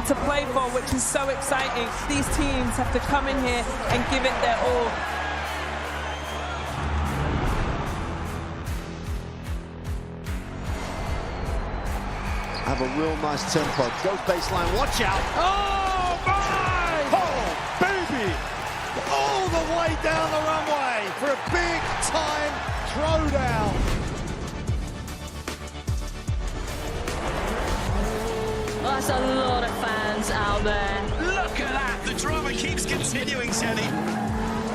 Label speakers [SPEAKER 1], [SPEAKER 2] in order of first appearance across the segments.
[SPEAKER 1] all to play for, which is so exciting. These teams have to come in here and give it their all.
[SPEAKER 2] Have a real nice tempo. Goes baseline, watch out.
[SPEAKER 3] Oh, my!
[SPEAKER 2] Oh, baby! All the way down the runway for a big-time throwdown.
[SPEAKER 4] That's a lot of fans out there.
[SPEAKER 5] Look at that! The drama keeps continuing, Shelly.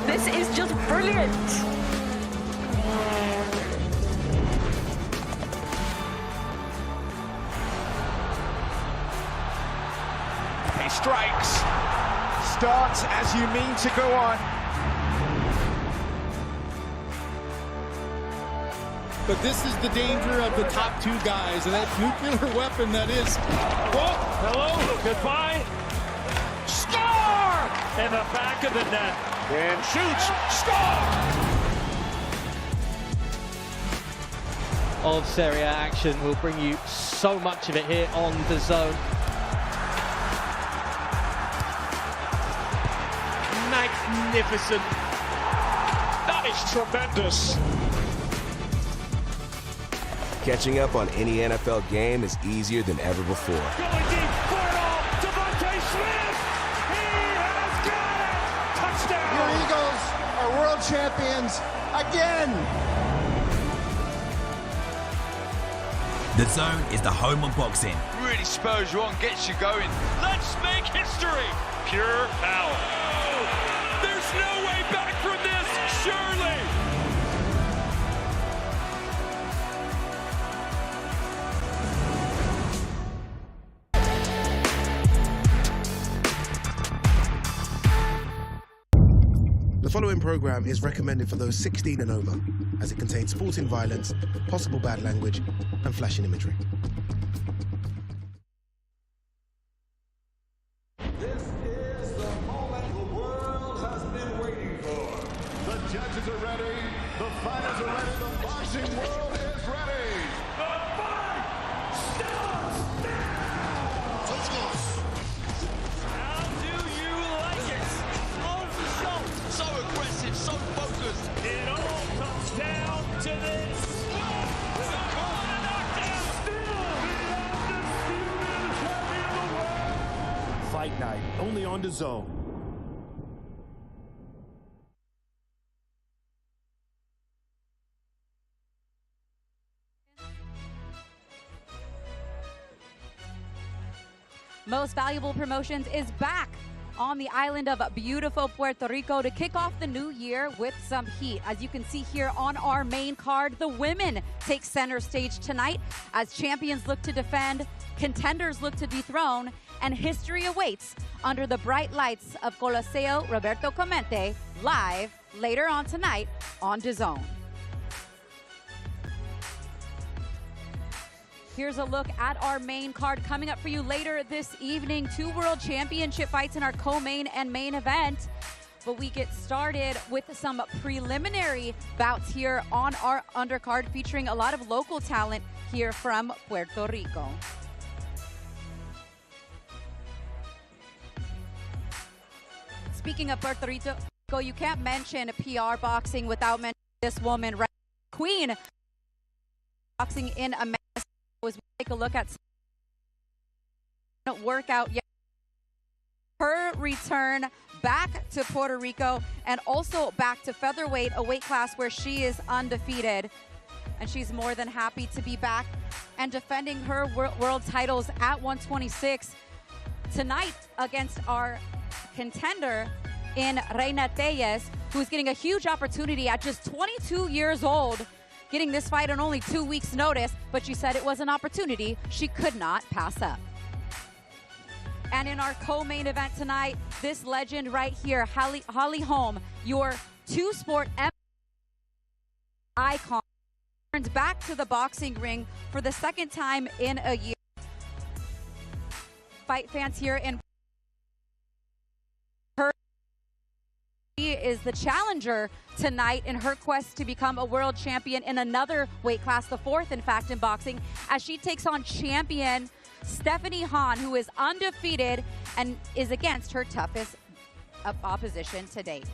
[SPEAKER 4] This is just brilliant.
[SPEAKER 5] He strikes. Starts as you mean to go on.
[SPEAKER 3] But this is the danger of the top two guys, and that nuclear weapon that is.
[SPEAKER 6] Whoa, hello, goodbye. Score! In the back of the net.
[SPEAKER 5] And shoots. Score!
[SPEAKER 7] Of Serie A action. We'll bring you so much of it here on DAZN.
[SPEAKER 6] Magnificent. That is tremendous.
[SPEAKER 8] Catching up on any NFL game is easier than ever before.
[SPEAKER 6] Going deep for it all. Devontae Smith. He has got it. Touchdown.
[SPEAKER 2] Your Eagles are world champions again.
[SPEAKER 9] DAZN is the home of boxing.
[SPEAKER 5] Really spurs you on, gets you going. Let's make history.
[SPEAKER 6] Pure power.
[SPEAKER 5] There's no way back from this, surely.
[SPEAKER 10] The following program is recommended for those 16 and over, as it contains sporting violence, possible bad language, and flashing imagery.
[SPEAKER 11] This is the moment the world has been waiting for. The judges are ready, the fighters are ready, the boxing world is ready. The fight starts now! Let's go.
[SPEAKER 5] How do you like it? On the show. So aggressive, so focused.
[SPEAKER 6] It all comes down to this.
[SPEAKER 11] Fight night, only on DAZN.
[SPEAKER 12] Most Valuable Promotions is back on the island of beautiful Puerto Rico to kick off the new year with some heat. As you can see here on our main card, the women take center stage tonight as champions look to defend, contenders look to dethrone, and history awaits under the bright lights of Coliseo Roberto Clemente, live later on tonight on DAZN. Here's a look at our main card coming up for you later this evening. 2 world championship fights in our co-main and main event. But we get started with some preliminary bouts here on our undercard, featuring a lot of local talent here from Puerto Rico. Speaking of Puerto Rico, you can't mention PR boxing without mentioning this woman, Queen boxing in Amanda. As we take a look at workout yet. Her return back to Puerto Rico and also back to featherweight, a weight class where she is undefeated. And she's more than happy to be back and defending her world titles at 126 tonight against our contender in Reina Tellez, who's getting a huge opportunity at just 22 years old, getting this fight on only 2 weeks' notice, but she said it was an opportunity she could not pass up. And in our co-main event tonight, this legend right here, Holly Holm, your two-sport icon, turns back to the boxing ring for the second time in a year. Fight fans here in She is the challenger tonight in her quest to become a world champion in another weight class, the 4th, in fact, in boxing, as she takes on champion Stephanie Hahn, who is undefeated and is against her toughest opposition to date.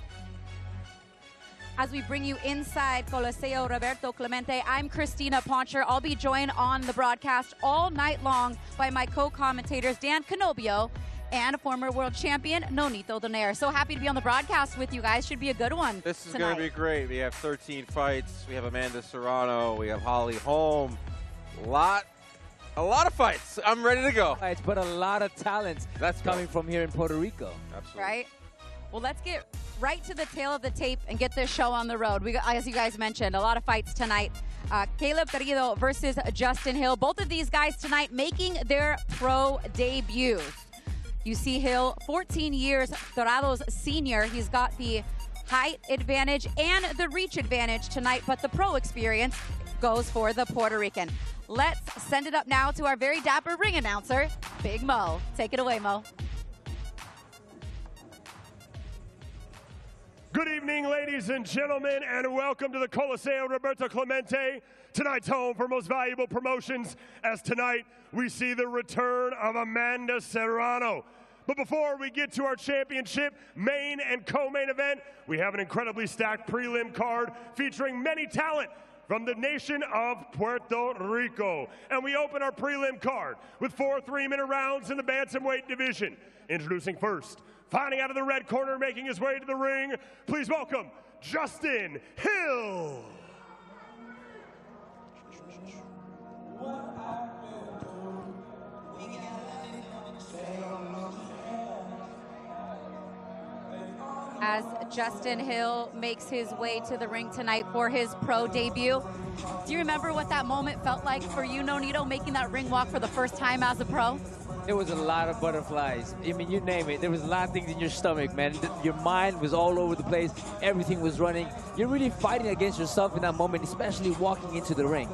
[SPEAKER 12] As we bring you inside Coliseo Roberto Clemente, I'm Christina Poncher. I'll be joined on the broadcast all night long by my co-commentators Dan Canobio and former world champion Nonito Donaire. So happy to be on the broadcast with you guys. Should be a good one.
[SPEAKER 13] This is going to be great. We have 13 fights. We have Amanda Serrano. We have Holly Holm. A lot of fights. I'm ready to go.
[SPEAKER 14] Fights, but a lot of talent that's coming from here in Puerto Rico.
[SPEAKER 13] Absolutely.
[SPEAKER 12] Right? Well, let's get right to the tail of the tape and get this show on the road. We got, as you guys mentioned, a lot of fights tonight. Caleb Garrido versus Justin Hill. Both of these guys tonight making their pro debuts. You see Hill, 14 years, Dorado's senior. He's got the height advantage and the reach advantage tonight, but the pro experience goes for the Puerto Rican. Let's send it up now to our very dapper ring announcer, Big Mo. Take it away, Mo.
[SPEAKER 6] Good evening, ladies and gentlemen, and welcome to the Coliseo Roberto Clemente. Tonight's home for most valuable promotions, as tonight we see the return of Amanda Serrano. But before we get to our championship main and co-main event, we have an incredibly stacked prelim card featuring many talent from the nation of Puerto Rico. And we open our prelim card with 4 3-minute rounds in the bantamweight division. Introducing first, fighting out of the red corner, making his way to the ring, please welcome Justin Hill.
[SPEAKER 12] As Justin Hill makes his way to the ring tonight for his pro debut. Do you remember what that moment felt like for you, Nonito, making that ring walk for the first time as a pro?
[SPEAKER 14] There was a lot of butterflies. I mean, you name it. There was a lot of things in your stomach, man. Your mind was all over the place. Everything was running. You're really fighting against yourself in that moment, especially walking into the ring.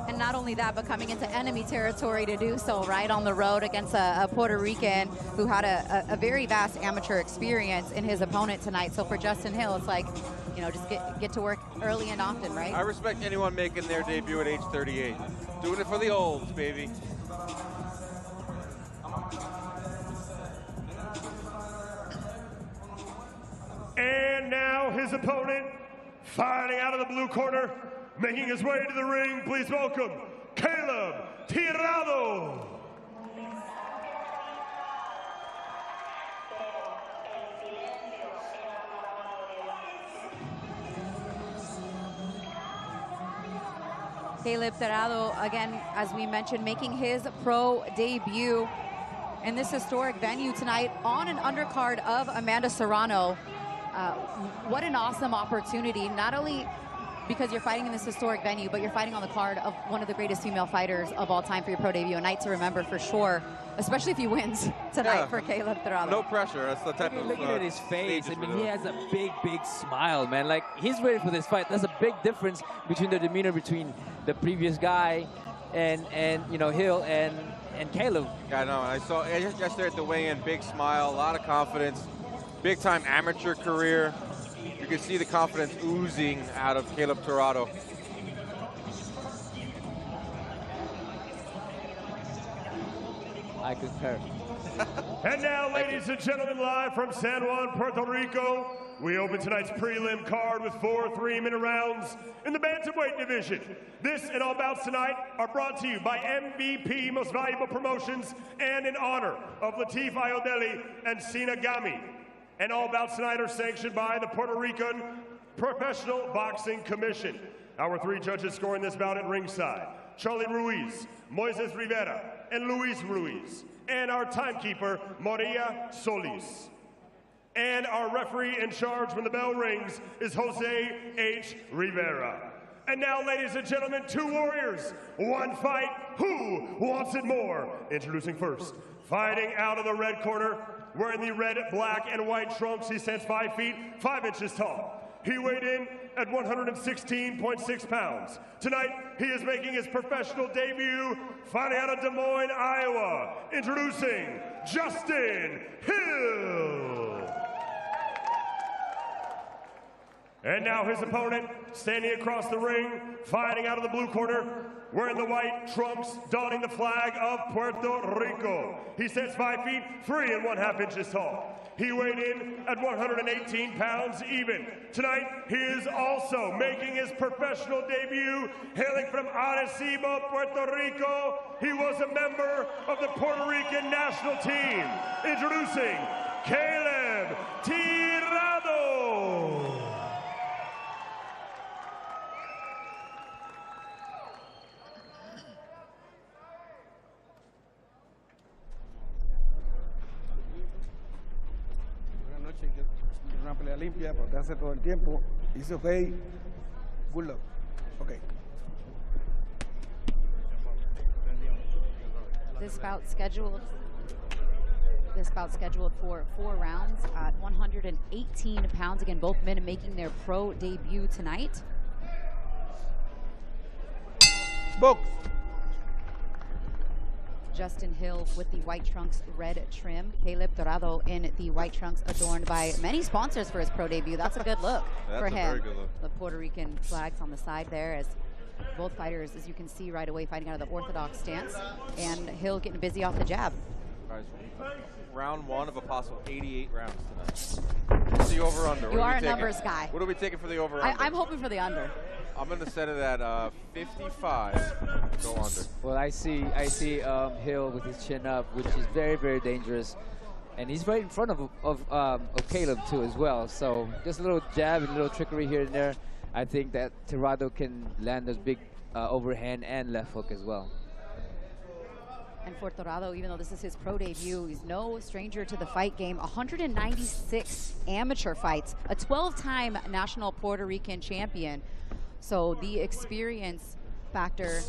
[SPEAKER 12] And not only that, but coming into enemy territory to do so, right, on the road against a Puerto Rican who had a very vast amateur experience in his opponent tonight. So for Justin Hill, it's like, you know, just get to work early and often, right?
[SPEAKER 13] I respect anyone making their debut at age 38. Doing it for the olds, baby.
[SPEAKER 6] And now his opponent, fighting out of the blue corner, making his way to the ring, please welcome Caleb Tirado.
[SPEAKER 12] Caleb Tirado, again, as we mentioned, making his pro debut in this historic venue tonight on an undercard of Amanda Serrano. What an awesome opportunity, not only because you're fighting in this historic venue, but you're fighting on the card of one of the greatest female fighters of all time for your pro debut. A night to remember for sure, especially if he wins tonight for Caleb Tirado.
[SPEAKER 13] No pressure. That's the type of
[SPEAKER 14] Look at his face. I mean, he has a big, big smile, man. Like, he's ready for this fight. That's a big difference between the demeanor between the previous guy and you know, Hill and Caleb.
[SPEAKER 13] Yeah, I know. I saw yesterday at the weigh-in, big smile, a lot of confidence, big-time amateur career. You can see the confidence oozing out of Caleb Tirado.
[SPEAKER 14] I concur.
[SPEAKER 6] And now, ladies and gentlemen, live from San Juan, Puerto Rico, we open tonight's prelim card with 4 3-minute rounds in the bantamweight division. This and all bouts tonight are brought to you by MVP Most Valuable Promotions and in honor of Latif Ayodele and Sina Gami. And all bouts tonight are sanctioned by the Puerto Rican Professional Boxing Commission. Our 3 judges scoring this bout at ringside: Charlie Ruiz, Moises Rivera, and Luis Ruiz. And our timekeeper, Maria Solis. And our referee in charge when the bell rings is Jose H. Rivera. And now, ladies and gentlemen, 2 warriors, 1 fight. Who wants it more? Introducing first, fighting out of the red corner, wearing the red, black, and white trunks. He stands 5 feet, 5 inches tall. He weighed in at 116.6 pounds. Tonight, he is making his professional debut, fighting out of Des Moines, Iowa. Introducing Justin Hill. And now his opponent, standing across the ring, fighting out of the blue corner, wearing the white trunks, donning the flag of Puerto Rico. He stands 5 feet 3 1/2 inches tall. He weighed in at 118 pounds even. Tonight, he is also making his professional debut, hailing from Arecibo, Puerto Rico. He was a member of the Puerto Rican national team. Introducing Caleb Tirado.
[SPEAKER 15] Una pelea limpia, protegerse todo el tiempo. Dice, okay, good luck. Okay.
[SPEAKER 12] This bout scheduled for 4 rounds at 118 pounds. Again, both men making their pro debut tonight.
[SPEAKER 15] Box.
[SPEAKER 12] Justin Hill with the white trunks, red trim. Caleb Tirado in the white trunks, adorned by many sponsors for his pro debut. That's a good look for him.
[SPEAKER 13] Very good look.
[SPEAKER 12] The Puerto Rican flags on the side there, as both fighters, as you can see right away, fighting out of the orthodox stance. And Hill getting busy off the jab.
[SPEAKER 13] Guys, round 1 of a possible 88 rounds tonight. What's the over-under?
[SPEAKER 12] You are a numbers guy.
[SPEAKER 13] What are we taking for the over-under?
[SPEAKER 12] I'm hoping for the under.
[SPEAKER 13] I'm going to set it at 55. Go under.
[SPEAKER 14] Well, I see Hill with his chin up, which is very, very dangerous. And he's right in front of Caleb, too, as well. So just a little jab and a little trickery here and there. I think that Tirado can land those big overhand and left hook as well.
[SPEAKER 12] And for Tirado, even though this is his pro debut, he's no stranger to the fight game. 196 amateur fights, a 12-time national Puerto Rican champion. So the experience factor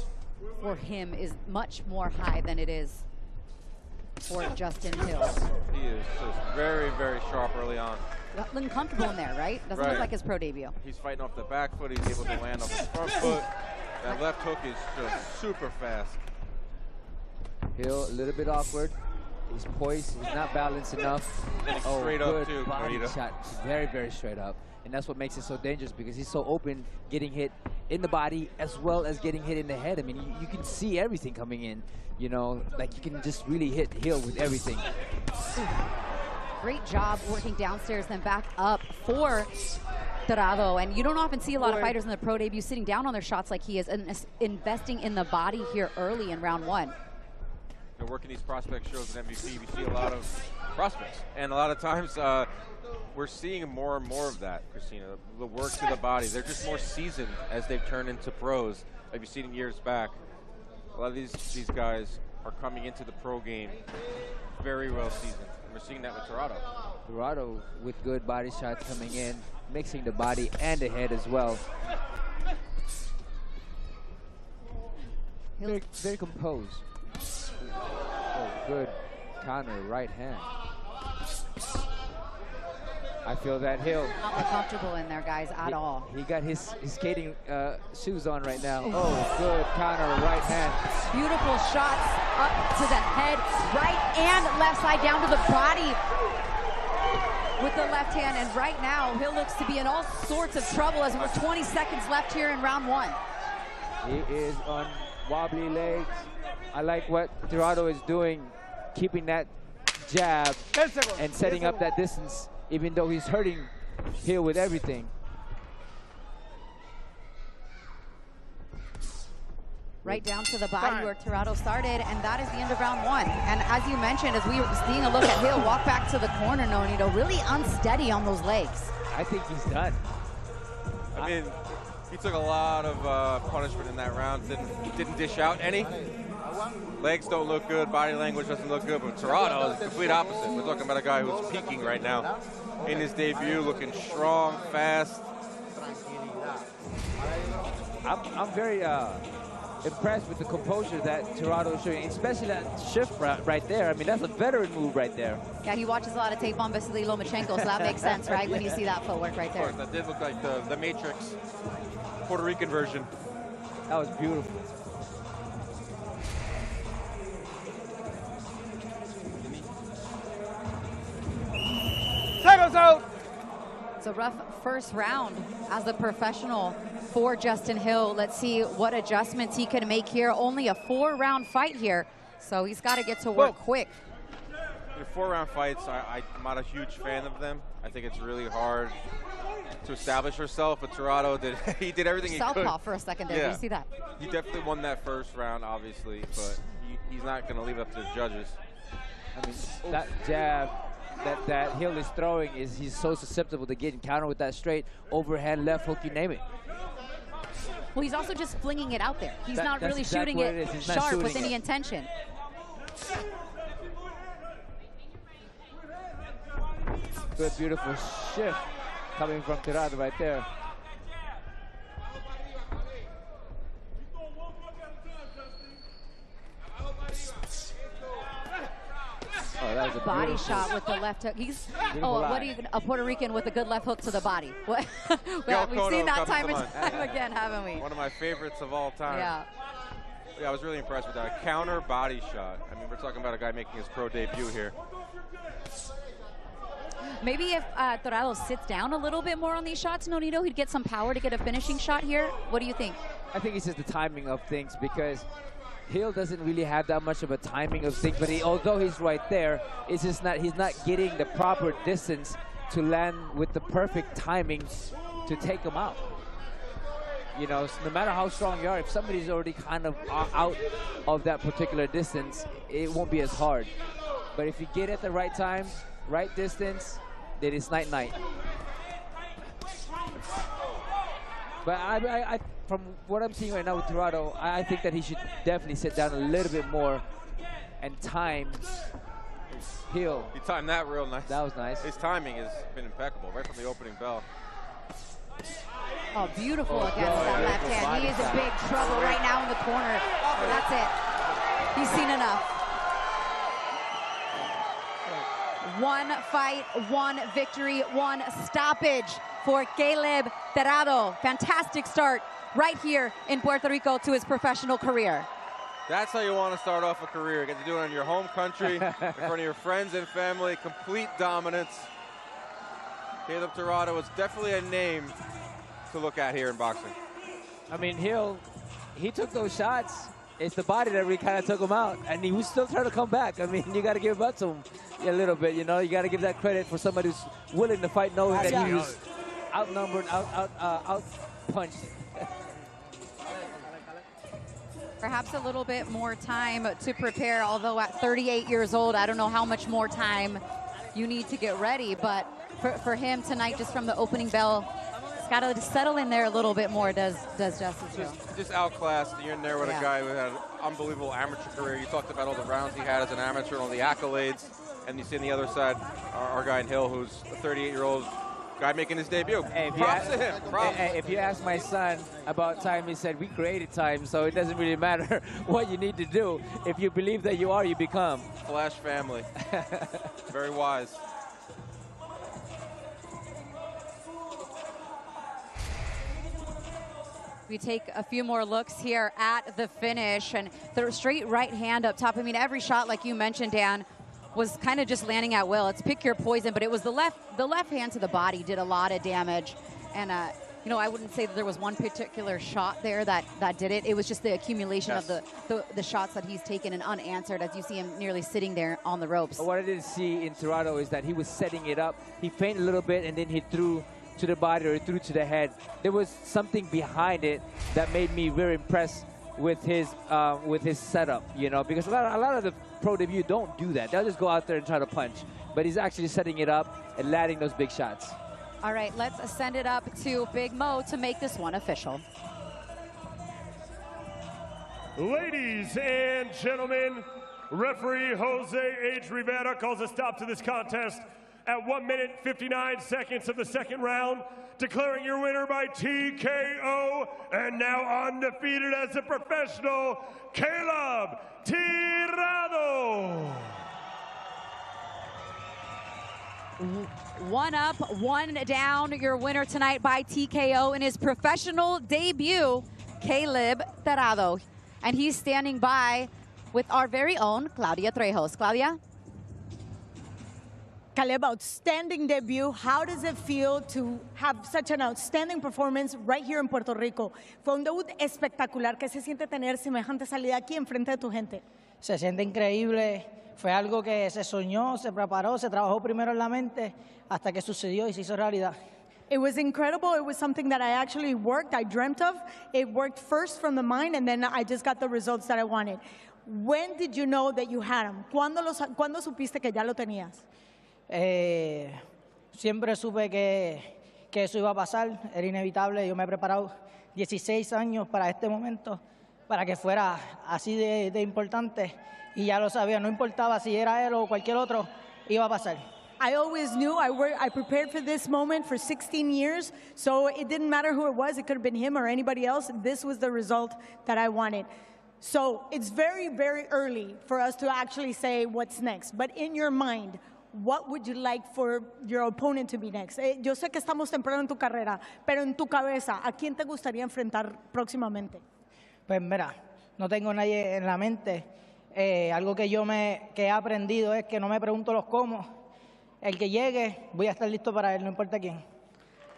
[SPEAKER 12] for him is much more high than it is for Justin Hill.
[SPEAKER 13] He is just very, very sharp early on.
[SPEAKER 12] Looking comfortable in there, right? Doesn't look like his pro debut.
[SPEAKER 13] He's fighting off the back foot. He's able to land off his front foot. That left hook is just super fast.
[SPEAKER 14] Hill, a little bit awkward. He's poised. He's not balanced enough.
[SPEAKER 13] And straight up, too.
[SPEAKER 14] Body shot. Very, very straight up. And that's what makes it so dangerous, because he's so open, getting hit in the body as well as getting hit in the head. I mean, you can see everything coming in, you know, like you can just really hit Hill with everything.
[SPEAKER 12] Great job working downstairs, then back up for Tirado. And you don't often see a lot of fighters in the pro debut sitting down on their shots like he is, and investing in the body here early in round 1.
[SPEAKER 13] Working these prospect shows at MVP, we see a lot of prospects. And a lot of times, we're seeing more and more of that, Christina. The work to the body. They're just more seasoned as they've turned into pros, like you've seen in years back. A lot of these guys are coming into the pro game very well seasoned. And we're seeing that with Tirado.
[SPEAKER 14] Tirado with good body shots coming in, mixing the body and the head as well. Very composed. Oh, good counter, right hand. I feel that Hill.
[SPEAKER 12] Not look comfortable in there, guys, at all.
[SPEAKER 14] He got his skating shoes on right now. Oh, good counter, right hand.
[SPEAKER 12] Beautiful shots up to the head, right and left side, down to the body with the left hand. And right now, Hill looks to be in all sorts of trouble as we're 20 seconds left here in round 1.
[SPEAKER 14] He is on wobbly legs. I like what Tirado is doing, keeping that jab and setting up that distance, even though he's hurting Hill with everything.
[SPEAKER 12] Right down to the body where Tirado started, and that is the end of round 1. And as you mentioned, as we were seeing a look at Hill walk back to the corner, Nonito, really unsteady on those legs.
[SPEAKER 14] I think he's done.
[SPEAKER 13] I mean, he took a lot of punishment in that round. Didn't dish out any. Legs don't look good, body language doesn't look good, but Tirado is the complete opposite. We're talking about a guy who's peaking right now in his debut, looking strong, fast.
[SPEAKER 14] I'm very impressed with the composure that Tirado is showing, especially that shift right there. I mean, that's a veteran move right there.
[SPEAKER 12] Yeah, he watches a lot of tape on Vasily Lomachenko, so that makes sense, right, when you see that footwork right there.
[SPEAKER 13] Of course, that did look like the Matrix Puerto Rican version.
[SPEAKER 14] That was beautiful.
[SPEAKER 15] Seconds out.
[SPEAKER 12] It's a rough first round as a professional for Justin Hill. Let's see what adjustments he can make here. Only a 4-round fight here, so he's got to get to work quick.
[SPEAKER 13] Your 4-round fights, I'm not a huge fan of them. I think it's really hard to establish yourself, but Serrano he did everything he could.
[SPEAKER 12] Southpaw for a second there, did you see that?
[SPEAKER 13] He definitely won that first round, obviously, but he's not going to leave it up to the judges.
[SPEAKER 14] I mean, that jab that Hill is throwing, he's so susceptible to getting countered with that straight overhand left hook, you name it.
[SPEAKER 12] Well, he's also just flinging it out there. He's not really shooting it sharp with any intention.
[SPEAKER 14] Good, beautiful shift coming from Tirado right there. Oh, that was a
[SPEAKER 12] body shot with the left hook. He's a Puerto Rican with a good left hook to the body. Well, we've seen that time and time again, haven't we?
[SPEAKER 13] One of my favorites of all time.
[SPEAKER 12] Yeah.
[SPEAKER 13] Yeah, I was really impressed with that. Counter body shot. I mean, we're talking about a guy making his pro debut here.
[SPEAKER 12] Maybe if Tirado sits down a little bit more on these shots, Nonito, he'd get some power to get a finishing shot here. What do you think?
[SPEAKER 14] I think it's just the timing of things, because Hill doesn't really have that much of a timing of things, but although he's right there, it's just he's not getting the proper distance to land with the perfect timing to take him out. You know, so no matter how strong you are, if somebody's already kind of out of that particular distance, it won't be as hard. But if you get at the right time, right distance, then it's night-night. But I, from what I'm seeing right now with Tirado, I think that he should definitely sit down a little bit more and time Hill.
[SPEAKER 13] He timed that real nice.
[SPEAKER 14] That was nice.
[SPEAKER 13] His timing has been impeccable, right from the opening bell.
[SPEAKER 12] Oh, beautiful against that left hand. He is in big trouble right now in the corner. That's it. He's seen enough. One fight, one victory, one stoppage for Caleb Tirado. Fantastic start right here in Puerto Rico to his professional career.
[SPEAKER 13] That's how you want to start off a career. You get to do it in your home country, in front of your friends and family, complete dominance. Caleb Tirado is definitely a name to look at here in boxing.
[SPEAKER 14] I mean, he took those shots. It's the body that really kind of took him out, and he was still trying to come back. I mean, you got to give it up to him a little bit, you know. You got to give that credit for somebody who's willing to fight, knowing that he was outnumbered, out punched.
[SPEAKER 12] Perhaps a little bit more time to prepare, although at 38 years old, I don't know how much more time you need to get ready, but for him tonight, just from the opening bell, it's got to settle in there a little bit more, does Justice Hill.
[SPEAKER 13] Just outclassed. You're in there with a guy who had an unbelievable amateur career. You talked about all the rounds he had as an amateur and all the accolades, and you see on the other side our guy in Hill, who's a 38-year-old guy making his debut.
[SPEAKER 14] Hey,
[SPEAKER 13] props to him. Props.
[SPEAKER 14] Hey, if you ask my son about time, he said, we created time, so it doesn't really matter what you need to do. If you believe that you are, you become.
[SPEAKER 13] Flash family. Very wise.
[SPEAKER 12] We take a few more looks here at the finish, and the straight right hand up top. I mean, every shot, like you mentioned, Dan, was kind of just landing at will. It's pick your poison, but it was the left hand to the body did a lot of damage. And, you know, I wouldn't say that there was one particular shot there that did it. It was just the accumulation of the shots that he's taken and unanswered, as you see him nearly sitting there on the ropes.
[SPEAKER 14] What I didn't see in Tirado is that he was setting it up. He feinted a little bit, and then he threw to the body or through to the head. There was something behind it that made me very impressed with his setup, you know, because a lot of the pro debut don't do that. They'll just go out there and try to punch, but he's actually setting it up and landing those big shots.
[SPEAKER 12] All right, let's send it up to Big Mo to make this one official.
[SPEAKER 6] Ladies and gentlemen, referee Jose H. Rivera calls a stop to this contest at 1 minute 59 seconds of the second round, declaring your winner by TKO, and now undefeated as a professional, Caleb Tirado.
[SPEAKER 12] One up, one down. Your winner tonight by TKO in his professional debut, Caleb Tirado. And he's standing by with our very own Claudia Trejos. Claudia?
[SPEAKER 16] Caleb, outstanding debut. How does it feel to have such an outstanding performance right here in Puerto Rico? Fue un debut espectacular. ¿Qué se siente tener semejante salida aquí enfrente de tu gente?
[SPEAKER 17] Se siente increíble. Fue algo que se soñó, se preparó, se trabajó primero en la mente hasta que sucedió y se hizo realidad.
[SPEAKER 16] It was incredible. It was something that I actually worked, I dreamt of. It worked first from the mind, and then I just got the results that I wanted. When did you know that you had them? ¿Cuándo supiste que ya lo tenías?
[SPEAKER 17] Siempre supe que eso iba a pasar, era inevitable. Yo me he preparado 16 años para este momento, para que fuera así de importante, y ya lo sabía, no importaba si era él o cualquier otro, iba a pasar.
[SPEAKER 16] I always knew I prepared for this moment for 16 years, so it didn't matter who it was. It could have been him or anybody else. This was the result that I wanted. So it's very, very early for us to actually say what's next. But in your mind, what would you like for your opponent to be next? Yo sé que estamos temprano en tu carrera, pero en tu cabeza, ¿a quién te gustaría enfrentar próximamente?
[SPEAKER 17] Pues mira, no tengo nadie en la mente. Algo que he aprendido es que no me pregunto los cómo. El que llegue, voy a estar listo para él, no importa quién.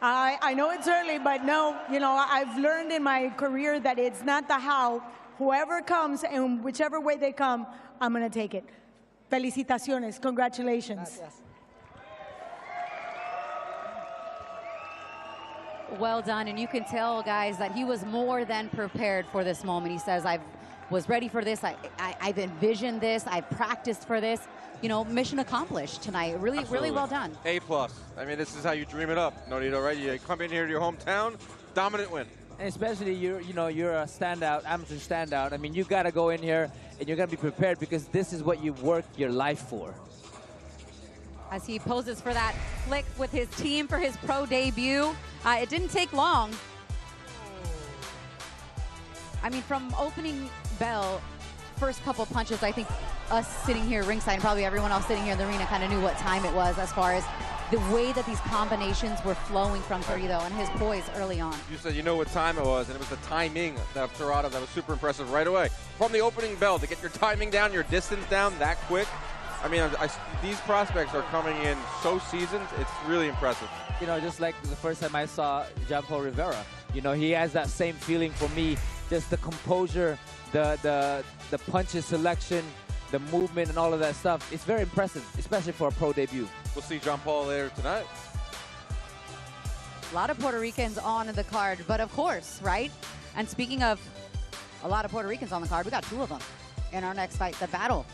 [SPEAKER 16] I know it's early, but no, I've learned in my career that it's not the how. Whoever comes and whichever way they come, I'm going to take it. Felicitaciones, congratulations.
[SPEAKER 17] Gracias.
[SPEAKER 12] Well done, and you can tell, guys, that he was more than prepared for this moment. He says, I was ready for this, I've envisioned this, I've practiced for this. Mission accomplished tonight. Really,
[SPEAKER 13] Absolutely.
[SPEAKER 12] really well done.
[SPEAKER 13] A+. I mean, this is how you dream it up, Norito, right? You come in here to your hometown, dominant win.
[SPEAKER 14] And especially you're a standout, amateur standout. I mean, you got to go in here and you're going to be prepared because this is what you worked your life for.
[SPEAKER 12] As he poses for that flick with his team for his pro debut, it didn't take long. I mean, from opening bell, first couple punches, I think us sitting here ringside and probably everyone else sitting here in the arena kind of knew what time it was as far as the way that these combinations were flowing from Torito and his poise early on.
[SPEAKER 13] You said you know what time it was, and it was the timing of Torado that was super impressive right away. From the opening bell, to get your timing down, your distance down that quick. I mean, these prospects are coming in so seasoned, it's really impressive.
[SPEAKER 14] Just like the first time I saw Jean-Paul Rivera, he has that same feeling for me, just the composure, the punches selection, the movement and all of that stuff. It's very impressive, especially for a pro debut.
[SPEAKER 13] We'll see Jean-Paul later tonight.
[SPEAKER 12] A lot of Puerto Ricans on the card, but of course, right? And speaking of a lot of Puerto Ricans on the card, we got two of them in our next fight. The battle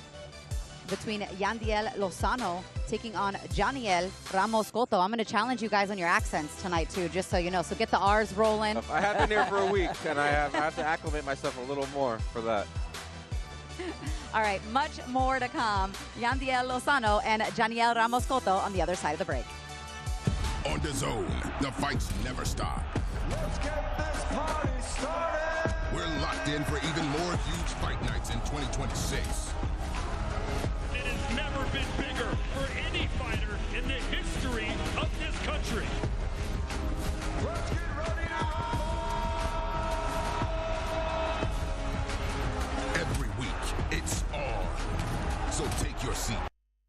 [SPEAKER 12] between Yandiel Lozano taking on Janiel Ramos Cotto. I'm going to challenge you guys on your accents tonight, too, just so you know. So get the R's rolling.
[SPEAKER 13] I have been here for a week, and I have to acclimate myself a little more for that.
[SPEAKER 12] All right, much more to come. Yandiel Lozano and Janiel Ramos Cotto on the other side of the break.
[SPEAKER 18] On DAZN, the fights never stop.
[SPEAKER 11] Let's get this party started.
[SPEAKER 18] We're locked in for even more huge fight nights in 2026.
[SPEAKER 5] It has never been bigger for any fighter in the history of this country.
[SPEAKER 11] Let's get ready now.
[SPEAKER 18] Every week, it's on. So take your seat.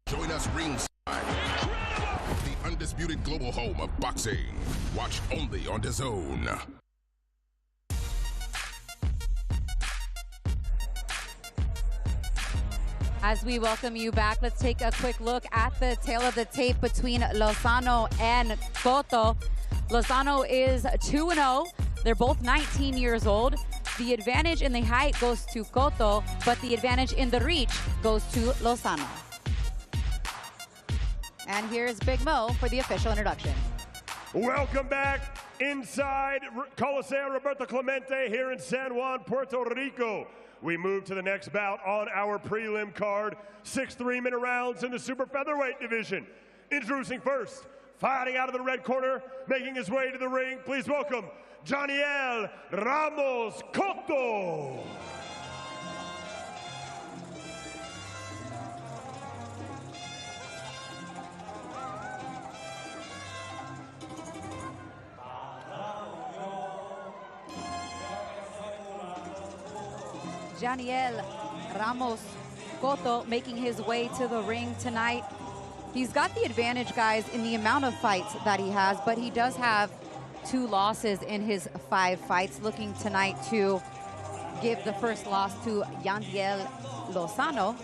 [SPEAKER 18] Join us ringside. The undisputed global home of boxing. Watch only on DAZN.
[SPEAKER 12] As we welcome you back, let's take a quick look at the tail of the tape between Lozano and Cotto. Lozano is 2-0. They're both 19 years old. The advantage in the height goes to Cotto, but the advantage in the reach goes to Lozano. And here's Big Mo for the official introduction.
[SPEAKER 6] Welcome back inside Coliseo Roberto Clemente here in San Juan, Puerto Rico. We move to the next bout on our prelim card. 6 3-minute rounds in the super featherweight division. Introducing first, fighting out of the red corner, making his way to the ring. Please welcome Janiel Ramos Cotto.
[SPEAKER 12] Janiel Ramos Cotto making his way to the ring tonight. He's got the advantage, guys, in the amount of fights that he has, but he does have 2 losses in his 5 fights, looking tonight to give the first loss to Yandiel Lozano.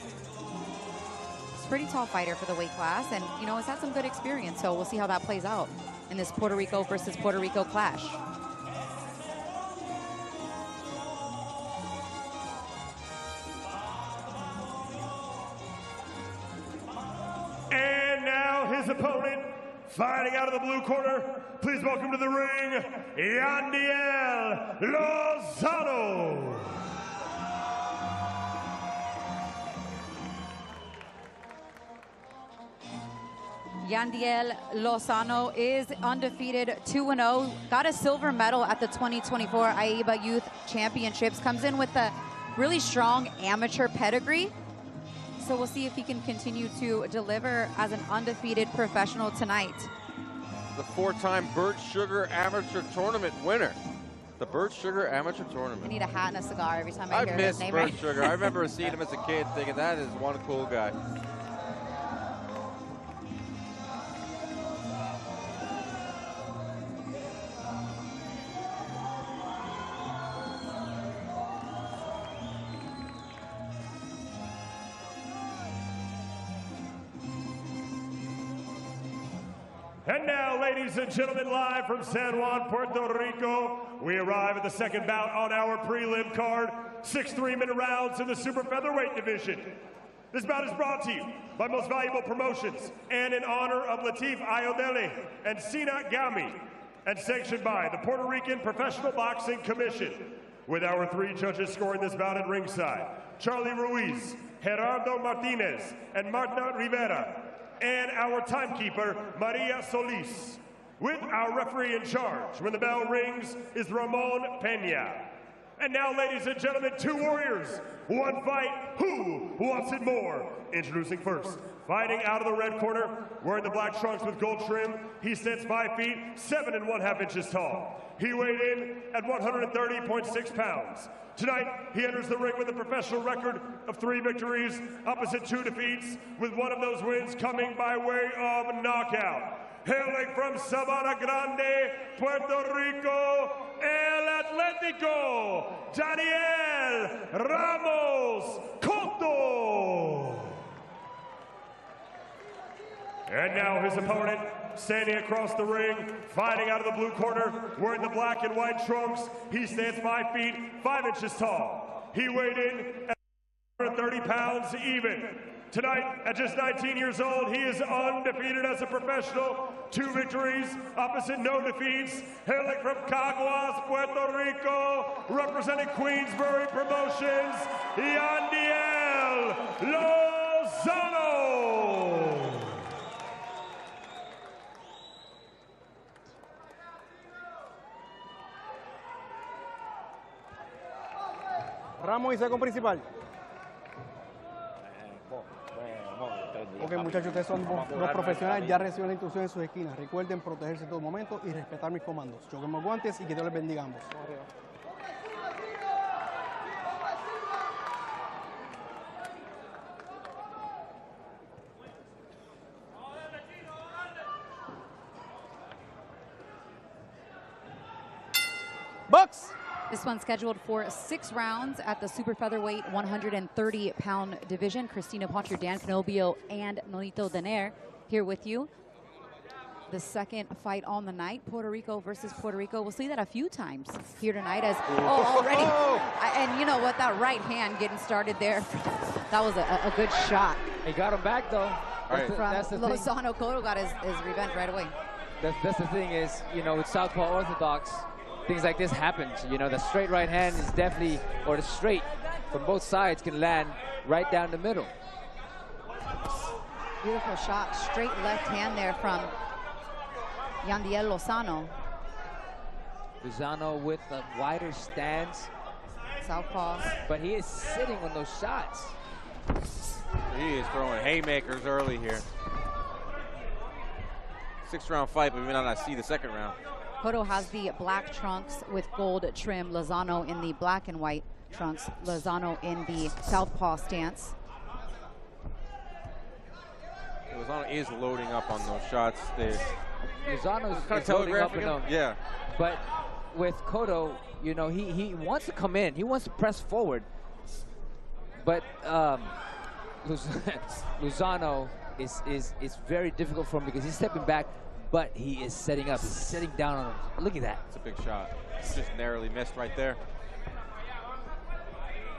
[SPEAKER 12] He's a pretty tall fighter for the weight class, and, you know, he's had some good experience, so we'll see how that plays out in this Puerto Rico versus Puerto Rico clash.
[SPEAKER 6] And now his opponent, fighting out of the blue corner, please welcome to the ring, Yandiel Lozano.
[SPEAKER 12] Yandiel Lozano is undefeated, 2-0, got a silver medal at the 2024 AIBA Youth Championships, comes in with a really strong amateur pedigree. So we'll see if he can continue to deliver as an undefeated professional tonight.
[SPEAKER 13] The 4-time Burt Sugar Amateur Tournament winner. The Burt Sugar Amateur Tournament.
[SPEAKER 12] I need a hat and a cigar every time I hear his name.
[SPEAKER 13] I miss Burt Sugar. I remember seeing him as a kid thinking that is one cool guy.
[SPEAKER 6] And now, ladies and gentlemen, live from San Juan, Puerto Rico, we arrive at the second bout on our prelim card. 6 3-minute rounds in the super featherweight division. This bout is brought to you by Most Valuable Promotions and in honor of Latif Ayodele and Sina Gami, and sanctioned by the Puerto Rican Professional Boxing Commission. With our 3 judges scoring this bout at ringside, Charlie Ruiz, Gerardo Martinez, and Marta Rivera, and our timekeeper, Maria Solis. With our referee in charge, when the bell rings, is Ramon Peña. And now, ladies and gentlemen, 2 warriors, 1 fight. Who wants it more? Introducing first, fighting out of the red corner, wearing the black trunks with gold trim. He stands 5 feet, 7 1/2 inches tall. He weighed in at 130.6 pounds. Tonight, he enters the ring with a professional record of 3 victories, opposite 2 defeats, with one of those wins coming by way of knockout. Hailing from Sabana Grande, Puerto Rico, El Atlético, Daniel Ramos Cotto. And now his opponent, standing across the ring, fighting out of the blue corner, wearing the black and white trunks. He stands 5 feet, 5 inches tall. He weighed in at 130 pounds even. Tonight, at just 19 years old, he is undefeated as a professional. 2 victories, opposite no defeats. Hailing from Caguas, Puerto Rico, representing Queensbury Promotions, Yandiel Lozano.
[SPEAKER 15] Ramos y saco principal. Ok, muchachos, ustedes son dos profesionales, ya reciben la instrucción en sus esquinas. Recuerden protegerse en todo momento y respetar mis comandos. Choquemos guantes y que Dios les bendiga a ambos.
[SPEAKER 12] Box! This one's scheduled for 6 rounds at the super featherweight 130-pound division. Christina Potter, Dan Canobio, and Nolito Daner here with you. The second fight on the night, Puerto Rico versus Puerto Rico. We'll see that a few times here tonight as already. And you know what, that right hand getting started there, that was a good shot.
[SPEAKER 14] He got him back though.
[SPEAKER 12] That's the Lozano Cotto got his revenge right away.
[SPEAKER 14] That's the thing is, you know, with Southpaw Orthodox, things like this happens. You know, the straight right hand is definitely, or the straight from both sides can land right down the middle.
[SPEAKER 12] Beautiful shot, straight left hand there from Yandiel Lozano.
[SPEAKER 14] Lozano with a wider stance.
[SPEAKER 12] Southpaw.
[SPEAKER 14] But he is sitting on those shots.
[SPEAKER 13] He is throwing haymakers early here. 6-round fight, but we may not see the second round.
[SPEAKER 12] Cotto has the black trunks with gold trim. Lozano in the black and white trunks. Lozano in the southpaw stance.
[SPEAKER 13] Lozano is loading up on those shots.
[SPEAKER 14] Lozano's
[SPEAKER 13] kind of
[SPEAKER 14] loading up
[SPEAKER 13] telegraphing
[SPEAKER 14] on them.
[SPEAKER 13] Yeah.
[SPEAKER 14] But with Cotto, you know, he wants to come in. He wants to press forward. But Lozano is very difficult for him because he's stepping back, but he is setting up. He's setting down on him. Look at that.
[SPEAKER 13] It's a big shot. It's just narrowly missed right there.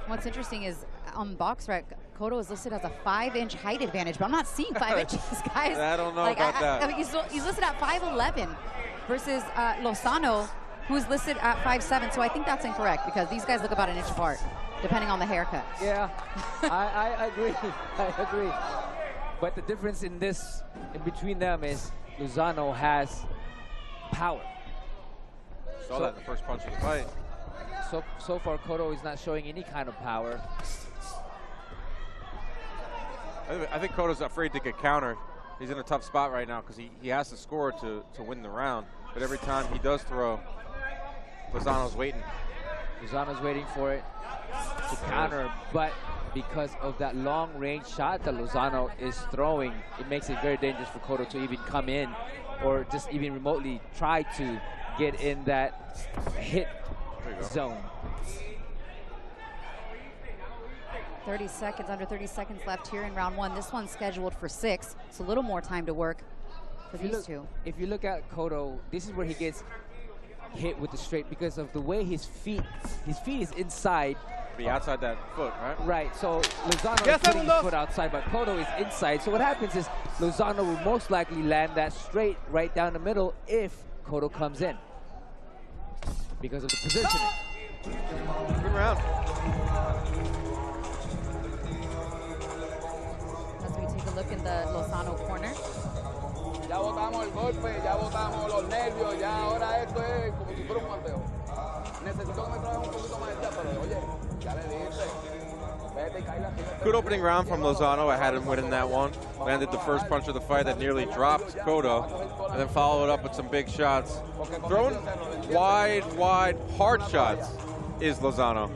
[SPEAKER 13] What's
[SPEAKER 12] interesting is on BoxRec, Cotto is listed as a 5-inch height advantage, but I'm not seeing 5 inches, guys.
[SPEAKER 13] I don't know about that.
[SPEAKER 12] I mean, he's listed at 5'11" versus Lozano, who's listed at 5'7". So I think that's incorrect because these guys look about an inch apart, depending on the haircut.
[SPEAKER 14] Yeah, I agree. I agree. But the difference in between them is Lozano has power.
[SPEAKER 13] Saw that in the first punch of the fight.
[SPEAKER 14] So far, Cotto is not showing any kind of power.
[SPEAKER 13] I think Cotto's afraid to get countered. He's in a tough spot right now because he has to score to win the round. But every time he does throw, Lozano's waiting.
[SPEAKER 14] Lozano's waiting for it to counter, but because of that long-range shot that Lozano is throwing, it makes it very dangerous for Cotto to even come in or just even remotely try to get in that hit zone.
[SPEAKER 12] 30 seconds, under 30 seconds left here in round one. This one's scheduled for 6. It's a little more time to work for these two.
[SPEAKER 14] If you look at Cotto, this is where he gets hit with the straight because of the way his feet is inside.
[SPEAKER 13] Be outside that foot, right?
[SPEAKER 14] Right, so Lozano is putting his foot outside, but Cotto is inside. So what happens is Lozano will most likely land that straight right down the middle if Cotto comes in because of the positioning.
[SPEAKER 13] Good round.
[SPEAKER 12] As we take a look in the Lozano corner.
[SPEAKER 19] Ya botamos el golpe, ya botamos los nervios, ya ahora esto es como si fuera un guanteo. Necesito que me traigas un poquito más de ya, pero oye, ya le dije.
[SPEAKER 13] Good opening round from Lozano. I had him winning that one. Landed the first punch of the fight that nearly dropped Cotto, and then followed up with some big shots. Throwing wide, hard shots is Lozano.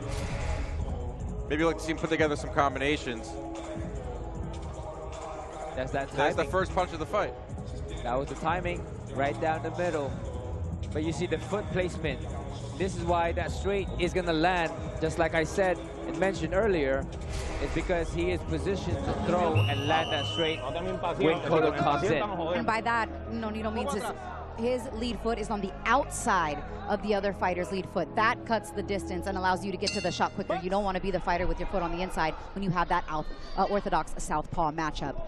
[SPEAKER 13] Maybe you'd like to see him put together some combinations.
[SPEAKER 14] That's that timing.
[SPEAKER 13] That's the first punch of the fight.
[SPEAKER 14] That was the timing, right down the middle. But you see the foot placement. This is why that straight is going to land, just like I said and mentioned earlier. It's because he is positioned to throw and land that straight when Cotto comes in.
[SPEAKER 12] And by that, Nonito means his lead foot is on the outside of the other fighter's lead foot. That cuts the distance and allows you to get to the shot quicker. You don't want to be the fighter with your foot on the inside when you have that orthodox southpaw matchup.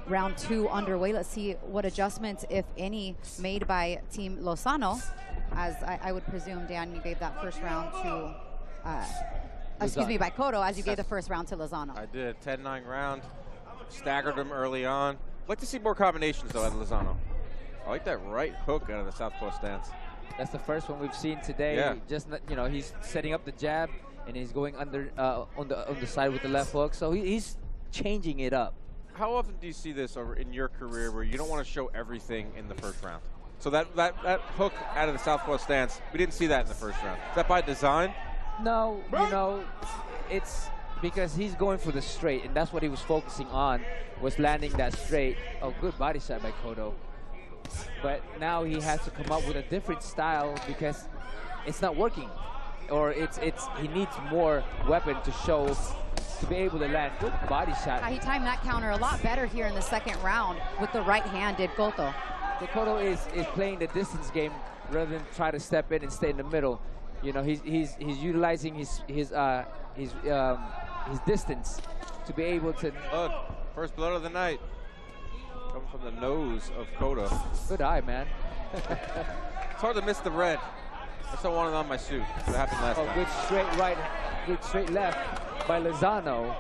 [SPEAKER 12] Round 2 underway. Let's see what adjustments, if any, made by Team Lozano. As I would presume, Dan, you gave that first round to, excuse me, by Cotto, as you gave the first round to Lozano.
[SPEAKER 13] I did. 10-9 round. Staggered him early on. I'd like to see more combinations, though, out of Lozano. I like that right hook out of the southpaw stance.
[SPEAKER 14] That's the first one we've seen today.
[SPEAKER 13] Yeah.
[SPEAKER 14] Just, you know, he's setting up the jab, and he's going under on the side with the left hook. So he's changing it up.
[SPEAKER 13] How often do you see this over in your career where you don't want to show everything in the first round? So that hook out of the southpaw stance, we didn't see that in the first round. Is that by design?
[SPEAKER 14] No, you know, it's because he's going for the straight, and that's what he was focusing on, was landing that straight. Oh, good body shot by Cotto. But now he has to come up with a different style because it's not working. Or he needs more weapon to show to be able to land. Good body shot.
[SPEAKER 12] He timed that counter a lot better here in the second round with the right hand, did Cotto.
[SPEAKER 14] So Cotto is playing the distance game rather than try to step in and stay in the middle. You know, he's utilizing his distance to be able to.
[SPEAKER 13] First blood of the night. Coming from the nose of Cotto.
[SPEAKER 14] Good eye, man.
[SPEAKER 13] It's hard to miss the red. I still want it on my suit. What happened last time.
[SPEAKER 14] Good straight right, good straight left by Lozano,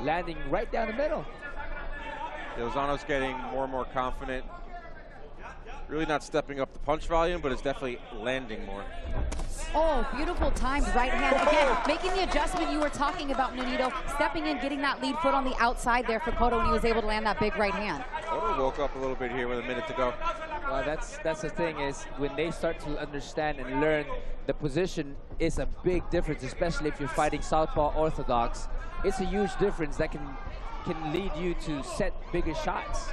[SPEAKER 14] landing right down the middle.
[SPEAKER 13] Lozano's getting more and more confident. Really not stepping up the punch volume, but it's definitely landing more.
[SPEAKER 12] Oh, beautiful timed right hand. Again, making the adjustment you were talking about, Nonito. Stepping in, getting that lead foot on the outside there for Cotto, and he was able to land that big right hand.
[SPEAKER 13] Cotto woke up a little bit here with a minute to go.
[SPEAKER 14] Well, that's the thing is when they start to understand and learn the position is a big difference, especially if you're fighting southpaw orthodox. It's a huge difference that can can lead you to set bigger shots.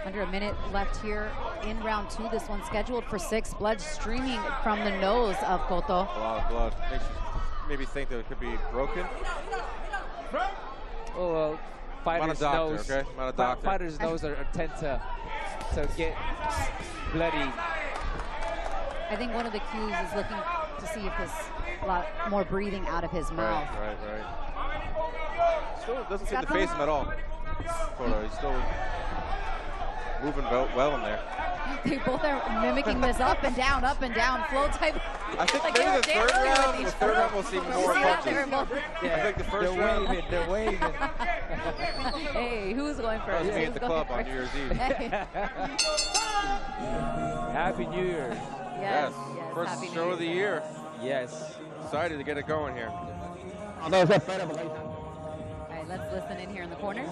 [SPEAKER 12] Under a minute left here in round 2. This one scheduled for 6. Blood streaming from the nose of Cotto.
[SPEAKER 13] A lot of blood. Makes you maybe think that it could be broken.
[SPEAKER 14] Oh, well, fighters' nose.
[SPEAKER 13] Okay? I'm not a doctor.
[SPEAKER 14] Fighters' nose tend to get bloody.
[SPEAKER 12] I think one of the cues is looking to see if there's a lot more breathing out of his mouth.
[SPEAKER 13] Right. Still doesn't seem to phase him at all. Cotto, he's still moving well in there.
[SPEAKER 12] They both are mimicking this up and down flow type.
[SPEAKER 13] I think
[SPEAKER 12] like
[SPEAKER 13] maybe the third round we'll see more punches.
[SPEAKER 14] Yeah,
[SPEAKER 13] I think the first round.
[SPEAKER 14] They're waving.
[SPEAKER 12] Hey, who's going first?
[SPEAKER 13] Be at the club on New Year's Eve.
[SPEAKER 14] Happy New Year.
[SPEAKER 12] Yes.
[SPEAKER 13] First show of the year.
[SPEAKER 14] Yes.
[SPEAKER 13] Excited to get it going here.
[SPEAKER 12] All right, let's listen in here in the corners.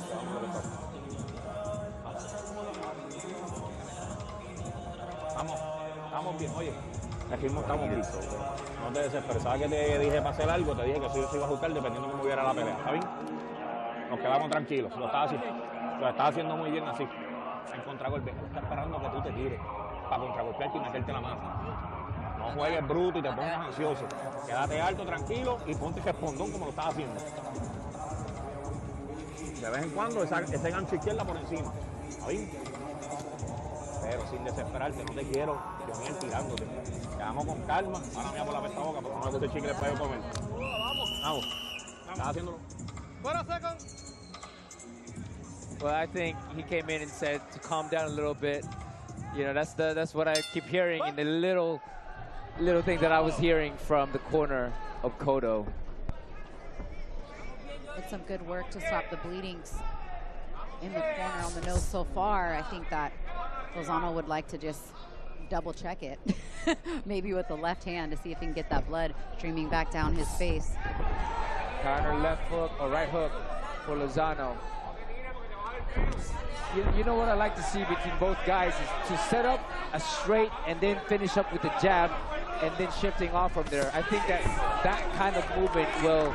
[SPEAKER 20] Estamos bien, oye, aquí mismo estamos bien. No te desesperes, sabes que te dije para hacer algo, te dije que yo se iba a ajustar dependiendo de cómo hubiera la pelea, ¿está bien? Nos quedamos tranquilos, lo estás haciendo muy bien así. En contragolpe, él está esperando que tú te tires para contragolpearte y meterte la mano. No juegues bruto y te pongas ansioso. Quédate alto, tranquilo y ponte respondón como lo estás haciendo. De vez en cuando ese gancho izquierda por encima, ¿está bien? Pero sin desesperarte, no te quiero venir tirándote. Quedamos con calma. Ahora mía por la pesta boca, pero no me gusta el chicle para yo comer. Vamos. ¿Estás haciéndolo?
[SPEAKER 14] Well, I think he came in and said to calm down a little bit. You know, that's what I keep hearing in the little thing that I was hearing from the corner of Cotto.
[SPEAKER 12] It's some good work to stop the bleedings in the corner on the nose so far. I think that Lozano would like to just double check it, maybe with the left hand to see if he can get that blood streaming back down his face.
[SPEAKER 14] Counter left hook or right hook for Lozano. You know what I like to see between both guys is to set up a straight and then finish up with the jab and then shifting off from there. I think that kind of movement will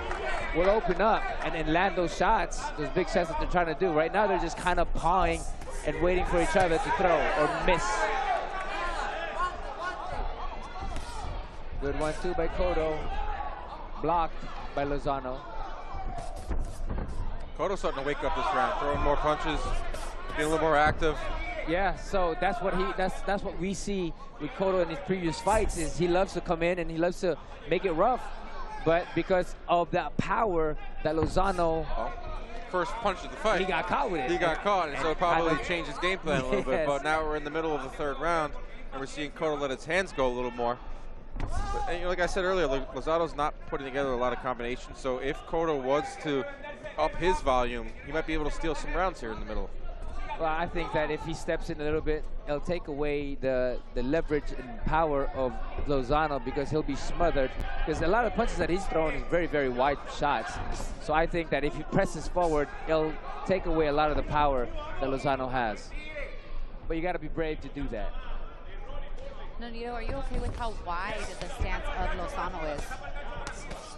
[SPEAKER 14] open up and then land those shots, those big shots that they're trying to do. Right now they're just kind of pawing and waiting for each other to throw or miss. Good 1-2 by Cotto, blocked by Lozano.
[SPEAKER 13] Cotto's starting to wake up this round, throwing more punches, being a little more active.
[SPEAKER 14] Yeah, so that's what we see with Cotto in his previous fights is he loves to come in and he loves to make it rough, but because of that power that Lozano
[SPEAKER 13] first punch of the fight.
[SPEAKER 14] He got caught with it.
[SPEAKER 13] He got caught, and so it probably changed his game plan a little bit. But now we're in the middle of the third round, and we're seeing Cotto let his hands go a little more. But, and, like I said earlier, Lozano's not putting together a lot of combinations. So if Cotto was to up his volume, he might be able to steal some rounds here in the middle.
[SPEAKER 14] Well, I think that if he steps in a little bit, it'll take away the leverage and power of Lozano because he'll be smothered. Because a lot of punches that he's throwing is very, very wide shots. So I think that if he presses forward, it'll take away a lot of the power that Lozano has. But you got to be brave to do that.
[SPEAKER 12] Nonito, are you okay with how wide the stance of Lozano is?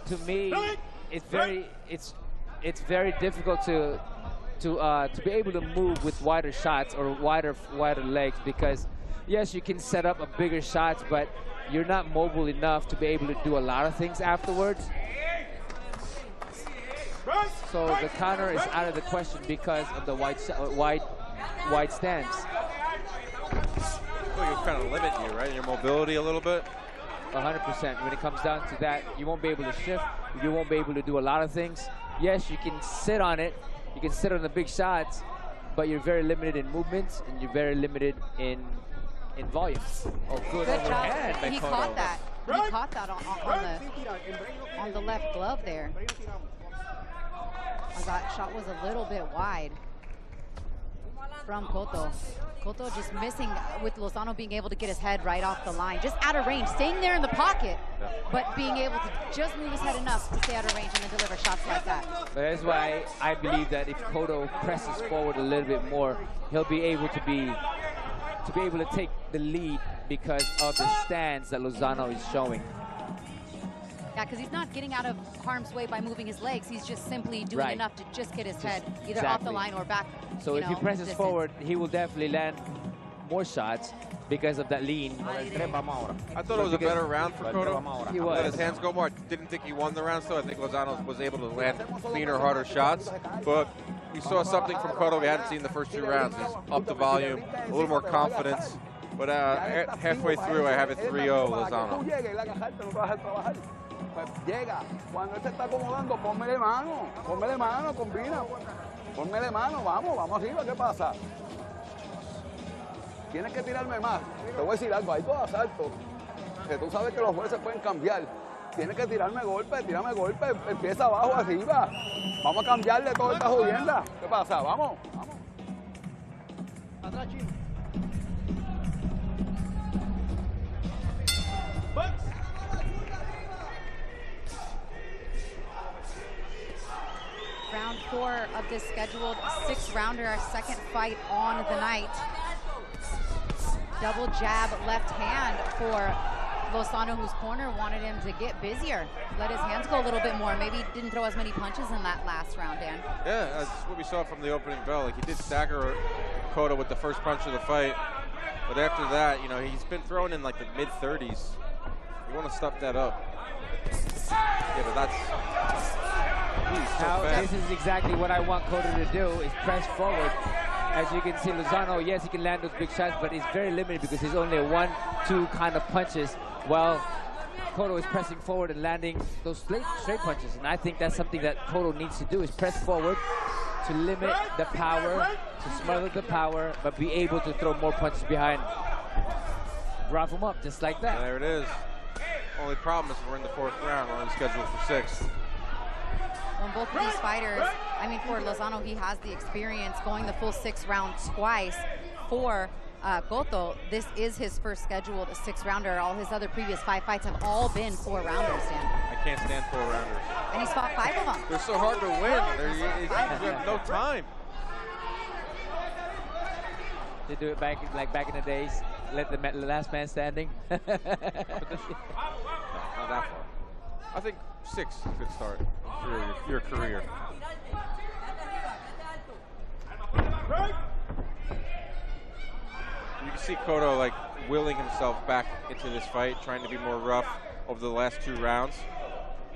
[SPEAKER 14] To me, it's very difficult to be able to move with wider shots or wider legs because, yes, you can set up a bigger shots, but you're not mobile enough to be able to do a lot of things afterwards. So the counter is out of the question because of the wide stance.
[SPEAKER 13] Well, you'll kind of limit you, right? Your mobility a little bit.
[SPEAKER 14] 100%. When it comes down to that, you won't be able to shift. You won't be able to do a lot of things. Yes, you can sit on it. You can sit on the big shots, but you're very limited in movements and you're very limited in volume. Oh, good overhand by
[SPEAKER 12] He
[SPEAKER 14] Cotto.
[SPEAKER 12] caught that. He caught that on the left glove there. That shot was a little bit wide from Cotto. Cotto just missing with Lozano being able to get his head right off the line, just out of range, staying there in the pocket, but being able to just move his head enough to stay out of range and then deliver shots like that.
[SPEAKER 14] But that's why I believe that if Cotto presses forward a little bit more, he'll be able to to be able to take the lead because of the stance that Lozano is showing.
[SPEAKER 12] Yeah, because he's not getting out of harm's way by moving his legs. He's just simply doing enough to just get his head either off the line or back.
[SPEAKER 14] So if he presses forward, he will definitely land more shots because of that lean.
[SPEAKER 13] I thought it was a better round for Cotto. He let his hands go more. I didn't think he won the round, so I think Lozano was able to land cleaner, harder shots. But we saw something from Cotto we hadn't seen the first 2 rounds. He's up the volume, a little more confidence. But halfway through, I have it 3-0 Lozano.
[SPEAKER 19] Pues llega, cuando él se está acomodando, ponmele mano, combina, ponmele mano, vamos arriba, ¿qué pasa? Tienes que tirarme más. Te voy a decir algo, hay 2 asaltos, que tú sabes que los jueces pueden cambiar. Tienes que tirarme golpe, empieza abajo, arriba. Vamos a cambiarle toda esta jodienda. ¿Qué pasa? Vamos.
[SPEAKER 15] Atrás, Chino.
[SPEAKER 12] Round 4 of this scheduled 6-rounder, our second fight on the night. Double jab left hand for Lozano, whose corner wanted him to get busier. Let his hands go a little bit more. Maybe didn't throw as many punches in that last round, Dan.
[SPEAKER 13] Yeah, that's what we saw from the opening bell. Like, he did stagger Cotto with the first punch of the fight. But after that, you know, he's been throwing in like the mid-30s. You want to stop that up. Yeah, but that's...
[SPEAKER 14] Now, this is exactly what I want Cotto to do, is press forward. As you can see, Lozano, yes, he can land those big shots, but he's very limited because he's only 1-2 kind of punches, while Cotto is pressing forward and landing those straight punches. And I think that's something that Cotto needs to do, is press forward to limit the power, to smother the power, but be able to throw more punches behind. Rough him up, just like that.
[SPEAKER 13] There it is. Only problem is we're in the 4th round. We're only scheduled for 6th.
[SPEAKER 12] When both of these fighters, I mean, for Lozano, he has the experience going the full 6 rounds twice. For Cotto, this is his first scheduled 6-rounder. All his other previous 5 fights have all been 4-rounders, Dan.
[SPEAKER 13] I can't stand 4-rounders.
[SPEAKER 12] And he's fought 5 of them.
[SPEAKER 13] They're so hard to win. You have no time.
[SPEAKER 14] They do it back in the days. Let the last man standing.
[SPEAKER 13] Not that far. I think 6 is a good start for your career. You can see Cotto like willing himself back into this fight, trying to be more rough over the last 2 rounds.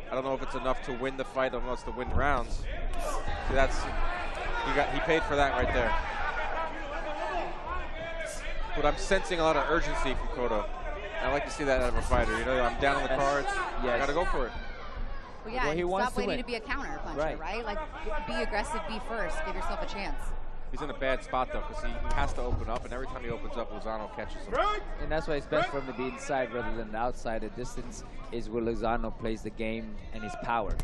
[SPEAKER 13] I don't know if it's enough to win the fight, I don't know if it's to win rounds. See, he paid for that right there. But I'm sensing a lot of urgency from Cotto. I like to see that out of a fighter. You know, I'm down on the cards. I got to go for it.
[SPEAKER 12] Well, yeah,
[SPEAKER 14] he wants
[SPEAKER 12] stop
[SPEAKER 14] to
[SPEAKER 12] waiting to be a counter puncher, right? Like, be aggressive, be first, give yourself a chance.
[SPEAKER 13] He's in a bad spot, though, because he has to open up, and every time he opens up, Lozano catches him.
[SPEAKER 14] And that's why it's best for him to be inside rather than outside. The distance is where Lozano plays the game and his power.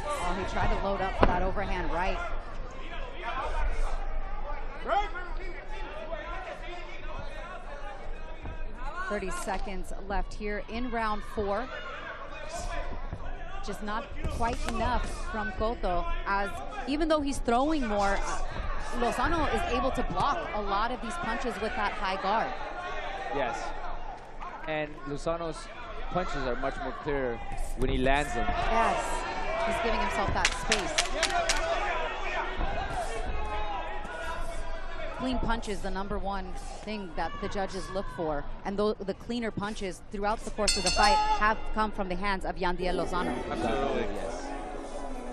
[SPEAKER 12] Oh, he tried to load up for that overhand right.
[SPEAKER 15] Right.
[SPEAKER 12] 30 seconds left here in round 4. Just not quite enough from Cotto, as even though he's throwing more, Lozano is able to block a lot of these punches with that high guard.
[SPEAKER 14] Yes. And Lozano's punches are much more clear when he lands them.
[SPEAKER 12] Yes. He's giving himself that space. Clean punches, the #1 thing that the judges look for, and the cleaner punches throughout the course of the fight have come from the hands of Yandiel Lozano.
[SPEAKER 13] Absolutely.
[SPEAKER 14] Yes.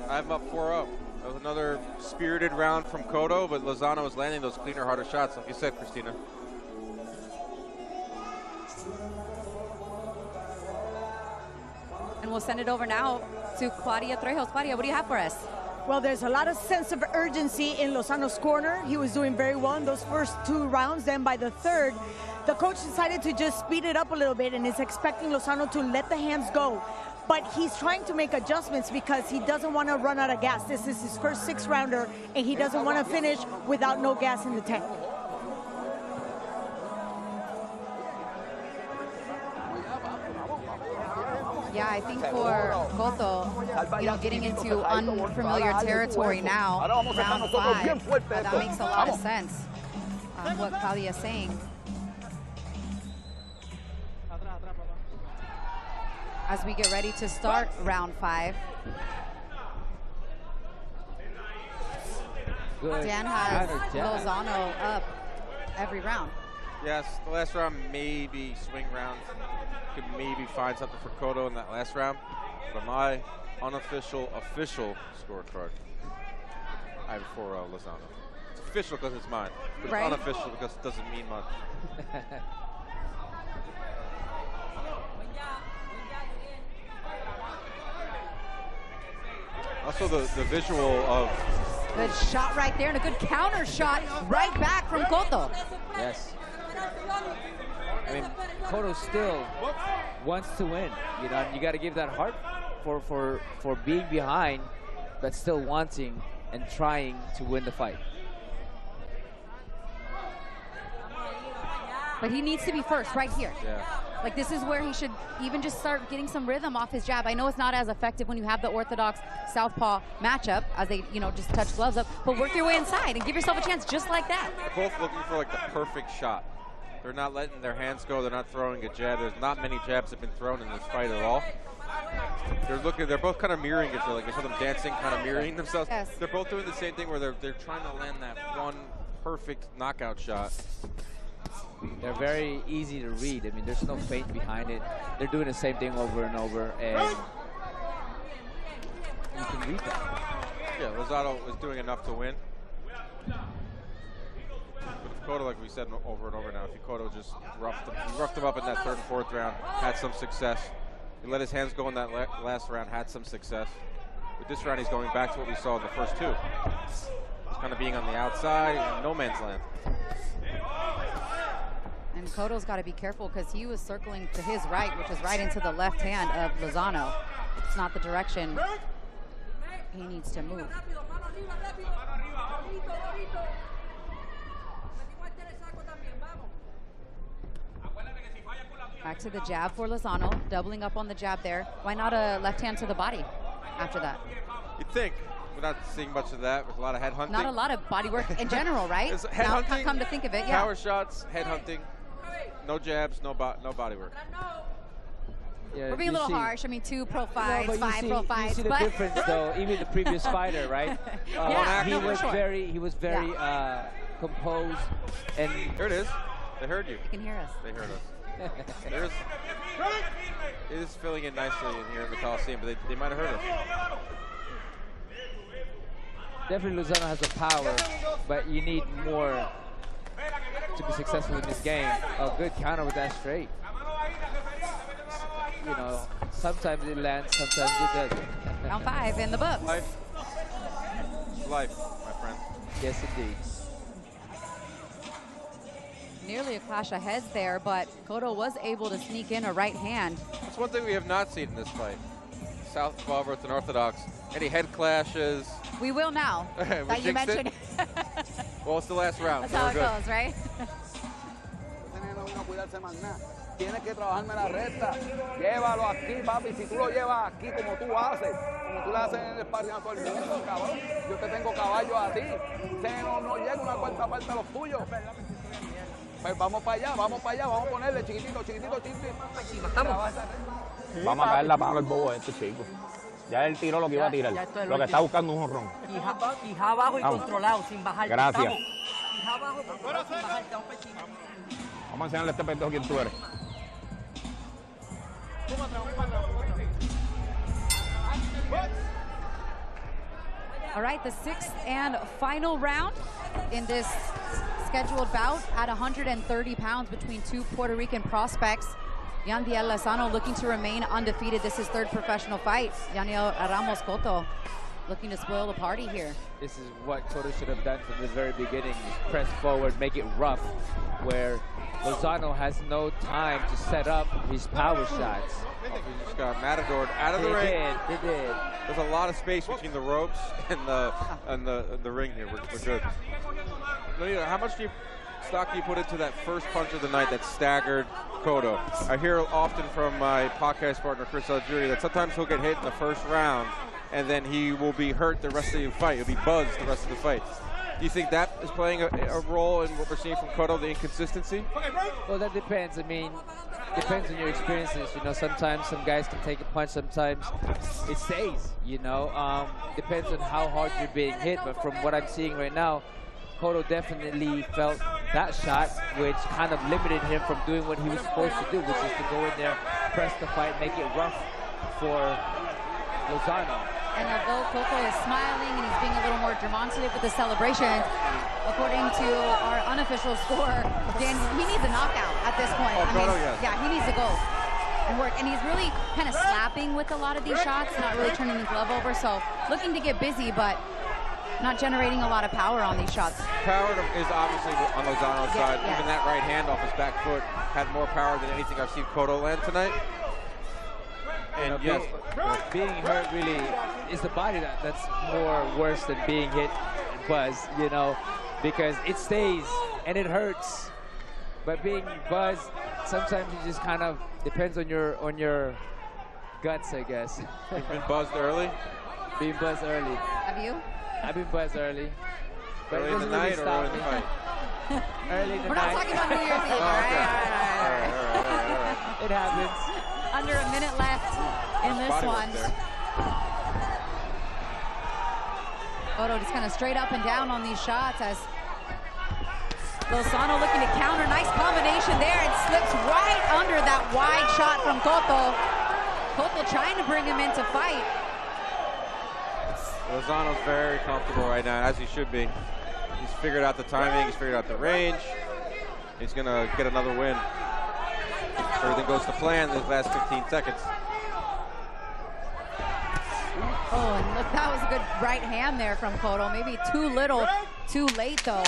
[SPEAKER 13] I'm up 4-0. That was another spirited round from Cotto, but Lozano is landing those cleaner, harder shots, like you said, Christina.
[SPEAKER 12] And we'll send it over now to Claudia Trejos. Claudia, what do you have for us?
[SPEAKER 16] Well, there's a lot of sense of urgency in Lozano's corner. He was doing very well in those first 2 rounds. Then by the 3rd, the coach decided to just speed it up a little bit and is expecting Lozano to let the hands go. But he's trying to make adjustments because he doesn't want to run out of gas. This is his first 6-rounder, and he doesn't want to finish without no gas in the tank.
[SPEAKER 12] Yeah, I think for Cotto, you know, getting into unfamiliar territory now, round 5, that makes a lot of sense. What Claudia is saying. as we get ready to start round 5.
[SPEAKER 14] Good.
[SPEAKER 12] Dan has Lozano up every round.
[SPEAKER 13] Yes, the last round maybe swing round. Could maybe find something for Cotto in that last round. But my unofficial, official scorecard, I have for Lozano. It's official because it's mine, but
[SPEAKER 12] Right.
[SPEAKER 13] it's unofficial because it doesn't mean much. Also, the visual of
[SPEAKER 12] Good shot right there and a good counter shot right back from Cotto.
[SPEAKER 14] Yes. I mean, Cotto still wants to win. You know, and you got to give that heart for being behind, but still wanting and trying to win the fight.
[SPEAKER 12] But he needs to be first right here.
[SPEAKER 13] Yeah.
[SPEAKER 12] Like, this is where he should even just start getting some rhythm off his jab. I know it's not as effective when you have the orthodox southpaw matchup, as they, you know, just touch gloves up, but work your way inside and give yourself a chance just like that.
[SPEAKER 13] They're both looking for like the perfect shot. They're not letting their hands go. They're not throwing a jab. There's not many jabs that have been thrown in this fight at all. They're both kind of mirroring each other. Like I saw them dancing, kind of mirroring themselves.
[SPEAKER 12] Yes.
[SPEAKER 13] They're both doing the same thing where they're trying to land that one perfect knockout shot.
[SPEAKER 14] They're very easy to read. I mean, there's no feint behind it. They're doing the same thing over and over, and you can read that.
[SPEAKER 13] Yeah, Lozano is doing enough to win. But if Cotto, like we said over and over now, if Cotto just roughed him up in that 3rd and 4th round, had some success. He let his hands go in that last round, had some success. With this round, he's going back to what we saw in the first 2. He's kind of being on the outside, no man's land.
[SPEAKER 12] And Cotto's got to be careful because he was circling to his right, which is right into the left hand of Lozano. It's not the direction he needs to move. Back to the jab for Lozano, doubling up on the jab there. Why not a left hand to the body after that?
[SPEAKER 13] You'd think. We're not seeing much of that. With a lot of head hunting.
[SPEAKER 12] Not a lot of body work in general, right?
[SPEAKER 13] Head hunting,
[SPEAKER 12] come to think of it, yeah.
[SPEAKER 13] Power shots, head hunting, no jabs, no body work.
[SPEAKER 14] Yeah,
[SPEAKER 12] We're being a little harsh. I mean, 2 pro fights,
[SPEAKER 14] no,
[SPEAKER 12] 5 pro fights.
[SPEAKER 14] You see the difference, though. Even the previous fighter, right?
[SPEAKER 12] Yeah,
[SPEAKER 14] he was very
[SPEAKER 12] yeah.
[SPEAKER 14] Composed. And
[SPEAKER 13] here it is. They heard you.
[SPEAKER 12] You can hear us.
[SPEAKER 13] They heard us. It is filling in nicely in here in the Coliseum, but they might have heard us.
[SPEAKER 14] Definitely Lozano has the power, but you need more to be successful in this game. A good counter with that straight. You know, sometimes it lands, sometimes it doesn't.
[SPEAKER 12] Round 5 in the books.
[SPEAKER 13] Life, my friend.
[SPEAKER 14] Yes, indeed.
[SPEAKER 12] Nearly a clash of heads there, but Cotto was able to sneak in a right hand.
[SPEAKER 13] That's one thing we have not seen in this fight. Southpaw versus unorthodox. Any head clashes?
[SPEAKER 12] We will now that you mentioned.
[SPEAKER 13] Well, it's the last round.
[SPEAKER 12] That's how it goes, right?
[SPEAKER 19] Tienes que trabajarme la recta. Llévalo aquí, papi. Si tú lo llevas aquí como tú haces, como tú le haces en el sparring a todo el mundo, cabrón. Yo te tengo caballo a ti. No llega una cuarta parte a los tuyos. Pues vamos para allá, vamos a ponerle chiquitito.
[SPEAKER 20] Vamos a caer la palo el bobo este, chico. Ya él tiró lo que iba a tirar. Lo que está buscando un jonrón.
[SPEAKER 21] Quija abajo y controlado, sin bajar.
[SPEAKER 20] Gracias.
[SPEAKER 21] Quija abajo y controlado, sin bajar.
[SPEAKER 20] Vamos a enseñarle a este pendejo quién tú eres.
[SPEAKER 12] All right, the 6th and final round in this scheduled bout at 130 pounds between 2 Puerto Rican prospects. Yandiel Lozano looking to remain undefeated. This is 3rd professional fight. Yaniel Ramos Cotto looking to spoil the party here.
[SPEAKER 14] This is what Cotto should have done from the very beginning. Press forward, make it rough, where Lozano has no time to set up his power shots.
[SPEAKER 13] Oh, he just got Matador out of the ring.
[SPEAKER 14] They did.
[SPEAKER 13] There's a lot of space between the ropes and the ring here. We're good. Leonida, how much stock do you put into that first punch of the night that staggered Cotto? I hear often from my podcast partner Chris Algieri that sometimes he'll get hit in the first round and then he will be hurt the rest of the fight. He'll be buzzed the rest of the fight. Do you think that is playing a role in what we're seeing from Cotto, the inconsistency?
[SPEAKER 14] Well, that depends. I mean, depends on your experiences. You know, sometimes some guys can take a punch, sometimes it stays, you know. Depends on how hard you're being hit, but from what I'm seeing right now, Cotto definitely felt that shot, which kind of limited him from doing what he was supposed to do, which is to go in there, press the fight, make it rough for Lozano.
[SPEAKER 12] And although Cotto is smiling and he's being a little more demonstrative with the celebrations, according to our unofficial score, Dan, he needs a knockout at this point.
[SPEAKER 13] Cotto, yes.
[SPEAKER 12] Yeah, he needs to go and work. And he's really kind of slapping with a lot of these shots, not really turning the glove over. So looking to get busy, but not generating a lot of power on these shots.
[SPEAKER 13] Power is obviously on Lozano's side.
[SPEAKER 12] Yeah.
[SPEAKER 13] Even that right hand off his back foot had more power than anything I've seen Cotto land tonight. And yes,
[SPEAKER 14] being hurt really is the body that's more worse than being hit, Buzz, you know, because it stays and it hurts. But being buzzed, sometimes it just kind of depends on your guts, I guess.
[SPEAKER 13] You've been buzzed early?
[SPEAKER 14] Being buzzed early.
[SPEAKER 12] Have you?
[SPEAKER 14] I've been buzzed early. But
[SPEAKER 13] early in the night or early in the fight?
[SPEAKER 14] Early in the
[SPEAKER 12] We're
[SPEAKER 14] night.
[SPEAKER 12] not talking about New Year's Eve, all right?
[SPEAKER 14] It happens.
[SPEAKER 12] Under a minute left in this one. Cotto just kind of straight up and down on these shots as Lozano looking to counter. Nice combination there and slips right under that wide shot from Cotto. Cotto trying to bring him into fight.
[SPEAKER 13] Lozano's very comfortable right now, as he should be. He's figured out the timing, he's figured out the range. He's gonna get another win. Everything goes to plan in the last 15 seconds.
[SPEAKER 12] Oh, and look, that was a good right hand there from Cotto. Maybe too little, too late though.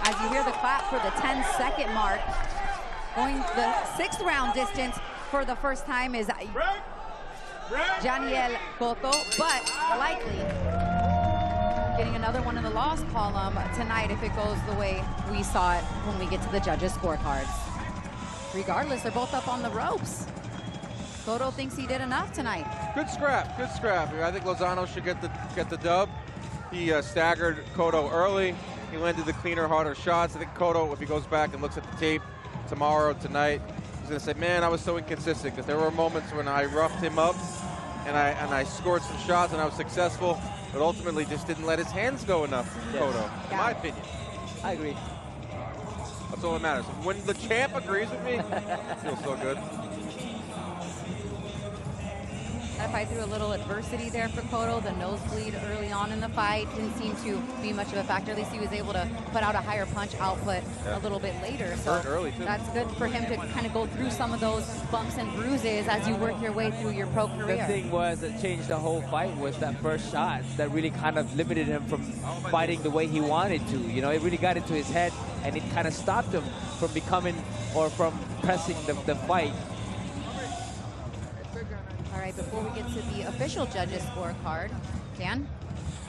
[SPEAKER 12] As you hear the clap for the 10-second mark. Going the 6th round distance for the first time is Daniel Cotto, but likely getting another one in the loss column tonight if it goes the way we saw it when we get to the judges' scorecards. Regardless, they're both up on the ropes. Cotto thinks he did enough tonight.
[SPEAKER 13] Good scrap, good scrap. I think Lozano should get the dub. He staggered Cotto early. He landed the cleaner, harder shots. I think Cotto, if he goes back and looks at the tape tomorrow, tonight, he's gonna say, man, I was so inconsistent, because there were moments when I roughed him up and I scored some shots and I was successful, but ultimately just didn't let his hands go enough, Cotto, in my opinion.
[SPEAKER 14] I agree.
[SPEAKER 13] That's all that matters. When the champ agrees with me, it feels so good.
[SPEAKER 12] That fight through a little adversity there for Cotto. The nosebleed early on in the fight didn't seem to be much of a factor. At least he was able to put out a higher punch output a little bit later. So
[SPEAKER 13] early too.
[SPEAKER 12] That's good for him to kind of go through some of those bumps and bruises as you work your way through your pro career.
[SPEAKER 14] The thing was that changed the whole fight was that first shot that really kind of limited him from fighting the way he wanted to. You know, it really got into his head and it kind of stopped him from becoming or from pressing the fight.
[SPEAKER 12] All right, before we get to the official judges scorecard, Dan,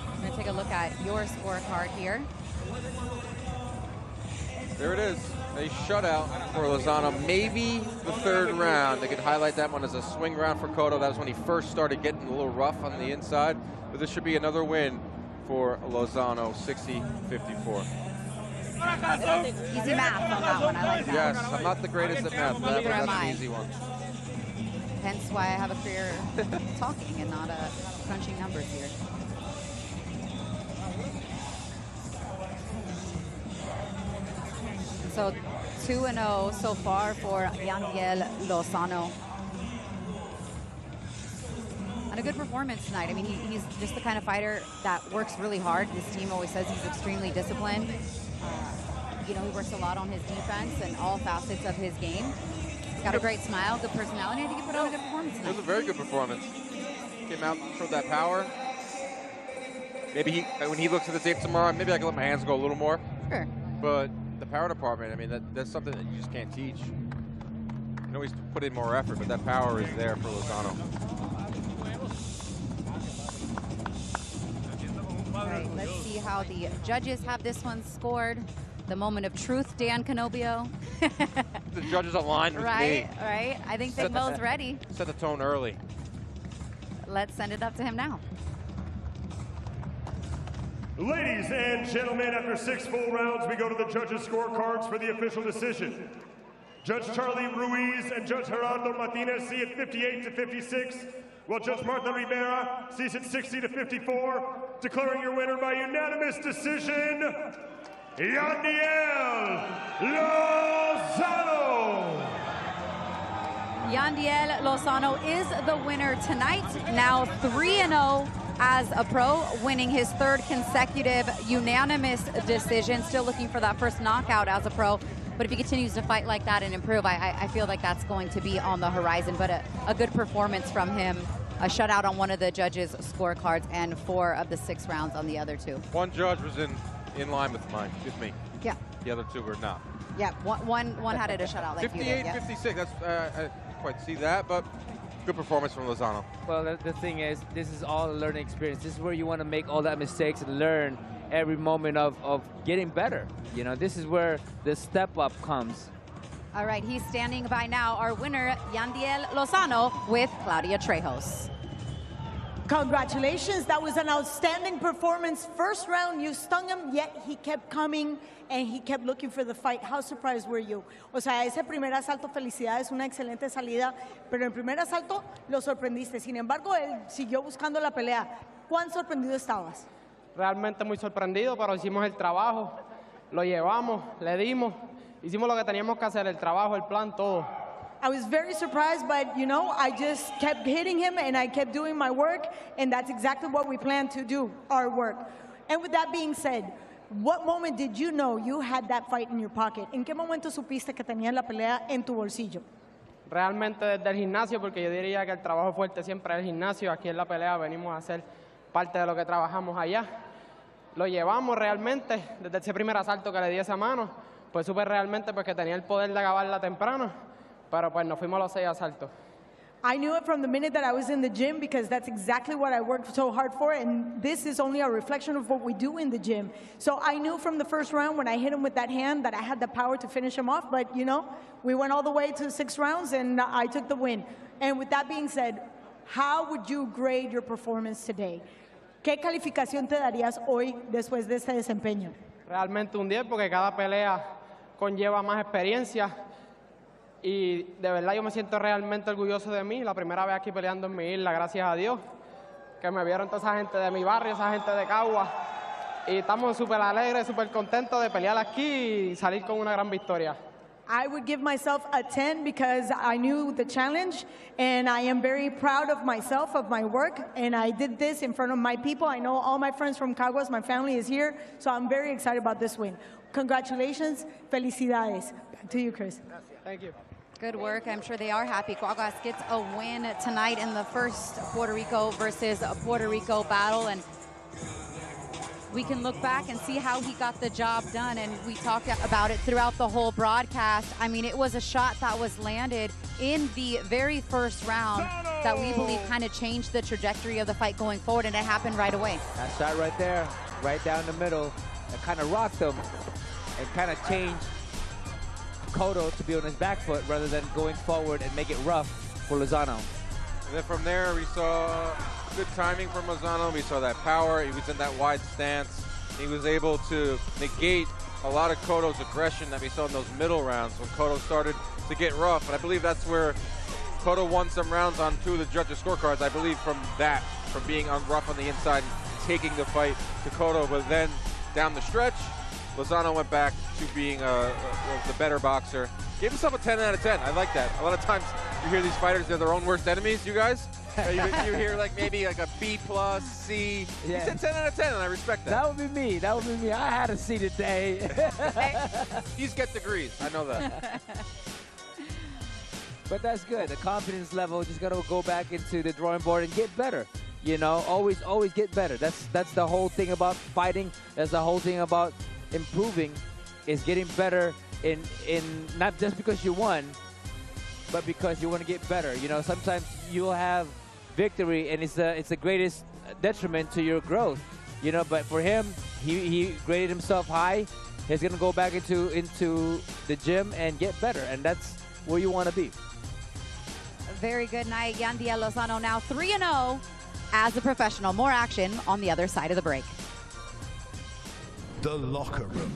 [SPEAKER 12] I'm going to take a look at your scorecard here.
[SPEAKER 13] There it is, a shutout for Lozano. Maybe the 3rd round. They could highlight that one as a swing round for Cotto. That was when he first started getting a little rough on the inside. But this should be another win for Lozano, 60-54.
[SPEAKER 12] Easy math on that one, I like that.
[SPEAKER 13] Yes, I'm not the greatest at math, but
[SPEAKER 12] Neither am
[SPEAKER 13] that's
[SPEAKER 12] I.
[SPEAKER 13] an easy one.
[SPEAKER 12] Hence why I have a career talking and not crunching numbers here. So 2-0 so far for Daniel Lozano. And a good performance tonight. I mean, he's just the kind of fighter that works really hard. His team always says he's extremely disciplined. You know, he works a lot on his defense and all facets of his game. He's got a great smile, good personality. I think he put on a good performance tonight.
[SPEAKER 13] It was a very good performance. Came out, showed that power. Maybe when he looks at the tape tomorrow, maybe I can let my hands go a little more.
[SPEAKER 12] Sure.
[SPEAKER 13] But the power department, I mean, that's something that you just can't teach. You can always put in more effort, but that power is there for Lozano.
[SPEAKER 12] All right, let's see how the judges have this one scored. The moment of truth, Dan Canobio.
[SPEAKER 13] The judges aligned with me.
[SPEAKER 12] Right. I think Big Mo's ready.
[SPEAKER 13] Set the tone early.
[SPEAKER 12] Let's send it up to him now.
[SPEAKER 6] Ladies and gentlemen, after 6 full rounds, we go to the judges' scorecards for the official decision. Judge Charlie Ruiz and Judge Gerardo Martinez see it 58-56, while Judge Martha Rivera sees it 60-54, declaring your winner by unanimous decision, Yandiel Lozano.
[SPEAKER 12] Yandiel Lozano is the winner tonight, now 3-0 as a pro, winning his 3rd consecutive unanimous decision. Still looking for that first knockout as a pro, but if he continues to fight like that and improve, I feel like that's going to be on the horizon. But a good performance from him, a shutout on one of the judges' scorecards, and 4 of the 6 rounds on the other 2.
[SPEAKER 13] One judge was in line with mine, with me.
[SPEAKER 12] Yeah.
[SPEAKER 13] The other 2 were not.
[SPEAKER 12] Yeah, one had it a shutout like you did.
[SPEAKER 13] 58-56, that's, I didn't quite see that, but good performance from Lozano.
[SPEAKER 14] Well, the thing is, this is all a learning experience. This is where you want to make all that mistakes and learn every moment of getting better. You know, this is where the step up comes.
[SPEAKER 12] All right, he's standing by now, our winner, Yandiel Lozano, with Claudia Trejos.
[SPEAKER 16] Congratulations, that was an outstanding performance. First round, you stung him, yet he kept coming and he kept looking for the fight. How surprised were you? O sea, ese primer asalto, felicidades, una excelente salida, pero en el primer asalto lo sorprendiste. Sin embargo, él siguió buscando la pelea. ¿Cuán sorprendido estabas?
[SPEAKER 15] Realmente muy sorprendido, pero hicimos el trabajo, lo llevamos, le dimos, hicimos lo que teníamos que hacer, el trabajo, el plan, todo.
[SPEAKER 16] I was very surprised, but you know, I just kept hitting him and I kept doing my work, and that's exactly what we planned to do, our work. And with that being said, what moment did you know you had that fight in your pocket? ¿En qué momento supiste que tenías la pelea en tu bolsillo?
[SPEAKER 15] Realmente desde el gimnasio, porque yo diría que el trabajo fuerte siempre es el gimnasio. Aquí en la pelea venimos a hacer parte de lo que trabajamos allá. Lo llevamos realmente desde ese primer asalto que le di esa mano. Pues supe realmente pues, que tenía el poder de acabarla temprano, pero pues nos fuimos a los 6 asaltos.
[SPEAKER 16] I knew it from the minute that I was in the gym because that's exactly what I worked so hard for, and this is only a reflection of what we do in the gym. So I knew from the first round when I hit him with that hand that I had the power to finish him off, but you know, we went all the way to 6 rounds and I took the win. And with that being said, how would you grade your performance today? ¿Qué calificación te darías hoy después de ese desempeño?
[SPEAKER 15] Realmente un 10 porque cada pelea conlleva más experiencia. Y de verdad yo me siento realmente orgulloso de mí, la primera vez aquí peleando en mi isla, gracias a Dios, que me vieron toda esa gente de mi barrio, esa gente de Cagua, y estamos súper alegres, súper contentos de pelear aquí y salir con una gran victoria.
[SPEAKER 16] I would give myself a 10 because I knew the challenge, and I am very proud of myself, of my work, and I did this in front of my people. I know all my friends from Caguas, my family is here, so I'm very excited about this win. Congratulations, felicidades. Back to you, Chris.
[SPEAKER 15] Thank you.
[SPEAKER 12] Good work. I'm sure they are happy. Caguas gets a win tonight in the first Puerto Rico versus Puerto Rico battle, and we can look back and see how he got the job done, and we talked about it throughout the whole broadcast. I mean, it was a shot that was landed in the very first round that we believe kind of changed the trajectory of the fight going forward, and it happened right away.
[SPEAKER 14] That shot right there, right down the middle, that kind of rocked him and kind of changed Cotto to be on his back foot rather than going forward and make it rough for Lozano.
[SPEAKER 13] And then from there, we saw good timing from Lozano. We saw that power. He was in that wide stance. He was able to negate a lot of Cotto's aggression that we saw in those middle rounds when Cotto started to get rough. And I believe that's where Cotto won some rounds on 2 of the judges' scorecards. I believe from that, from being rough on the inside and taking the fight to Cotto. But then down the stretch, Lozano went back to being the better boxer. Gave himself a 10 out of 10. I like that. A lot of times you hear these fighters, they're their own worst enemies, you guys. You hear like maybe like a B+, C. Yeah. He said 10 out of 10, and I respect that.
[SPEAKER 14] That would be me. That would be me. I had a C today.
[SPEAKER 13] He's get degrees. I know that.
[SPEAKER 14] But that's good. The confidence level, just got to go back into the drawing board and get better. You know, always get better. That's the whole thing about fighting. That's the whole thing about improving, is getting better in not just because you won, but because you want to get better. You know, sometimes you'll have victory and it's the greatest detriment to your growth. You know, but for him, he graded himself high. He's gonna go back into the gym and get better, and that's where you want to be.
[SPEAKER 12] A very good night. Yandiel Lozano now 3-0 as a professional. More action on the other side of the break.
[SPEAKER 1] The Locker Room,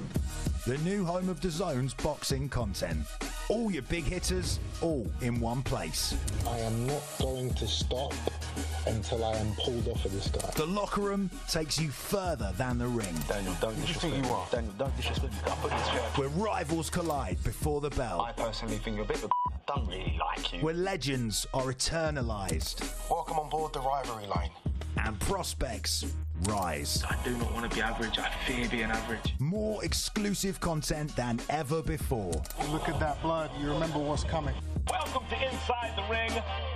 [SPEAKER 1] the new home of DAZN's boxing content. All your big hitters, all in one place.
[SPEAKER 22] I am not going to stop until I am pulled off of this guy.
[SPEAKER 1] The Locker Room takes you further than the ring.
[SPEAKER 22] Daniel, don't disrespect me. Daniel, don't disrespect me. Can't put this chair.
[SPEAKER 1] Where rivals collide before the bell.
[SPEAKER 22] I personally think you're a bit of a don't really like you.
[SPEAKER 1] Where legends are eternalized.
[SPEAKER 22] Welcome on board the rivalry line.
[SPEAKER 1] And prospects rise.
[SPEAKER 22] I do not want to be average. I fear being average.
[SPEAKER 1] More exclusive content than ever before.
[SPEAKER 22] Look at that blood. You remember what's coming.
[SPEAKER 23] Welcome to Inside the Ring,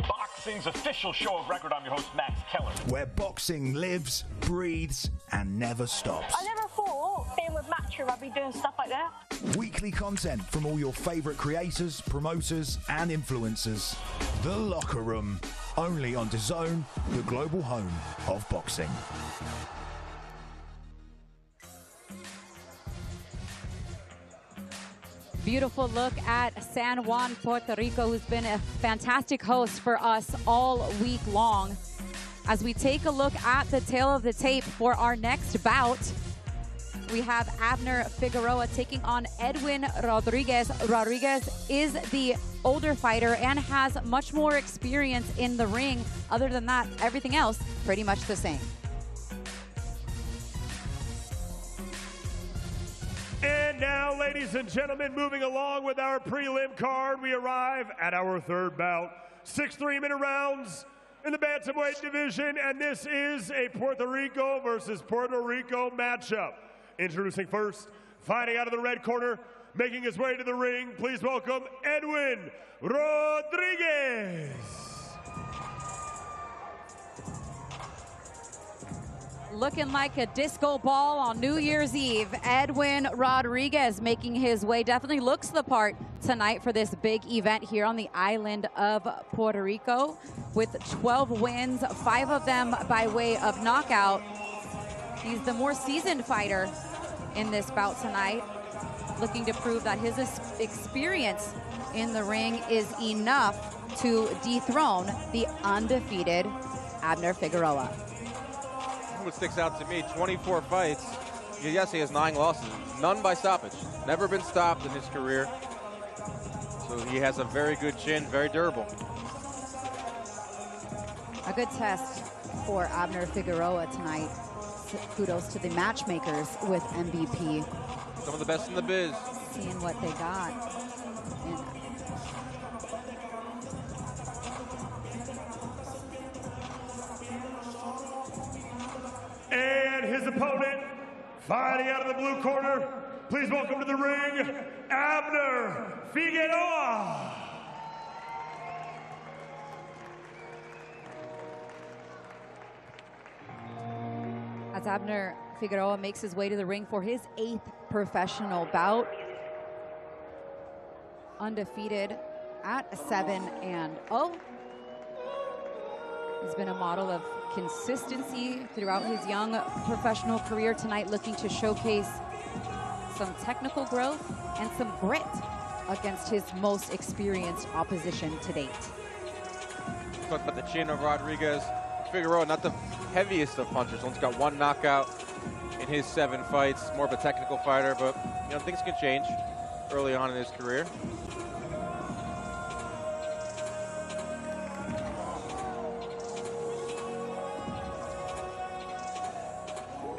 [SPEAKER 23] boxing's official show of record. I'm your host, Max Keller.
[SPEAKER 1] Where boxing lives, breathes, and never stops.
[SPEAKER 21] I never thought being with Matchroom I'd be doing stuff like that.
[SPEAKER 1] Weekly content from all your favorite creators, promoters, and influencers. The Locker Room, only on DAZN, the global home of boxing.
[SPEAKER 12] Beautiful look at San Juan, Puerto Rico, who's been a fantastic host for us all week long. As we take a look at the tail of the tape for our next bout, we have Abner Figueroa taking on Edwin Rodriguez. Rodriguez is the older fighter and has much more experience in the ring. Other than that, everything else pretty much the same.
[SPEAKER 6] And now, ladies and gentlemen, moving along with our prelim card, we arrive at our third bout. 6 3-minute rounds in the bantamweight division, and this is a Puerto Rico versus Puerto Rico matchup. Introducing first, fighting out of the red corner, making his way to the ring, please welcome Edwin Rodriguez.
[SPEAKER 12] Looking like a disco ball on New Year's Eve. Edwin Rodriguez making his way, definitely looks the part tonight for this big event here on the island of Puerto Rico. With 12 wins, 5 of them by way of knockout. He's the more seasoned fighter in this bout tonight, looking to prove that his experience in the ring is enough to dethrone the undefeated Abner Figueroa.
[SPEAKER 13] What sticks out to me, 24 fights. Yes, he has 9 losses, none by stoppage. Never been stopped in his career. So he has a very good chin, very durable.
[SPEAKER 12] A good test for Abner Figueroa tonight. Kudos to the matchmakers with MVP.
[SPEAKER 13] Some of the best in the biz.
[SPEAKER 12] Seeing what they got.
[SPEAKER 6] And his opponent, fighting out of the blue corner, please welcome to the ring, Abner Figueroa.
[SPEAKER 12] As Abner Figueroa makes his way to the ring for his 8th professional bout. Undefeated at 7-0. He's been a model of consistency throughout his young professional career. Tonight looking to showcase some technical growth and some grit against his most experienced opposition to date.
[SPEAKER 13] Talk about the chin of Rodriguez. Figueroa, not the heaviest of punchers, only got 1 knockout in his 7 fights. More of a technical fighter, but you know, things can change early on in his career.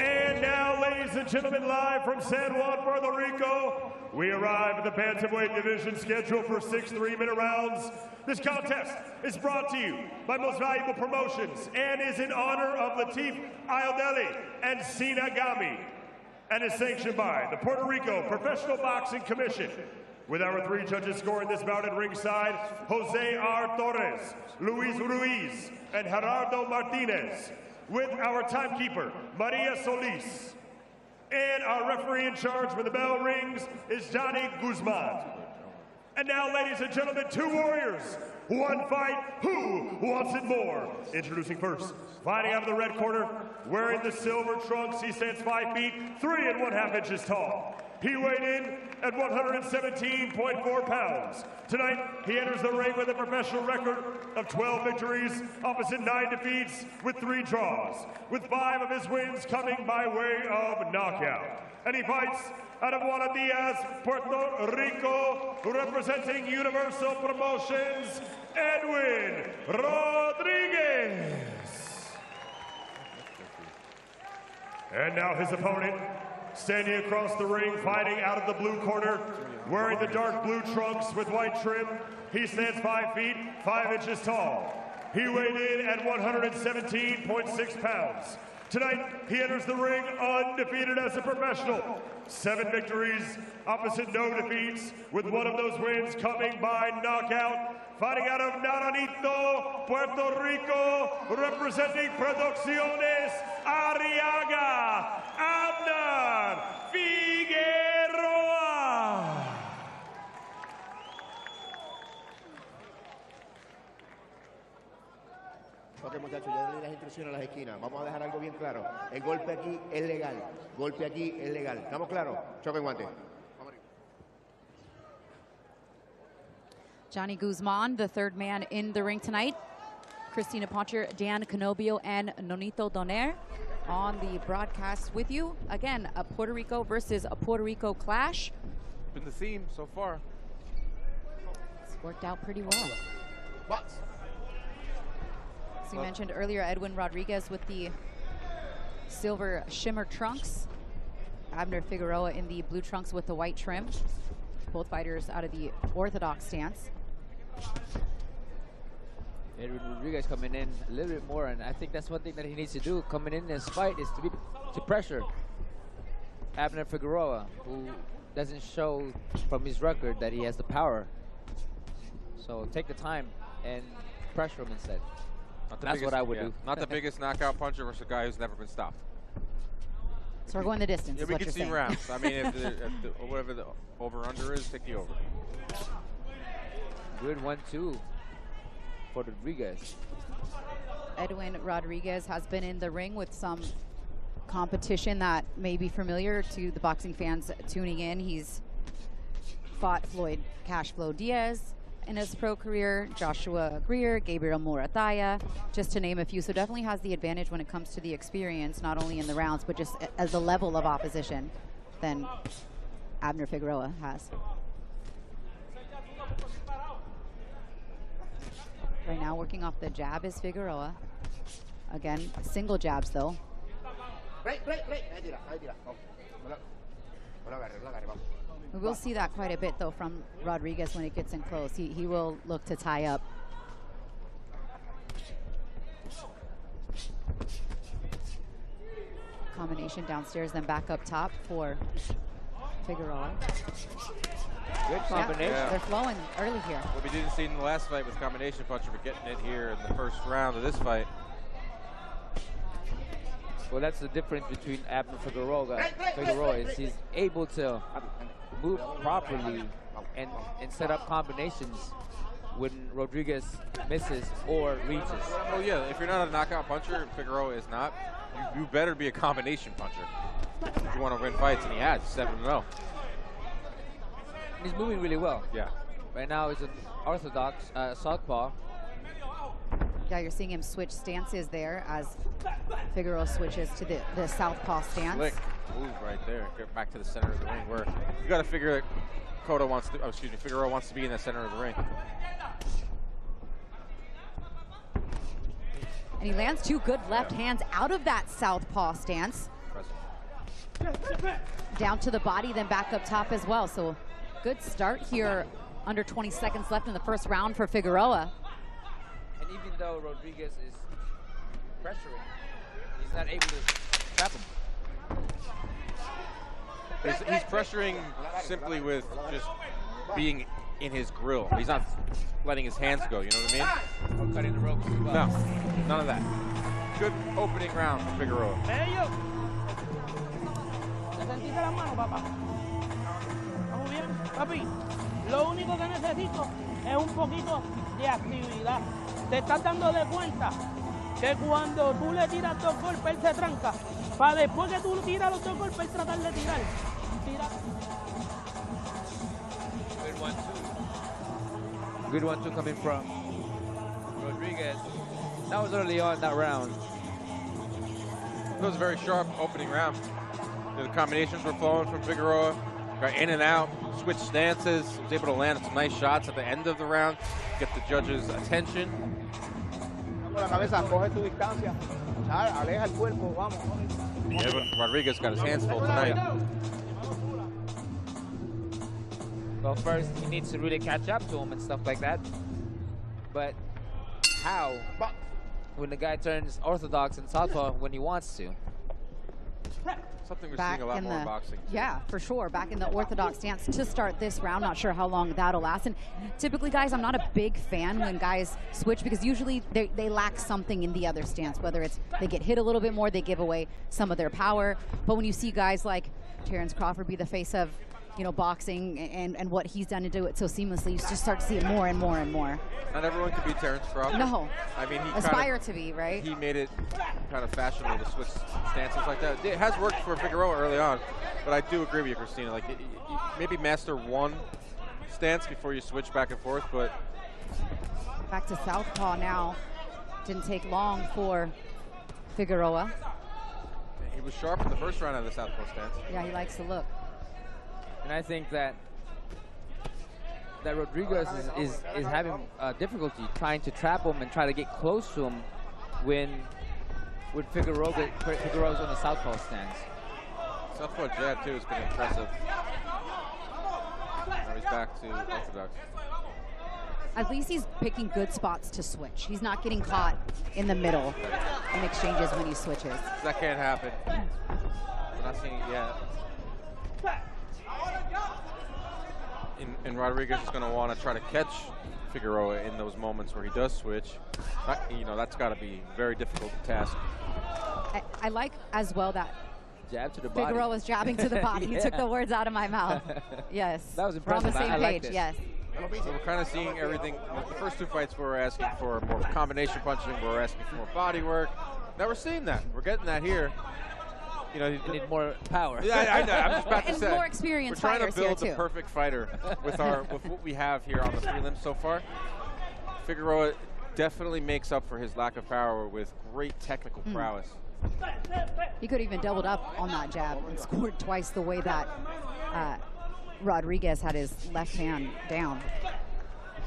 [SPEAKER 6] And now, ladies and gentlemen, live from San Juan, Puerto Rico, we arrive at the bantamweight division scheduled for 6 3-minute rounds. This contest is brought to you by Most Valuable Promotions and is in honor of Latif Ayodele and Sina Gami, and is sanctioned by the Puerto Rico Professional Boxing Commission. With our 3 judges scoring this bout at ringside, Jose R. Torres, Luis Ruiz, and Gerardo Martinez. With our timekeeper, Maria Solis. And our referee in charge when the bell rings is Johnny Guzman. And now, ladies and gentlemen, 2 warriors, 1 fight, who wants it more? Introducing first, fighting out of the red corner, wearing the silver trunks, he stands 5 feet, 3 1/2 inches tall. He weighed in at 117.4 pounds. Tonight, he enters the ring with a professional record of 12 victories, opposite 9 defeats with 3 draws, with 5 of his wins coming by way of knockout. And he fights out of Guadalajara, Puerto Rico, representing Universal Promotions, Edwin Rodriguez. And now his opponent, standing across the ring, fighting out of the blue corner, wearing the dark blue trunks with white trim. He stands 5 feet, 5 inches tall. He weighed in at 117.6 pounds. Tonight, he enters the ring undefeated as a professional. 7 victories, opposite no defeats, with 1 of those wins coming by knockout. Fighting out of Naranjito, Puerto Rico, representing Producciones Arriaga, Amanda Figueroa.
[SPEAKER 3] Ok, muchachos, ya le di las instrucciones a las esquinas. Vamos a dejar algo bien claro. El golpe aquí es legal. Golpe aquí es legal. ¿Estamos claros? Choque en guante.
[SPEAKER 12] Johnny Guzman, the third man in the ring tonight. Christina Poncher, Dan Canobio, and Nonito Doner on the broadcast with you. Again, a Puerto Rico versus a Puerto Rico clash.
[SPEAKER 13] Been the theme so far.
[SPEAKER 12] It's worked out pretty well. As you mentioned earlier, Edwin Rodriguez with the silver shimmer trunks. Abner Figueroa in the blue trunks with the white trim. Both fighters out of the orthodox stance.
[SPEAKER 14] Edwin Rodriguez coming in a little bit more, and I think that's one thing that he needs to do coming in this fight is to pressure Abner Figueroa, who doesn't show from his record that he has the power. So take the time and pressure him instead. That's what I would do.
[SPEAKER 13] Not the biggest knockout puncher versus a guy who's never been stopped.
[SPEAKER 12] So we're going the distance.
[SPEAKER 13] Yeah, we can see rounds. I mean, if whatever the over/under is, take the over.
[SPEAKER 14] Good 1-2 for Rodriguez.
[SPEAKER 12] Edwin Rodriguez has been in the ring with some competition that may be familiar to the boxing fans tuning in. He's fought Floyd Cashflow Diaz in his pro career, Joshua Greer, Gabriel Murataya, just to name a few. So definitely has the advantage when it comes to the experience, not only in the rounds, but just as the level of opposition than Abner Figueroa has. Right now working off the jab is Figueroa. Again, single jabs though. We will see that quite a bit though from Rodriguez when it gets in close. He will look to tie up. Combination downstairs, then back up top for Figueroa.
[SPEAKER 14] Good combination.
[SPEAKER 12] Yeah, they're flowing early here.
[SPEAKER 13] What we didn't see in the last fight with combination puncher, but getting it here in the first round of this fight.
[SPEAKER 14] Well, that's the difference between Abner Figueroa is he's able to move properly and set up combinations when Rodriguez misses or reaches.
[SPEAKER 13] Well, yeah, if you're not a knockout puncher, Figueroa is not, you better be a combination puncher if you want to win fights, and he has 7-0.
[SPEAKER 14] He's moving really well.
[SPEAKER 13] Yeah.
[SPEAKER 14] Right now he's an orthodox southpaw.
[SPEAKER 12] Yeah, you're seeing him switch stances there as Figueroa switches to the southpaw stance.
[SPEAKER 13] Slick move right there. Get back to the center of the ring where you got to figure that Figueroa wants to be in the center of the ring.
[SPEAKER 12] And he lands 2 good left hands out of that southpaw stance. Down to the body, then back up top as well. So good start here. Under 20 seconds left in the first round for Figueroa.
[SPEAKER 14] And even though Rodriguez is pressuring, he's not able to trap him.
[SPEAKER 13] He's pressuring simply with just being in his grill. He's not letting his hands go, you know what I mean?
[SPEAKER 14] Or cutting the ropes as well.
[SPEAKER 13] No, none of that. Good opening round for Figueroa.
[SPEAKER 4] ¿Sentiste las manos, papá? ¿Estamos bien? Papi, lo único que necesito es un poquito de actividad. Te estás dando de cuenta que cuando tú le tiras 2 golpes, él se tranca. Para después que tú tiras los 2 golpes, él tratar de tirar. tira.
[SPEAKER 14] Good one, too. Good one, too, coming from Rodriguez. That was early on that round.
[SPEAKER 13] It was a very sharp opening round. The combinations were flowing from Figueroa. Got in and out, switched stances, was able to land some nice shots at the end of the round, get the judges' attention.
[SPEAKER 19] La cabeza, coge tu distancia. Aleja el cuerpo, vamos.
[SPEAKER 13] Yeah, Rodriguez got his hands full tonight.
[SPEAKER 14] Well, first, he needs to really catch up to him and stuff like that. But how? When the guy turns orthodox and southpaw when he wants to.
[SPEAKER 13] Something we're
[SPEAKER 12] Back
[SPEAKER 13] seeing a lot
[SPEAKER 12] in
[SPEAKER 13] more in boxing.
[SPEAKER 12] Yeah, for sure. Back in the orthodox stance to start this round. Not sure how long that'll last. And typically, guys, I'm not a big fan when guys switch because usually they lack something in the other stance. Whether it's they get hit a little bit more, they give away some of their power. But when you see guys like Terrence Crawford be the face of, you know, boxing and what he's done to do it so seamlessly, you just start to see it more and more and more.
[SPEAKER 13] Not everyone can be Terrence Crawford.
[SPEAKER 12] No.
[SPEAKER 13] I mean, he
[SPEAKER 12] aspire to be, right?
[SPEAKER 13] He made it kind of fashionable to switch stances like that. It has worked for Figueroa early on, but I do agree with you, Christina. Like, you maybe master one stance before you switch back and forth, but...
[SPEAKER 12] Back to southpaw now. Didn't take long for Figueroa.
[SPEAKER 13] He was sharp in the first round of the southpaw stance.
[SPEAKER 12] Yeah, he likes to look.
[SPEAKER 14] And I think that Rodriguez is having difficulty trying to trap him and try to get close to him when Figueroa's on the southpaw stance.
[SPEAKER 13] Southpaw jab, too, has been impressive. Now he's back to orthodox.
[SPEAKER 12] At least he's picking good spots to switch. He's not getting caught in the middle in exchanges when he switches.
[SPEAKER 13] That can't happen. We're not seeing it yet. And Rodriguez is going to want to try to catch Figueroa in those moments where he does switch. You know, that's got to be a very difficult task.
[SPEAKER 12] I like as well that
[SPEAKER 14] jab to the body.
[SPEAKER 12] Figueroa's jabbing to the body.
[SPEAKER 14] Yeah.
[SPEAKER 12] You took the words out of my mouth. Yes.
[SPEAKER 14] That was
[SPEAKER 12] We're on
[SPEAKER 14] impressive.
[SPEAKER 12] the same
[SPEAKER 14] I
[SPEAKER 12] page,
[SPEAKER 14] like this.
[SPEAKER 12] yes.
[SPEAKER 13] So we're kind of seeing everything. The first two fights we were asking for more combination punching. We were asking for more body work. Now we're seeing that. We're getting that here. You know,
[SPEAKER 14] you need more power.
[SPEAKER 13] Yeah, I know. I'm just about to
[SPEAKER 12] And
[SPEAKER 13] say.
[SPEAKER 12] more experienced
[SPEAKER 13] We're trying to
[SPEAKER 12] fighters here,
[SPEAKER 13] build the
[SPEAKER 12] too.
[SPEAKER 13] perfect fighter with what we have here on the prelims so far. Figueroa definitely makes up for his lack of power with great technical prowess.
[SPEAKER 12] He could have even doubled up on that jab and scored twice the way that Rodriguez had his left hand down.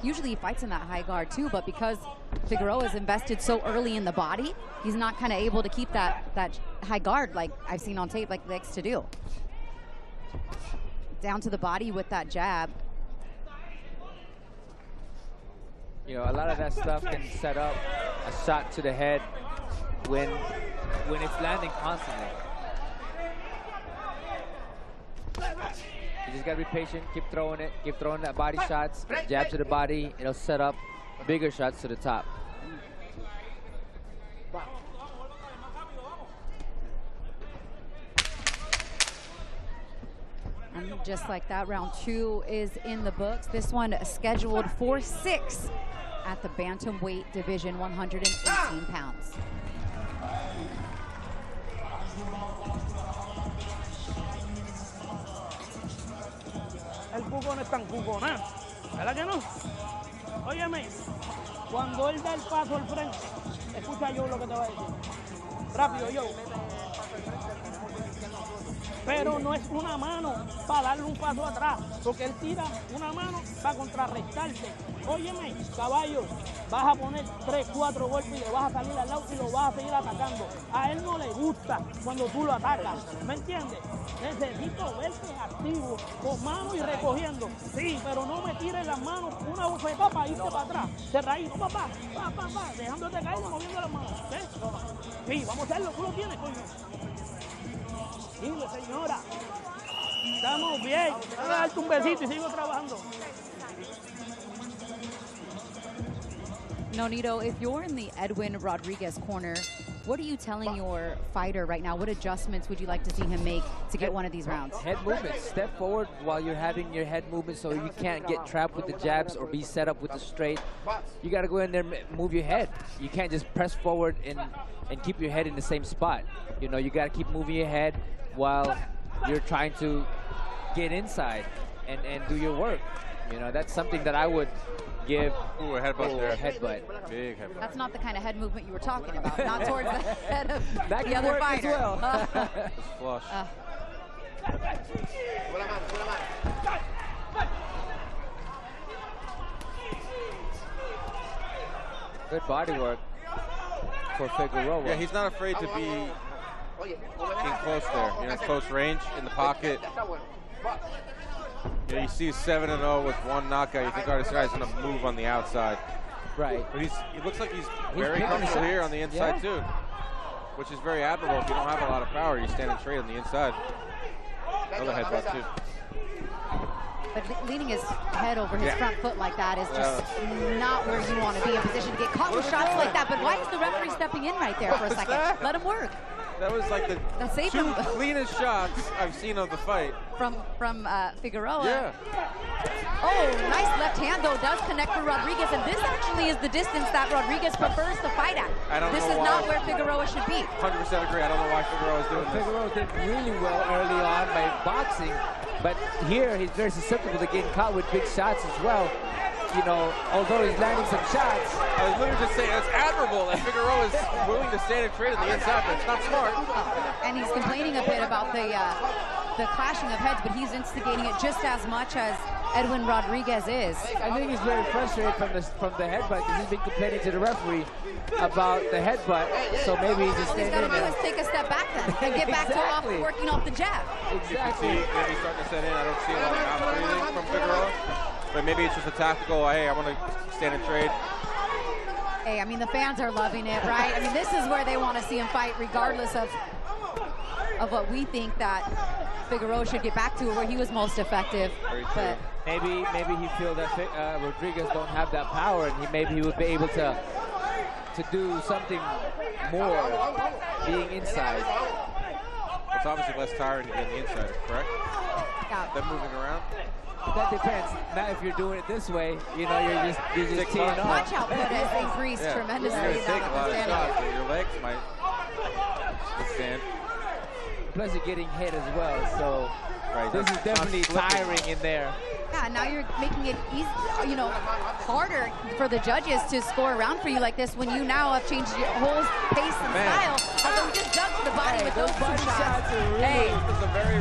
[SPEAKER 12] Usually he fights in that high guard too, but because Figueroa is invested so early in the body, he's not kind of able to keep that high guard like I've seen on tape like he likes to do. Down to the body with that jab.
[SPEAKER 14] You know, a lot of that stuff can set up a shot to the head when it's landing constantly. You just gotta be patient, keep throwing that body shots, jab to the body, it'll set up bigger shots to the top.
[SPEAKER 12] And just like that, round 2 is in the books. This one scheduled for 6 at the bantamweight division, 118 pounds.
[SPEAKER 4] El cuco no es tan cuco, ¿no? ¿Verdad que no? Óyeme, cuando él da el paso al frente, escucha yo lo que te va a decir. Rápido, yo. Pero no es una mano para darle un paso atrás, porque él tira una mano para contrarrestarte. Óyeme, caballo, vas a poner 3, 4 golpes y le vas a salir al lado y lo vas a seguir atacando. A él no le gusta cuando tú lo atacas, ¿me entiendes? Necesito verte activo, con manos y recogiendo. Sí, pero no me tires las manos una bofetada para irte para atrás. Cerradito, papá, dejándote caer y moviendo las manos. ¿Ves? Sí, vamos a hacerlo, tú lo tienes, coño. Dile, señora. Estamos bien. Voy a darte un besito y sigo trabajando.
[SPEAKER 12] Nonito, if you're in the Edwin Rodriguez corner, what are you telling your fighter right now? What adjustments would you like to see him make to get one of these rounds?
[SPEAKER 14] Head movement. Step forward while you're having your head movement so you can't get trapped with the jabs or be set up with the straight. You got to go in there and move your head. You can't just press forward and keep your head in the same spot. You know, you got to keep moving your head while you're trying to get inside and do your work. You know, that's something that I would give.
[SPEAKER 13] Ooh, a headbutt there.
[SPEAKER 14] Headbutt.
[SPEAKER 13] Big headbutt.
[SPEAKER 12] That's not the kind of head movement you were talking about. Not towards the head of
[SPEAKER 14] that
[SPEAKER 12] the other fighter.
[SPEAKER 14] As well.
[SPEAKER 13] Just flush.
[SPEAKER 14] Good body work for Figueroa.
[SPEAKER 13] Yeah, he's not afraid to be in close there. You know, close range in the pocket. You know, you see 7-0 with one knockout. You think, oh, this guy's going to move on the outside.
[SPEAKER 14] Right.
[SPEAKER 13] But he looks like he's very comfortable here on the inside, too, which is very admirable. If you don't have a lot of power, you're standing straight on the inside. Another headbutt, too.
[SPEAKER 12] But leaning his head over his front foot like that is just not where you want to be in position to get caught with shots like that. But why is the referee stepping in right there for a second? Let him work.
[SPEAKER 13] That was like the two cleanest shots I've seen of the fight.
[SPEAKER 12] From Figueroa.
[SPEAKER 13] Yeah.
[SPEAKER 12] Oh, nice left hand, though, does connect for Rodriguez. And this actually is the distance that Rodriguez prefers to fight at. This is not where Figueroa should be.
[SPEAKER 13] 100% agree. I don't know why Figueroa is doing this.
[SPEAKER 14] Figueroa did really well early on by boxing. But here, he's very susceptible to getting caught with big shots as well. You know, although he's landing some shots.
[SPEAKER 13] I was literally just saying, it's admirable that Figueroa is willing to stand and trade on the inside, but it's not smart.
[SPEAKER 12] And he's complaining a bit about the clashing of heads, but he's instigating it just as much as Edwin Rodriguez is.
[SPEAKER 14] I think he's very frustrated from the headbutt because he's been complaining to the referee about the headbutt. So maybe he's just
[SPEAKER 12] standing there. All he's got to do is take a step back then and get back to working off the jab.
[SPEAKER 13] Exactly. You can see maybe starting to set in. I don't see a lot of mouth breathing from Figueroa. But maybe it's just a tactical, hey, I want to stand and trade.
[SPEAKER 12] Hey, I mean, the fans are loving it, right? I mean, this is where they want to see him fight, regardless of what we think that Figueroa should get back to, where he was most effective. But
[SPEAKER 14] maybe he feels that Rodriguez don't have that power, and maybe he would be able to do something more being inside.
[SPEAKER 13] It's obviously less tiring to get on the inside, correct?
[SPEAKER 12] Yeah.
[SPEAKER 13] Them moving around?
[SPEAKER 14] That depends. Now, if you're doing it this way, you know, you're just teeing off.
[SPEAKER 12] Punch output has increased tremendously.
[SPEAKER 13] It's going to take a lot of shots, but your legs might stand.
[SPEAKER 14] Plus, you're getting hit as well, so this is definitely tiring in there.
[SPEAKER 12] Yeah, now you're making it easy, you know, harder for the judges to score around for you like this when you now have changed your whole pace and style. Although we just dug to the body with those body shots.
[SPEAKER 13] This is a very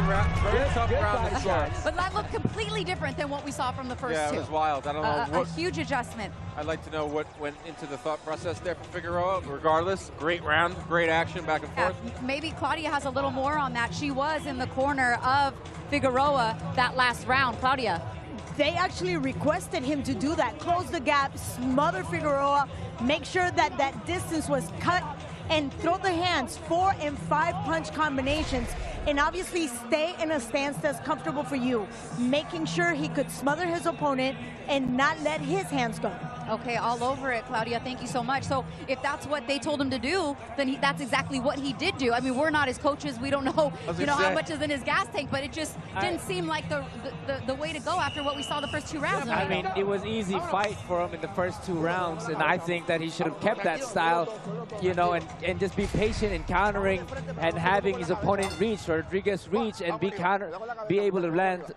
[SPEAKER 13] tough round to start.
[SPEAKER 12] But that looked completely different than what we saw from the first two.
[SPEAKER 13] Yeah, it was wild. I don't know what.
[SPEAKER 12] A huge adjustment.
[SPEAKER 13] I'd like to know what went into the thought process there for Figueroa. Regardless, great round, great action back and forth.
[SPEAKER 12] Maybe Claudia has a little more on that. She was in the corner of Figueroa that last round. Claudia.
[SPEAKER 16] They actually requested him to do that, close the gap, smother Figueroa, make sure that that distance was cut, and throw the hands, 4 and 5 punch combinations, and obviously stay in a stance that's comfortable for you, making sure he could smother his opponent and not let his hands go.
[SPEAKER 12] Okay, all over it, Claudia. Thank you so much. So if that's what they told him to do, then that's exactly what he did do. I mean, we're not his coaches. We don't know, how much is in his gas tank, but it just didn't seem like the way to go after what we saw the first 2 rounds.
[SPEAKER 14] I mean, it was easy fight for him in the first 2 rounds, and I think that he should have kept that style, you know, and just be patient in countering and having his opponent reach, Rodriguez reach, and be able to land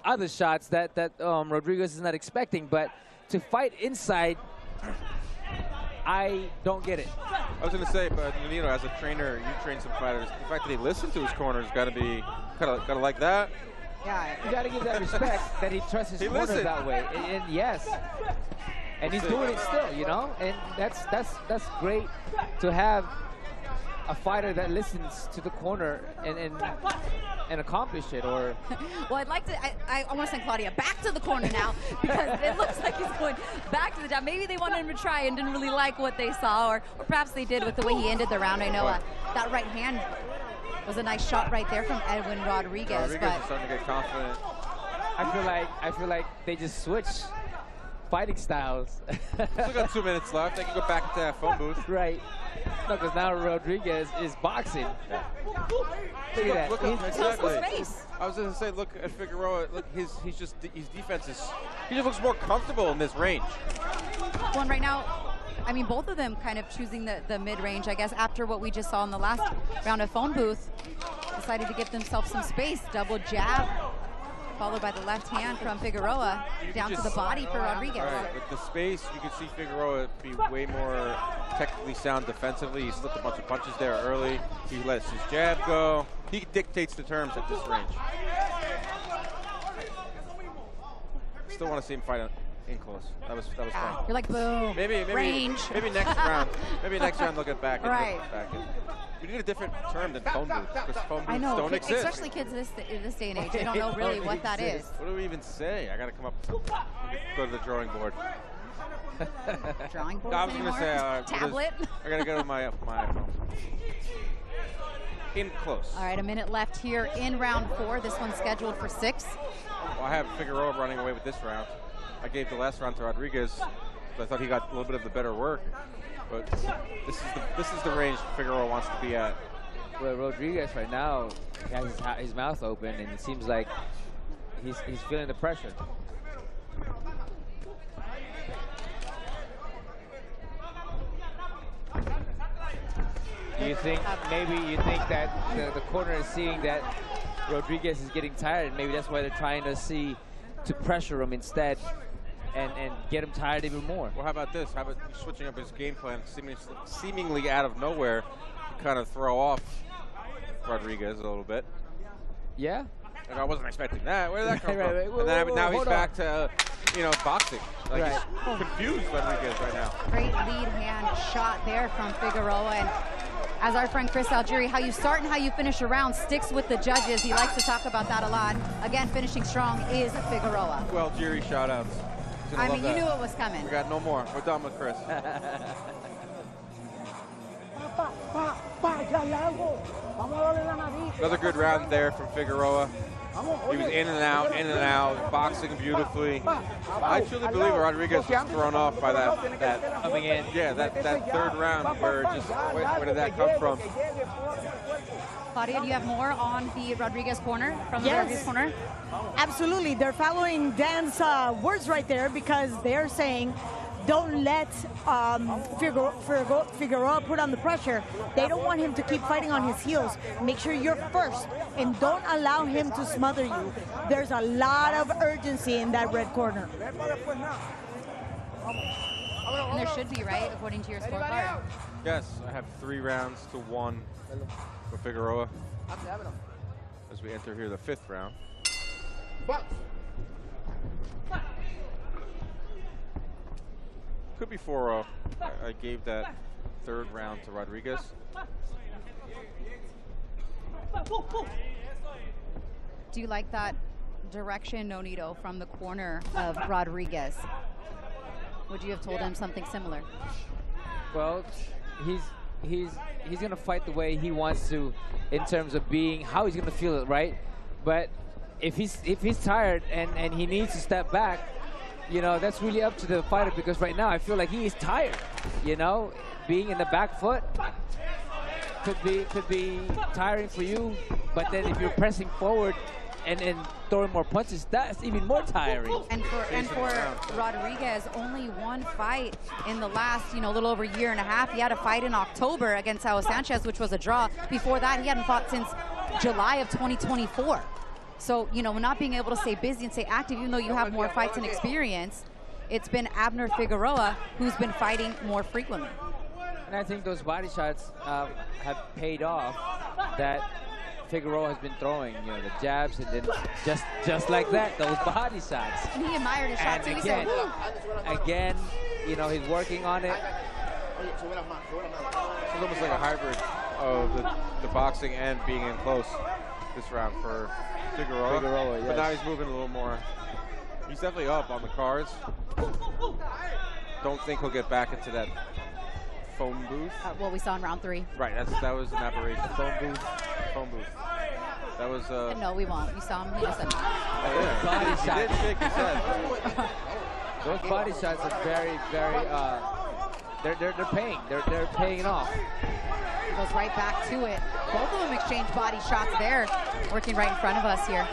[SPEAKER 14] other shots that Rodriguez is not expecting. But to fight inside, I don't get it.
[SPEAKER 13] I was going to say, but you know, as a trainer, you train some fighters. The fact that he listened to his corners got to be kind of like that.
[SPEAKER 14] Yeah, you got to give that respect that he trusts his corners that way. And yes, and he's doing it still, you know. And that's great to have a fighter that listens to the corner and accomplish it. Or
[SPEAKER 12] well, I'd like to. I want to send Claudia back to the corner now because it looks like he's going back to the jab. Maybe they wanted him to try and didn't really like what they saw, or perhaps they did with the way he ended the round. I know that right hand was a nice shot right there from Edwin Rodriguez.
[SPEAKER 13] Rodriguez is starting to get confident.
[SPEAKER 14] I feel like they just switched fighting styles.
[SPEAKER 13] Still got 2 minutes left. They can go back to that phone booth.
[SPEAKER 14] Right. No, because now Rodriguez is boxing. Look at that.
[SPEAKER 13] Look exactly. I was going to say, look at Figueroa. Look, his defense is. He just looks more comfortable in this range.
[SPEAKER 12] Well, and right now, I mean, both of them kind of choosing the mid-range, I guess, after what we just saw in the last round of phone booth. Decided to give themselves some space. Double jab followed by the left hand from Figueroa, down to the body for Rodriguez.
[SPEAKER 13] Right, with the space, you can see Figueroa be way more technically sound defensively. He slipped a bunch of punches there early. He lets his jab go. He dictates the terms at this range. Still want to see him fight in close. That was fun.
[SPEAKER 12] You're like, boom.
[SPEAKER 13] Maybe
[SPEAKER 12] range.
[SPEAKER 13] Maybe next round. Maybe next round they'll get back. And
[SPEAKER 12] Right.
[SPEAKER 13] get back in. We need a different term than phone booth, because phone booths don't exist.
[SPEAKER 12] Especially kids in this day and age. They don't know really what that is.
[SPEAKER 13] What do we even say? I got to come up, go to the drawing board.
[SPEAKER 12] Drawing board?
[SPEAKER 13] No, I was going to say,
[SPEAKER 12] tablet?
[SPEAKER 13] I got to go to my iPhone. In close.
[SPEAKER 12] All right, a minute left here in round 4. This one's scheduled for 6.
[SPEAKER 13] Well, I have Figueroa running away with this round. I gave the last round to Rodriguez, so I thought he got a little bit of the better work. But this is the range Figueroa wants to be at.
[SPEAKER 14] Well, Rodriguez right now has his mouth open, and it seems like he's feeling the pressure. Do you think that the corner is seeing that Rodriguez is getting tired, and maybe that's why they're trying to pressure him instead and get him tired even more?
[SPEAKER 13] Well, how about this? How about switching up his game plan seemingly out of nowhere to kind of throw off Rodriguez a little bit?
[SPEAKER 14] Yeah.
[SPEAKER 13] And I wasn't expecting that. Where did that come from?
[SPEAKER 14] Right. Whoa,
[SPEAKER 13] and now
[SPEAKER 14] whoa,
[SPEAKER 13] he's back to, boxing. Like he's confused Rodriguez right now.
[SPEAKER 12] Great lead hand shot there from Figueroa. And as our friend Chris Algieri, how you start and how you finish a round sticks with the judges. He likes to talk about that a lot. Again, finishing strong is Figueroa.
[SPEAKER 13] Well, Algieri shout-outs.
[SPEAKER 12] I mean, you knew it was coming.
[SPEAKER 13] We got no more. We're done with Chris. Another good round there from Figueroa. He was in and out, boxing beautifully. I truly believe Rodriguez was thrown off by that
[SPEAKER 14] coming in.
[SPEAKER 13] Yeah, that third round where where did that come from?
[SPEAKER 12] Claudia, do you have more on the Rodriguez corner, from the
[SPEAKER 16] Yes.
[SPEAKER 12] Rodriguez corner?
[SPEAKER 16] Absolutely. They're following Dan's words right there, because they're saying don't let Figueroa put on the pressure. They don't want him to keep fighting on his heels. Make sure you're first and don't allow him to smother you. There's a lot of urgency in that red corner.
[SPEAKER 12] And there should be, right, according to your scorecard?
[SPEAKER 13] Yes, I have 3 rounds to 1 for Figueroa as we enter here the 5th round. Could be 4-0. I gave that 3rd round to Rodriguez.
[SPEAKER 12] Do you like that direction, Nonito, from the corner of Rodriguez? Would you have told him something similar?
[SPEAKER 14] Well, he's gonna fight the way he wants to, in terms of being how he's gonna feel it, right? But if he's tired and he needs to step back, that's really up to the fighter, because right now I feel like he is tired. Being in the back foot could be tiring for you, but then if you're pressing forward and throwing more punches, that's even more tiring.
[SPEAKER 12] And for Rodriguez, only one fight in the last, little over a year and a half. He had a fight in October against Saul Sanchez, which was a draw. Before that, he hadn't fought since July of 2024. So, not being able to stay busy and stay active, even though you have more fights and experience, it's been Abner Figueroa who's been fighting more frequently.
[SPEAKER 14] And I think those body shots have paid off that Figueroa has been throwing, the jabs, and then just like that, those body shots.
[SPEAKER 12] And he admired his shot too.
[SPEAKER 14] Again, he's working on it.
[SPEAKER 13] It's almost like a hybrid of the boxing and being in close this round for Figueroa.
[SPEAKER 14] Yes.
[SPEAKER 13] But now he's moving a little more. He's definitely up on the cards. Don't think he'll get back into that phone booth.
[SPEAKER 12] What we saw in round 3.
[SPEAKER 13] Right, that was an aberration. Phone booth. That was.
[SPEAKER 12] No, we won't. You saw him. He just said no.
[SPEAKER 14] Body
[SPEAKER 13] He did
[SPEAKER 14] shots.
[SPEAKER 13] shake his head.
[SPEAKER 14] Those body shots are very, very. They're paying. They're paying it off.
[SPEAKER 12] He goes right back to it. Both of them exchange body shots there, working right in front of us here.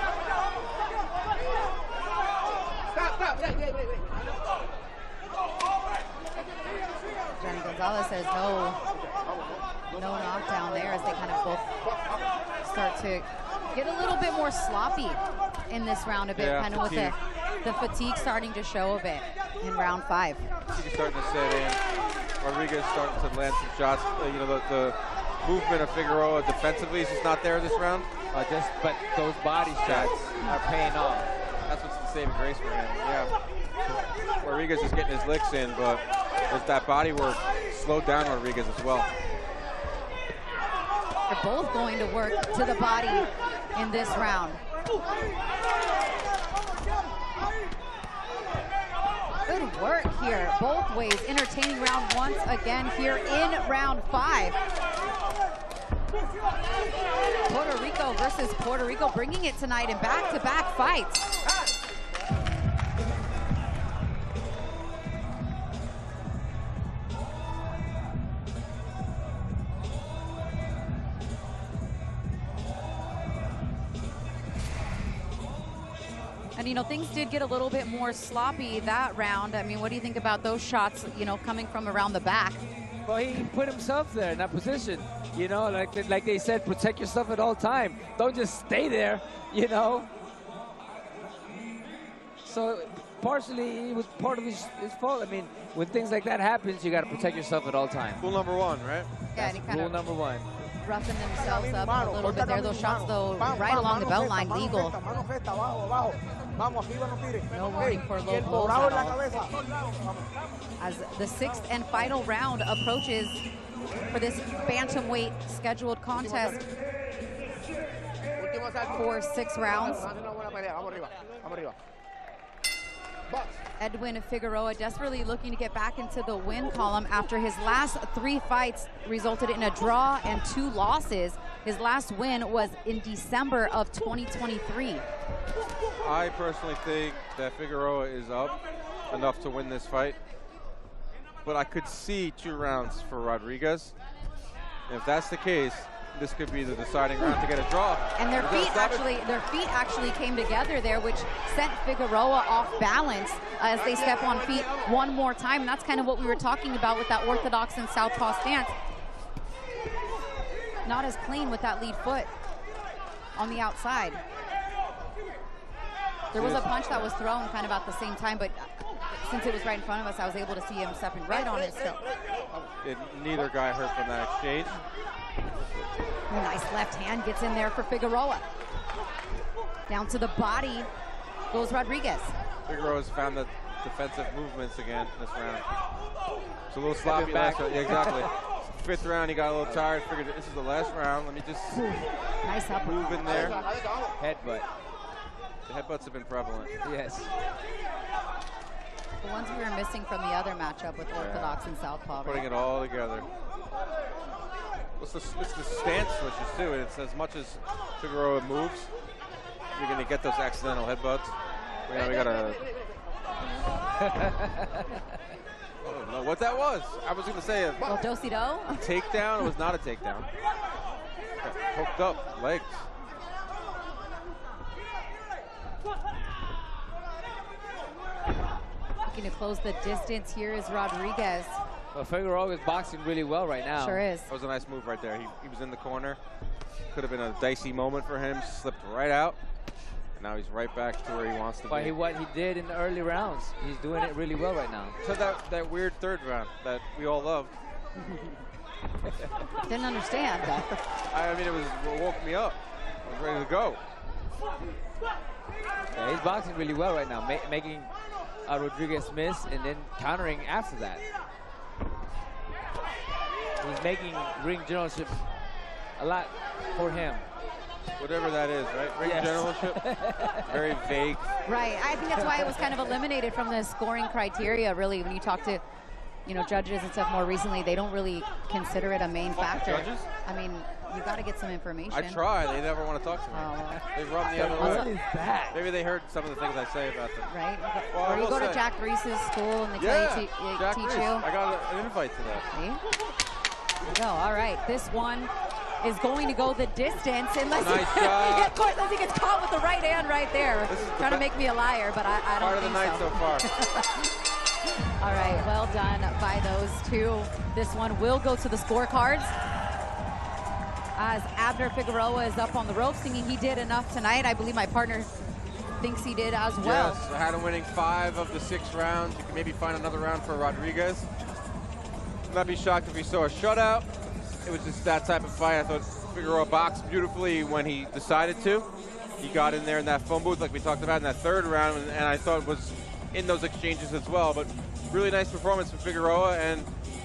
[SPEAKER 12] Johnny Gonzalez says no knockdown there as they kind of both start to get a little bit more sloppy in this round a bit, kind of with the fatigue starting to show a bit in round 5.
[SPEAKER 13] He's starting to set in. Rodriguez starting to land some shots. You know, the movement of Figueroa defensively is just not there this round.
[SPEAKER 14] But those body shots are paying off.
[SPEAKER 13] That's what's the saving grace for him. Yeah. Rodriguez is getting his licks in, but with that body work slowed down Rodriguez as well.
[SPEAKER 12] They're both going to work to the body in this round. Good work here, both ways. Entertaining round once again here in round 5. Puerto Rico versus Puerto Rico, bringing it tonight in back-to-back fights. And, you know, things did get a little bit more sloppy that round. I mean, what do you think about those shots, you know, coming from around the back?
[SPEAKER 14] Well, he put himself there in that position. You know, like they said, protect yourself at all time. Don't just stay there, you know. So partially, it was part of his fault. I mean, when things like that happens, you got to protect yourself at all times.
[SPEAKER 13] Rule number 1, right?
[SPEAKER 12] Yeah,
[SPEAKER 14] that's rule number 1.
[SPEAKER 12] Roughing themselves up a little bit there. Those shots, though, right along the belt line, legal. No warning for low blows at all. As the 6th and final round approaches for this bantamweight scheduled contest for 6 rounds. Edwin Figueroa desperately looking to get back into the win column after his last 3 fights resulted in a draw and 2 losses. His last win was in December of 2023.
[SPEAKER 13] I personally think that Figueroa is up enough to win this fight, but I could see 2 rounds for Rodriguez. If that's the case, this could be the deciding round to get a draw.
[SPEAKER 12] And their feet actually came together there, which sent Figueroa off balance as they step on feet one more time. And that's kind of what we were talking about with that orthodox and southpaw stance. Not as clean with that lead foot on the outside. There was a punch that was thrown kind of at the same time, but since it was right in front of us, I was able to see him stepping right on it still.
[SPEAKER 13] Neither guy hurt from that exchange.
[SPEAKER 12] Nice left hand gets in there for Figueroa. Down to the body goes Rodriguez.
[SPEAKER 13] Figueroa's found the defensive movements again this round. It's a little sloppy last round. Yeah, exactly. 5th round, he got a little tired. Figured this is the last round. Let me just
[SPEAKER 12] nice up
[SPEAKER 13] move in there.
[SPEAKER 14] Headbutt.
[SPEAKER 13] The headbutts have been prevalent.
[SPEAKER 14] Yes.
[SPEAKER 12] The ones we were missing from the other matchup with orthodox and southpaw.
[SPEAKER 13] Putting it all together. It's the stance switches too. It's as much as Figueroa moves, you're going to get those accidental headbutts. We got a. I don't know what that was. I was going to say a takedown. It was not a takedown. Got hooked up legs.
[SPEAKER 12] Looking to close the distance here is Rodriguez.
[SPEAKER 14] Well, Figueroa is boxing really well right now.
[SPEAKER 12] Sure is.
[SPEAKER 13] That was a nice move right there. He was in the corner. Could have been a dicey moment for him. Slipped right out. And now he's right back to where he wants to be.
[SPEAKER 14] What he did in the early rounds, he's doing it really well right now.
[SPEAKER 13] So that weird 3rd round that we all loved.
[SPEAKER 12] Didn't understand that.
[SPEAKER 13] I mean, it woke me up. I was ready to go.
[SPEAKER 14] Yeah, he's boxing really well right now, making Rodriguez miss and then countering after that. He's making ring generalship a lot for him.
[SPEAKER 13] Whatever that is, right? Ring generalship, very vague.
[SPEAKER 12] Right, I think that's why it was kind of eliminated from the scoring criteria, really. When you talk to, you know, judges and stuff more recently, they don't really consider it a main factor.
[SPEAKER 13] Judges?
[SPEAKER 12] I mean, you got to get some information.
[SPEAKER 13] I try. They never want to talk to me. They rub me the other way.
[SPEAKER 14] What is that?
[SPEAKER 13] Maybe they heard some of the things I say about them.
[SPEAKER 12] Right?
[SPEAKER 13] Well,
[SPEAKER 12] or you go to Jack Reese's school and they tell you to teach you.
[SPEAKER 13] I got an invite to that.
[SPEAKER 12] See? There you go. All right. This one is going to go the distance unless
[SPEAKER 13] yeah,
[SPEAKER 12] of course, unless he gets caught with the right hand right there. Trying to make me a liar, but I don't
[SPEAKER 13] part of the
[SPEAKER 12] think
[SPEAKER 13] night so far.
[SPEAKER 12] All right, well done by those two. This one will go to the scorecards. as Abner Figueroa is up on the ropes, thinking he did enough tonight. I believe my partner thinks he did as well.
[SPEAKER 13] Yes, I had him winning 5 of the 6 rounds. You can maybe find another round for Rodriguez. Not be shocked if we saw a shutout. It was just that type of fight. I thought Figueroa boxed beautifully when he decided to. He got in there in that phone booth like we talked about in that 3rd round, and I thought was in those exchanges as well. But really nice performance from Figueroa, and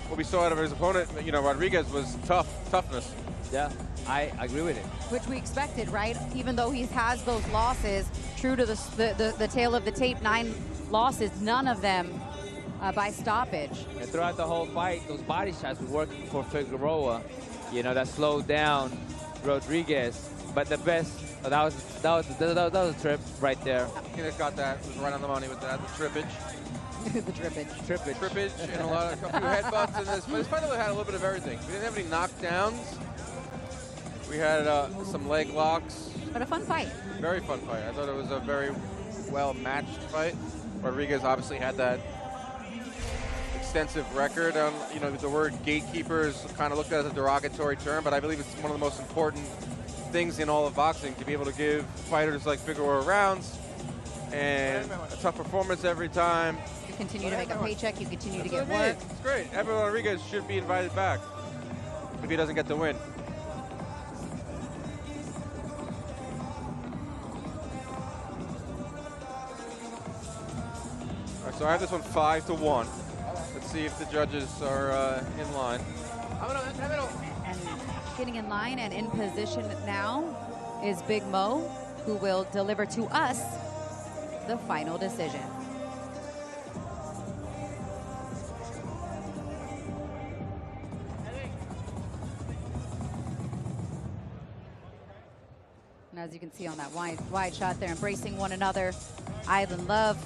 [SPEAKER 13] what we saw out of his opponent, you know, Rodriguez, was toughness.
[SPEAKER 14] Yeah, I agree with it.
[SPEAKER 12] Which we expected, right? Even though he has those losses, true to the tail of the tape, 9 losses, none of them by stoppage.
[SPEAKER 14] And throughout the whole fight, those body shots were working for Figueroa. You know, that slowed down Rodriguez. But the best, that was a trip right there.
[SPEAKER 13] He just got that. It was right on the money with that. The trippage.
[SPEAKER 12] The trippage.
[SPEAKER 13] And a few headbutts in this. But this fight had a little bit of everything. We didn't have any knockdowns. We had some leg locks.
[SPEAKER 12] But a fun fight.
[SPEAKER 13] Very fun fight. I thought it was a very well-matched fight. Rodriguez obviously had that extensive record. You know, the word gatekeeper is kind of looked at as a derogatory term, but I believe it's one of the most important things in all of boxing, to be able to give fighters like Figueroa rounds and a tough performance every time.
[SPEAKER 12] You continue to make a paycheck, you continue to get work.
[SPEAKER 13] It's great. Evan Rodriguez should be invited back if he doesn't get the win. All right, so I have this one 5-1. Let's see if the judges are in line.
[SPEAKER 12] And getting in line and in position now is Big Mo, who will deliver to us the final decision. And as you can see on that wide shot, they're embracing one another. Island love.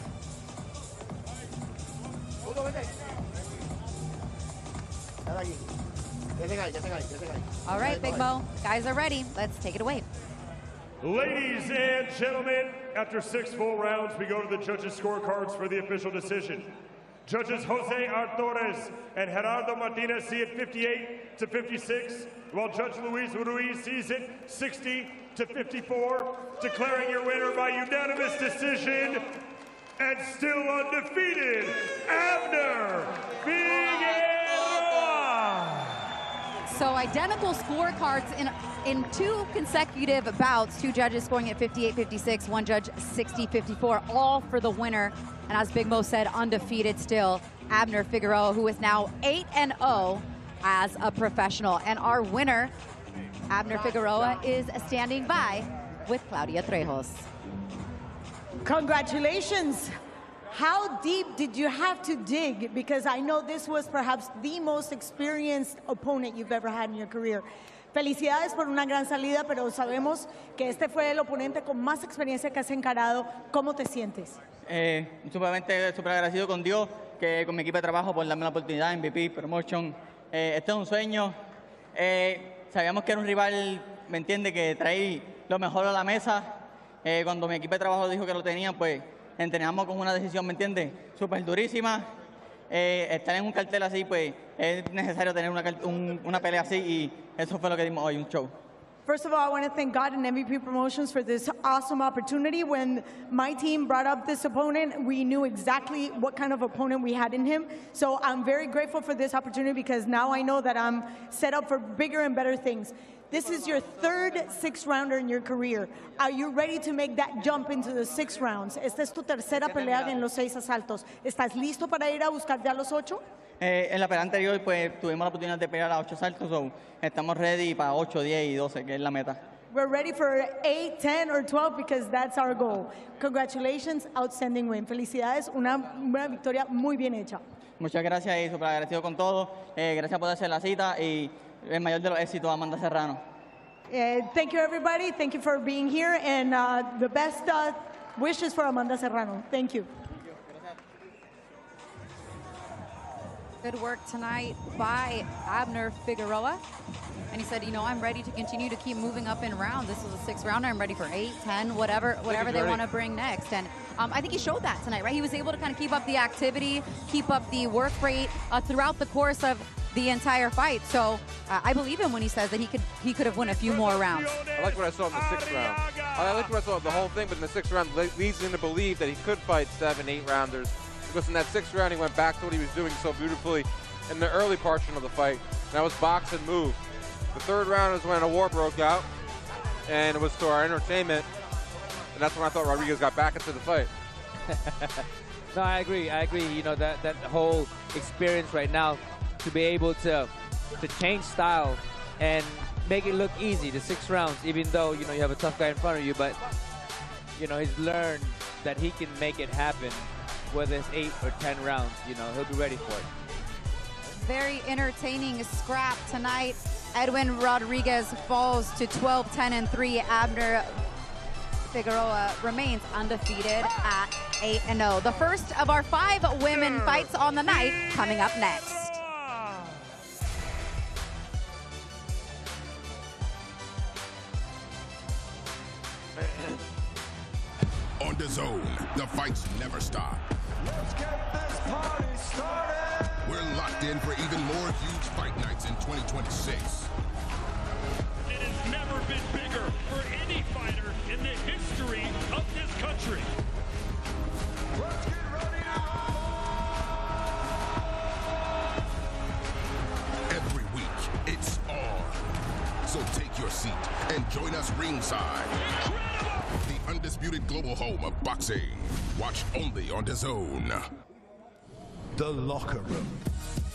[SPEAKER 12] All right, Big Mo, guys are ready. Let's take it away.
[SPEAKER 6] Ladies and gentlemen, after 6 full rounds, we go to the judges' scorecards for the official decision. Judges Jose Artores and Gerardo Martinez see it 58-56, while Judge Luis Ruiz sees it 60-54, declaring your winner by unanimous decision and still undefeated, Abner Figueroa.
[SPEAKER 12] So identical scorecards in 2 consecutive bouts, 2 judges scoring at 58-56, 1 judge 60-54, all for the winner. And as Big Mo said, undefeated still, Abner Figueroa, who is now 8-0 as a professional. And our winner, Abner Figueroa, is standing by with Claudia Trejos.
[SPEAKER 16] Congratulations. How deep did you have to dig? Because I know this was perhaps the most experienced opponent you've ever had in your career. Felicidades por una gran salida, pero sabemos que este fue el oponente con más experiencia que has encarado. ¿Cómo te sientes?
[SPEAKER 2] Súper agradecido con Dios, que con mi equipo de trabajo por darme la oportunidad, MVP, Promotion. Este es un sueño. Sabíamos que era un rival, ¿me entiende?, que trae lo mejor a la mesa. Cuando mi equipo de trabajo dijo que lo tenían, pues entrenamos con una decisión, ¿me entiende?, súper durísima. Estar en un cartel así, pues es necesario tener una pelea así, y eso fue lo que dimos hoy, un show.
[SPEAKER 16] First of all, I want to thank God and MVP Promotions for this awesome opportunity. When my team brought up this opponent, we knew exactly what kind of opponent we had in him. So I'm very grateful for this opportunity, because now I know that I'm set up for bigger and better things. This is your 3rd 6-rounder in your career. Are you ready to make that jump into the 6 rounds? Esta es tu tercera pelea en los 6 asaltos. ¿Estás listo para ir a buscar ya los 8?
[SPEAKER 2] En la pelea anterior, pues tuvimos la oportunidad de pelear a 8 asaltos, so estamos ready para 8, 10 y 12, que es la meta.
[SPEAKER 16] We're ready for 8, 10 or 12 because that's our goal. Congratulations, outstanding win. Felicidades, una victoria muy bien hecha.
[SPEAKER 2] Muchas gracias y súper agradecido con todo. Gracias por hacer la cita y el mayor de los éxitos, Amanda Serrano.
[SPEAKER 16] Thank you, everybody. Thank you for being here, and the best wishes for Amanda Serrano. Thank you.
[SPEAKER 12] Good work tonight by Abner Figueroa. And he said, you know, I'm ready to continue to keep moving up in rounds. This is a 6th rounder. I'm ready for 8, 10, whatever they want to bring next. And I think he showed that tonight, right? He was able to kind of keep up the activity, keep up the work rate throughout the course of the entire fight. So I believe him when he says that he could have won a few more rounds.
[SPEAKER 13] I like what I saw in the 6th round. I like what I saw of the whole thing, but in the 6th round leads him to believe that he could fight 7, 8 rounders. Because in that 6th round, he went back to what he was doing so beautifully in the early portion of the fight. That was box and move. The 3rd round is when a war broke out, and it was to our entertainment. And that's when I thought Rodriguez got back into the fight.
[SPEAKER 14] No, I agree. You know, that whole experience right now to be able to change style and make it look easy, the 6 rounds, even though, you know, you have a tough guy in front of you, but, you know, he's learned that he can make it happen, whether it's 8 or 10 rounds, you know, he'll be ready for it.
[SPEAKER 12] Very entertaining scrap tonight. Edwin Rodriguez falls to 12-10-3. Abner Figueroa remains undefeated at 8-0. The first of our 5 women fights on the night coming up next.
[SPEAKER 18] On DAZN, the fights never stop.
[SPEAKER 11] Let's get this party started.
[SPEAKER 18] We're locked in for even more huge fight nights in 2026.
[SPEAKER 23] It has never been bigger for any fighter in the history of this country.
[SPEAKER 11] Let's get ready to
[SPEAKER 18] Every week, it's on. So take your seat and join us ringside. The undisputed global home of boxing. Watch only on DAZN.
[SPEAKER 1] The Locker Room,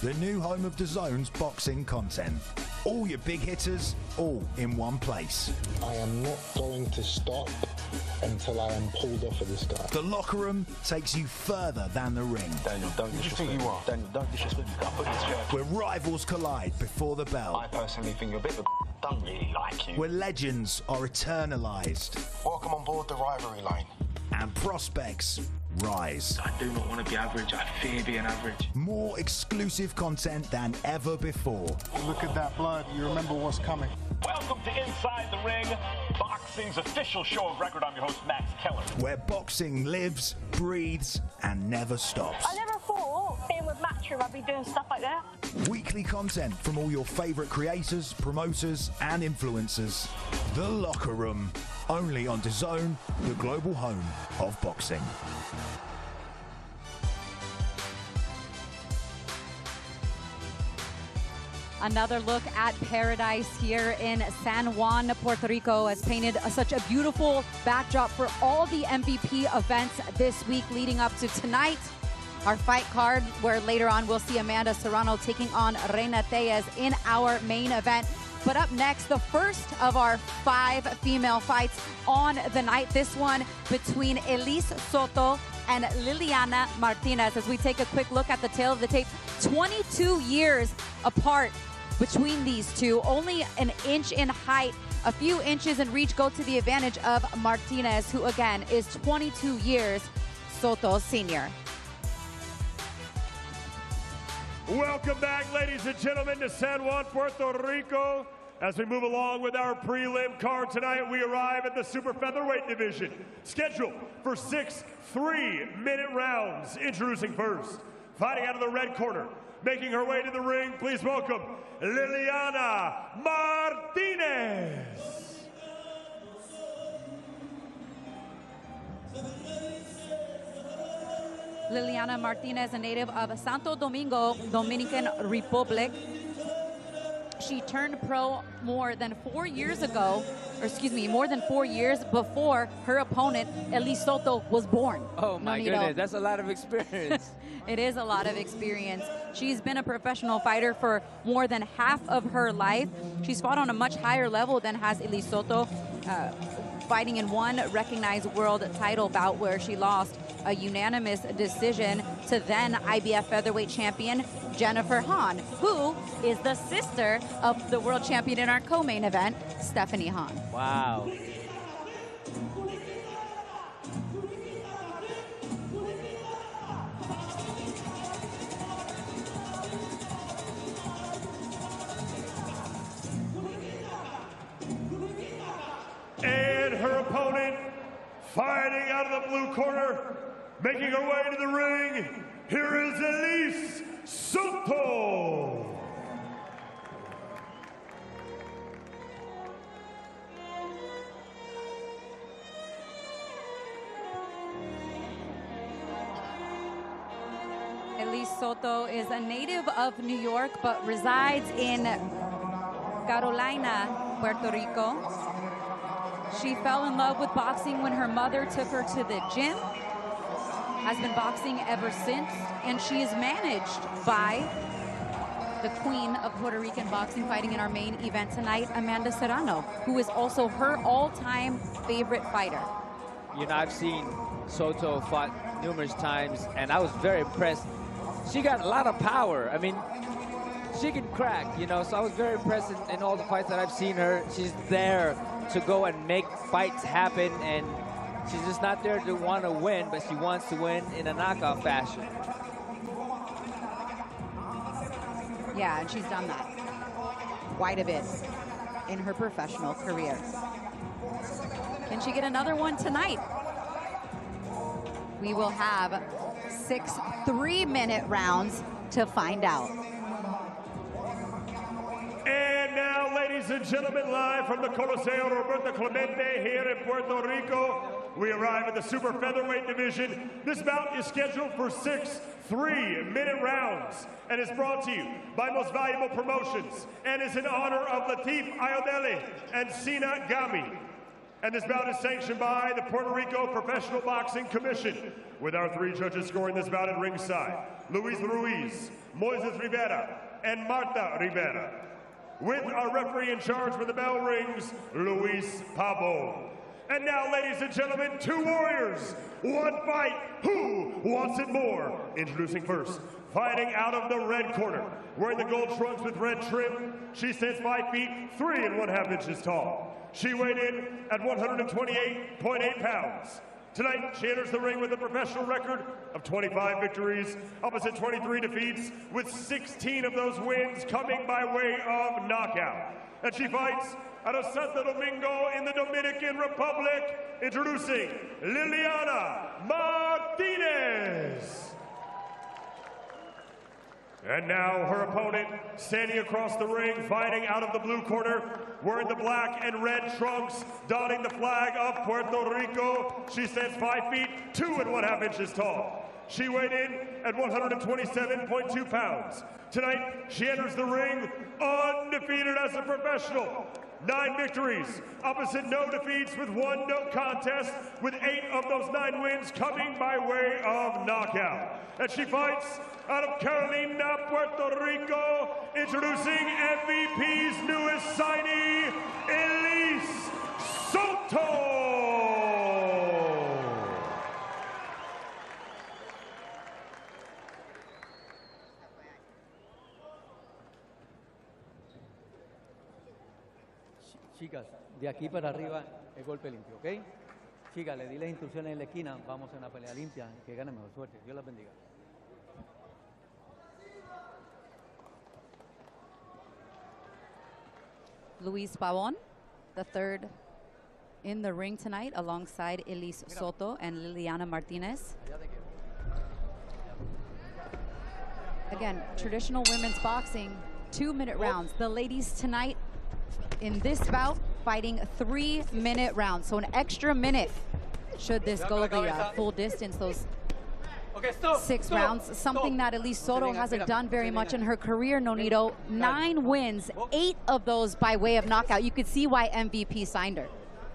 [SPEAKER 1] the new home of DAZN's boxing content. All your big hitters, all in one place.
[SPEAKER 22] I am not going to stop until I am pulled off of this guy.
[SPEAKER 1] The Locker Room takes you further than the ring.
[SPEAKER 7] Daniel, don't disrespect me. Daniel, don't disrespect me. Put this chair.
[SPEAKER 1] Where rivals collide before the bell.
[SPEAKER 7] I personally think you're a bit of a don't really like you.
[SPEAKER 1] Where legends are eternalized.
[SPEAKER 7] Welcome on board the rivalry line.
[SPEAKER 1] And prospects rise.
[SPEAKER 7] I do not want to be average. I fear being average.
[SPEAKER 1] More exclusive content than ever before.
[SPEAKER 22] Look at that blood. You remember what's coming.
[SPEAKER 23] Welcome to Inside the Ring, boxing's official show of record. I'm your host, Max Keller.
[SPEAKER 1] Where boxing lives, breathes, and never stops.
[SPEAKER 21] I never thought being with Matchroom I'd be doing stuff like that.
[SPEAKER 1] Weekly content from all your favorite creators, promoters, and influencers. The Locker Room, only on DAZN, the global home of boxing.
[SPEAKER 12] Another look at paradise here in San Juan, Puerto Rico has painted such a beautiful backdrop for all the MVP events this week leading up to tonight. Our fight card, where later on we'll see Amanda Serrano taking on Reina Tellez in our main event. But up next, the first of our 5 female fights on the night. This one between Elise Soto and Liliana Martinez. As we take a quick look at the tail of the tape, 22 years apart between these two, only an inch in height, a few inches in reach go to the advantage of Martinez, who again is 22 years Soto's senior.
[SPEAKER 6] Welcome back, ladies and gentlemen, to San Juan, Puerto Rico. As we move along with our prelim card tonight, we arrive at the super featherweight division, scheduled for 6 3-minute rounds. Introducing first, fighting out of the red corner, making her way to the ring, please welcome Liliana Martinez.
[SPEAKER 12] Liliana Martinez, a native of Santo Domingo, Dominican Republic. She turned pro more than 4 years ago, or excuse me, more than 4 years before her opponent, Elise Soto, was born.
[SPEAKER 14] Oh my goodness, that's a lot of experience.
[SPEAKER 12] It is a lot of experience. She's been a professional fighter for more than half of her life. She's fought on a much higher level than has Elise Soto, fighting in one recognized world title bout where she lost a unanimous decision to then IBF featherweight champion Jennifer Hahn, who is the sister of the world champion in our co-main event, Stephanie Hahn.
[SPEAKER 14] Wow.
[SPEAKER 6] And her opponent, fighting out of the blue corner, making her way to the ring, here is Elise Soto.
[SPEAKER 12] Elise Soto is a native of New York, but resides in Carolina, Puerto Rico. She fell in love with boxing when her mother took her to the gym, has been boxing ever since, and she is managed by the queen of Puerto Rican boxing, fighting in our main event tonight, Amanda Serrano, who is also her all-time favorite fighter.
[SPEAKER 14] You know, I've seen Soto fought numerous times, and I was very impressed. She got a lot of power. I mean, she can crack, you know, so I was very impressed in all the fights that I've seen her. She's there to go and make fights happen, and she's just not there to want to win, but she wants to win in a knockout fashion.
[SPEAKER 12] Yeah, and she's done that quite a bit in her professional career. Can she get another one tonight? We will have 6 3-minute rounds to find out.
[SPEAKER 6] And now, ladies and gentlemen, live from the Coliseo Roberto Clemente here in Puerto Rico, we arrive at the super featherweight division. This bout is scheduled for 6 3-minute rounds and is brought to you by Most Valuable Promotions and is in honor of Latif Ayodele and Sina Gami. And this bout is sanctioned by the Puerto Rico Professional Boxing Commission, with our 3 judges scoring this bout at ringside: Luis Ruiz, Moises Rivera, and Marta Rivera. With our referee in charge when the bell rings, Luis Pavon. And now, ladies and gentlemen, 2 warriors, 1 fight. Who wants it more? Introducing first, fighting out of the red corner, wearing the gold trunks with red trim. She stands 5 feet 3 1/2 inches tall. She weighed in at 128.8 pounds. Tonight, she enters the ring with a professional record of 25 victories, opposite 23 defeats, with 16 of those wins coming by way of knockout. And she fights out of Santo Domingo in the Dominican Republic, introducing Liliana Martinez. And now her opponent, standing across the ring, fighting out of the blue corner, wearing the black and red trunks, donning the flag of Puerto Rico. She stands 5 feet 2 1/2 inches tall. She weighed in at 127.2 pounds. Tonight, she enters the ring undefeated as a professional. 9 victories, opposite no defeats, with 1 no contest, with 8 of those 9 wins coming by way of knockout. And she fights out of Carolina, Puerto Rico, introducing MVP's newest signee, Elise Soto.
[SPEAKER 8] Chicas, de aquí para arriba es golpe limpio, ¿ok? Chicas, le di las instrucciones en la esquina, vamos a una pelea limpia, que gane mejor suerte. Dios las bendiga.
[SPEAKER 12] Luis Pavon, the 3rd in the ring tonight, alongside Elise Soto and Liliana Martinez. Again, traditional women's boxing, 2-minute rounds. The ladies tonight in this bout fighting 3-minute rounds, so an extra minute should this go the full distance, those 6 rounds, something that Elise Soto hasn't done very much in her career, Nonito. 9 wins, 8 of those by way of knockout. You could see why MVP signed her.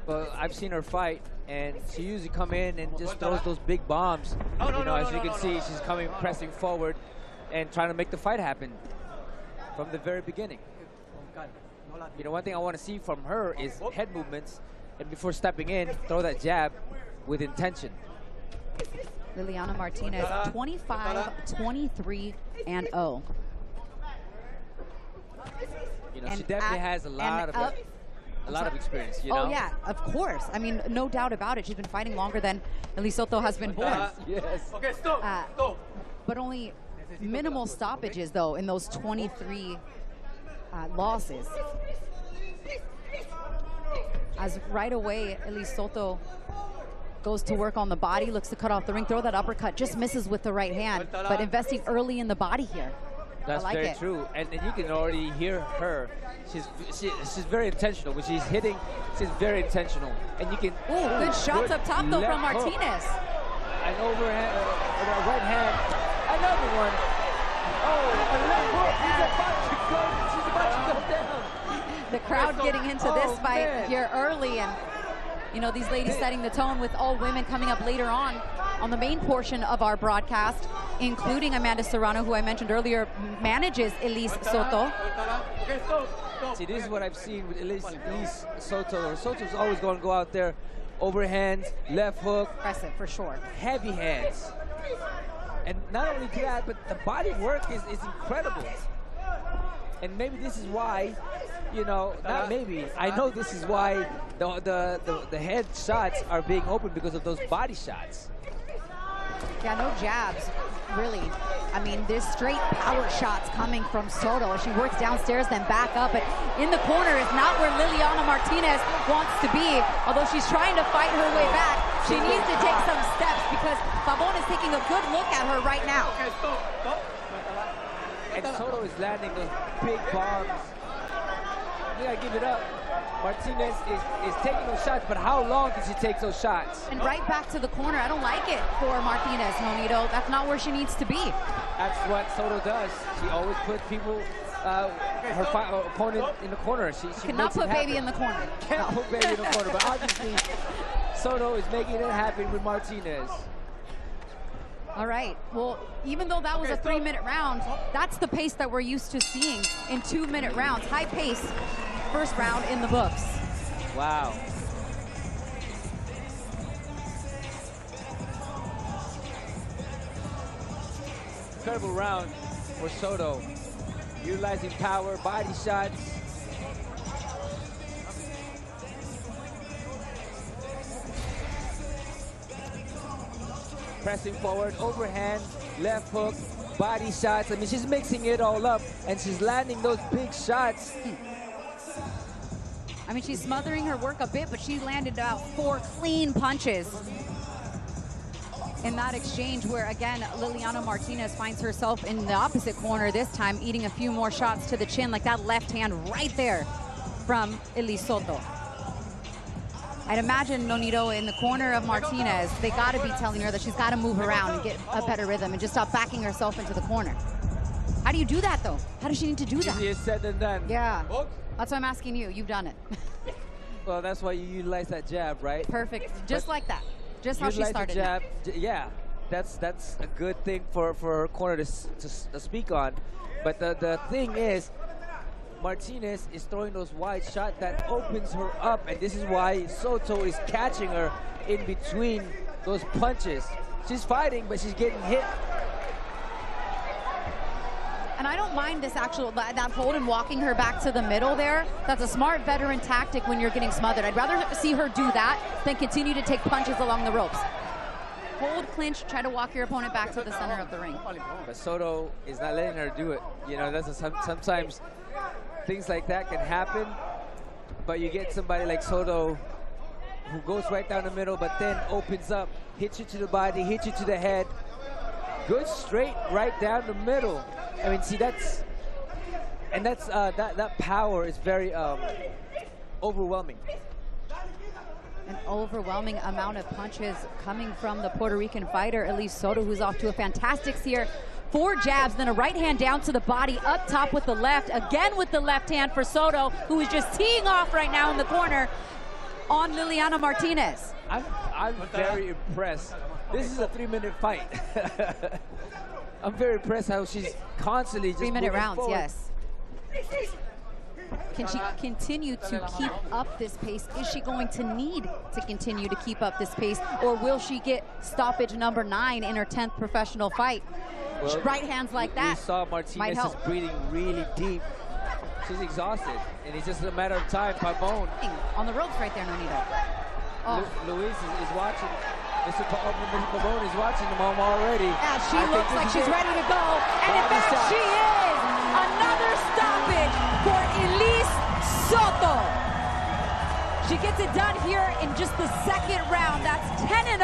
[SPEAKER 14] Well, I've seen her fight, and she usually come in and just throws those big bombs. You know, as you can see, she's coming, pressing forward, and trying to make the fight happen from the very beginning. You know, one thing I want to see from her is head movements, and before stepping in, throw that jab with intention.
[SPEAKER 12] Liliana Martinez, 25-23-0.
[SPEAKER 14] You know, she definitely has a lot of experience, you know?
[SPEAKER 12] Oh, yeah, of course. I mean, no doubt about it. She's been fighting longer than Elise Soto has been born.
[SPEAKER 14] Yes.
[SPEAKER 12] Okay, stop. But only minimal stoppages, though, in those 23 losses. As right away, Elise Soto goes to work on the body, looks to cut off the ring, throw that uppercut, just misses with the right hand, but investing early in the body here.
[SPEAKER 14] That's very true, and you can already hear her. She's very intentional. When she's hitting, she's very intentional, and you can.
[SPEAKER 12] Ooh, good shots up top though from Martinez.
[SPEAKER 14] An overhand, right hand. another one. Oh, a left hook. She's about to go down.
[SPEAKER 12] The crowd getting into this fight
[SPEAKER 14] man.
[SPEAKER 12] here early, and you know, these ladies setting the tone with all women coming up later on the main portion of our broadcast, including Amanda Serrano, who I mentioned earlier, manages Elise Soto.
[SPEAKER 14] See, this is what I've seen with Elise Soto. Soto's always going to go out there, overhands, left hook.
[SPEAKER 12] Impressive, for sure.
[SPEAKER 14] Heavy hands. And not only that, but the body work is incredible. And maybe this is why, you know, not maybe, I know this is why the head shots are being opened, because of those body shots.
[SPEAKER 12] Yeah, no jabs, really. I mean, there's straight power shots coming from Soto. She works downstairs, then back up. But in the corner is not where Liliana Martinez wants to be. Although she's trying to fight her way back, she needs to take some steps, because Pavon is taking a good look at her right now.
[SPEAKER 14] And Soto is landing those big bombs. You gotta give it up. Martinez is taking those shots, but how long can she take those shots?
[SPEAKER 12] And right back to the corner. I don't like it for Martinez, Nonito. That's not where she needs to be.
[SPEAKER 14] That's what Soto does. She always puts people, her opponent in the corner. She
[SPEAKER 12] cannot put baby in the corner.
[SPEAKER 14] Can't put baby in the corner, but obviously Soto is making it happen with Martinez.
[SPEAKER 12] All right. Well, even though that was a 3-minute round, that's the pace that we're used to seeing in 2-minute rounds. High pace, first round in the books.
[SPEAKER 14] Wow. Incredible round for Soto. Utilizing power, body shots. Pressing forward, overhand, left hook, body shots. I mean, she's mixing it all up, and she's landing those big shots.
[SPEAKER 12] I mean, she's smothering her work a bit, but she landed about 4 clean punches in that exchange, where, again, Liliana Martinez finds herself in the opposite corner this time, eating a few more shots to the chin, like that left hand right there from Elise Soto. I'd imagine, Nonito, in the corner of Martinez, they got to be telling her that she's got to move around and get a better rhythm and just stop backing herself into the corner. How do you do that, though? How does she need to do that?
[SPEAKER 14] Easier said than done.
[SPEAKER 12] Yeah. That's why I'm asking you. You've done it.
[SPEAKER 14] Well, that's why you utilize that jab, right?
[SPEAKER 12] Perfect. Just like that. Just how she
[SPEAKER 14] Utilize
[SPEAKER 12] started.
[SPEAKER 14] the jab. Yeah. That's a good thing for her corner to speak on. But the thing is, Martinez is throwing those wide shots that opens her up, and this is why Soto is catching her in between those punches. She's fighting, but she's getting hit.
[SPEAKER 12] And I don't mind this that hold and walking her back to the middle there. That's a smart veteran tactic when you're getting smothered. I'd rather see her do that than continue to take punches along the ropes. Hold, clinch, try to walk your opponent back to the center of the ring.
[SPEAKER 14] But Soto is not letting her do it. You know, sometimes things like that can happen, but you get somebody like Soto who goes right down the middle, but then opens up, hits you to the body, hits you to the head. Good straight right down the middle. I mean, see, that power is very overwhelming.
[SPEAKER 12] An overwhelming amount of punches coming from the Puerto Rican fighter, Elise Soto, who's off to a fantastic steer. 4 jabs, then a right hand down to the body, up top with the left, again with the left hand for Soto, who is just teeing off right now in the corner on Liliana Martinez.
[SPEAKER 14] I'm very impressed. This is a 3-minute fight. I'm very impressed how she's constantly just
[SPEAKER 12] 3-minute rounds,
[SPEAKER 14] forward.
[SPEAKER 12] yes. Can she continue to keep up this pace? Is she going to need to continue to keep up this pace, or will she get stoppage number 9 in her 10th professional fight?
[SPEAKER 14] Well,
[SPEAKER 12] right hands like that
[SPEAKER 14] We saw Martinez is breathing really deep. She's exhausted, and it's just a matter of time. Pavon
[SPEAKER 12] on the ropes right there, Nonito. Oh.
[SPEAKER 14] Luis is watching. Mr. Pavon is watching them already.
[SPEAKER 12] Yeah, she looks like she's ready to go, and in fact, she is. Another stoppage for Elise Soto. She gets it done here in just the 2nd round. That's 10-0,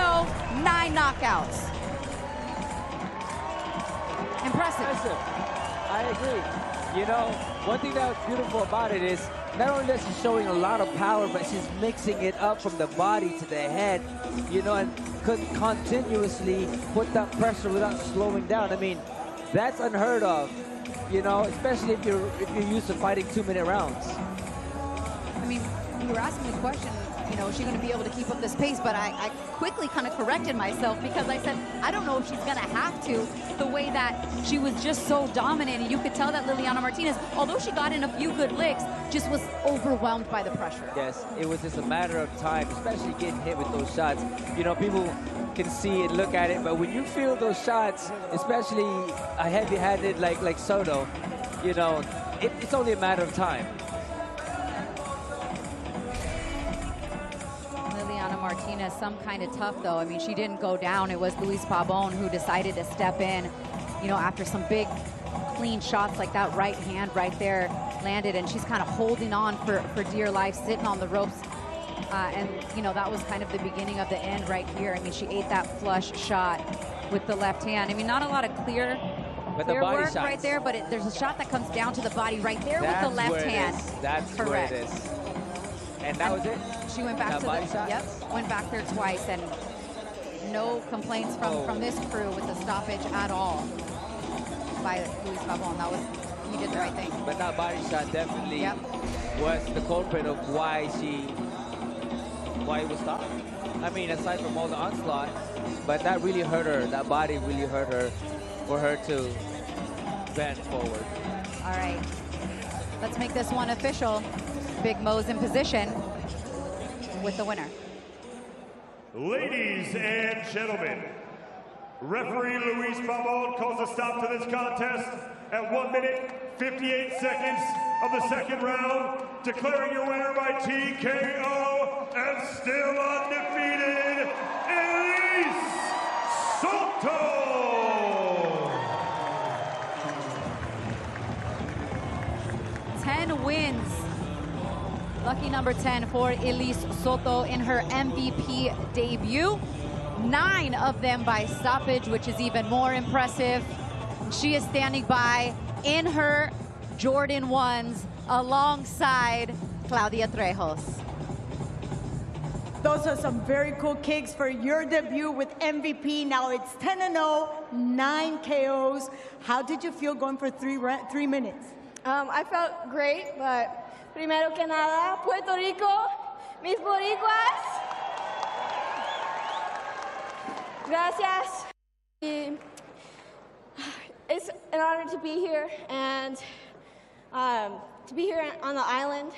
[SPEAKER 12] 9 knockouts. Impressive.
[SPEAKER 14] I agree. You know, one thing that was beautiful about it is not only that she's showing a lot of power, but she's mixing it up from the body to the head, you know, and could continuously put that pressure without slowing down. I mean, that's unheard of, you know, especially if you're used to fighting 2-minute rounds.
[SPEAKER 12] I mean, you were asking the question, you know, is she going to be able to keep up this pace? But I quickly kind of corrected myself because I said, I don't know if she's going to have to, the way that she was just so dominant. And you could tell that Liliana Martinez, although she got in a few good licks, just was overwhelmed by the pressure.
[SPEAKER 14] Yes, it was just a matter of time, especially getting hit with those shots. You know, people can see and look at it, but when you feel those shots, especially a heavy-handed like Soto, you know, it's only a matter of time.
[SPEAKER 12] Martinez, some kind of tough though. I mean, she didn't go down. It was Luis Pabon who decided to step in, you know, after some big clean shots like that right hand right there landed, and she's kind of holding on for dear life, sitting on the ropes. And, you know, that was kind of the beginning of the end right here. I mean, she ate that flush shot with the left hand. I mean, not a lot of clear work
[SPEAKER 14] shots
[SPEAKER 12] right there, but there's a shot that comes down to the body right there with the left hand.
[SPEAKER 14] That's
[SPEAKER 12] correct.
[SPEAKER 14] Where it is. And that was it.
[SPEAKER 12] She went back to went back there twice, and no complaints from this crew with the stoppage at all by Luis Pabon. That was, he did the right thing.
[SPEAKER 14] But that body shot definitely was the culprit of why it was stopped. I mean, aside from all the onslaught, but that really hurt her. That body really hurt her for her to bend forward.
[SPEAKER 12] All right, let's make this one official. Big Mo's in position with the winner.
[SPEAKER 6] Ladies and gentlemen, referee Luis Pabon calls a stop to this contest at 1 minute, 58 seconds of the second round, declaring your winner by TKO and still undefeated, Elise Soto!
[SPEAKER 12] 10 wins. Lucky number 10 for Elise Soto in her MVP debut. 9 of them by stoppage, which is even more impressive. She is standing by in her Jordan 1s alongside Claudia Trejos.
[SPEAKER 16] Those are some very cool kicks for your debut with MVP. Now it's 10-0, 9 KOs. How did you feel going for 3 minutes?
[SPEAKER 9] I felt great, but primero que nada, Puerto Rico, mis boricuas. Gracias. It's an honor to be here and to be here on the island.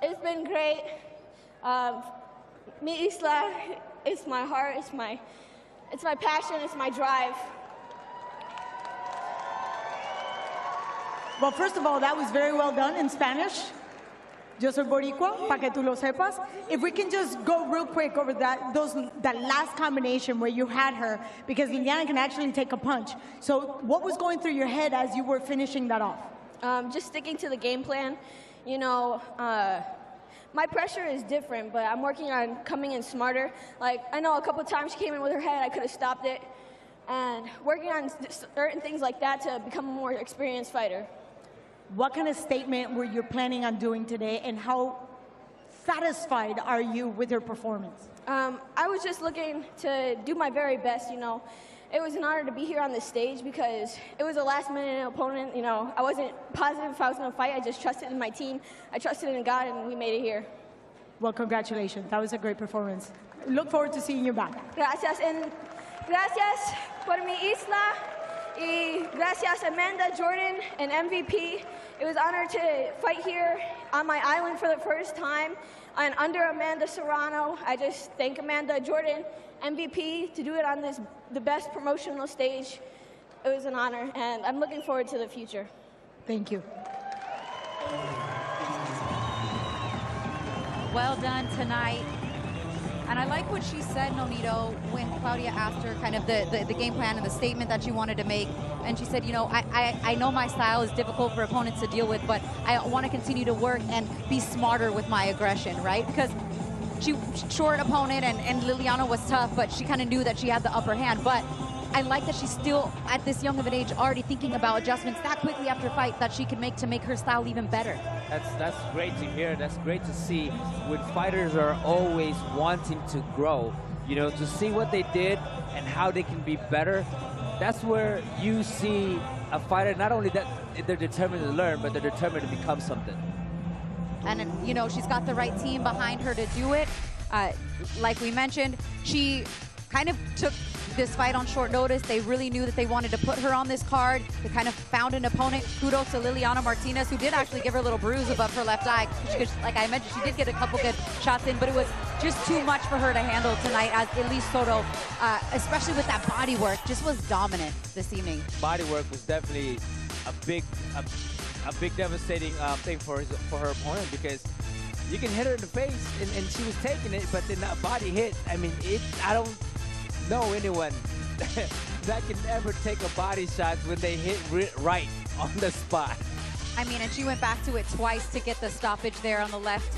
[SPEAKER 9] It's been great. Mi isla is my heart, it's my passion, it's my drive.
[SPEAKER 16] Well, first of all, that was very well done in Spanish. Yo soy boricua, pa' que tú lo sepas. If we can just go real quick over that last combination where you had her, because Liliana can actually take a punch. So what was going through your head as you were finishing that off?
[SPEAKER 9] Just sticking to the game plan. You know, my pressure is different, but I'm working on coming in smarter. Like, I know a couple of times she came in with her head, I could have stopped it. And working on certain things like that to become a more experienced fighter.
[SPEAKER 16] What kind of statement were you planning on doing today, and how satisfied are you with your performance?
[SPEAKER 9] I was just looking to do my very best, you know. It was an honor to be here on this stage because it was a last-minute opponent, you know. I wasn't positive if I was going to fight. I just trusted in my team. I trusted in God, and we made it here.
[SPEAKER 16] Well, congratulations. That was a great performance. Look forward to seeing you back.
[SPEAKER 9] Gracias, and gracias por mi isla. Y gracias, Amanda, Jordan, and MVP. It was an honor to fight here on my island for the first time and under Amanda Serrano. I just thank Amanda, Jordan, MVP, to do it on the best promotional stage. It was an honor, and I'm looking forward to the future.
[SPEAKER 16] Thank you.
[SPEAKER 12] Well done tonight. And I like what she said, Nonito, when Claudia asked her kind of the game plan and the statement that she wanted to make. And she said, you know, I know my style is difficult for opponents to deal with, but I want to continue to work and be smarter with my aggression, right? Because she short opponent and Liliana was tough, but she kind of knew that she had the upper hand. But I like that she's still, at this young of an age, already thinking about adjustments that quickly after fight that she can make to make her style even better.
[SPEAKER 14] That's great to hear. That's great to see when fighters are always wanting to grow. You know, to see what they did and how they can be better. That's where you see a fighter, not only that they're determined to learn, but they're determined to become something.
[SPEAKER 12] And, you know, she's got the right team behind her to do it. Like we mentioned, she kind of took this fight on short notice. They really knew that they wanted to put her on this card. They kind of found an opponent. Kudos to Liliana Martinez, who did actually give her a little bruise above her left eye. Like I mentioned, she did get a couple good shots in, but it was just too much for her to handle tonight, as Elise Soto, especially with that body work, just was dominant this evening.
[SPEAKER 14] Body work was definitely a big devastating thing for her opponent, because you can hit her in the face and she was taking it, but then that body hit. I mean, I don't know anyone that can ever take a body shot when they hit right on the spot.
[SPEAKER 12] I mean, and she went back to it twice to get the stoppage there on the left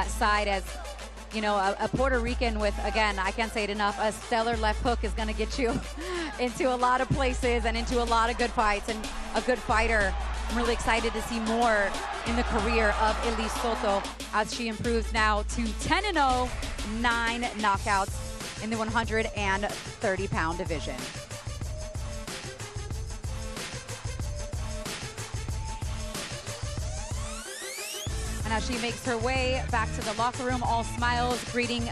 [SPEAKER 12] side, as, you know, a Puerto Rican with, again, I can't say it enough, a stellar left hook is going to get you into a lot of places and into a lot of good fights, and a good fighter. I'm really excited to see more in the career of Elise Soto as she improves now to 10-0, 9 knockouts in the 130-pound division. And as she makes her way back to the locker room, all smiles, greeting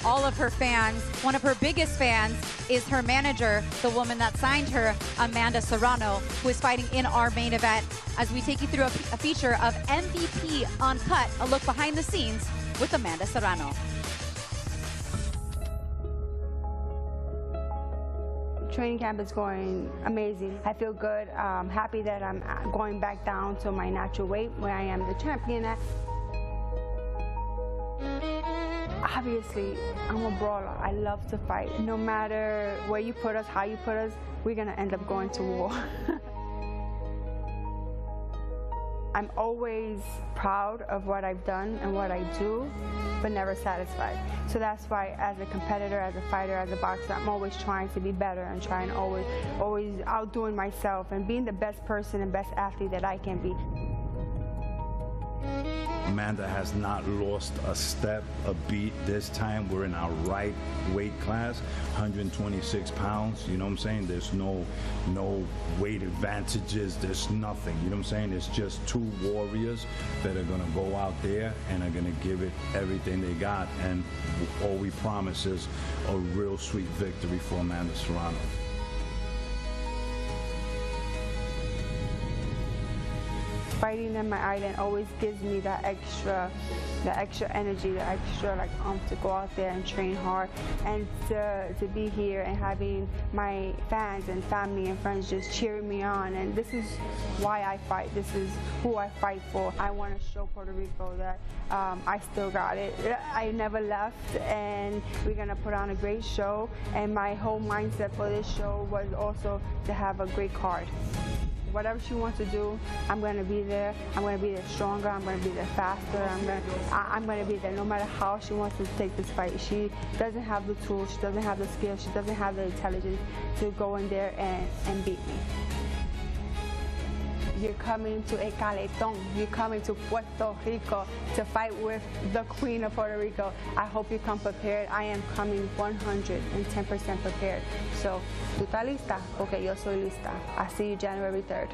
[SPEAKER 12] all of her fans. One of her biggest fans is her manager, the woman that signed her, Amanda Serrano, who is fighting in our main event, as we take you through a feature of MVP Uncut, a look behind the scenes with Amanda Serrano.
[SPEAKER 5] Training camp is going amazing. I feel good. I'm happy that I'm going back down to my natural weight where I am the champion at. Obviously, I'm a brawler. I love to fight. No matter where you put us, how you put us, we're gonna end up going to war. I'm always proud of what I've done and what I do, but never satisfied. So that's why, as a competitor, as a fighter, as a boxer, I'm always trying to be better and trying always outdoing myself and being the best person and best athlete that I can be.
[SPEAKER 10] Amanda has not lost a step, a beat. This time we're in our right weight class, 126 pounds, you know what I'm saying? There's no weight advantages, there's nothing, you know what I'm saying? It's just two warriors that are gonna go out there and are gonna give it everything they got, and all we promise is a real sweet victory for Amanda Serrano.
[SPEAKER 5] Fighting in my island always gives me that extra energy, the extra to go out there and train hard, and to be here and having my fans and family and friends just cheering me on. And this is why I fight. This is who I fight for. I want to show Puerto Rico that I still got it. I never left, and we're gonna put on a great show. And my whole mindset for this show was also to have a great card. Whatever she wants to do, I'm going to be there. I'm going to be there stronger. I'm going to be there faster. I'm going to be there no matter how she wants to take this fight. She doesn't have the tools. She doesn't have the skills. She doesn't have the intelligence to go in there and beat me. You're coming to El Caleton. You're coming to Puerto Rico to fight with the Queen of Puerto Rico. I hope you come prepared. I am coming 110% prepared. So, ¿tú estás lista? Porque yo soy lista. I see you January 3rd.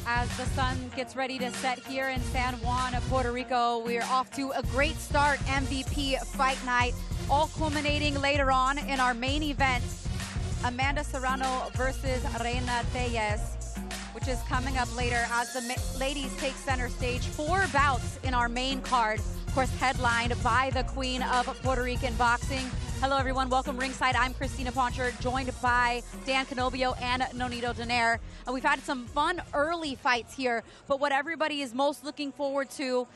[SPEAKER 12] As the sun gets ready to set here in San Juan, Puerto Rico, we're off to a great start. MVP Fight Night, all culminating later on in our main event, Amanda Serrano versus Reina Tellez, which is coming up later as the ladies take center stage. 4 bouts in our main card, of course, headlined by the Queen of Puerto Rican boxing. Hello, everyone. Welcome ringside. I'm Christina Poncher, joined by Dan Canobio and Nonito Donaire. We've had some fun early fights here, but what everybody is most looking forward to,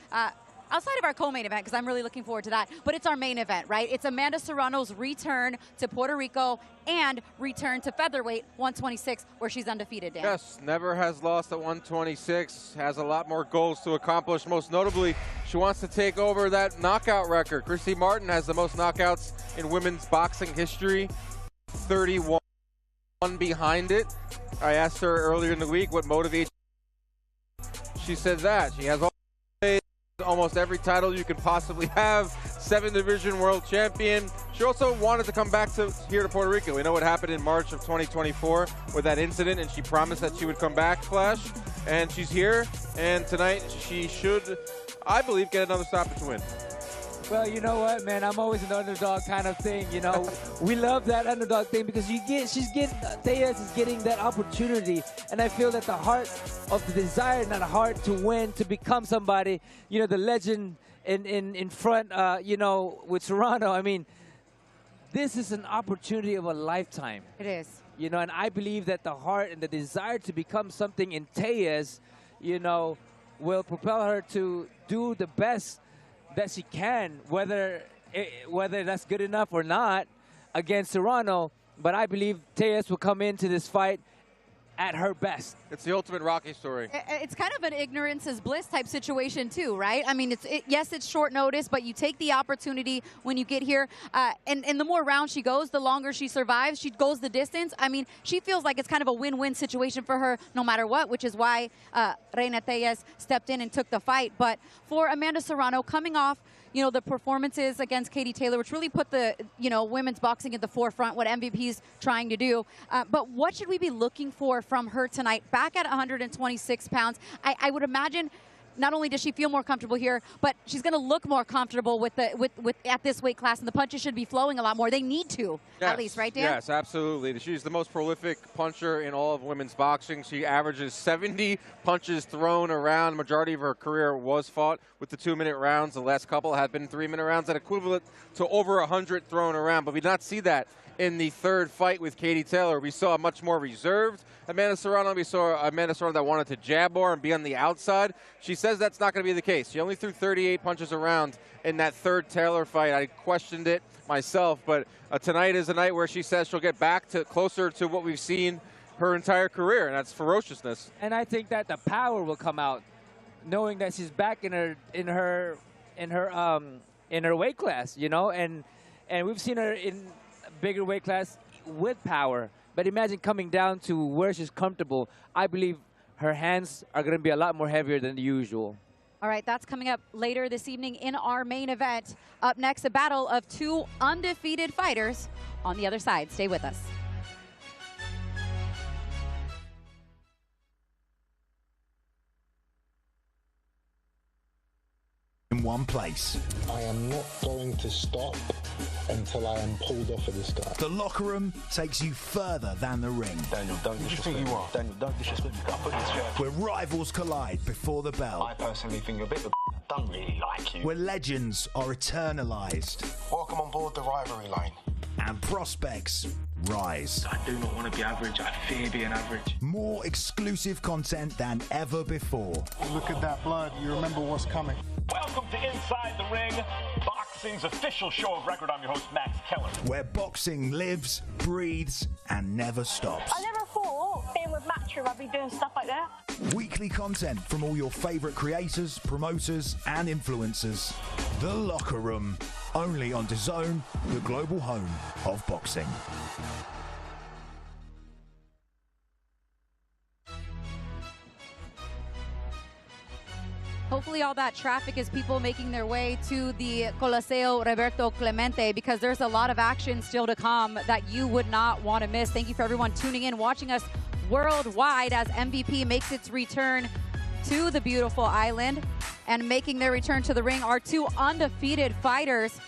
[SPEAKER 12] outside of our co-main event, because I'm really looking forward to that, but it's our main event, right? It's Amanda Serrano's return to Puerto Rico and return to featherweight 126, where she's undefeated, Dan.
[SPEAKER 13] Yes, never has lost at 126, has a lot more goals to accomplish. Most notably, she wants to take over that knockout record. Christy Martin has the most knockouts in women's boxing history, 31 behind it. I asked her earlier in the week what motivates her. She said that. She has almost every title you can possibly have, 7-division world champion. She also wanted to come back here to Puerto Rico. We know what happened in March of 2024 with that incident, and she promised that she would come back, Flash. And she's here, and tonight she should, I believe, get another stoppage win.
[SPEAKER 14] Well, you know what, man? I'm always an underdog kind of thing, you know. We love that underdog thing because Tellez is getting that opportunity, and I feel that the heart of the desire, not a heart to win, to become somebody, you know, the legend in front, you know, with Serrano. I mean, this is an opportunity of a lifetime.
[SPEAKER 12] It is.
[SPEAKER 14] You know, and I believe that the heart and the desire to become something in Tellez, you know, will propel her to do the best that she can, whether that's good enough or not, against Serrano. But I believe Tellez will come into this fight at her best.
[SPEAKER 13] It's the ultimate Rocky story.
[SPEAKER 12] It's kind of an ignorance is bliss type situation too, right? I mean, yes, it's short notice, but you take the opportunity when you get here. And the more rounds she goes, the longer she survives. She goes the distance. I mean, she feels like it's kind of a win-win situation for her no matter what, which is why Reina Tellez stepped in and took the fight. But for Amanda Serrano, coming off, you know, the performances against Katie Taylor, which really put the, you know, women's boxing at the forefront, what MVP's trying to do. But what should we be looking for from her tonight? Back at 126 pounds, I would imagine not only does she feel more comfortable here, but she's going to look more comfortable with at this weight class, and the punches should be flowing a lot more. They need to, at least, right, Dan?
[SPEAKER 13] Yes, absolutely. She's the most prolific puncher in all of women's boxing. She averages 70 punches thrown around. Majority of her career was fought with the 2-minute rounds. The last couple have been 3-minute rounds, that equivalent to over 100 thrown around. But we did not see that in the third fight with Katie Taylor. We saw a much more reserved Amanda Serrano. We saw Amanda Serrano that wanted to jab more and be on the outside. She says that's not going to be the case. She only threw 38 punches around in that third Taylor fight. I questioned it myself, but tonight is a night where she says she'll get back to closer to what we've seen her entire career, and that's ferociousness.
[SPEAKER 14] And I think that the power will come out, knowing that she's back in her weight class, you know, and we've seen her in bigger weight class with power. But imagine coming down to where she's comfortable. I believe her hands are going to be a lot more heavier than the usual.
[SPEAKER 12] All right, that's coming up later this evening in our main event. Up next, a battle of two undefeated fighters on the other side. Stay with us.
[SPEAKER 1] In one place.
[SPEAKER 22] I am not going to stop until I am pulled off of this guy.
[SPEAKER 1] The locker room takes you further than the ring.
[SPEAKER 7] Daniel, don't disrespect me. Daniel, don't disrespect me. I'll put this shirt.
[SPEAKER 1] Where rivals collide before the bell.
[SPEAKER 7] I personally think you're a bit of a don't really like you.
[SPEAKER 1] Where legends are eternalized.
[SPEAKER 7] Welcome on board the rivalry line.
[SPEAKER 1] And prospects rise.
[SPEAKER 7] I do not want to be average. I fear being average.
[SPEAKER 1] More exclusive content than ever before.
[SPEAKER 22] Look at that blood. You remember what's coming.
[SPEAKER 15] Welcome to Inside the Ring, boxing's official show of record. I'm your host, Max Keller.
[SPEAKER 1] Where boxing lives, breathes, and never stops.
[SPEAKER 21] I never thought being with Matchroom I'd be doing stuff like that.
[SPEAKER 1] Weekly content from all your favorite creators, promoters, and influencers. The Locker Room, only on DAZN, the global home of boxing.
[SPEAKER 12] Hopefully all that traffic is people making their way to the Coliseo Roberto Clemente, because there's a lot of action still to come that you would not want to miss. Thank you for everyone tuning in, watching us worldwide as MVP makes its return to the beautiful island. And making their return to the ring are two undefeated fighters.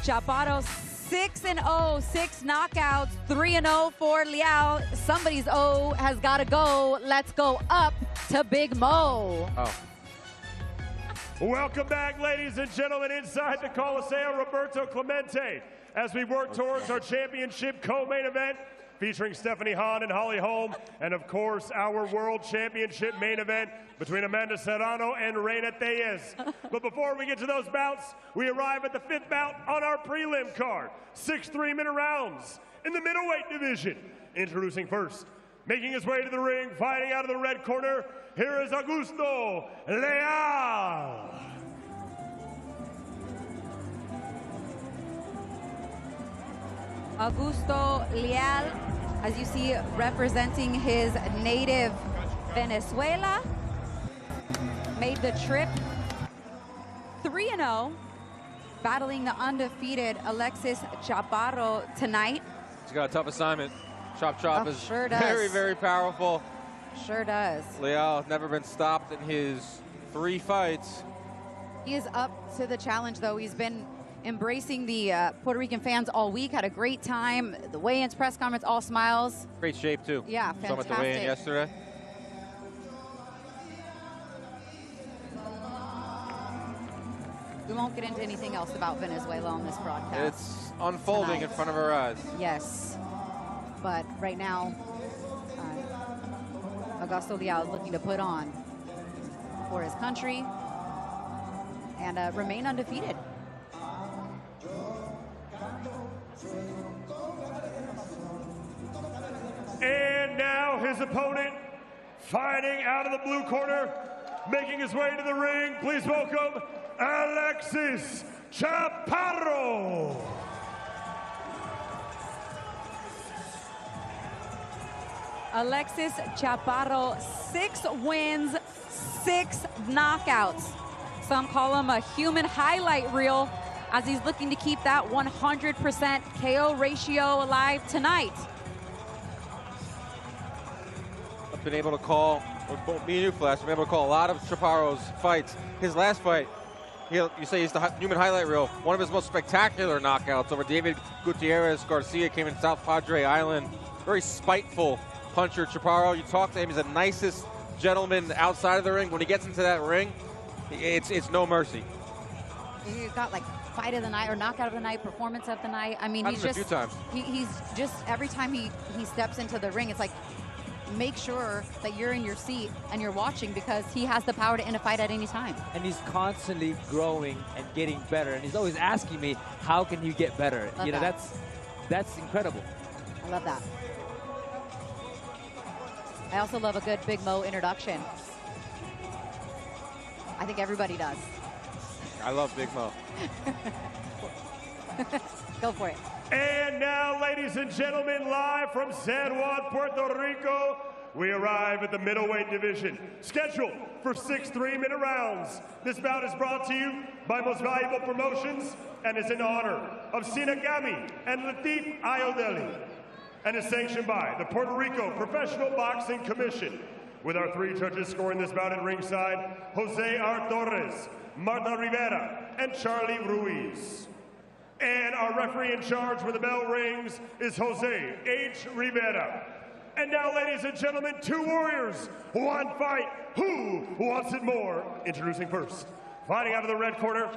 [SPEAKER 12] Chaparro 6-0, 6 knockouts, 3-0 for Leal. Somebody's O has got to go. Let's go up to Big Mo.
[SPEAKER 6] Welcome back, ladies and gentlemen, inside the Coliseo Roberto Clemente, as we work towards our championship co-main event. featuring Stephanie Hahn and Holly Holm, and of course, our World Championship main event between Amanda Serrano and Reina Tellez. But before we get to those bouts, we arrive at the 5th bout on our prelim card. 6 3-minute rounds in the middleweight division. Introducing first, making his way to the ring, fighting out of the red corner, here is Augusto Leal.
[SPEAKER 12] Augusto Leal, as you see, representing his native Venezuela, made the trip 3-0, battling the undefeated Alexis Chaparro tonight.
[SPEAKER 13] He's got a tough assignment. Chop Chop is
[SPEAKER 12] sure does.
[SPEAKER 13] very, very powerful.
[SPEAKER 12] Sure does.
[SPEAKER 13] Leal has never been stopped in his 3 fights.
[SPEAKER 12] He is up to the challenge, though. He's been embracing the Puerto Rican fans all week, had a great time. The weigh-ins, press conference, all smiles.
[SPEAKER 13] Great shape, too.
[SPEAKER 12] Yeah,
[SPEAKER 13] Saw him at the weigh-in yesterday.
[SPEAKER 12] We won't get into anything else about Venezuela on this broadcast.
[SPEAKER 13] It's unfolding in front of our eyes.
[SPEAKER 12] Yes. But right now, Augusto Leal is looking to put on for his country and remain undefeated.
[SPEAKER 6] And now his opponent, fighting out of the blue corner, making his way to the ring. Please welcome Alexis Chaparro.
[SPEAKER 12] Alexis Chaparro, 6 wins, 6 knockouts. Some call him a human highlight reel, as he's looking to keep that 100% KO ratio alive tonight.
[SPEAKER 13] I've been able to call, me and you, Flash, I've been able to call a lot of Chaparro's fights. His last fight, you say he's the human highlight reel. One of his most spectacular knockouts over David Gutierrez Garcia came in South Padre Island. Very spiteful puncher, Chaparro. You talk to him, he's the nicest gentleman outside of the ring. When he gets into that ring, it's no mercy.
[SPEAKER 12] He got like fight of the night or knockout of the night, performance of the night. I mean,
[SPEAKER 13] Happened
[SPEAKER 12] he's
[SPEAKER 13] a few times.
[SPEAKER 12] He's just, every time he steps into the ring, it's like, make sure that you're in your seat and you're watching, because he has the power to end a fight at any time.
[SPEAKER 14] And he's constantly growing and getting better. And he's always asking me, how can you get better?
[SPEAKER 12] Love
[SPEAKER 14] you know,
[SPEAKER 12] that.
[SPEAKER 14] that's incredible.
[SPEAKER 12] I love that. I also love a good Big Mo introduction. I think everybody does.
[SPEAKER 13] I love Big Mo.
[SPEAKER 12] Go for it.
[SPEAKER 6] And now, ladies and gentlemen, live from San Juan, Puerto Rico, we arrive at the middleweight division, scheduled for 6 3-minute rounds. This bout is brought to you by Most Valuable Promotions and is in honor of Sinagami and Latif Ayodele, and is sanctioned by the Puerto Rico Professional Boxing Commission. With our 3 judges scoring this bout at ringside, Jose R. Torres, Marta Rivera, and Charlie Ruiz. And our referee in charge when the bell rings is Jose H. Rivera. And now, ladies and gentlemen, 2 warriors, 1 fight. Who wants it more? Introducing first, fighting out of the red corner,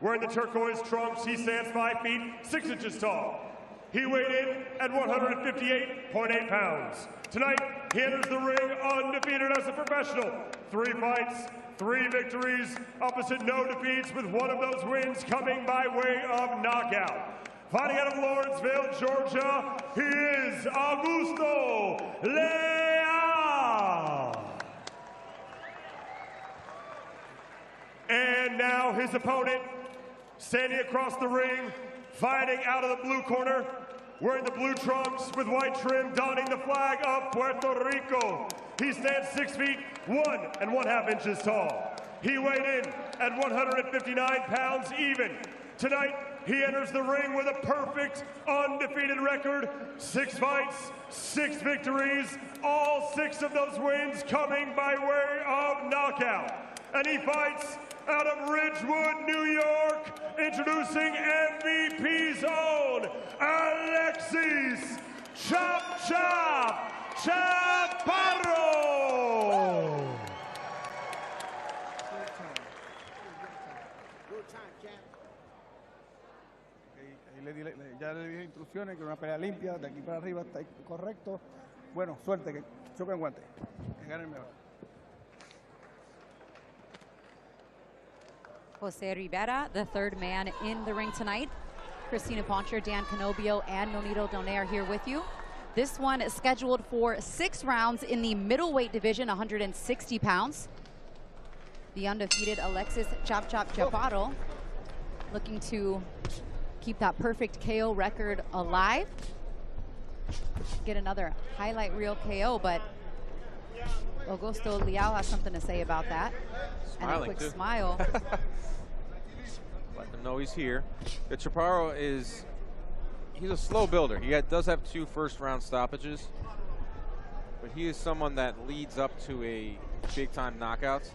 [SPEAKER 6] wearing the turquoise trunks, he stands 5 feet, 6 inches tall. He weighed in at 158.8 pounds. Tonight, he enters the ring undefeated as a professional. 3 fights, 3 victories, opposite no defeats, with one of those wins coming by way of knockout. Fighting out of Lawrenceville, Georgia, he is Augusto Leal. And now his opponent, standing across the ring, fighting out of the blue corner, wearing the blue trunks with white trim, donning the flag of Puerto Rico. He stands 6 feet, 1½ inches tall. He weighed in at 159 pounds even. Tonight, he enters the ring with a perfect, undefeated record. 6 fights, 6 victories, all 6 of those wins coming by way of knockout. And he fights out of Ridgewood, New York, introducing MVP's own Alexis Chop Chop Chaparro.
[SPEAKER 3] Ya le dije instrucciones que una pelea limpia, de aquí para arriba está correcto. Bueno, suerte, que choquen guante, que gane el mejor.
[SPEAKER 12] Jose Rivera, the third man in the ring tonight. Christina Poncher, Dan Canobio, and Nonito Doné are here with you. This one is scheduled for 6 rounds in the middleweight division, 160 pounds. The undefeated Alexis Chop Chop Chaparro looking to keep that perfect KO record alive. Get another highlight reel KO, but Augusto Leal has something to say about that.
[SPEAKER 13] Smiling
[SPEAKER 12] and a quick
[SPEAKER 13] too.
[SPEAKER 12] smile.
[SPEAKER 13] Let them know he's here. The Chaparro he's a slow builder. He does have 2 first-round stoppages, but he is someone that leads up to a big-time knockouts.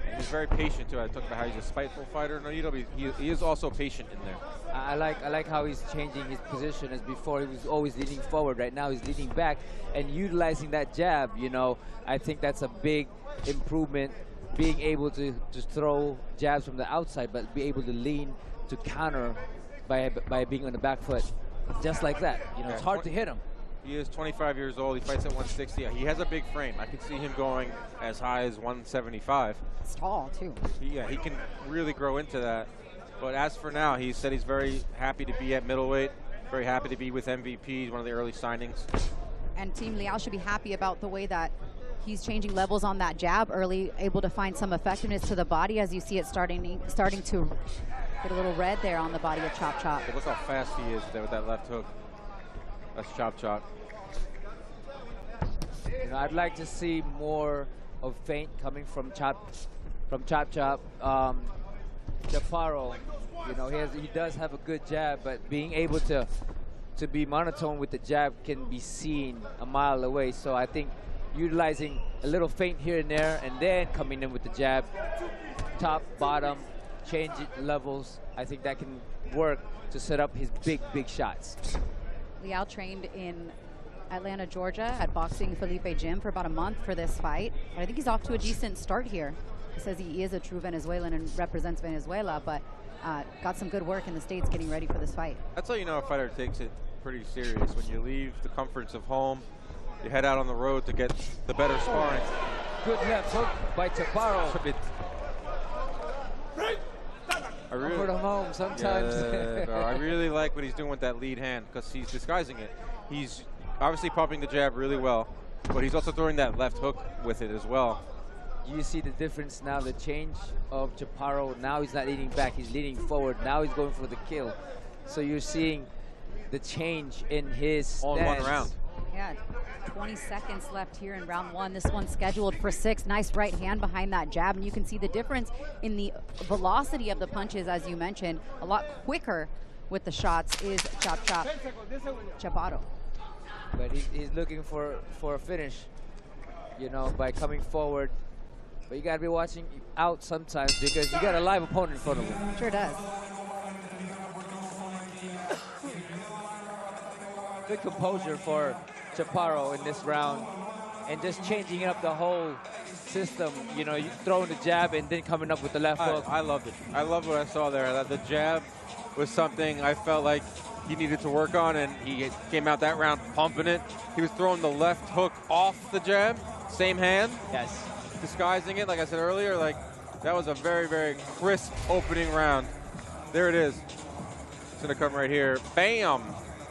[SPEAKER 13] And he's very patient too. I talked about how he's a spiteful fighter. No, he is also patient in there.
[SPEAKER 14] I like how he's changing his position. As before, he was always leaning forward. Right now, he's leaning back and utilizing that jab. You know, I think that's a big improvement. Being able to just throw jabs from the outside, but be able to lean to counter by being on the back foot, just like that. You know, it's hard to hit him.
[SPEAKER 13] He is 25 years old. He fights at 160. He has a big frame. I could see him going as high as 175.
[SPEAKER 12] It's tall, too.
[SPEAKER 13] He can really grow into that. But as for now, he said he's very happy to be at middleweight, very happy to be with MVP. He's one of the early signings.
[SPEAKER 12] And Team Leal should be happy about the way that he's changing levels on that jab early, able to find some effectiveness to the body as you see it starting to get a little red there on the body of Chop Chop.
[SPEAKER 13] But look how fast he is there with that left hook. That's Chop Chop.
[SPEAKER 14] You know, I'd like to see more of feint coming from Chop Chop. Chaparro, you know, he does have a good jab, but being able to be monotone with the jab can be seen a mile away. So I think utilizing a little feint here and there, and then coming in with the jab, top, bottom, change levels. I think that can work to set up his big shots.
[SPEAKER 12] Leal trained in Atlanta, Georgia at Boxing Felipe Gym for about a month for this fight. But I think he's off to a decent start here. He says he is a true Venezuelan and represents Venezuela, but got some good work in the States getting ready for this fight.
[SPEAKER 13] That's how you know a fighter takes it pretty serious. When you leave the comforts of home, you head out on the road to get the better sparring.
[SPEAKER 14] Good left hook by Chaparro.
[SPEAKER 13] Put
[SPEAKER 14] him home sometimes.
[SPEAKER 13] Yeah, bro, I really like what he's doing with that lead hand because he's disguising it. He's obviously pumping the jab really well, but he's also throwing that left hook with it as well.
[SPEAKER 14] You see the difference now, the change of Chaparro. Now he's not leaning back, he's leaning forward. Now he's going for the kill. So you're seeing the change in his stance.
[SPEAKER 13] All in one round.
[SPEAKER 12] Yeah, 20 seconds left here in round 1. This one's scheduled for 6. Nice right hand behind that jab, and you can see the difference in the velocity of the punches, as you mentioned. A lot quicker with the shots is Chop Chop Chaparro.
[SPEAKER 14] But he's looking for a finish, you know, by coming forward. But you gotta be watching out sometimes because you got a live opponent in front of him.
[SPEAKER 12] Sure does.
[SPEAKER 14] Good composure for Chaparro in this round, and just changing up the whole system. You know, you throwing the jab and then coming up with the left hook.
[SPEAKER 13] I loved it. I loved what I saw there. The jab was something I felt like he needed to work on, and he came out that round pumping it. He was throwing the left hook off the jab, same hand.
[SPEAKER 14] Yes.
[SPEAKER 13] Disguising it, like I said earlier, like that was a very, very crisp opening round. There it is. It's gonna come right here. Bam!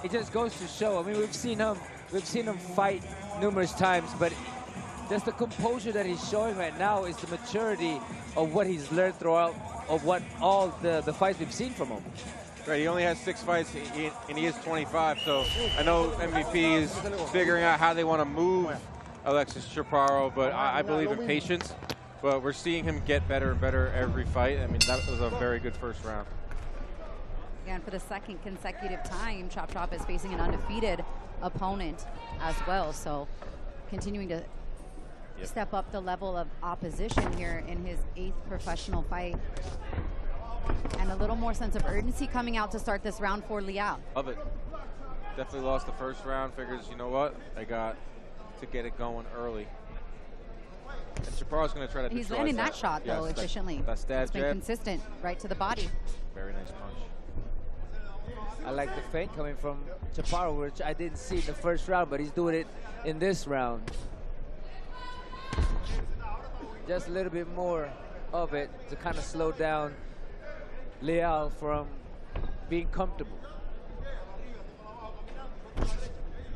[SPEAKER 14] It just goes to show. I mean, we've seen him fight numerous times, but just the composure that he's showing right now is the maturity of what he's learned throughout of what all the fights we've seen from him.
[SPEAKER 13] Right, he only has 6 fights, and he is 25, so I know MVP is figuring out how they want to move Alexis Chaparro, but I believe in patience. But we're seeing him get better and better every fight. I mean, that was a very good first round.
[SPEAKER 12] And for the second consecutive time, Chop Chop is facing an undefeated opponent as well. So continuing to step up the level of opposition here in his 8th professional fight. And a little more sense of urgency coming out to start this round for Leal.
[SPEAKER 13] Love it. Definitely lost the first round. Figures, you know what? I got to get it going early. And Chaparro's going to try to
[SPEAKER 12] He's landing that shot, though, efficiently.
[SPEAKER 13] That stab
[SPEAKER 12] It's been
[SPEAKER 13] jab.
[SPEAKER 12] consistent right to the body.
[SPEAKER 13] Very nice punch.
[SPEAKER 14] I like the feint coming from Chaparro, which I didn't see in the first round, but he's doing it in this round. Just a little bit more of it to kind of slow down Leal from being comfortable.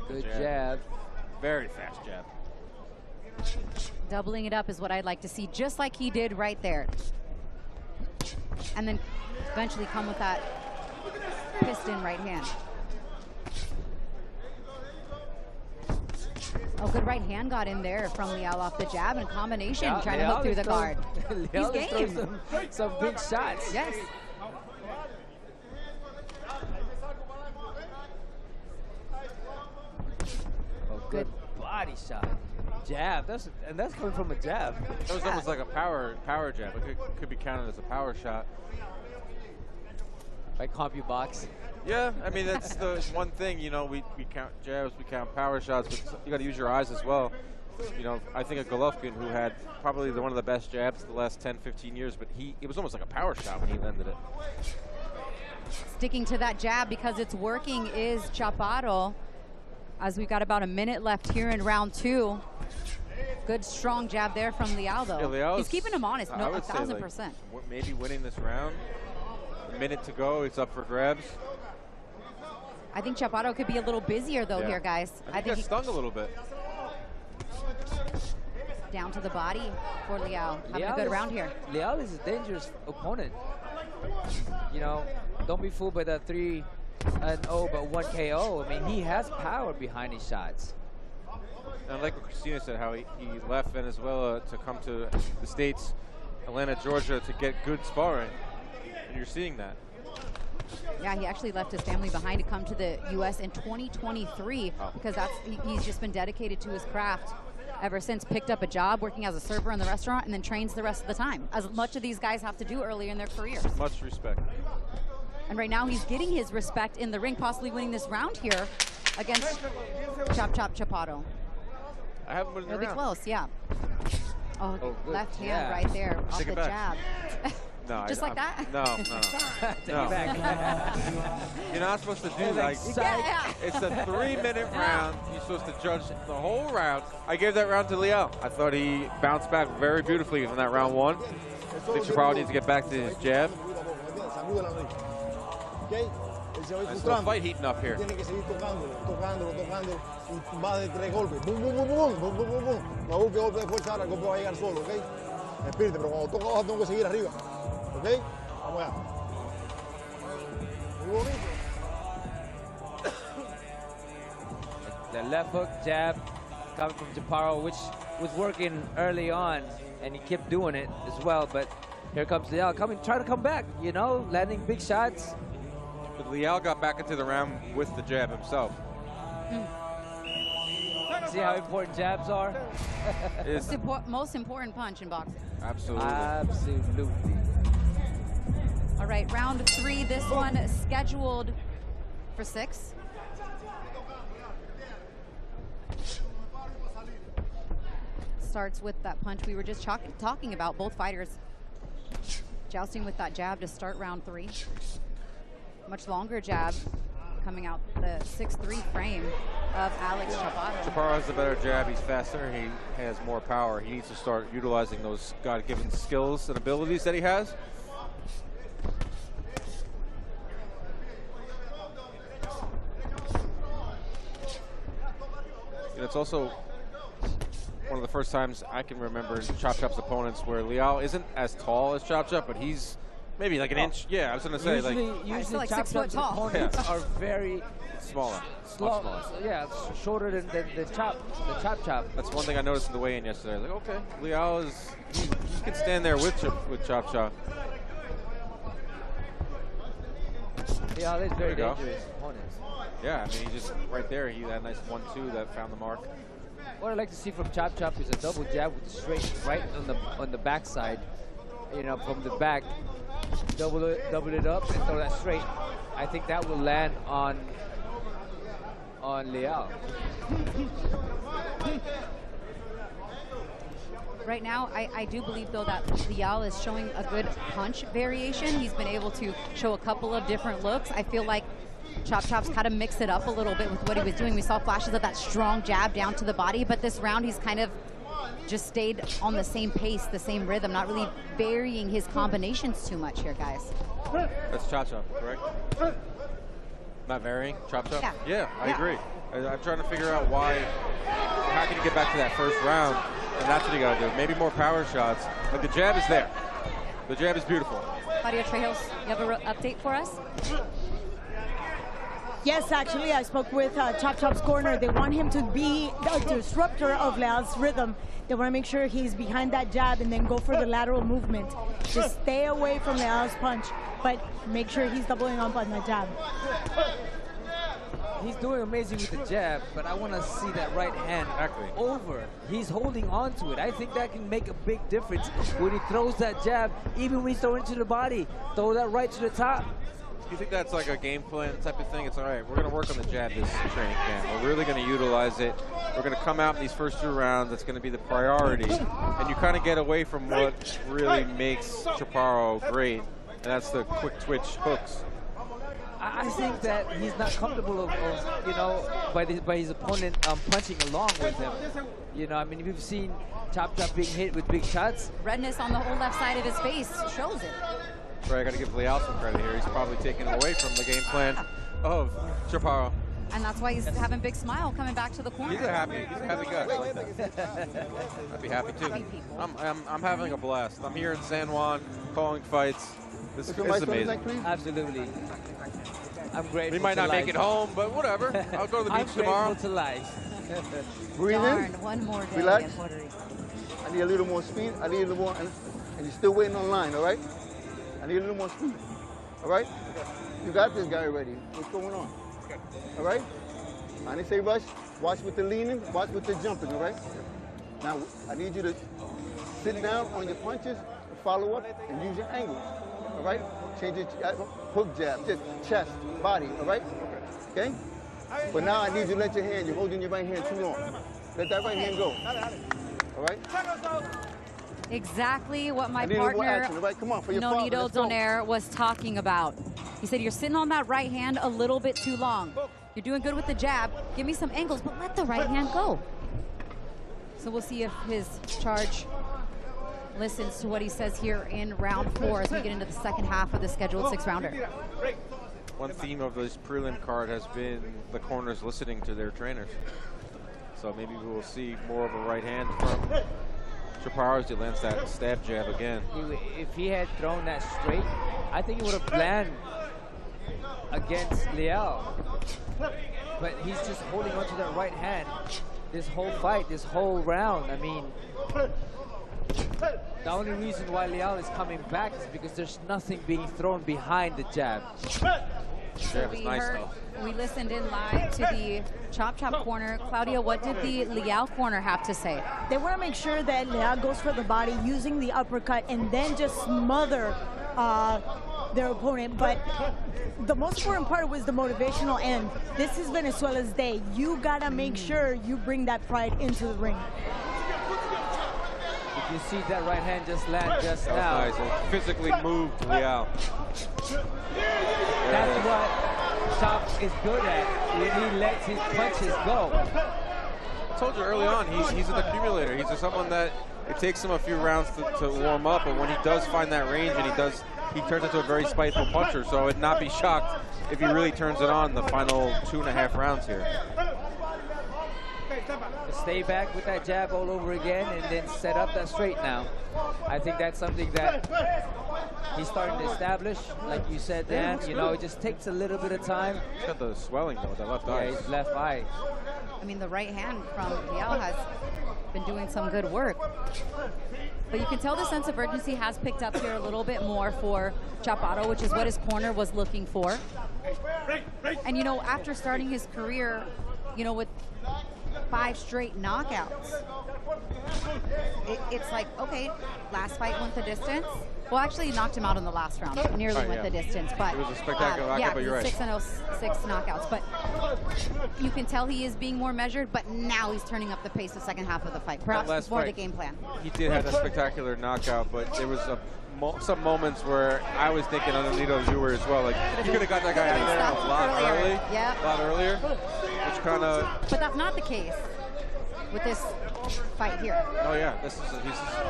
[SPEAKER 14] Good jab.
[SPEAKER 13] Very fast jab.
[SPEAKER 12] Doubling it up is what I'd like to see, just like he did right there. And then eventually come with that piston right hand. Oh, good right hand got in there from Leal off the jab and combination,
[SPEAKER 14] Yeah,
[SPEAKER 12] trying to hook through the guard.
[SPEAKER 14] Leal
[SPEAKER 12] He's game.
[SPEAKER 14] Some big shots.
[SPEAKER 12] Yes.
[SPEAKER 14] Oh, good body shot. Jab. That's coming from a jab.
[SPEAKER 13] That was almost like a power jab. It could be counted as a power shot.
[SPEAKER 14] Like CompuBox.
[SPEAKER 13] Yeah, I mean, that's the one thing, you know, we count jabs, we count power shots, but you got to use your eyes as well. You know, I think of Golovkin, who had probably one of the best jabs the last 10, 15 years, but it was almost like a power shot when he landed it.
[SPEAKER 12] Sticking to that jab because it's working is Chaparro, as we've got about a minute left here in round 2. Good strong jab there from Leal, though.
[SPEAKER 13] Yeah,
[SPEAKER 12] he's keeping him honest, no,
[SPEAKER 13] I would say,
[SPEAKER 12] 1,000%.
[SPEAKER 13] like, maybe winning this round. A minute to go, it's up for grabs.
[SPEAKER 12] I think Chaparro could be a little busier, though, here, guys.
[SPEAKER 13] I think he got stung a little bit.
[SPEAKER 12] Down to the body for Leal. Having a good round here.
[SPEAKER 14] Leal is a dangerous opponent. You know, don't be fooled by that 3-0 but 1 KO. I mean, he has power behind his shots.
[SPEAKER 13] And I like what Christina said, how he left Venezuela to come to the States, Atlanta, Georgia, to get good sparring. And you're seeing that.
[SPEAKER 12] Yeah, he actually left his family behind to come to the U.S. in 2023 because he's just been dedicated to his craft ever since. Picked up a job working as a server in the restaurant and then trains the rest of the time, as much of these guys have to do earlier in their careers.
[SPEAKER 13] Much respect.
[SPEAKER 12] And right now he's getting his respect in the ring, possibly winning this round here against Chaparro.
[SPEAKER 13] I haven't been in the
[SPEAKER 12] It'll be
[SPEAKER 13] round.
[SPEAKER 12] close, yeah. Oh,
[SPEAKER 13] good
[SPEAKER 12] left hand right there off
[SPEAKER 13] Take
[SPEAKER 12] the
[SPEAKER 13] it back.
[SPEAKER 12] jab.
[SPEAKER 13] No,
[SPEAKER 12] Just like that?
[SPEAKER 13] No. You're not supposed to do like. It's a 3-minute round. You're supposed to judge the whole round. I gave that round to Leal. I thought he bounced back very beautifully from that round 1. I think Chaparro needs to get back to his jab. There's no fight heating up here.
[SPEAKER 17] Tiene que seguir tocándolo, y más de 3 golpes. Bum, bum, bum, bum, bum, bum, bum, bum. No busque golpe de fuerza ahora, el golpe va a llegar solo, ¿ok? Espírate, pero cuando toca abajo tengo que seguir arriba, ¿ok? Vamos allá. Muy bonito.
[SPEAKER 14] The left hook jab coming from Chaparro, which was working early on, and he kept doing it as well, but here comes Leal trying to come back, you know, landing big shots.
[SPEAKER 13] But Leal got back into the round with the jab himself.
[SPEAKER 14] See how important jabs are?
[SPEAKER 12] It's the most important punch in boxing.
[SPEAKER 13] Absolutely.
[SPEAKER 14] Absolutely.
[SPEAKER 12] All right, round 3. This one is scheduled for 6. Starts with that punch we were just talking about. Both fighters jousting with that jab to start round 3. Much longer jab coming out the 6'3" frame of Alex Chaparro.
[SPEAKER 13] Chaparro has a better jab. He's faster. He has more power. He needs to start utilizing those God-given skills and abilities that he has. And it's also one of the first times I can remember in Chop Chop's opponents where Leal isn't as tall as Chop Chop, but he's maybe like an inch. Yeah, I was going to say
[SPEAKER 14] usually
[SPEAKER 12] like
[SPEAKER 14] Chop
[SPEAKER 12] 6
[SPEAKER 14] Chop's
[SPEAKER 12] foot tall.
[SPEAKER 14] opponents are very
[SPEAKER 13] smaller.
[SPEAKER 14] slow. Yeah, shorter than the Chop Chop.
[SPEAKER 13] That's one thing I noticed in the weigh-in yesterday. Like, okay, Leal he can stand there with Chop Chop.
[SPEAKER 14] Yeah, that's very
[SPEAKER 13] There you go.
[SPEAKER 14] dangerous opponents.
[SPEAKER 13] Yeah, I mean, he just right there. He had a nice 1-2 that found the mark.
[SPEAKER 14] What I'd like to see from Chop Chop is a double jab with the straight right on the backside. You know, from the back, double it up and throw that straight. I think that will land on Leal.
[SPEAKER 12] Right now, I do believe, though, that Leal is showing a good punch variation. He's been able to show a couple of different looks. I feel like Chop Chop's kind of mixed it up a little bit with what he was doing. We saw flashes of that strong jab down to the body, but this round he's kind of just stayed on the same pace, the same rhythm, not really varying his combinations too much here, guys.
[SPEAKER 13] That's Chop Chop, correct? Not varying? Chop Chop? Yeah, I agree. I'm trying to figure out how can you get back to that first round, and that's what you got to do. Maybe more power shots. Like the jab is there. The jab is beautiful.
[SPEAKER 12] Claudia Trejos, you have an update for us?
[SPEAKER 16] Yes, actually, I spoke with Chop Chop's corner. They want him to be a disruptor of Leal's rhythm. They want to make sure he's behind that jab and then go for the lateral movement. Just stay away from Leal's punch, but make sure he's doubling up on that jab.
[SPEAKER 14] He's doing amazing with the jab, but I want to see that right hand over. He's holding on to it. I think that can make a big difference when he throws that jab, even when he's throwing it to the body. Throw that right to the top.
[SPEAKER 13] Do you think that's like a game plan type of thing? It's all right, we're going to work on the jab this training camp. We're really going to utilize it. We're going to come out in these first 2 rounds. That's going to be the priority. And you kind of get away from what really makes Chaparro great, and that's the quick twitch hooks.
[SPEAKER 14] I think that he's not comfortable by his opponent punching along with him. You know, I mean, we've seen Chop Chop being hit with big shots.
[SPEAKER 12] Redness on the whole left side of his face shows it.
[SPEAKER 13] Right, I got to give Leal some credit here. He's probably taken away from the game plan of Chaparro.
[SPEAKER 12] And that's why he's having a big smile coming back to the corner.
[SPEAKER 13] He's a happy guy. I'd be happy too. I'm having a blast. I'm here in San Juan calling fights. This is amazing.
[SPEAKER 14] Absolutely. I'm grateful.
[SPEAKER 13] We might not make it home, but whatever. I'll go to the beach tomorrow.
[SPEAKER 14] I'm grateful to life.
[SPEAKER 17] Breathe in.
[SPEAKER 12] One more day.
[SPEAKER 17] Relax. I need a little more speed. I need a little more, and you're still waiting on line, all right? I need a little more speed, all right? You got this guy already. What's going on? All right? I didn't say rush. Watch with the leaning, watch with the jumping, all right? Now, I need you to sit down on your punches, follow up, and use your angles, all right? Change your hook jab, just chest, body, all right? Okay? But now I need you to let your hand, you're holding your right hand too long. Let that right hand go, all right?
[SPEAKER 12] Exactly what my partner, Nonito Donaire, was talking about. He said, you're sitting on that right hand a little bit too long. You're doing good with the jab. Give me some angles, but let the right hand go. So we'll see if his charge listens to what he says here in round 4 as we get into the second half of the scheduled 6-rounder.
[SPEAKER 13] One theme of this prelim card has been the corners listening to their trainers. So maybe we will see more of a right hand from Chaparro as he lands that stab jab again.
[SPEAKER 14] If he had thrown that straight, I think he would have landed against Leal. But he's just holding onto that right hand this whole fight, this whole round. I mean, the only reason why Leal is coming back is because there's nothing being thrown behind the jab.
[SPEAKER 13] Jab is nice though.
[SPEAKER 12] We listened in live to the Chop Chop corner. Claudia, what did the Leal corner have to say?
[SPEAKER 16] They want to make sure that Leal goes for the body using the uppercut and then just smother their opponent. But the most important part was the motivational end. This is Venezuela's day. You got to make sure you bring that pride into the ring.
[SPEAKER 14] You see that right hand just land just now.
[SPEAKER 13] That was nice. It physically moved Leal.
[SPEAKER 14] That's what Chop is good at, when he lets his punches go.
[SPEAKER 13] I told you early on, he's an accumulator. He's someone that it takes him a few rounds to warm up, but when he does find that range and he turns into a very spiteful puncher, so I would not be shocked if he really turns it on the final 2.5 rounds here.
[SPEAKER 14] Stay back with that jab all over again and then set up that straight now. I think that's something that he's starting to establish. Like you said, Dan, you know, it just takes a little bit of time.
[SPEAKER 13] He's got the swelling though, the left eye.
[SPEAKER 14] Yeah, his left eye.
[SPEAKER 12] I mean, the right hand from Leal has been doing some good work. But you can tell the sense of urgency has picked up here a little bit more for Chaparro, which is what his corner was looking for. And, you know, after starting his career, you know, with 5 straight knockouts. It's like, okay, last fight went the distance. Well, actually, he knocked him out in the last round. Nearly went the distance, but
[SPEAKER 13] it was a spectacular knockout, but you're right.
[SPEAKER 12] 6 knockouts. But you can tell he is being more measured. But now he's turning up the pace the second half of the fight. Perhaps before the game plan.
[SPEAKER 13] He did have a spectacular knockout, but there was some moments where I was thinking underneath you were as well. Like you could have got that guy out there a lot earlier, which kind of.
[SPEAKER 12] But that's not the case with this fight here.
[SPEAKER 13] Oh yeah, this is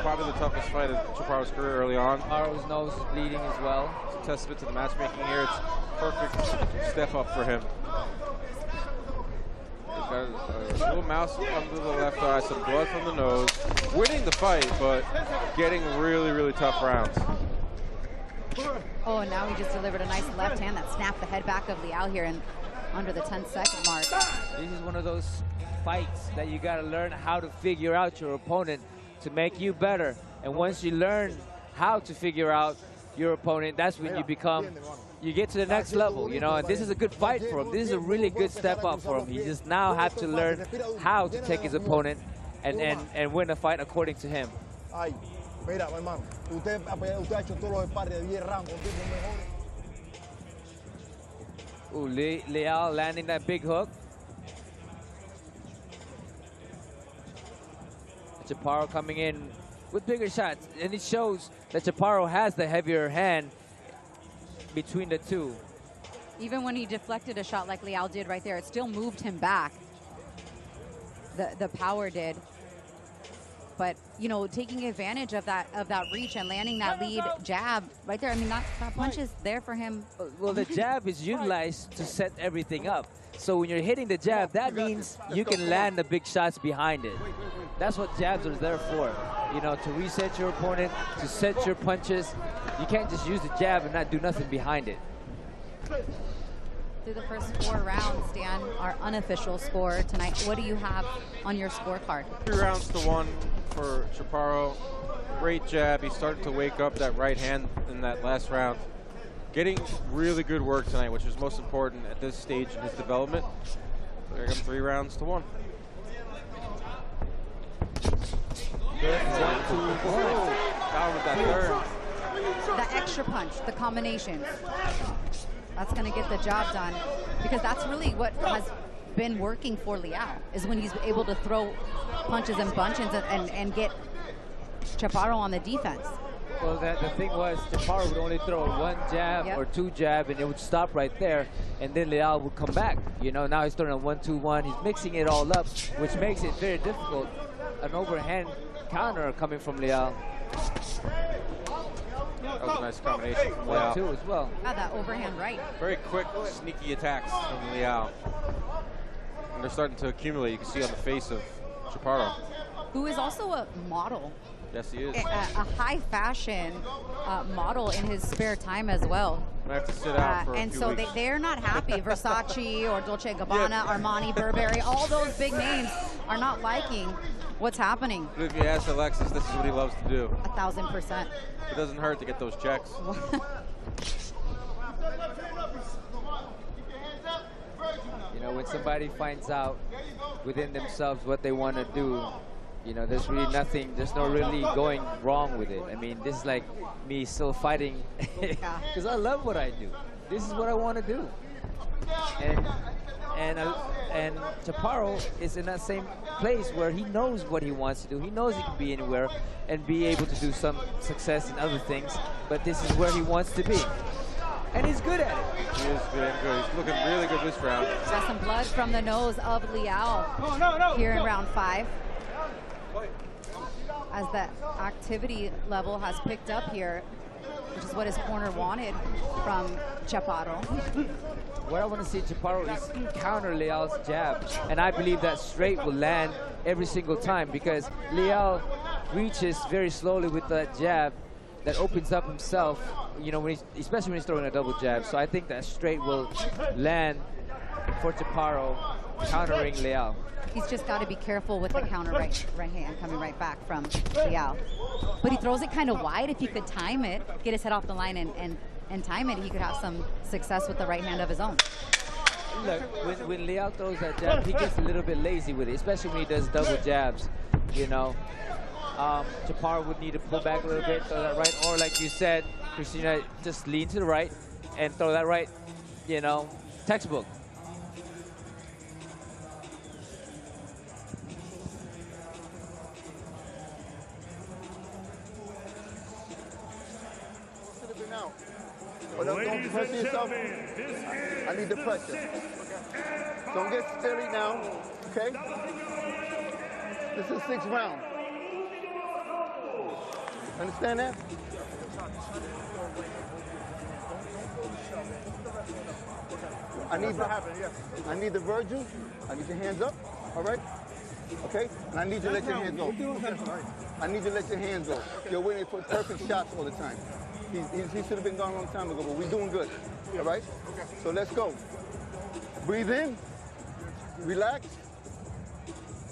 [SPEAKER 13] probably the toughest fight of Chaparro's career early on.
[SPEAKER 14] Chaparro's nose is bleeding as well.
[SPEAKER 13] It's a testament to the matchmaking here. It's perfect step up for him. He's got a little mouse under the left eye, some blood from the nose. Winning the fight, but getting really, really tough rounds.
[SPEAKER 12] Oh, and now he just delivered a nice left hand that snapped the head back of Liao here and under the 10-second mark.
[SPEAKER 14] This is one of those fights that you got to learn how to figure out your opponent to make you better. And once you learn how to figure out your opponent, that's when you get to the next level, you know. And this is a good fight for him. This is a really good step up for him. He just now has to learn how to take his opponent and win a fight according to him.
[SPEAKER 17] Mira, hermano, usted ha hecho todos los sparring de 10 rounds con tipos mejores.
[SPEAKER 14] Ooh, Liao landing that big hook. Chaparro coming in with bigger shots, and it shows that Chaparro has the heavier hand between the two.
[SPEAKER 12] Even when he deflected a shot like Liao did right there, it still moved him back. The power did. But, you know, taking advantage of that reach and landing that lead jab right there, I mean, that punch is there for him.
[SPEAKER 14] Well, the jab is utilized to set everything up. So when you're hitting the jab, that means you can land the big shots behind it. That's what jabs are there for, you know, to reset your opponent, to set your punches. You can't just use the jab and not do nothing behind it.
[SPEAKER 12] Through the first 4 rounds, Dan, our unofficial score tonight, what do you have on your scorecard?
[SPEAKER 13] 3 rounds to 1 for Chaparro. Great jab. He's starting to wake up that right hand in that last round. Getting really good work tonight, which is most important at this stage in his development. So I got 3 rounds to 1. Good. 1, 2, 4. Down with that third.
[SPEAKER 12] The extra punch, the combinations. That's going to get the job done, because that's really what has been working for Liao, is when he's able to throw punches and bunches and get Chaparro on the defense.
[SPEAKER 14] Well, the thing was, Chaparro would only throw 1 jab or 2 jab, and it would stop right there, and then Liao would come back. You know, now he's throwing a 1-2-1. He's mixing it all up, which makes it very difficult. An overhand counter coming from Liao.
[SPEAKER 13] That was a nice combination from Liao.
[SPEAKER 14] 1-2 as well.
[SPEAKER 12] Ah, that overhand right.
[SPEAKER 13] Very quick, sneaky attacks from Liao. And they're starting to accumulate. You can see on the face of Chaparro.
[SPEAKER 12] Who is also a model.
[SPEAKER 13] Yes, he is.
[SPEAKER 12] A high fashion model in his spare time as well.
[SPEAKER 13] I have to sit out for a
[SPEAKER 12] and
[SPEAKER 13] few
[SPEAKER 12] so
[SPEAKER 13] weeks.
[SPEAKER 12] they're not happy. Versace or Dolce & Gabbana, Armani, Burberry, all those big names are not liking what's happening.
[SPEAKER 13] But if you ask Alexis, this is what he loves to do.
[SPEAKER 12] 1,000%.
[SPEAKER 13] It doesn't hurt to get those checks.
[SPEAKER 14] You know, when somebody finds out within themselves what they want to do, you know, there's really nothing, there's no really going wrong with it. I mean, this is like me still fighting because I love what I do. This is what I want to do. And Chaparro is in that same place where he knows what he wants to do. He knows he can be anywhere and be able to do some success in other things, but this is where he wants to be. And he's good at it.
[SPEAKER 13] He is good. He's looking really good this round.
[SPEAKER 12] Got some blood from the nose of Liao here in round 5. As the activity level has picked up here, which is what his corner wanted from Chaparro.
[SPEAKER 14] What I want to see Chaparro is counter Liao's jab, and I believe that straight will land every single time because Liao reaches very slowly with that jab that opens up himself, you know, when especially when he's throwing a double jab. So I think that straight will land for Chaparro, countering Liao.
[SPEAKER 12] He's just got to be careful with the counter right hand coming right back from Liao. But he throws it kind of wide. If he could time it, get his head off the line and time it, he could have some success with the right hand of his own.
[SPEAKER 14] Look, when Leal throws that jab, he gets a little bit lazy with it, especially when he does double jabs, you know. Chaparro would need to pull back a little bit, throw that right, or like you said, Christina, just lean to the right and throw that right, you know, textbook.
[SPEAKER 4] Don't pressure yourself. I need the pressure. Don't get silly now, okay? This is 6th round. Understand that? I need the Virgil. I need your hands up, all right? Okay? And I need you to let your hands go. I need you to let your hands go. You're waiting for perfect shots all the time. He should have been gone a long time ago, but we're doing good, all right? So let's go. Breathe in. Relax.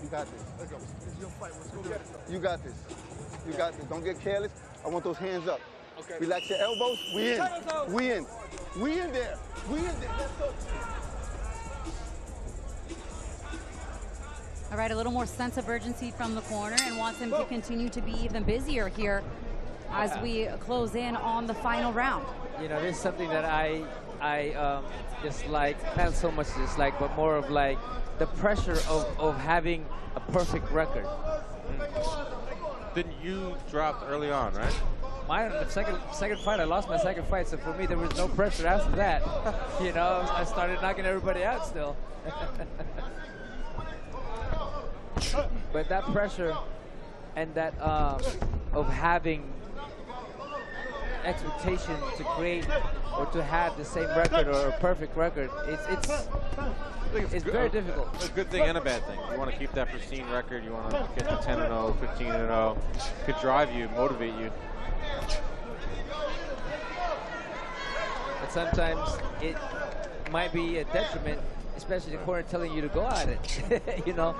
[SPEAKER 4] You got this. Let's go. It's your fight. Let's go get it. You got this. You got this. Don't get careless. I want those hands up. Okay. Relax your elbows. We in. We in. We in there. We in there. Let's go.
[SPEAKER 12] All right, a little more sense of urgency from the corner and wants him to continue to be even busier here as we close in on the final round.
[SPEAKER 14] You know, this is something that I dislike, not so much dislike, but more of like the pressure of having a perfect record.
[SPEAKER 13] Then you dropped early on, right?
[SPEAKER 14] The second fight, I lost my second fight, so for me there was no pressure after that. You know, I started knocking everybody out still. But that pressure and that of having expectation to create or to have the same record or a perfect record, it's very difficult.
[SPEAKER 13] A good thing and a bad thing. You want to keep that pristine record. You want to get to 10-0, 15-0. Could drive you, motivate you.
[SPEAKER 14] But sometimes it might be a detriment, especially the corner telling you to go at it. You know,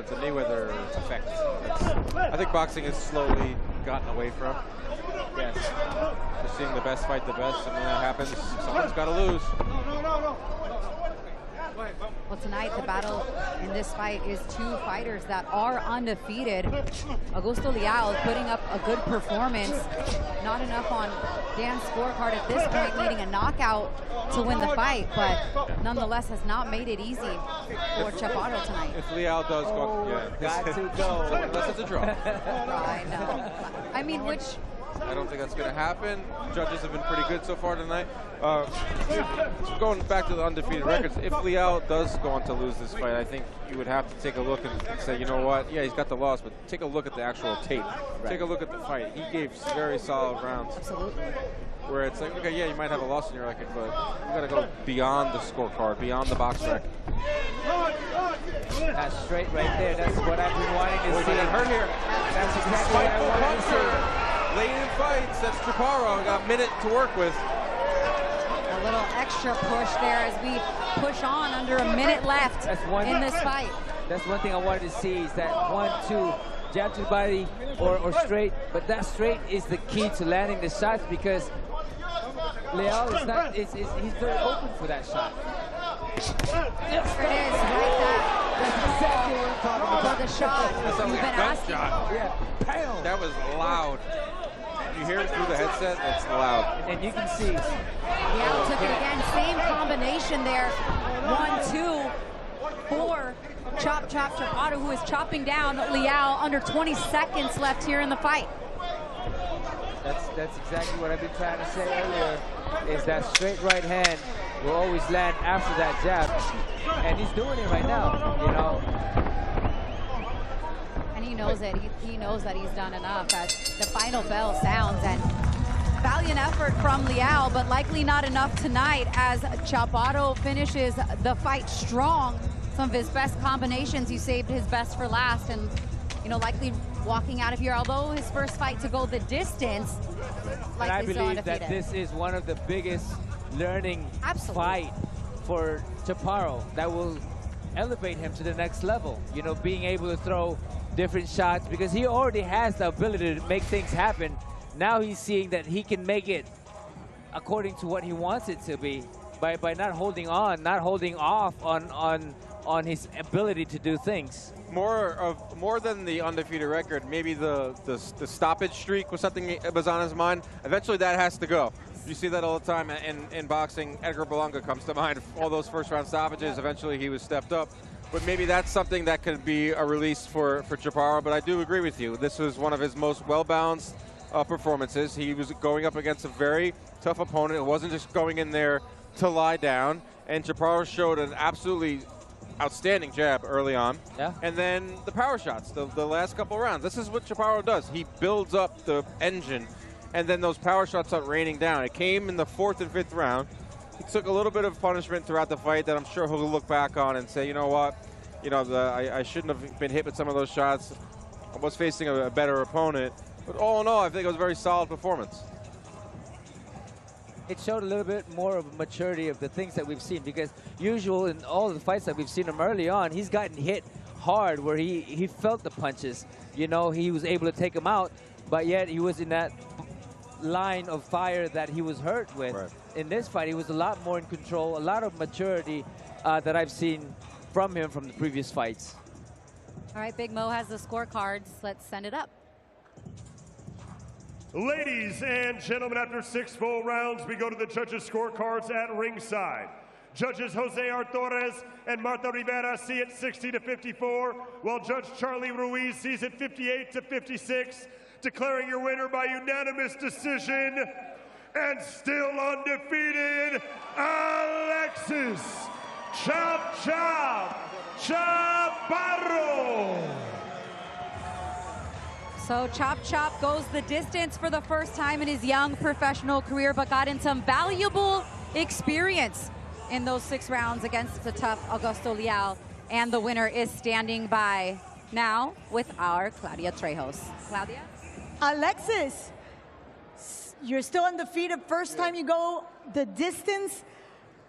[SPEAKER 13] the Mayweather effect. I think boxing has slowly gotten away from. Yes, we're seeing the best fight the best, and when that happens, someone's got to lose.
[SPEAKER 12] Well, tonight the battle in this fight is two fighters that are undefeated. Augusto Leal putting up a good performance. Not enough on Dan's scorecard at this point, needing a knockout to win the fight, but nonetheless has not made it easy for Chaparro tonight.
[SPEAKER 13] If Leal does go,
[SPEAKER 14] got to go.
[SPEAKER 13] Unless it's a draw.
[SPEAKER 12] I know. I mean, which...
[SPEAKER 13] I don't think that's going to happen. Judges have been pretty good so far tonight. Going back to the undefeated records, if Leal does go on to lose this fight, I think you would have to take a look and say, you know what, yeah, he's got the loss, but take a look at the actual tape. Right. Take a look at the fight. He gave very solid rounds.
[SPEAKER 12] Absolutely.
[SPEAKER 13] Where it's like, okay, yeah, you might have a loss in your record, but you got to go beyond the scorecard, beyond the box record.
[SPEAKER 14] That's straight right there. That's what I've been wanting to see.
[SPEAKER 13] Hurt here.
[SPEAKER 14] That's exactly what I wanted to see.
[SPEAKER 13] Late in fights, that's Chaparro. Got a minute to work with.
[SPEAKER 12] A little extra push there as we push on under a minute left in this fight.
[SPEAKER 14] That's one thing I wanted to see is that 1-2 jab to the body or straight, but that straight is the key to landing the shots because Leal is not, he's very open for that shot.
[SPEAKER 12] There it is, right there. That's exactly what I'm talking about. The shot you've been asking.
[SPEAKER 14] Yeah, pound.
[SPEAKER 13] That was loud. You hear it through the headset, it's loud.
[SPEAKER 14] And you can see.
[SPEAKER 12] Yeah, took it again. Same combination there. 1-2 for Chop Chaparro, who is chopping down Leal under 20 seconds left here in the fight.
[SPEAKER 14] That's exactly what I've been trying to say earlier, is that straight right hand will always land after that jab. And he's doing it right now, you know.
[SPEAKER 12] And he knows it. He knows that he's done enough as the final bell sounds. And valiant effort from Leal, but likely not enough tonight as Chaparro finishes the fight strong. Some of his best combinations, he saved his best for last, and you know, likely walking out of here, although his first fight to go the distance,
[SPEAKER 14] and I believe that this is one of the biggest learning fight for Chaparro that will elevate him to the next level. You know, being able to throw different shots, because he already has the ability to make things happen. Now he's seeing that he can make it according to what he wants it to be. by not holding on, not holding off on his ability to do things.
[SPEAKER 13] More than the undefeated record, maybe the stoppage streak was something that was on his mind. Eventually that has to go. You see that all the time in boxing. Edgar Berlanga comes to mind. All those first-round stoppages, eventually he was stepped up. But maybe that's something that could be a release for Chaparro. But I do agree with you. This was one of his most well-balanced performances. He was going up against a very tough opponent. It wasn't just going in there to lie down. And Chaparro showed an absolutely outstanding jab early on.
[SPEAKER 14] Yeah.
[SPEAKER 13] And then the power shots, the last couple rounds. This is what Chaparro does. He builds up the engine, and then those power shots start raining down. It came in the 4th and 5th round. He took a little bit of punishment throughout the fight that I'm sure he'll look back on and say, you know what, I shouldn't have been hit with some of those shots. I was facing a better opponent. But all in all, I think it was a very solid performance.
[SPEAKER 14] It showed a little bit more of maturity of the things that we've seen, because usual in all the fights that we've seen him early on, he's gotten hit hard where he felt the punches. He was able to take them out, but yet he was in that line of fire that he was hurt with.
[SPEAKER 13] Right.
[SPEAKER 14] In this fight, he was a lot more in control, a lot of maturity that I've seen from him from the previous fights.
[SPEAKER 12] All right, Big Mo has the scorecards. Let's send it up.
[SPEAKER 6] Ladies and gentlemen, after 6 full rounds, we go to the judges' scorecards at ringside. Judges Jose Artorez and Marta Rivera see it 60-54, while Judge Charlie Ruiz sees it 58-56, declaring your winner by unanimous decision, and still undefeated, Alexis Chop Chop Chaparro.
[SPEAKER 12] So Chop Chop goes the distance for the first time in his young professional career, but got in some valuable experience in those 6 rounds against the tough Augusto Leal. And the winner is standing by now with our Claudia Trejos. Claudia?
[SPEAKER 16] Alexis, you're still undefeated. First time you go the distance.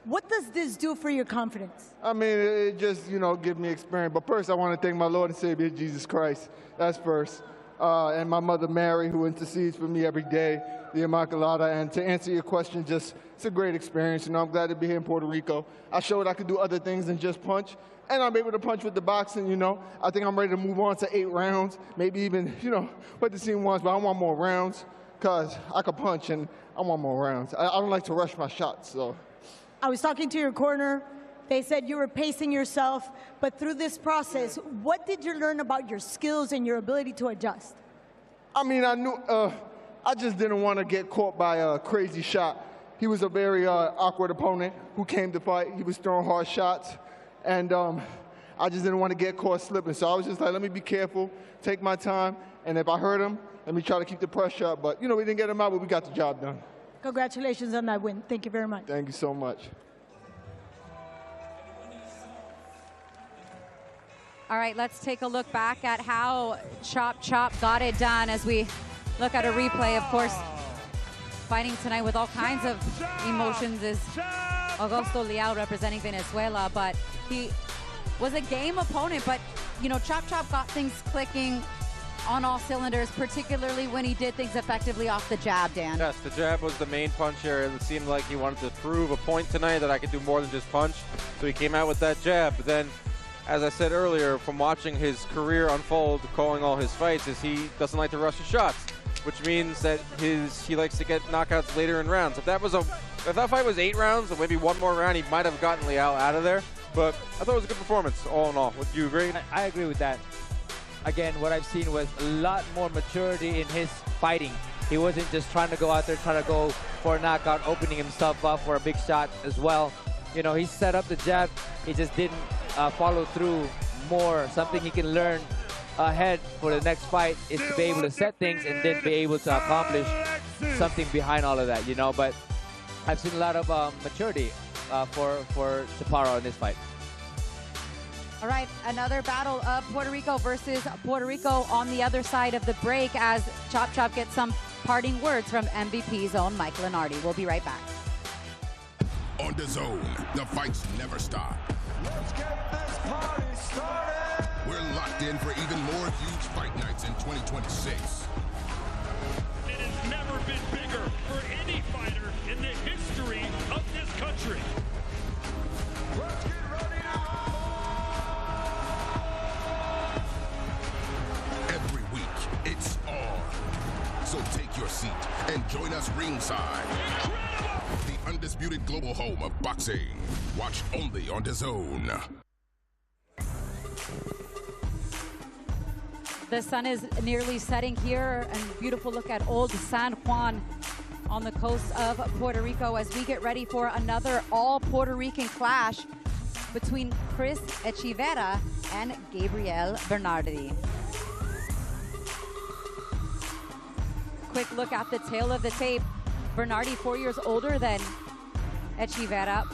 [SPEAKER 16] What does this do for your confidence?
[SPEAKER 2] I mean, it just, give me experience. But first, I want to thank my Lord and Savior, Jesus Christ. That's first. And my mother, Mary, who intercedes for me every day, the Immaculata. And to answer your question, it's a great experience. I'm glad to be here in Puerto Rico. I showed I could do other things than just punch. And I'm able to punch with the boxing, I think I'm ready to move on to 8 rounds, maybe even, what the scene wants, but I want more rounds because I could punch and I want more rounds. I don't like to rush my shots, so.
[SPEAKER 16] I was talking to your corner. They said you were pacing yourself, but through this process, what did you learn about your skills and your ability to adjust?
[SPEAKER 2] I mean, I knew, I just didn't want to get caught by a crazy shot. He was a very awkward opponent who came to fight. He was throwing hard shots, and I just didn't want to get caught slipping. So I was just like, let me be careful, take my time, and if I hurt him, let me try to keep the pressure up. But, we didn't get him out, but we got the job done.
[SPEAKER 16] Congratulations on that win. Thank you very much.
[SPEAKER 2] Thank you so much.
[SPEAKER 12] All right, let's take a look back at how Chop Chop got it done as we look at a replay. Of course, fighting tonight with all kinds of emotions is Augusto Leal representing Venezuela, but he was a game opponent. But, Chop Chop got things clicking on all cylinders, particularly when he did things effectively off the jab, Dan.
[SPEAKER 13] Yes, the jab was the main punch here. It seemed like he wanted to prove a point tonight that I could do more than just punch. So he came out with that jab. But then, as I said earlier, from watching his career unfold, calling all his fights, is he doesn't like to rush his shots, which means that he likes to get knockouts later in rounds. If that fight was 8 rounds, or maybe one more round, he might have gotten Leal out of there. But I thought it was a good performance, all in all. Would you agree?
[SPEAKER 14] I agree with that. Again, what I've seen was a lot more maturity in his fighting. He wasn't just trying to go out there, trying to go for a knockout, opening himself up for a big shot as well. He set up the jab. He just didn't follow through more. Something he can learn ahead for the next fight is to be able to set things and then be able to accomplish something behind all of that, But I've seen a lot of maturity for Chaparro in this fight.
[SPEAKER 12] All right, another battle of Puerto Rico versus Puerto Rico on the other side of the break as Chop Chop gets some parting words from MVP's own Mike Lenardi. We'll be right back.
[SPEAKER 18] On DAZN, the fights never stop.
[SPEAKER 11] Let's get this party started.
[SPEAKER 18] We're locked in for even more huge fight nights in 2026.
[SPEAKER 23] It has never been bigger for any fighter in the history of this country.
[SPEAKER 18] and join us ringside. The undisputed global home of boxing. Watch only on DAZN.
[SPEAKER 12] The sun is nearly setting here, and beautiful look at old San Juan on the coast of Puerto Rico as we get ready for another all Puerto Rican clash between Chris Echeverria and Gabriel Bernardi. Quick look at the tail of the tape. Bernardi, 4 years older than Echeverria,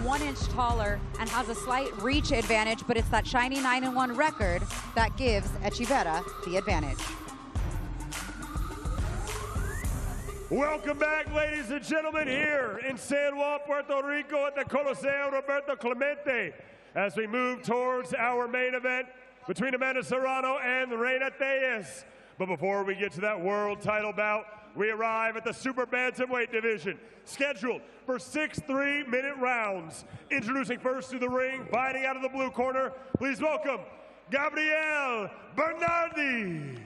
[SPEAKER 12] 1 inch taller, and has a slight reach advantage, but it's that shiny 9-1 record that gives Echeverria the advantage.
[SPEAKER 6] Welcome back, ladies and gentlemen, here in San Juan, Puerto Rico at the Coliseo Roberto Clemente, as we move towards our main event between Amanda Serrano and Reina Tellez. But before we get to that world title bout, we arrive at the super bantamweight division, scheduled for 6 3-minute rounds. Introducing first to the ring, fighting out of the blue corner, please welcome Gabriel Bernardi.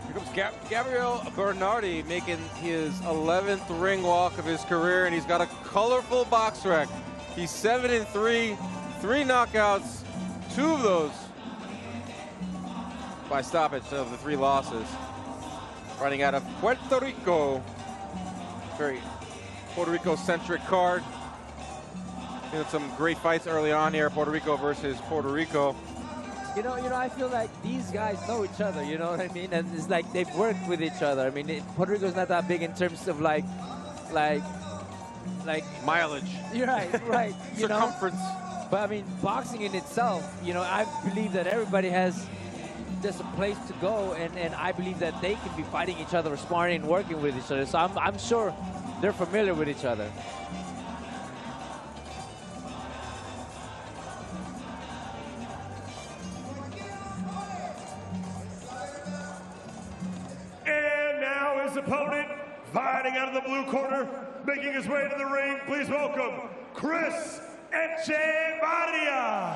[SPEAKER 13] Here comes Gabriel Bernardi making his 11th ring walk of his career, and he's got a colorful box rec. He's 7-3, 3 knockouts, 2 of those by stoppage of the 3 losses. Fighting out of Puerto Rico. Very Puerto Rico-centric card. We had some great fights early on here, Puerto Rico versus Puerto Rico.
[SPEAKER 14] You know, I feel like these guys know each other, you know what I mean? And it's like they've worked with each other. I mean, Puerto Rico's not that big in terms of like
[SPEAKER 13] mileage.
[SPEAKER 14] You're right. You
[SPEAKER 13] circumference.
[SPEAKER 14] Know? But I mean, boxing in itself, you know, I believe that everybody has just a place to go, and I believe that they can be fighting each other, sparring and working with each other. So I'm sure they're familiar with each other.
[SPEAKER 6] And now his opponent, fighting out of the blue corner, making his way to the ring, please welcome Chris Echeverria.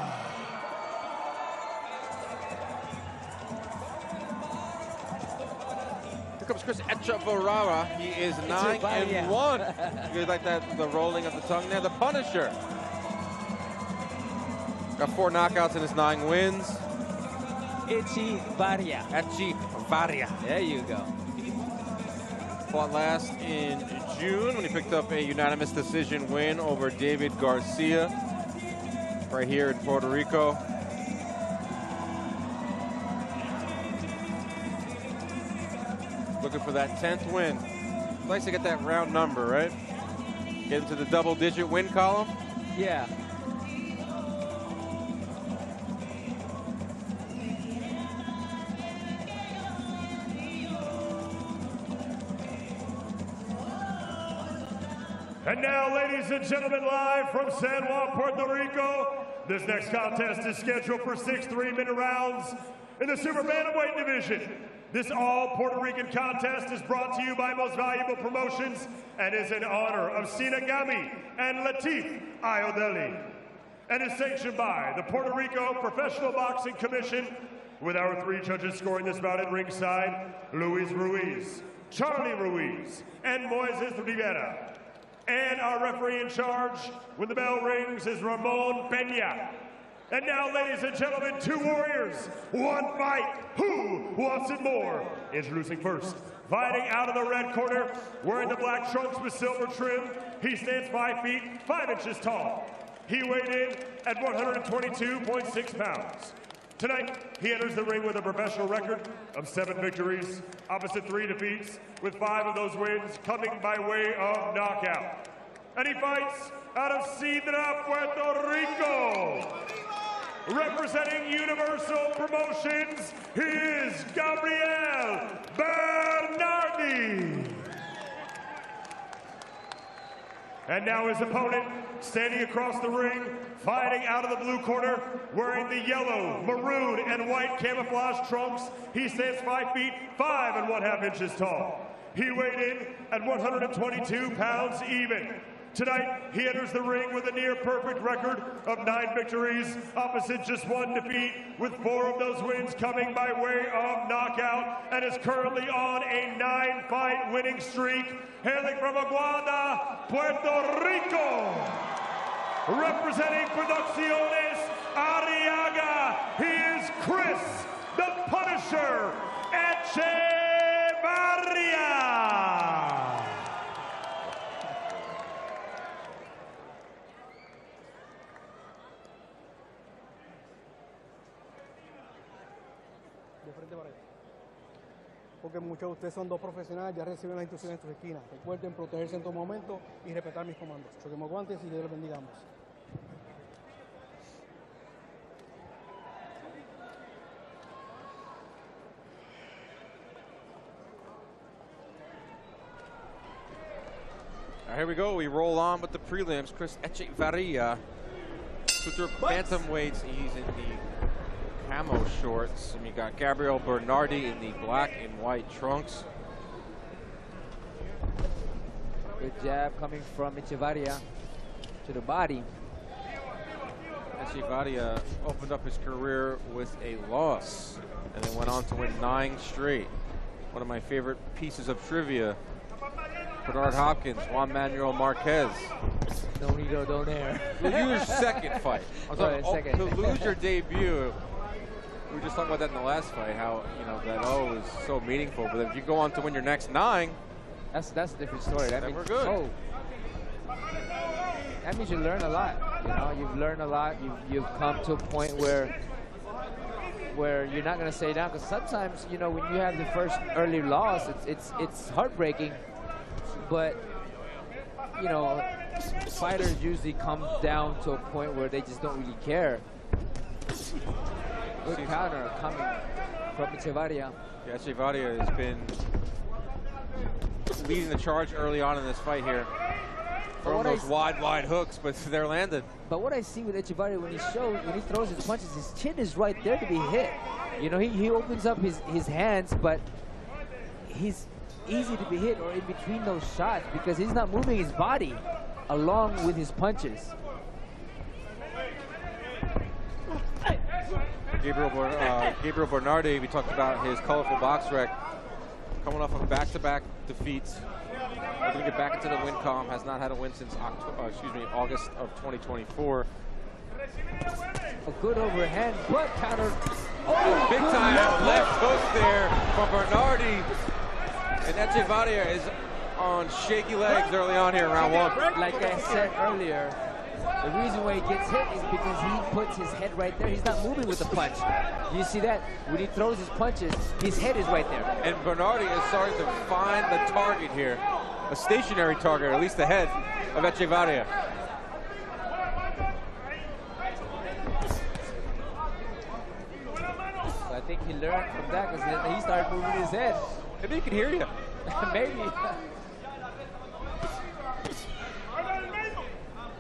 [SPEAKER 13] Here comes Chris Echeverria. He is 9-1. You like that, the rolling of the tongue there? The Punisher. Got 4 knockouts in his 9 wins.
[SPEAKER 14] Echeverria. There you go.
[SPEAKER 13] Fought last in June when he picked up a unanimous decision win over David Garcia right here in Puerto Rico. Looking for that 10th win. Nice to get that round number, right? Get into the double-digit win column.
[SPEAKER 14] Yeah.
[SPEAKER 6] And now, ladies and gentlemen, live from San Juan, Puerto Rico, this next contest is scheduled for 6 3-minute rounds in the super bantamweight division. This all Puerto Rican contest is brought to you by Most Valuable Promotions and is in honor of Sina Gami and Latif Ayodele, and is sanctioned by the Puerto Rico Professional Boxing Commission, with our 3 judges scoring this bout at ringside: Luis Ruiz, Charlie Ruiz, and Moises Rivera. And our referee in charge, when the bell rings, is Ramon Peña. And now, ladies and gentlemen, 2 warriors, 1 fight. Who wants it more? Introducing first, fighting out of the red corner, wearing the black trunks with silver trim. He stands 5 feet, 5 inches tall. He weighed in at 122.6 pounds. Tonight, he enters the ring with a professional record of 7 victories, opposite 3 defeats, with 5 of those wins coming by way of knockout. And he fights out of Sidra, Puerto Rico. Representing Universal Promotions, he is Gabriel Bernardi. And now his opponent, standing across the ring, fighting out of the blue corner, wearing the yellow, maroon, and white camouflage trunks. He stands 5 feet, 5 1/2 inches tall. He weighed in at 122 pounds even. Tonight, he enters the ring with a near-perfect record of 9 victories, opposite just 1 defeat, with 4 of those wins coming by way of knockout, and is currently on a 9-fight winning streak, hailing from Aguada, Puerto Rico. Representing Producciones Arriaga, he is Chris, the Punisher, Echevarria.
[SPEAKER 3] Porque muchos de ustedes son 2 profesionales, ya reciben las instrucciones en sus esquinas. Recuerden protegerse en todo momento y respetar mis comandos. Choquemos guantes y Dios los bendigamos.
[SPEAKER 13] Here we go. We roll on with the prelims. Chris Echevarria, super bantamweights. He's in the camo shorts. And you got Gabriel Bernardi in the black and white trunks.
[SPEAKER 14] Good jab coming from Echevarria to the body.
[SPEAKER 13] Echevarria opened up his career with a loss and then went on to win 9 straight. One of my favorite pieces of trivia. Bernard Hopkins, Juan Manuel Marquez.
[SPEAKER 14] No need to go there.
[SPEAKER 13] Your second fight.
[SPEAKER 14] Second.
[SPEAKER 13] To lose your debut. We were just talking about that in the last fight, how that is so meaningful. But if you go on to win your next 9,
[SPEAKER 14] that's a different story. That means
[SPEAKER 13] we're good.
[SPEAKER 14] Oh, that means you learn a lot. You've learned a lot. You've come to a point where you're not going to stay down, because sometimes when you have the first early loss, it's heartbreaking. But fighters usually come down to a point where they just don't really care. Good counter coming from Echevarria.
[SPEAKER 13] Yeah, Echevarria has been leading the charge early on in this fight here. From those wide hooks, but they're landed.
[SPEAKER 14] But what I see with Echevarria when he throws his punches, his chin is right there to be hit. He opens up his hands, but he's easy to be hit or in between those shots because he's not moving his body along with his punches.
[SPEAKER 13] Gabriel Bernardi, we talked about his colorful box rec, coming off of back-to-back defeats. Looking to get back into the win column, has not had a win since August of 2024.
[SPEAKER 14] A good overhand, but counter.
[SPEAKER 13] Oh, big time left hook there from Bernardi. And Echevarria is on shaky legs early on here in round 1.
[SPEAKER 14] Like I said earlier, the reason why he gets hit is because he puts his head right there. He's not moving with the punch. You see that? When he throws his punches, his head is right there.
[SPEAKER 13] And Bernardi is starting to find the target here. A stationary target, or at least the head of Echevarria.
[SPEAKER 14] So I think he learned from that because he started moving his head.
[SPEAKER 13] Maybe he can hear you.
[SPEAKER 14] Maybe.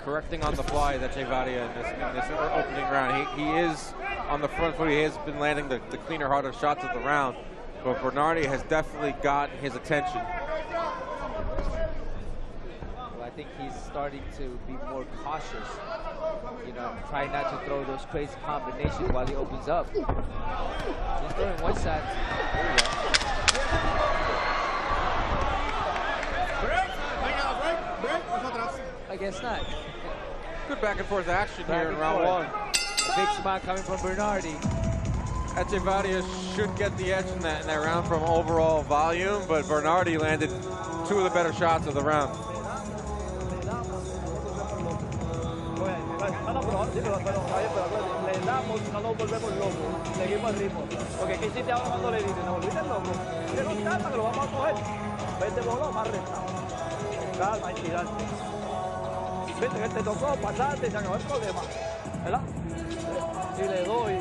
[SPEAKER 13] Correcting on the fly is Echevarria in this opening round. He is on the front foot. He has been landing the cleaner, harder shots of the round. But Bernardi has definitely gotten his attention.
[SPEAKER 14] Well, I think he's starting to be more cautious. Try not to throw those crazy combinations while he opens up. He's throwing one shot. I guess not.
[SPEAKER 13] Good back and forth action here in round 1.
[SPEAKER 14] A big smile coming from Bernardi.
[SPEAKER 13] Echevarria should get the edge in that round from overall volume, but Bernardi landed 2 of the better shots of the round.
[SPEAKER 8] Viste que te tocó pasarte y se acabó el problema, ¿verdad? Si le doy,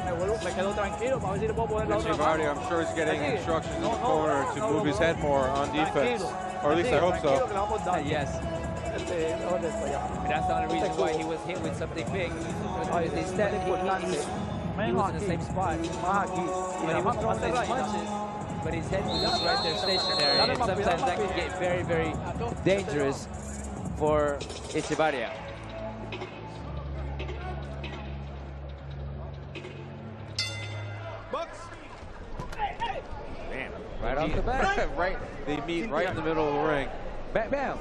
[SPEAKER 8] me quedo tranquilo para ver si le puedo poner la otra mano.
[SPEAKER 13] I'm sure he's getting instructions in the corner to move his head more on defense, or at least I hope so.
[SPEAKER 14] Yes. That's the only reason why he was hit with something big. He was in the same spot. But he was throwing his punches, but his head was just right there stationary. And sometimes that can get very, very dangerous for Echevarria.
[SPEAKER 13] Man,
[SPEAKER 14] Right off the bat.
[SPEAKER 13] Right, they meet right in the middle of the ring.
[SPEAKER 14] Bam, bam.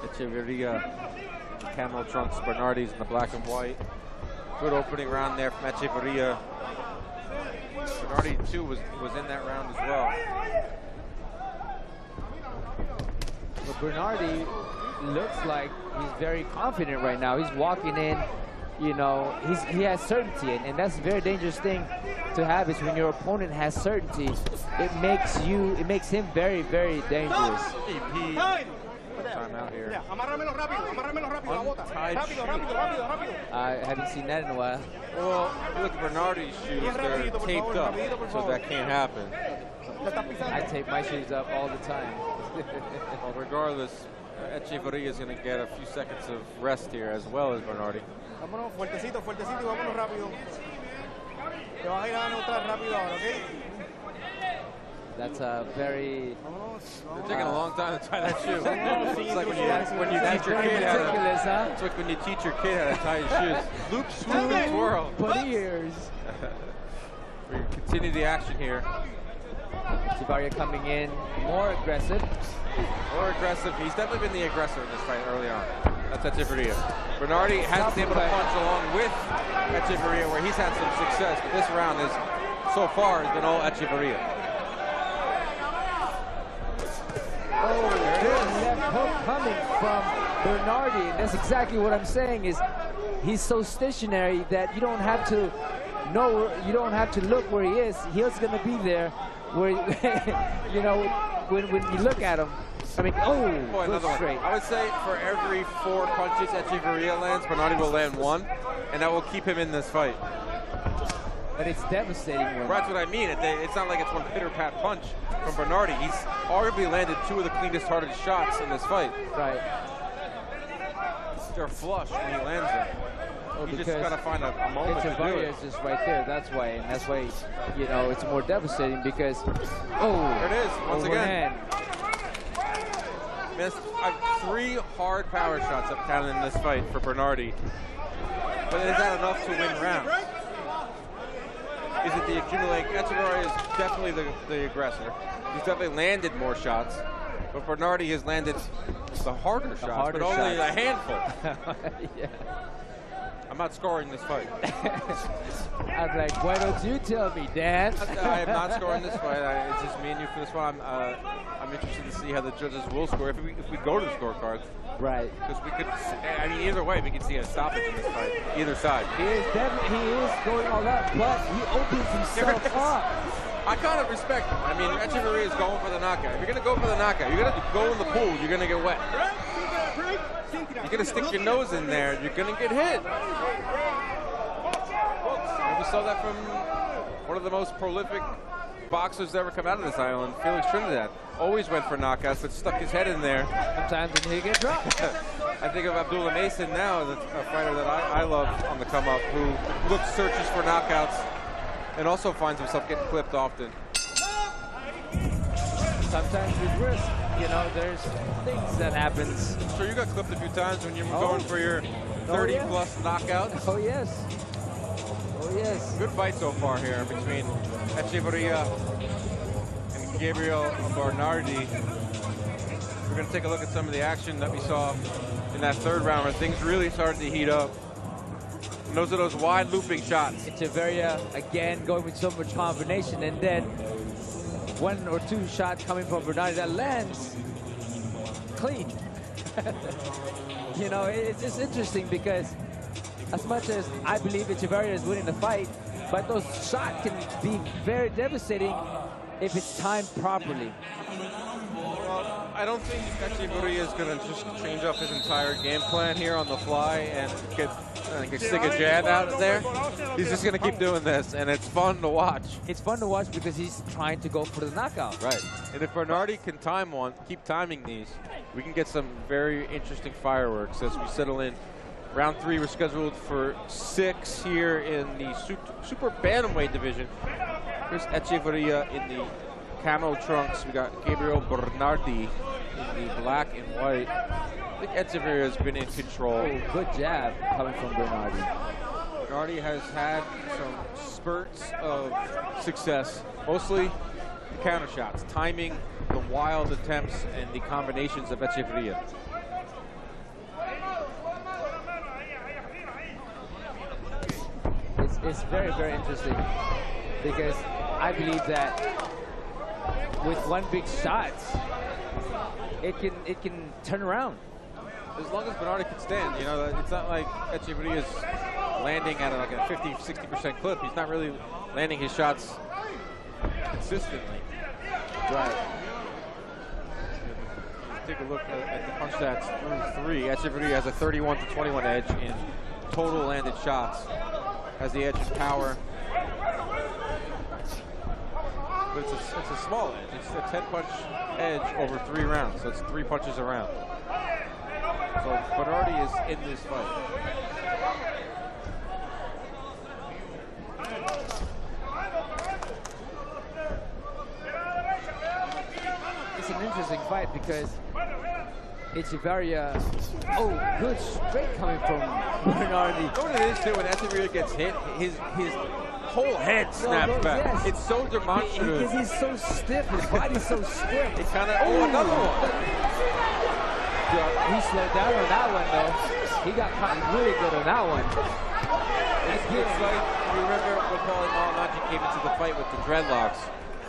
[SPEAKER 13] Echevarria, camel trunks, Bernardi's in the black and white. Good opening round there from Echevarria. Bernardi too was in that round as well.
[SPEAKER 14] But Bernardi looks like he's very confident right now. He's walking in, you know, he has certainty, and that's a very dangerous thing to have. Is when your opponent has certainty, it makes him very, very dangerous.
[SPEAKER 13] Time out here.
[SPEAKER 14] I haven't seen that in a while.
[SPEAKER 13] Well, look at Bernardi's shoes. They're taped up, so that can't happen.
[SPEAKER 14] I tape my shoes up all the time.
[SPEAKER 13] Well, regardless, Echevarria is going to get a few seconds of rest here, as well as Bernardi.
[SPEAKER 17] Vámonos, fuertecito, fuertecito, y vámonos rápido. Te vas a ir a neutral rápido ahora, ¿ok?
[SPEAKER 14] That's a very...
[SPEAKER 13] It's taking a long time to tie that shoe. It's like when you teach your kid how to... It's like when you teach your kid how to tie his shoes. Loop, swoop, twirl.
[SPEAKER 14] Put ears.
[SPEAKER 13] We continue the action here.
[SPEAKER 14] Echevarria coming in more aggressive.
[SPEAKER 13] More aggressive. He's definitely been the aggressor in this fight early on. That's Echevarria. Bernardi hasn't been able to punch along with Echevarria, where he's had some success, but this round is, so far, has been all Echevarria.
[SPEAKER 14] Oh, good left hook coming from Bernardi, and that's exactly what I'm saying. Is he's so stationary that you don't have to know, you don't have to look where he is. He's going to be there, where you know when you look at him. I mean, oh,
[SPEAKER 13] boy, another
[SPEAKER 14] straight.
[SPEAKER 13] one. I would say for every 4 punches Echevarria lands, Bernardi will land 1, and that will keep him in this fight.
[SPEAKER 14] But it's devastating.
[SPEAKER 13] That's what I mean. It's not like it's one pitter-pat punch from Bernardi. He's arguably landed 2 of the cleanest, hardest shots in this fight.
[SPEAKER 14] Right.
[SPEAKER 13] They're flush when he lands them.
[SPEAKER 14] Well,
[SPEAKER 13] you just got to find a moment to do it.
[SPEAKER 14] Echevarria is just right there. That's why, and that's why, you know, it's more devastating because, oh,
[SPEAKER 13] there it is once again.
[SPEAKER 14] Overhand.
[SPEAKER 13] Missed 3 hard power shots I've counted in this fight for Bernardi, but is that enough to win rounds? Is it the accumulating? Echevarria is definitely the aggressor. He's definitely landed more shots, but Bernardi has landed the harder shots, but only a handful.
[SPEAKER 14] Yeah.
[SPEAKER 13] I'm not scoring this fight.
[SPEAKER 14] I'm like, why don't you tell me, Dan?
[SPEAKER 13] I am not scoring this fight. It's just me and you for this one. I'm interested to see how the judges will score if we go to the scorecards.
[SPEAKER 14] Right.
[SPEAKER 13] Because we could, I mean, either way, we can see a stoppage in this fight, either side.
[SPEAKER 14] He is going all out, but he opens himself up.
[SPEAKER 13] I kind of respect him. I mean, Echevarria is going for the knockout. If you're going to go for the knockout, you're going to go in the pool, you're going to get wet. You're going to stick your nose in there, you're going to get hit. We saw that from one of the most prolific boxers to ever come out of this island, Felix Trinidad. Always went for knockouts, but stuck his head in there.
[SPEAKER 14] Sometimes he get dropped.
[SPEAKER 13] I think of Abdullah Mason now, a fighter that I love on the come up, who searches for knockouts and also finds himself getting clipped often.
[SPEAKER 14] Sometimes with risk, you know, there's things that happens.
[SPEAKER 13] So you got clipped a few times when you were going for your 30-plus knockouts?
[SPEAKER 14] Oh, yes. Oh, yes.
[SPEAKER 13] Good fight so far here between Echevarria and Gabriel Bernardi. We're going to take a look at some of the action that we saw in that 3rd round where things really started to heat up. And those are those wide looping shots.
[SPEAKER 14] Echevarria, again, going with so much combination, and then 1 or 2 shots coming from Bernardi that lands clean. You know, it's just interesting because as much as I believe Echevarria is winning the fight, but those shots can be very devastating if it's timed properly.
[SPEAKER 13] Well, I don't think Echevarria is going to just change up his entire game plan here on the fly and stick a jab out there. He's just going to keep doing this, and it's fun to watch.
[SPEAKER 14] It's fun to watch because he's trying to go for the knockout.
[SPEAKER 13] Right. And if Bernardi can keep timing these, we can get some very interesting fireworks as we settle in. Round 3, we're scheduled for 6 here in the super bantamweight division. Here's Echevarria in the camo trunks. We got Gabriel Bernardi in the black and white. I think Echeverria has been in control.
[SPEAKER 14] Oh, good jab coming from Bernardi.
[SPEAKER 13] Bernardi has had some spurts of success, mostly the counter shots, timing the wild attempts and the combinations of Echeverria.
[SPEAKER 14] It's very, very interesting because I believe that with one big shot, it can turn around.
[SPEAKER 13] As long as Bernardi can stand, you know, it's not like Echeverria is landing at like a 50-60% clip. He's not really landing his shots consistently.
[SPEAKER 14] Right.
[SPEAKER 13] Take a look at the punch stats through 3. Echeverria has a 31-21 edge in total landed shots. Has the edge in power. But it's a small edge. It's a 10-punch edge over 3 rounds. So it's 3 punches a round. So Bernardi is in this fight.
[SPEAKER 14] It's an interesting fight because Echeverria, oh, good straight coming from Bernardi.
[SPEAKER 13] You know what it is too, when Echeverria gets hit, his whole head snaps back.
[SPEAKER 14] Yes.
[SPEAKER 13] It's so demonstrative.
[SPEAKER 14] Because he's so stiff, his body's so stiff.
[SPEAKER 13] It kind of, another one.
[SPEAKER 14] He slowed down on that one though. He got caught really good on that one.
[SPEAKER 13] It's like, you remember when Paulie Malignaggi came into the fight with the dreadlocks,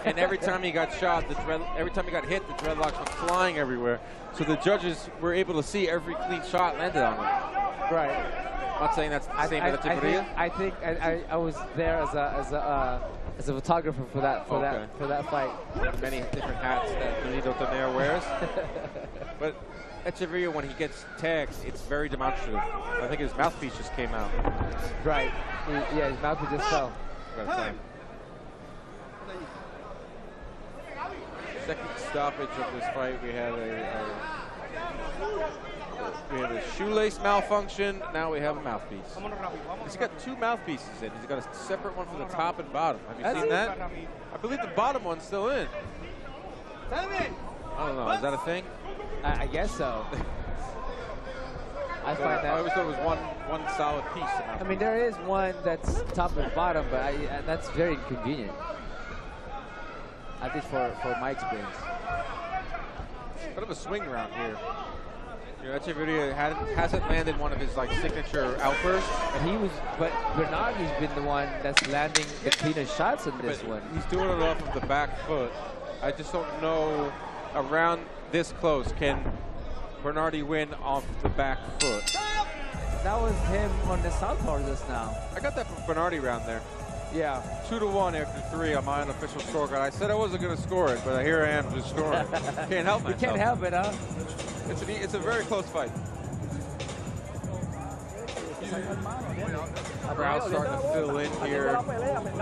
[SPEAKER 13] and every time he got shot, every time he got hit, the dreadlocks went flying everywhere. So the judges were able to see every clean shot landed on him.
[SPEAKER 14] Right.
[SPEAKER 13] I'm not saying that's the same with Echeverria.
[SPEAKER 14] I think I was there as a photographer for that fight.
[SPEAKER 13] Many different hats that Benito Tonnerre wears. But Echeverria, when he gets tagged, it's very demonstrative. I think his mouthpiece just came out.
[SPEAKER 14] Right. Yeah, his mouthpiece just fell.
[SPEAKER 13] Second stoppage of this fight, we had a shoelace malfunction. Now we have a mouthpiece. He's got 2 mouthpieces in. He's got a separate one for the top and bottom. Have you seen that? I believe the bottom one's still in. I don't know. Is that a thing?
[SPEAKER 14] I guess so. I find that.
[SPEAKER 13] I always thought it was one solid piece.
[SPEAKER 14] I mean, there is one that's top and bottom, but that's very inconvenient. At least for my experience.
[SPEAKER 13] Bit of a swing round here. You know, Echeverria hasn't landed one of his like signature outbursts.
[SPEAKER 14] But Bernardi's been the one that's landing the cleanest shots in this one.
[SPEAKER 13] He's doing it off of the back foot. I just don't know, around this close, can Bernardi win off the back foot?
[SPEAKER 14] That was him on the southpaw just now.
[SPEAKER 13] I got that from Bernardi round there.
[SPEAKER 14] Yeah.
[SPEAKER 13] 2-1 after 3 on my unofficial scorecard. I said I wasn't going to score it, but here I am just scoring. Can't help myself.
[SPEAKER 14] You can't help it, huh?
[SPEAKER 13] It's a very close fight. Crowd starting to fill in here.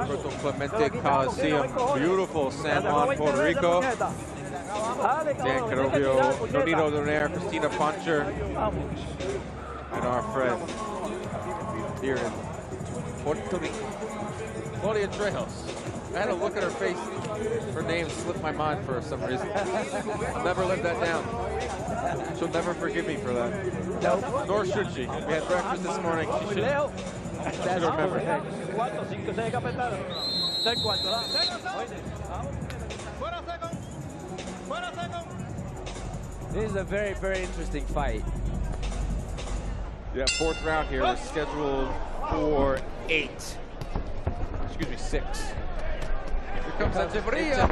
[SPEAKER 13] Puerto Clemente Coliseum. Beautiful San Juan, Puerto Rico. Dan Carobio, Nonino Donaire, Christina Puncher, and our friend here in Puerto Rico, Claudia Trejos. I had to look at her face. Her name slipped my mind for some reason. I'll never live that down. She'll never forgive me for that. Nope. Nor should she. We had breakfast this morning. She should remember.
[SPEAKER 14] This is a very, very interesting fight.
[SPEAKER 13] Yeah, 4th round here. We're scheduled for 8. Excuse me, 6. Here comes Echeverria.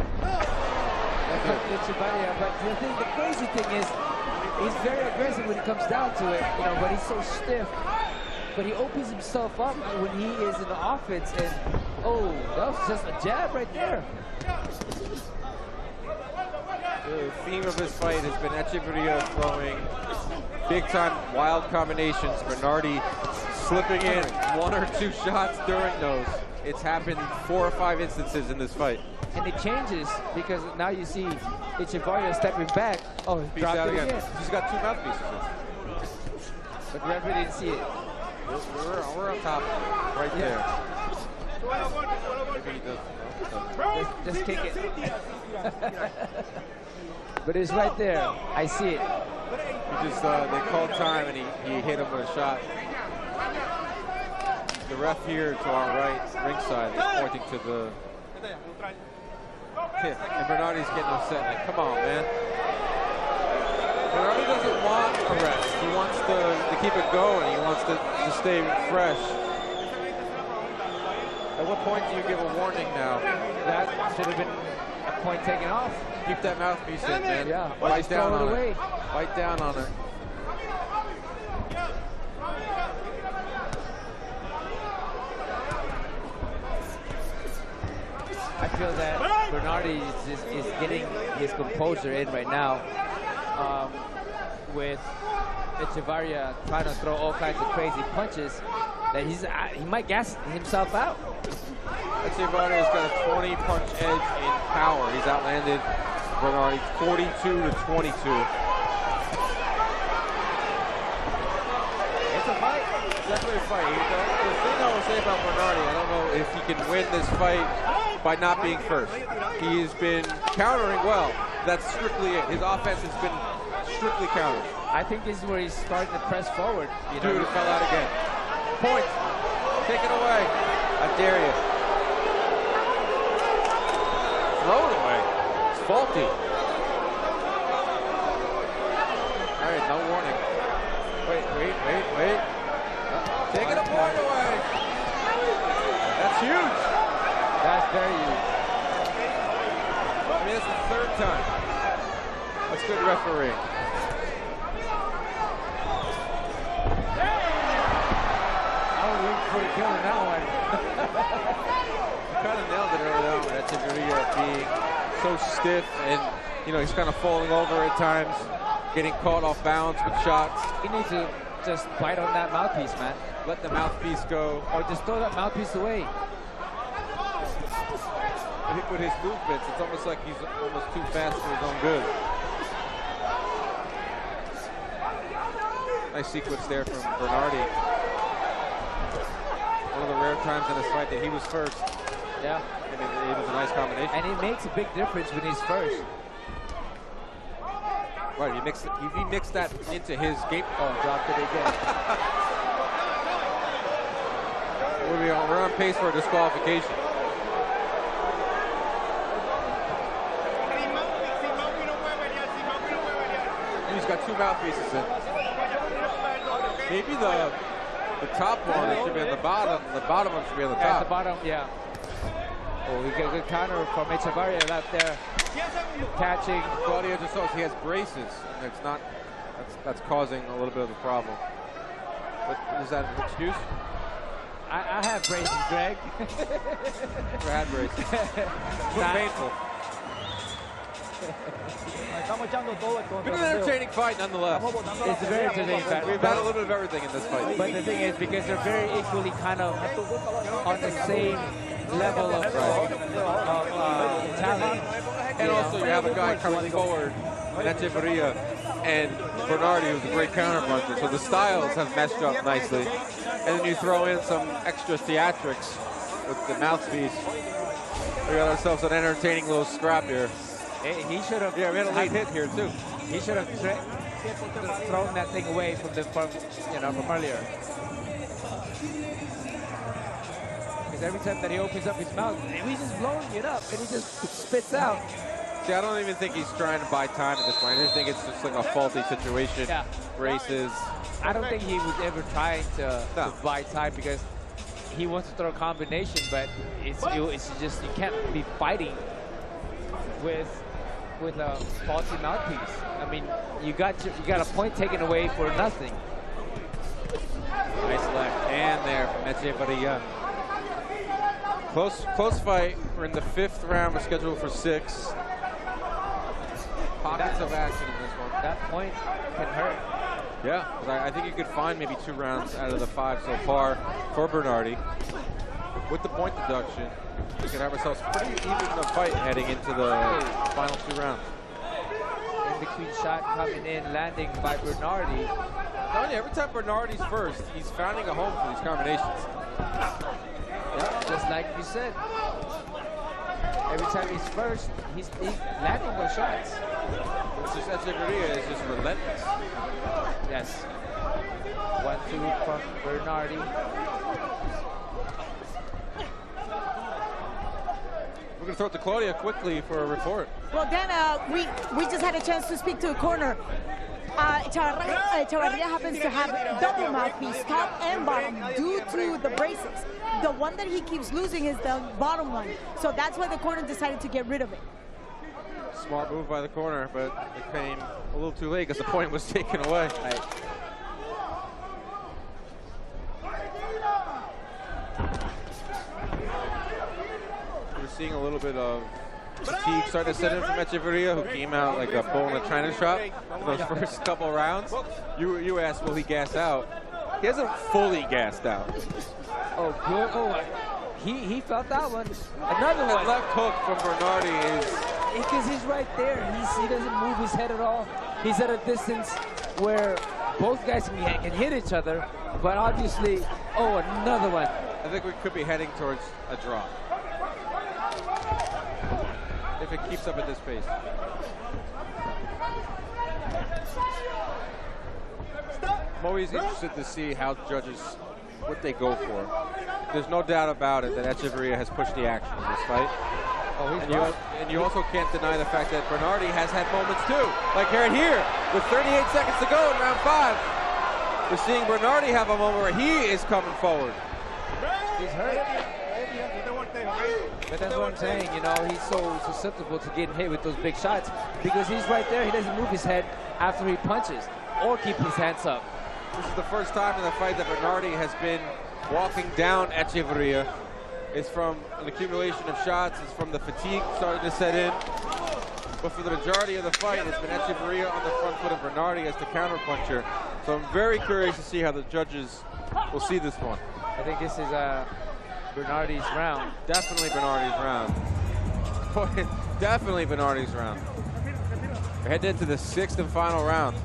[SPEAKER 14] Echeverria, but the crazy thing is, he's very aggressive when it comes down to it, you know, but he's so stiff. But he opens himself up when he is in the offense, and oh, that was just a jab right there.
[SPEAKER 13] The theme of this fight has been Echeverria throwing big-time wild combinations. Bernardi slipping in 1 or 2 shots during those. It's happened 4 or 5 instances in this fight.
[SPEAKER 14] And it changes because now you see Echeverria stepping back. Oh,
[SPEAKER 13] Piece
[SPEAKER 14] dropped
[SPEAKER 13] out
[SPEAKER 14] it again.
[SPEAKER 13] He's got 2 mouthpieces in.
[SPEAKER 14] But referee didn't see it.
[SPEAKER 13] We're on top right there. Maybe he does.
[SPEAKER 14] Just kick it. But it's right there. I see it.
[SPEAKER 13] He just, they called time and he hit him with a shot. The ref here to our right, ringside, is pointing to the hit. And Bernardi's getting upset. Like, come on, man. Bernardi doesn't want a rest. He wants to keep it going. He wants to stay fresh. At what point do you give a warning now?
[SPEAKER 14] That should have been a point taken off.
[SPEAKER 13] Keep that mouthpiece in, man.
[SPEAKER 14] Yeah.
[SPEAKER 13] Bite down on
[SPEAKER 14] away.
[SPEAKER 13] it. Bite down on it.
[SPEAKER 14] I feel that Bernardi is getting his composure in right now, with Echevarria trying to throw all kinds of crazy punches that he might gas himself out.
[SPEAKER 13] Echevarria's got a 20 punch edge in power. He's outlanded Bernardi 42 to 22.
[SPEAKER 14] It's a fight.
[SPEAKER 13] Definitely a fight. The thing I will say about Bernardi, I don't know if he can win this fight by not being first. He has been countering well. That's strictly it. His offense has been strictly countered.
[SPEAKER 14] I think this is where he's starting to press forward.
[SPEAKER 13] Dude, it fell out again. Point. Take it away. I dare you. Throw it away. It's faulty. All right, no warning. Wait. Taking a point away. That's huge.
[SPEAKER 14] That's very huge.
[SPEAKER 13] I mean, it's the third time. That's good refereeing.
[SPEAKER 14] I was looking for a kill in that one.
[SPEAKER 13] Kind of nailed it early on with Echevarria being so stiff, and you know he's kind of falling over at times, getting caught off balance with shots.
[SPEAKER 14] He needs to just bite on that mouthpiece, man.
[SPEAKER 13] Let the mouthpiece go,
[SPEAKER 14] or just throw that mouthpiece away.
[SPEAKER 13] With his movements, it's almost like he's almost too fast for his own good. Nice sequence there from Bernardi. One of the rare times in this fight that he was first.
[SPEAKER 14] Yeah.
[SPEAKER 13] And it was a nice combination.
[SPEAKER 14] And it makes a big difference when he's first.
[SPEAKER 13] Right, he mixed that into his game.
[SPEAKER 14] Oh, dropped it again.
[SPEAKER 13] We're on pace for a disqualification. He's got two mouthpieces in. Maybe the top one should be on the bottom. The bottom one should be on the top.
[SPEAKER 14] Yeah, the bottom, yeah. Oh, we get a good counter from Echevarria left there. Catching.
[SPEAKER 13] Claudio just shows he has braces. And it's not. That's causing a little bit of a problem. But is that an excuse?
[SPEAKER 14] I have braces, Greg.
[SPEAKER 13] Never had braces. It's painful. Been an entertaining fight nonetheless.
[SPEAKER 14] It's a very entertaining fight.
[SPEAKER 13] We've had a little bit of everything in this fight.
[SPEAKER 14] But the thing is, because they're very equally kind of on the same level of talent.
[SPEAKER 13] And also you have a guy coming forward, Echevarria, and Bernardi, who's a great counter puncher. So the styles have meshed up nicely. And then you throw in some extra theatrics with the mouthpiece. We got ourselves an entertaining little scrap here.
[SPEAKER 14] He should have.
[SPEAKER 13] Yeah, we had a late hit here too.
[SPEAKER 14] He should have thrown that thing away from earlier. Because every time that he opens up his mouth, he's just blowing it up, and he just spits out.
[SPEAKER 13] See, I don't even think he's trying to buy time at this point. I just think it's just like a faulty situation.
[SPEAKER 14] Yeah.
[SPEAKER 13] Braces.
[SPEAKER 14] I don't think he was ever trying to buy time because he wants to throw a combination, but it's just you can't be fighting with a faulty mouthpiece. I mean, you got a point taken away for nothing.
[SPEAKER 13] Nice left hand there from Echevarria. Close fight. We're in the 5th round. We're scheduled for 6. Pockets of action in this one.
[SPEAKER 14] That point can hurt.
[SPEAKER 13] Yeah, I think you could find maybe 2 rounds out of the 5 so far for Bernardi. With the point deduction, we could have ourselves pretty even a fight heading into the final 2 rounds.
[SPEAKER 14] In between shot coming in, landing by Bernardi.
[SPEAKER 13] Every time Bernardi's first, he's finding a home for these combinations.
[SPEAKER 14] Yeah. Just like you said. Every time he's first, he's landing those shots.
[SPEAKER 13] Echeverria is just relentless.
[SPEAKER 14] Yes. 1-2 from Bernardi.
[SPEAKER 13] We're going to throw it to Claudia quickly for a report.
[SPEAKER 16] Well, Dan, we just had a chance to speak to a corner. Echeverria happens to have double mouthpiece, top and bottom, due to the braces. The one that he keeps losing is the bottom one. So that's why the corner decided to get rid of it.
[SPEAKER 13] Smart move by the corner, but it came a little too late because the point was taken away.
[SPEAKER 14] Right.
[SPEAKER 13] We're seeing a little bit of fatigue starting to set in from Echeverria, who came out like a bull in a china shop in those first couple rounds. You asked, will he gas out? He hasn't fully gassed out.
[SPEAKER 14] Oh, good. Oh, he felt that one. Another
[SPEAKER 13] that
[SPEAKER 14] one.
[SPEAKER 13] Left hook from Bernardi is...
[SPEAKER 14] Because he's right there. He doesn't move his head at all. He's at a distance where both guys can hit each other, but obviously, oh, another one.
[SPEAKER 13] I think we could be heading towards a draw. If it keeps up at this pace. I'm always interested to see how judges, what they go for. There's no doubt about it that Echeverria has pushed the action in this fight. And you also can't deny the fact that Bernardi has had moments too. Like right here, with 38 seconds to go in round 5. We're seeing Bernardi have a moment where he is coming forward.
[SPEAKER 14] He's hurt. But that's what I'm saying, you know, he's so susceptible to getting hit with those big shots because he's right there. He doesn't move his head after he punches or keep his hands up.
[SPEAKER 13] This is the first time in the fight that Bernardi has been walking down Echeverria. It's from an accumulation of shots. It's from the fatigue starting to set in. But for the majority of the fight, it's been Echeverria on the front foot and Bernardi as the counterpuncher. So I'm very curious to see how the judges will see this one.
[SPEAKER 14] I think this is Bernardi's round.
[SPEAKER 13] Definitely Bernardi's round. Boy, definitely Bernardi's round. We're heading into the 6th and final round.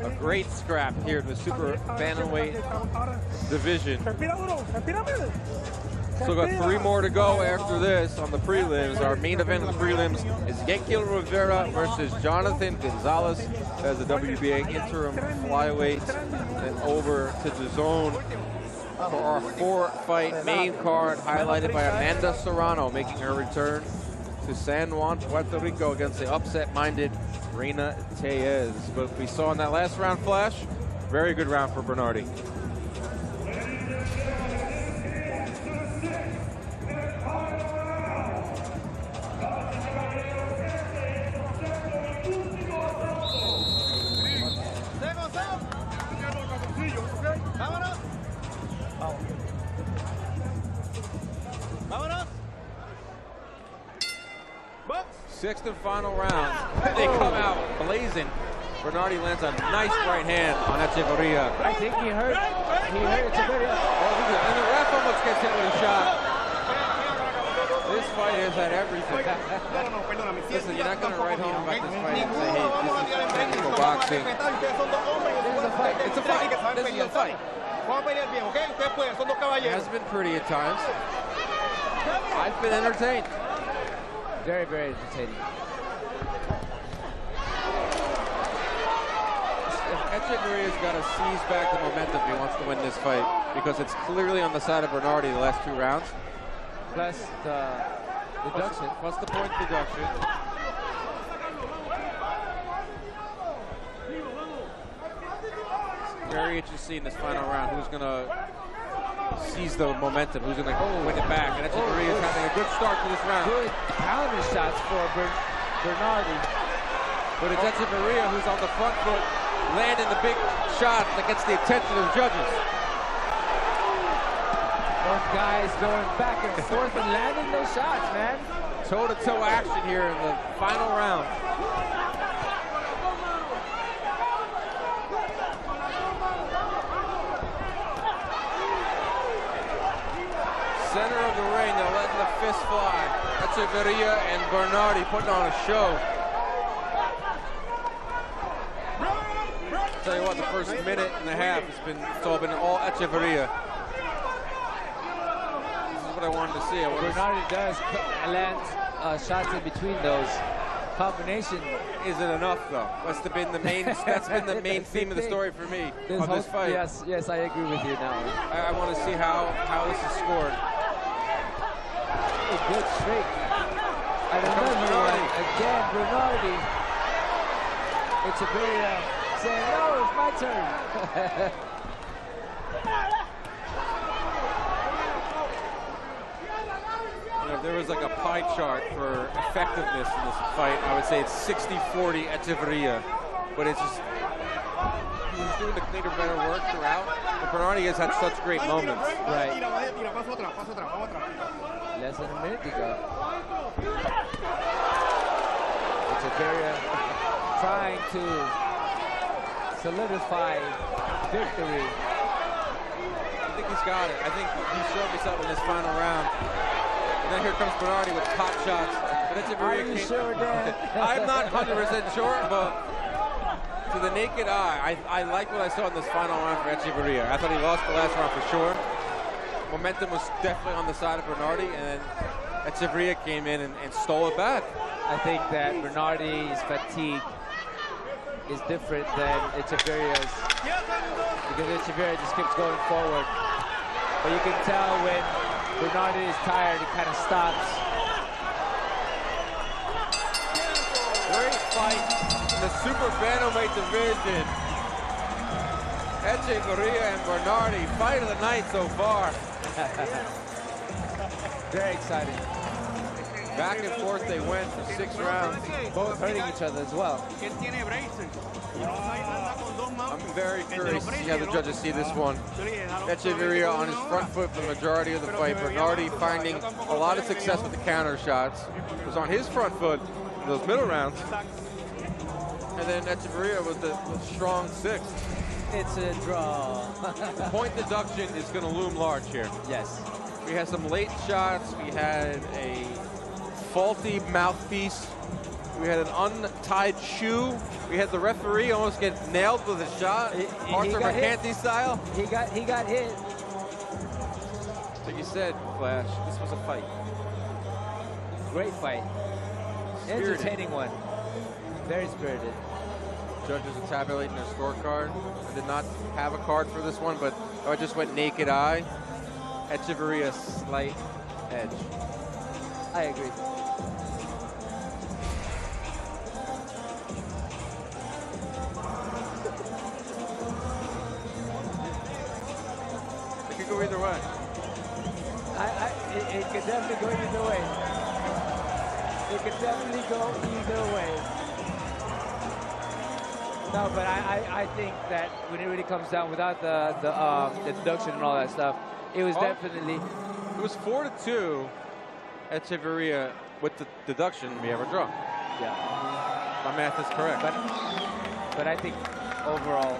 [SPEAKER 13] A great scrap here in the super bantamweight division. Still got 3 more to go after this on the prelims. Our main event of the prelims is Yankel Rivera versus Jonathan Gonzalez as the WBA interim flyweight. And over to DAZN for our 4-fight main card, highlighted by Amanda Serrano making her return to San Juan, Puerto Rico against the upset-minded Reina Tellez. But we saw in that last round flash, very good round for Bernardi. Sixth and final round. They come out blazing. Bernardi lands a nice right hand on Echeverria.
[SPEAKER 14] I think he hurt Echeverria.
[SPEAKER 13] And the ref almost gets hit with a shot. This fight has had everything. Listen, you're not going to write home about this fight and say, hey, this is technical boxing. This is a fight. It's a fight. This is a fight. It has been pretty at times. I've been entertained.
[SPEAKER 14] Very, very entertaining.
[SPEAKER 13] Echeverria's got to seize back the momentum if he wants to win this fight because it's clearly on the side of Bernardi the last 2 rounds.
[SPEAKER 14] Plus the deduction.
[SPEAKER 13] Plus the point deduction. Very interesting to see in this final round who's going to seize the momentum, who's going to win it back. And Echeverria is having a good start to this round.
[SPEAKER 14] Good counter shots for Bernardi.
[SPEAKER 13] But it's Echeverria who's on the front foot, landing the big shot that gets the attention of the judges.
[SPEAKER 14] Both guys going back and forth and landing those shots, man.
[SPEAKER 13] Toe-to-toe action here in the final round. Center of the ring, they're letting the fist fly. Echeverria and Bernardi putting on a show. I'll tell you what, the first minute and a half it's all been all Echeverria. This is what I wanted to see.
[SPEAKER 14] Bernardi does land shots in between those. Combination.
[SPEAKER 13] Is it enough though? That's been the main. That's been the main theme of the story for me of this fight.
[SPEAKER 14] Yes, I agree with you now.
[SPEAKER 13] I want to see how this is scored.
[SPEAKER 14] A good straight. And another one again, Bernardi. It's a very saying, no, it's my turn.
[SPEAKER 13] If there was like a pie chart for effectiveness in this fight, I would say it's 60-40 Echeverria. But it's just, he's doing the cleaner, better work throughout. But Bernardi has had such great moments.
[SPEAKER 14] Right. Less than a minute to go. Echeverria trying to solidify victory.
[SPEAKER 13] I think he's got it. I think he showed me something in this final round. And then here comes Bernardi with pop shots.
[SPEAKER 14] Are you sure, Dan?
[SPEAKER 13] I'm not 100% sure, but to the naked eye, I like what I saw in this final round for Echeverria. I thought he lost the last round for sure. Momentum was definitely on the side of Bernardi, and then Echeverria came in and stole it back.
[SPEAKER 14] I think that Bernardi's fatigue is different than Echeverria's, because Echeverria just keeps going forward. But you can tell when Bernardi is tired, he kind of stops.
[SPEAKER 13] Great fight in the super bantamweight division. Echeverria and Bernardi, fight of the night so far.
[SPEAKER 14] Very exciting.
[SPEAKER 13] Back and forth they went for 6 rounds.
[SPEAKER 14] Both hurting each other as well.
[SPEAKER 13] I'm very curious to see how the judges see this one. Echeverria on his front foot for the majority of the fight. Bernardi finding a lot of success with the counter shots. Was on his front foot in those middle rounds. And then Echeverria with the strong 6th.
[SPEAKER 14] It's a draw.
[SPEAKER 13] Point deduction is going to loom large here.
[SPEAKER 14] Yes.
[SPEAKER 13] We had some late shots. We had a faulty mouthpiece. We had an untied shoe. We had the referee almost get nailed with a shot, Arthur McCanty style.
[SPEAKER 14] He got hit.
[SPEAKER 13] Like you said, Flash, this was a fight.
[SPEAKER 14] Great fight.
[SPEAKER 13] Spirited.
[SPEAKER 14] Entertaining one. Very spirited.
[SPEAKER 13] Judges are tabulating their scorecard. I did not have a card for this one, but I just went naked eye. Echeverria slight edge.
[SPEAKER 14] I agree.
[SPEAKER 13] It could go either way.
[SPEAKER 14] It could definitely go either way. It could definitely go either way. No, but I think that when it really comes down, without the deduction and all that stuff, it was definitely...
[SPEAKER 13] It was 4-2. Echeverria with the deduction, we have a draw.
[SPEAKER 14] Yeah.
[SPEAKER 13] My math is correct.
[SPEAKER 14] But I think overall...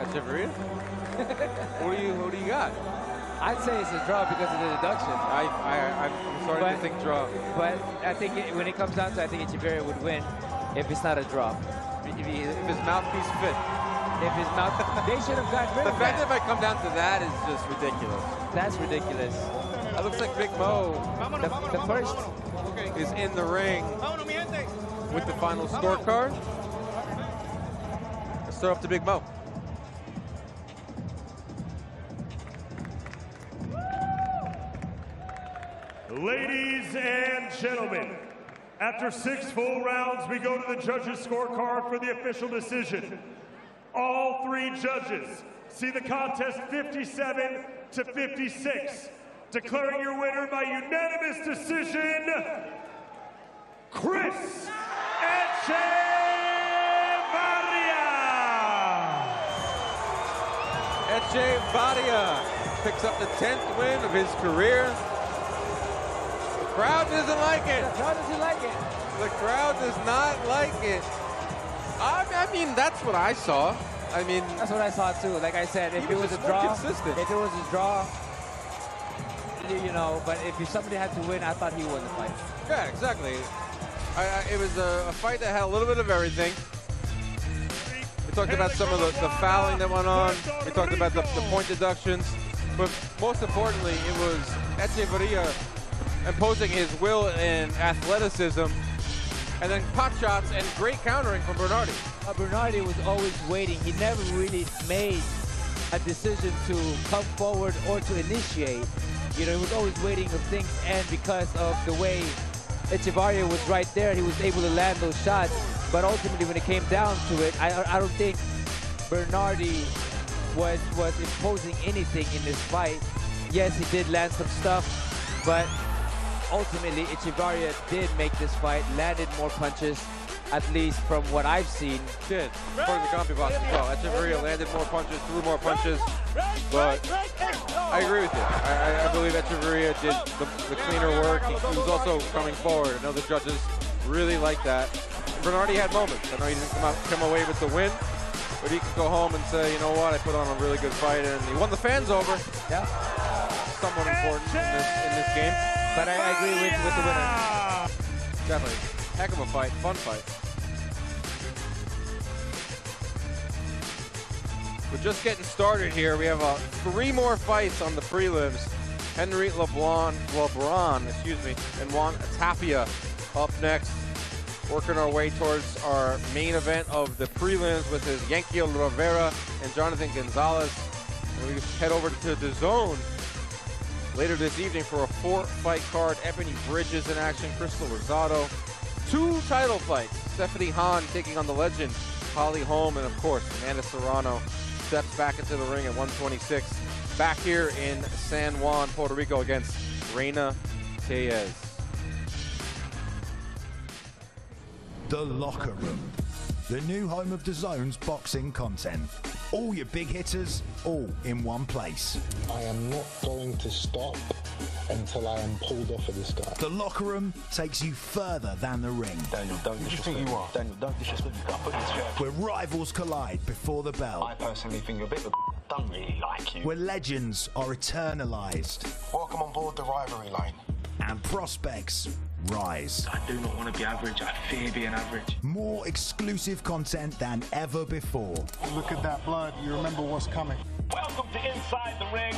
[SPEAKER 13] Echeverria? What do you got?
[SPEAKER 14] I'd say it's a draw because of the deduction.
[SPEAKER 13] I'm starting to think draw.
[SPEAKER 14] But I think when it comes down to it, I think Echeverria would win if it's not a draw.
[SPEAKER 13] If his mouthpiece fit.
[SPEAKER 14] If his mouth... They should have gotten rid of
[SPEAKER 13] The fact that if I come down to that is just ridiculous.
[SPEAKER 14] That's ridiculous.
[SPEAKER 13] That looks like Big Mo.
[SPEAKER 14] The first
[SPEAKER 13] is in the ring with the final scorecard. Let's throw up to Big Mo.
[SPEAKER 6] Ladies and gentlemen, after 6 full rounds, we go to the judges' scorecard for the official decision. All 3 judges see the contest 57-56. Declaring your winner by unanimous decision, Chris Echeverria.
[SPEAKER 13] Echeverria picks up the 10th win of his career. The crowd doesn't like it.
[SPEAKER 14] The crowd doesn't like it.
[SPEAKER 13] The crowd does not like it. I mean, that's what I saw. I mean,
[SPEAKER 14] that's what I saw too. Like I said, if it was a draw,
[SPEAKER 13] consistent.
[SPEAKER 14] If it was a draw, you know, but if somebody had to win, I thought he won the fight.
[SPEAKER 13] Yeah, exactly. It was a fight that had a little bit of everything. We talked about some of the fouling that went on. We talked about the point deductions. But most importantly, it was Echeverria imposing his will and athleticism, and then pot shots and great countering from Bernardi.
[SPEAKER 14] Bernardi was always waiting. He never really made a decision to come forward or to initiate. You know, he was always waiting if things end because of the way Echeverria was right there. He was able to land those shots. But ultimately, when it came down to it, I don't think Bernardi was imposing anything in this fight. Yes, he did land some stuff, but ultimately, Echeverria did make this fight, landed more punches, at least from what I've seen.
[SPEAKER 13] Did, according to CompuBox as well. Echeverria landed more punches, threw more punches, but I agree with you. I believe Echeverria did the cleaner work. He was also coming forward. I know the judges really like that. Bernardi had moments. I know he didn't come away with the win, but he could go home and say, you know what, I put on a really good fight, and he won the fans over.
[SPEAKER 14] Yeah.
[SPEAKER 13] Somewhat important in this game.
[SPEAKER 14] But I agree with the winner.
[SPEAKER 13] Definitely. Heck of a fight. Fun fight. We're just getting started here. We have 3 more fights on the prelims. Henry LeBron, and Juan Tapia up next. Working our way towards our main event of the prelims with his Yankee Rivera and Jonathan Gonzalez. And we head over to DAZN later this evening for a 4-fight card. Ebony Bridges in action, Crystal Rosado. 2 title fights. Stephanie Hahn taking on the legend Holly Holm, and of course Amanda Serrano steps back into the ring at 126. Back here in San Juan, Puerto Rico against Reina Tellez.
[SPEAKER 1] The Locker Room, the new home of DAZN's boxing content. All your big hitters, all in one place.
[SPEAKER 22] I am not going to stop until I am pulled off of this guy.
[SPEAKER 1] The Locker Room takes you further than the ring.
[SPEAKER 7] Daniel, don't disrespect me. Daniel, don't disrespect me. I put this chair.
[SPEAKER 1] Where rivals collide before the bell.
[SPEAKER 7] I personally think you're a bit of a don't really like you.
[SPEAKER 1] Where legends are eternalized.
[SPEAKER 7] Welcome on board the rivalry line.
[SPEAKER 1] And prospects rise.
[SPEAKER 7] I do not want to be average. I fear being average.
[SPEAKER 1] More exclusive content than ever before.
[SPEAKER 17] Look at that blood. You remember what's coming.
[SPEAKER 15] Welcome to Inside the Ring,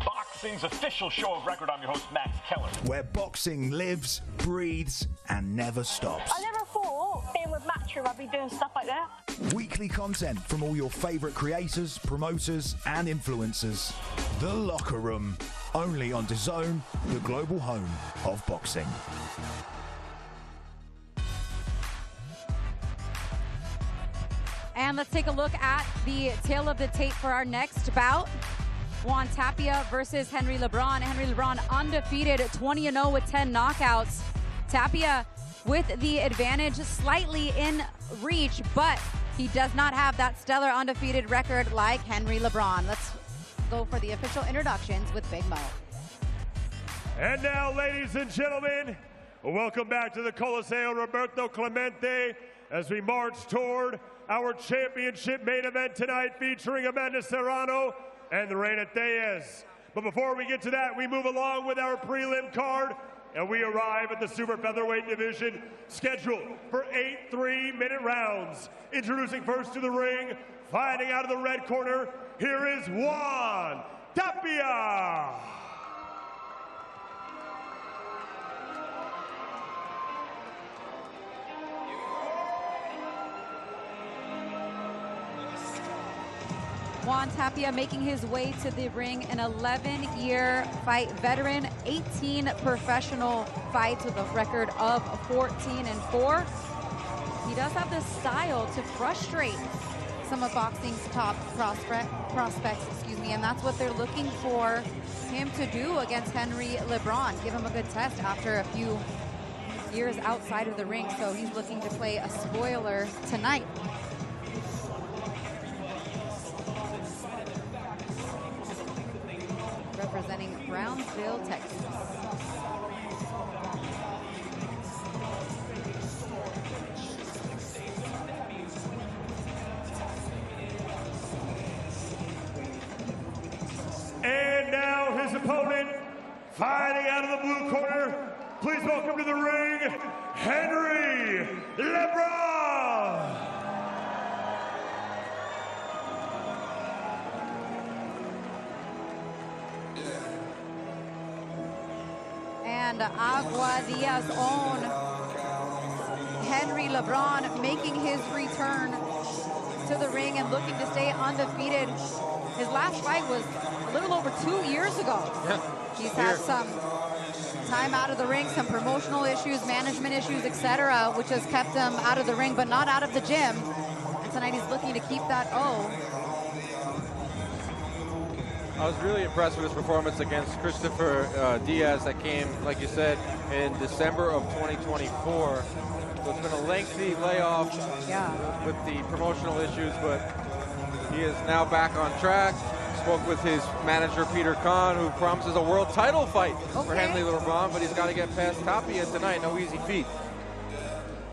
[SPEAKER 15] boxing's official show of record. I'm your host, Max Keller.
[SPEAKER 1] Where boxing lives, breathes, and never stops.
[SPEAKER 21] I never thought being with Matchroom I'd be doing stuff like that.
[SPEAKER 1] Weekly content from all your favorite creators, promoters, and influencers. The Locker Room, only on DAZN, the global home of boxing.
[SPEAKER 12] And let's take a look at the tail of the tape for our next bout. Juan Tapia versus Henry LeBron. Henry LeBron undefeated, 20-0 with 10 knockouts. Tapia with the advantage, slightly in reach, but he does not have that stellar undefeated record like Henry LeBron. Let's go for the official introductions with Big Mo.
[SPEAKER 6] And now, ladies and gentlemen, welcome back to the Coliseo Roberto Clemente as we march toward our championship main event tonight, featuring Amanda Serrano and the Reina Tellez. But before we get to that, we move along with our prelim card, and we arrive at the super featherweight division, scheduled for 8 3-minute rounds. Introducing first to the ring, fighting out of the red corner, here is Juan Tapia.
[SPEAKER 12] Juan Tapia making his way to the ring, an 11-year fight veteran, 18 professional fights with a record of 14-4. He does have the style to frustrate some of boxing's top prospects, and that's what they're looking for him to do against Henry LeBron. Give him a good test after a few years outside of the ring, so he's looking to play a spoiler tonight. Representing Brownsville, Texas.
[SPEAKER 6] And now his opponent, fighting out of the blue corner, please welcome to the ring, Henry LeBron.
[SPEAKER 12] And Agua Diaz's own Henry LeBron making his return to the ring and looking to stay undefeated. His last fight was a little over 2 years ago.
[SPEAKER 13] Yeah.
[SPEAKER 12] He's had some time out of the ring, some promotional issues, management issues, etc., which has kept him out of the ring, but not out of the gym. And tonight he's looking to keep that O.
[SPEAKER 13] I was really impressed with his performance against Christopher Diaz that came, like you said, in December of 2024. So it's been a lengthy layoff with the promotional issues, but he is now back on track. Spoke with his manager, Peter Kahn, who promises a world title fight for Henry LeBron, but he's got to get past Tapia tonight. No easy feat.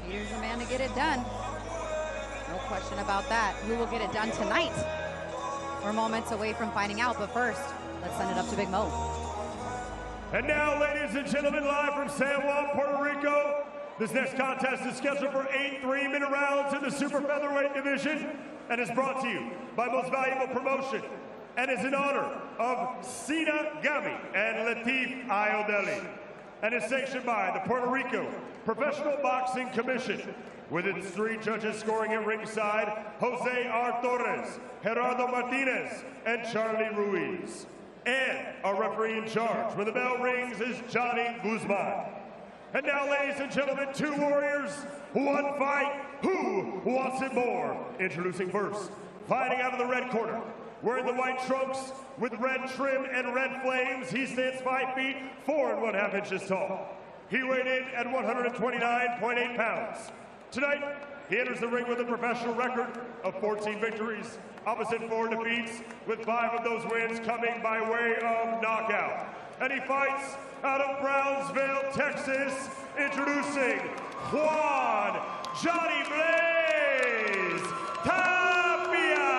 [SPEAKER 12] Here's the man to get it done. No question about that. Who will get it done tonight? We're moments away from finding out, but first, let's send it up to Big Mo.
[SPEAKER 6] And now, ladies and gentlemen, live from San Juan, Puerto Rico, this next contest is scheduled for 8 3-minute rounds in the super featherweight division and is brought to you by Most Valuable Promotion and is in honor of Sina Gami and Latif Ayodele and is sanctioned by the Puerto Rico Professional Boxing Commission with its 3 judges scoring at ringside, Jose R. Torres, Gerardo Martinez, and Charlie Ruiz. And our referee in charge when the bell rings is Johnny Guzman. And now, ladies and gentlemen, 2 warriors, 1 fight. Who wants it more? Introducing first, fighting out of the red corner, wearing the white trunks with red trim and red flames. He stands 5 feet 4 1/2 inches tall. He weighed in at 129.8 pounds. Tonight, he enters the ring with a professional record of 14 victories, opposite 4 defeats, with 5 of those wins coming by way of knockout. And he fights out of Brownsville, Texas, introducing Juan Johnny Blaze Tapia.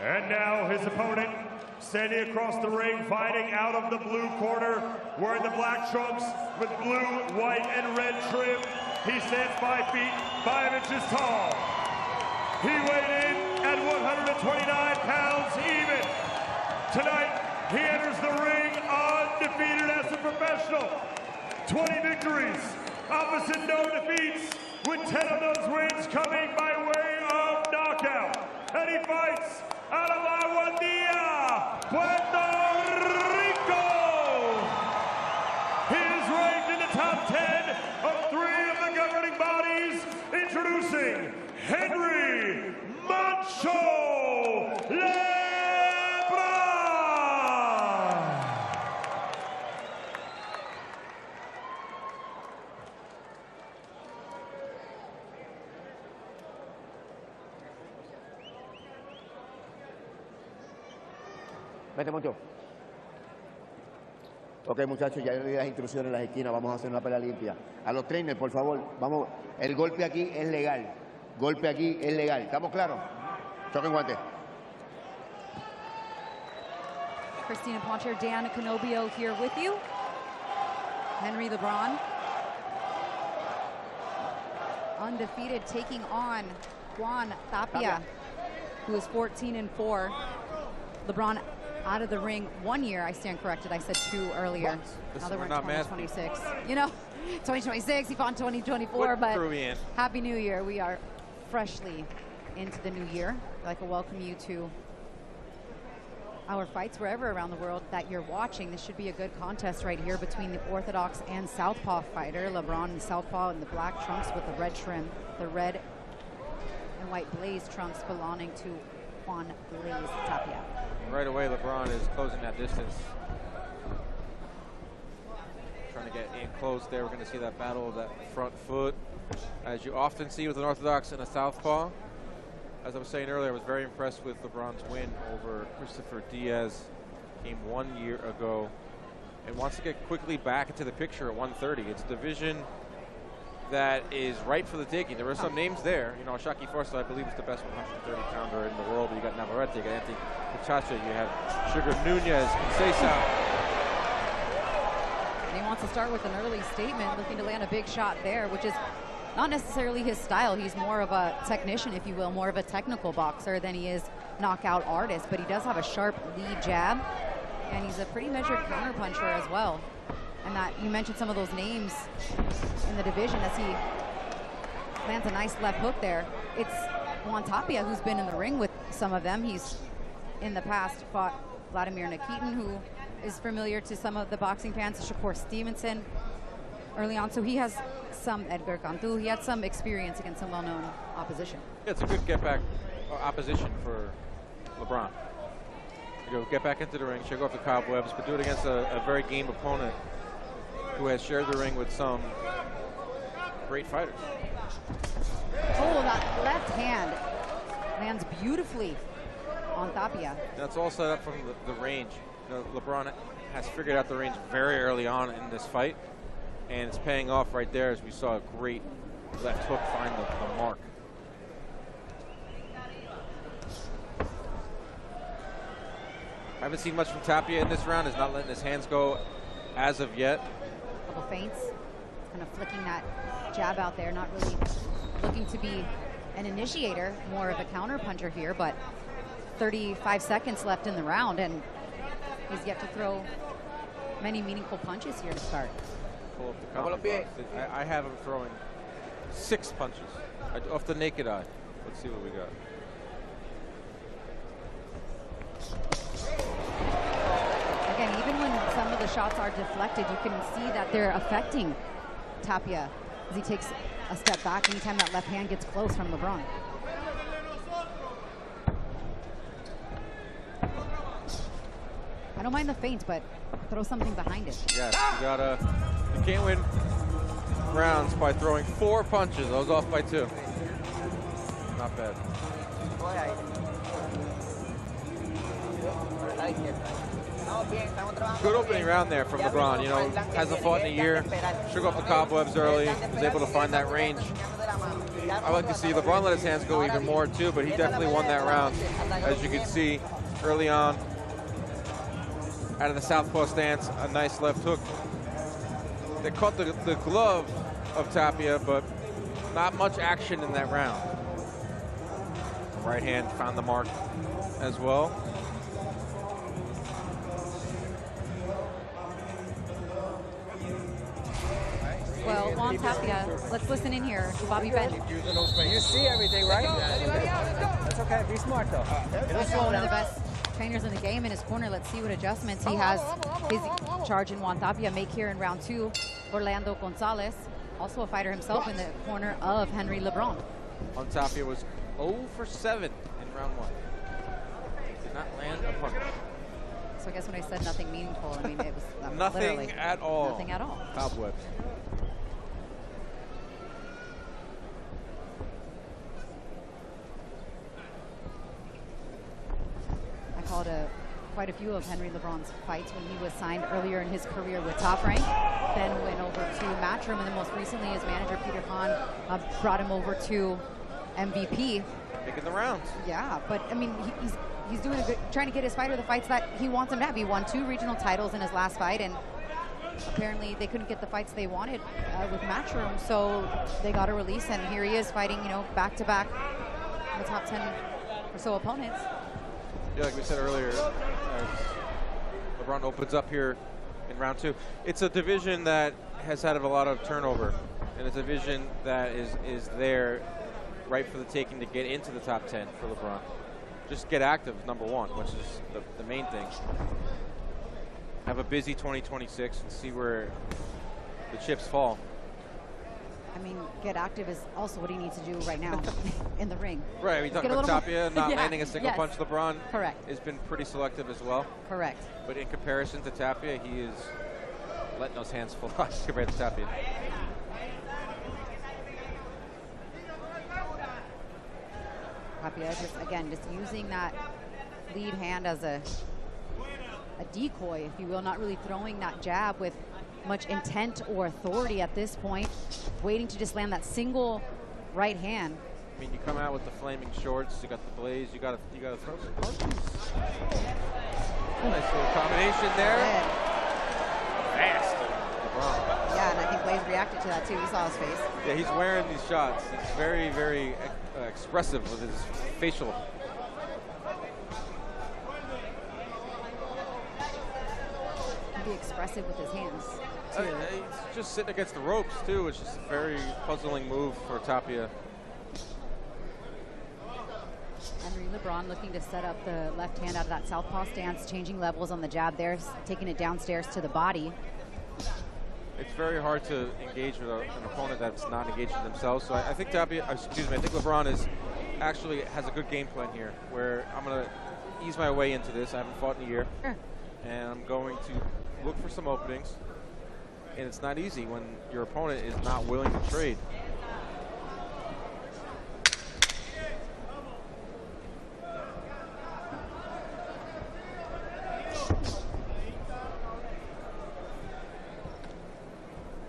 [SPEAKER 6] And now his opponent, standing across the ring, fighting out of the blue corner, wearing the black trunks with blue, white, and red trim. He stands 5 feet 5 inches tall. He weighed in at 129 pounds even. Tonight, he enters the ring undefeated as a professional. 20 victories, opposite no defeats, with 10 of those wins coming by way of knockout. And he fights out of Aguadilla, Puerto Rico. He is ranked in the top 10 of 3 of the governing bodies, introducing Henry Macho LeBron.
[SPEAKER 9] Vete, Moncho. Ok, muchachos, ya le di las instrucciones en las esquinas. Vamos a hacer una pelea limpia. A los trainers, por favor, vamos. El golpe aquí es legal. Golpe aquí es legal. ¿Estamos claros? Choque en guante.
[SPEAKER 12] Christina Poncher, Dan Canobio here with you. Henry LeBron, undefeated, taking on Juan Tapia, who is 14-4. LeBron out of the ring 1 year. I stand corrected. I said 2 earlier. Now that we're in 2026. You know, 2026, he fought in 2024, but
[SPEAKER 13] Peruvian.
[SPEAKER 12] Happy New Year. We are freshly into the new year. I'd like to welcome you to our fights wherever around the world that you're watching. This should be a good contest right here between the Orthodox and Southpaw fighter. LeBron in Southpaw in the black trunks with the red trim, the red and white blaze trunks belonging to Juan Blaze Tapia.
[SPEAKER 13] Right away, LeBron is closing that distance. Trying to get in close there. We're going to see that battle of that front foot, as you often see with an Orthodox and a Southpaw. As I was saying earlier, I was very impressed with LeBron's win over Christopher Diaz. Came 1 year ago and wants to get quickly back into the picture at 130. It's a division that is ripe for the taking. There are some names there. You know, Shaki Forza, I believe, is the best 130-pounder in the world. You got Navarrete, you got Anthony Pachacha, you have Sugar Nunez, Cesar.
[SPEAKER 12] And he wants to start with an early statement, looking to land a big shot there, which is not necessarily his style. He's more of a technician, if you will, more of a technical boxer than he is knockout artist, but he does have a sharp lead jab. And he's a pretty measured counterpuncher as well. And that you mentioned some of those names in the division as he lands a nice left hook there. It's Juan Tapia who's been in the ring with some of them. He's in the past fought Vladimir Nikitin, who is familiar to some of the boxing fans, Shakur Stevenson early on. So he has some Edgar Cantu. He had some experience against some well-known opposition.
[SPEAKER 13] Yeah, it's a good get-back opposition for LeBron. You know, get back into the ring, shake off the cobwebs, but do it against a very game opponent who has shared the ring with some great fighters.
[SPEAKER 12] Oh, that left hand lands beautifully on Tapia.
[SPEAKER 13] That's all set up from the range. You know, LeBron has figured out the range very early on in this fight, and it's paying off right there as we saw a great left hook find the mark. I haven't seen much from Tapia in this round. He's not letting his hands go as of yet.
[SPEAKER 12] A couple feints, kind of flicking that jab out there, not really looking to be an initiator, more of a counter puncher here, but 35 seconds left in the round, and he's yet to throw many meaningful punches here to start.
[SPEAKER 13] Pull up the counter. I have him throwing 6 punches off the naked eye. Let's see what we got.
[SPEAKER 12] Again, even when some of the shots are deflected, you can see that they're affecting Tapia as he takes a step back anytime that left hand gets close from LeBron. I don't mind the feint, but throw something behind it.
[SPEAKER 13] Yes, you can't win rounds by throwing 4 punches. I was off by 2. Not bad. Good opening round there from LeBron. You know, hasn't fought in a year. Shook off the cobwebs early. Was able to find that range. I like to see LeBron let his hands go even more too, but he definitely won that round. As you can see early on, out of the southpaw stance, a nice left hook. They caught the glove of Tapia, but not much action in that round. Right hand found the mark as well.
[SPEAKER 12] Well, Juan Tapia, let's listen in here to Bobby Ben.
[SPEAKER 10] You see everything, right? That's okay. Be smart, though.
[SPEAKER 12] One of the best trainers in the game in his corner. Let's see what adjustments he has his charge in Juan Tapia make here in round 2. Orlando Gonzalez, also a fighter himself in the corner of Henry LeBron.
[SPEAKER 13] Juan Tapia was 0 for 7 in round 1. Did not land a punch.
[SPEAKER 12] So I guess when I said nothing meaningful, I mean it was
[SPEAKER 13] nothing at all.
[SPEAKER 12] Nothing at all.
[SPEAKER 13] Cobwebs.
[SPEAKER 12] I called quite a few of Henry LeBron's fights when he was signed earlier in his career with Top Rank, then went over to Matchroom, and then most recently his manager Peter Khan brought him over to MVP.
[SPEAKER 13] Making the rounds.
[SPEAKER 12] Yeah, but I mean he's doing a good, trying to get his fighter the fights that he wants him to have. He won 2 regional titles in his last fight, and apparently they couldn't get the fights they wanted with Matchroom, so they got a release, and here he is fighting, you know, back-to-back the top 10 or so opponents.
[SPEAKER 13] Yeah, like we said earlier, as LeBron opens up here in round 2. It's a division that has had a lot of turnover, and it's a division that is there right for the taking to get into the top 10 for LeBron. Just get active, number 1, which is the main thing. Have a busy 2026 and see where the chips fall.
[SPEAKER 12] I mean, get active is also what he needs to do right now in the ring.
[SPEAKER 13] Right, we talking about Tapia not landing a single punch. LeBron
[SPEAKER 12] correct
[SPEAKER 13] has been pretty selective as well.
[SPEAKER 12] Correct.
[SPEAKER 13] But in comparison to Tapia, he is letting those hands fly compared to Tapia.
[SPEAKER 12] Tapia just using that lead hand as a decoy, if you will, not really throwing that jab with much intent or authority at this point, waiting to just land that single right hand.
[SPEAKER 13] I mean, you come out with the flaming shorts, you got the blaze, you got to throw some punches. Nice little combination there. Fast. LeBron.
[SPEAKER 12] Yeah, and I think Blaze reacted to that too. He saw his face.
[SPEAKER 13] Yeah, he's wearing these shots. He's very, very expressive with his facial.
[SPEAKER 12] be expressive with his hands.
[SPEAKER 13] He's just sitting against the ropes, too. It's just a very puzzling move for Tapia.
[SPEAKER 12] Henry LeBron looking to set up the left hand out of that southpaw stance, changing levels on the jab there, taking it downstairs to the body.
[SPEAKER 13] It's very hard to engage with an opponent that's not engaging themselves. So I think Tapia, I think LeBron actually has a good game plan here, where I'm going to ease my way into this. I haven't fought in a year.
[SPEAKER 12] Sure.
[SPEAKER 13] And I'm going to look for some openings. And it's not easy when your opponent is not willing to trade.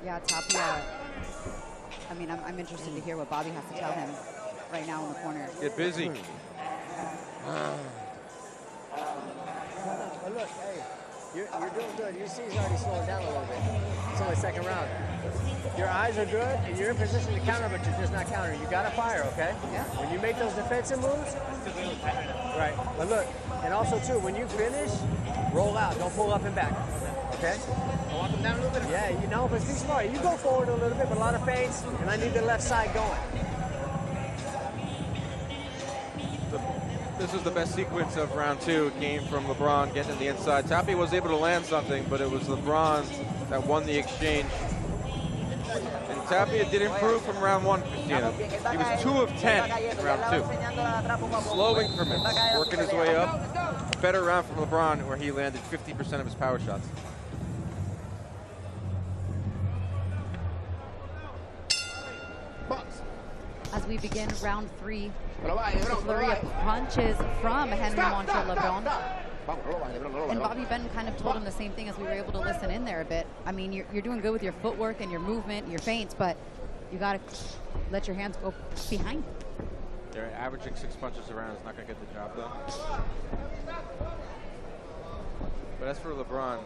[SPEAKER 12] Yeah, Tapia, I mean, I'm interested to hear what Bobby has to tell him right now in the corner.
[SPEAKER 13] Get busy.
[SPEAKER 10] But look, hey, you're doing good. Your C's already slowing down a little bit. It's only second round. Your eyes are good, and you're in position to counter, but you're just not countering. You got to fire, okay?
[SPEAKER 12] Yeah.
[SPEAKER 10] When you make those defensive moves, right. But look, and also too, when you finish, roll out. Don't pull up and back. Okay? Walk them down a little bit. Yeah, you know, but be smart. You go forward a little bit, but a lot of feints, and I need the left side going.
[SPEAKER 13] This was the best sequence of round 2. It came from LeBron getting in the inside. Tapia was able to land something, but it was LeBron that won the exchange. And Tapia did improve from round 1, Christina. He was 2 of 10 in round 2. Slow increments, working his way up. Better round from LeBron, where he landed 50% of his power shots.
[SPEAKER 12] As we begin round 3, a flurry of punches from Henry Moncho LeBron. And Bobby Benton kind of told him the same thing as we were able to listen in there a bit. I mean, you're doing good with your footwork and your movement, your feints, but you got to let your hands go behind.
[SPEAKER 13] They're averaging 6 punches a round. It's not going to get the job done. But as for LeBron,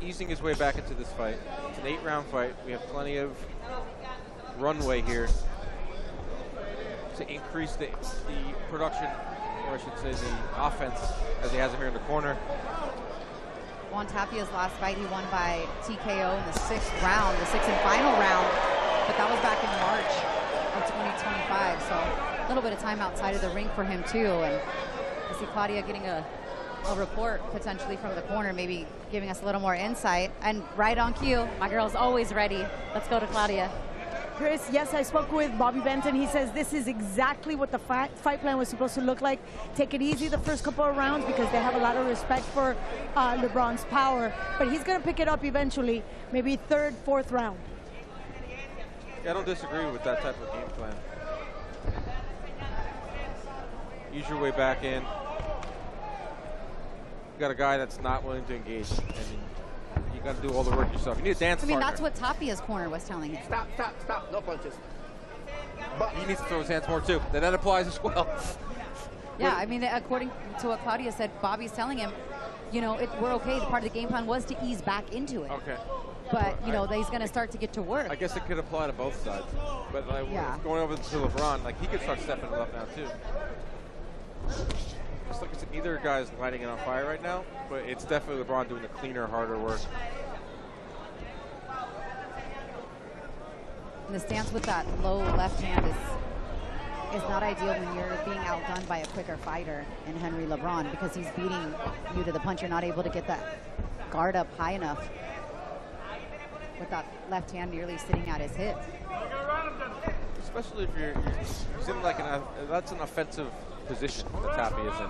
[SPEAKER 13] easing his way back into this fight. It's an 8-round fight. We have plenty of runway here to increase the production, or I should say the offense, as he has it here in the corner.
[SPEAKER 12] Juan Tapia's last fight, he won by TKO in the 6th round, the 6th and final round, but that was back in March of 2025, so a little bit of time outside of the ring for him too. And I see Claudia getting a report potentially from the corner, maybe giving us a little more insight. And right on cue, my girl's always ready. Let's go to Claudia.
[SPEAKER 16] Chris, yes, I spoke with Bobby Benton. He says this is exactly what the fight plan was supposed to look like. Take it easy the first couple of rounds because they have a lot of respect for LeBron's power. But he's going to pick it up eventually, maybe 3rd, 4th round.
[SPEAKER 13] Yeah, I don't disagree with that type of game plan. Ease your way back in. You got a guy that's not willing to engage. I mean, you got to do all the work yourself. You need a dance partner.
[SPEAKER 12] That's what Tapia's corner was telling him.
[SPEAKER 9] Stop. No punches.
[SPEAKER 13] But he needs to throw his hands more too. That applies as well.
[SPEAKER 12] Yeah, I mean, according to what Claudia said, Bobby's telling him, you know, we're okay. The part of the game plan was to ease back into it.
[SPEAKER 13] Okay.
[SPEAKER 12] But, you know, he's going to start to get to work.
[SPEAKER 13] I guess it could apply to both sides. But
[SPEAKER 12] yeah.
[SPEAKER 13] Going over to LeBron, like, he could start stepping it up now too. Just like I said, neither guy's lighting it on fire right now, but it's definitely LeBron doing the cleaner, harder work.
[SPEAKER 12] And the stance with that low left hand is not ideal when you're being outdone by a quicker fighter in Henry LeBron, because he's beating you to the punch. You're not able to get that guard up high enough with that left hand nearly sitting at his hip.
[SPEAKER 13] Especially if he's in like that's an offensive position that Tapia is in,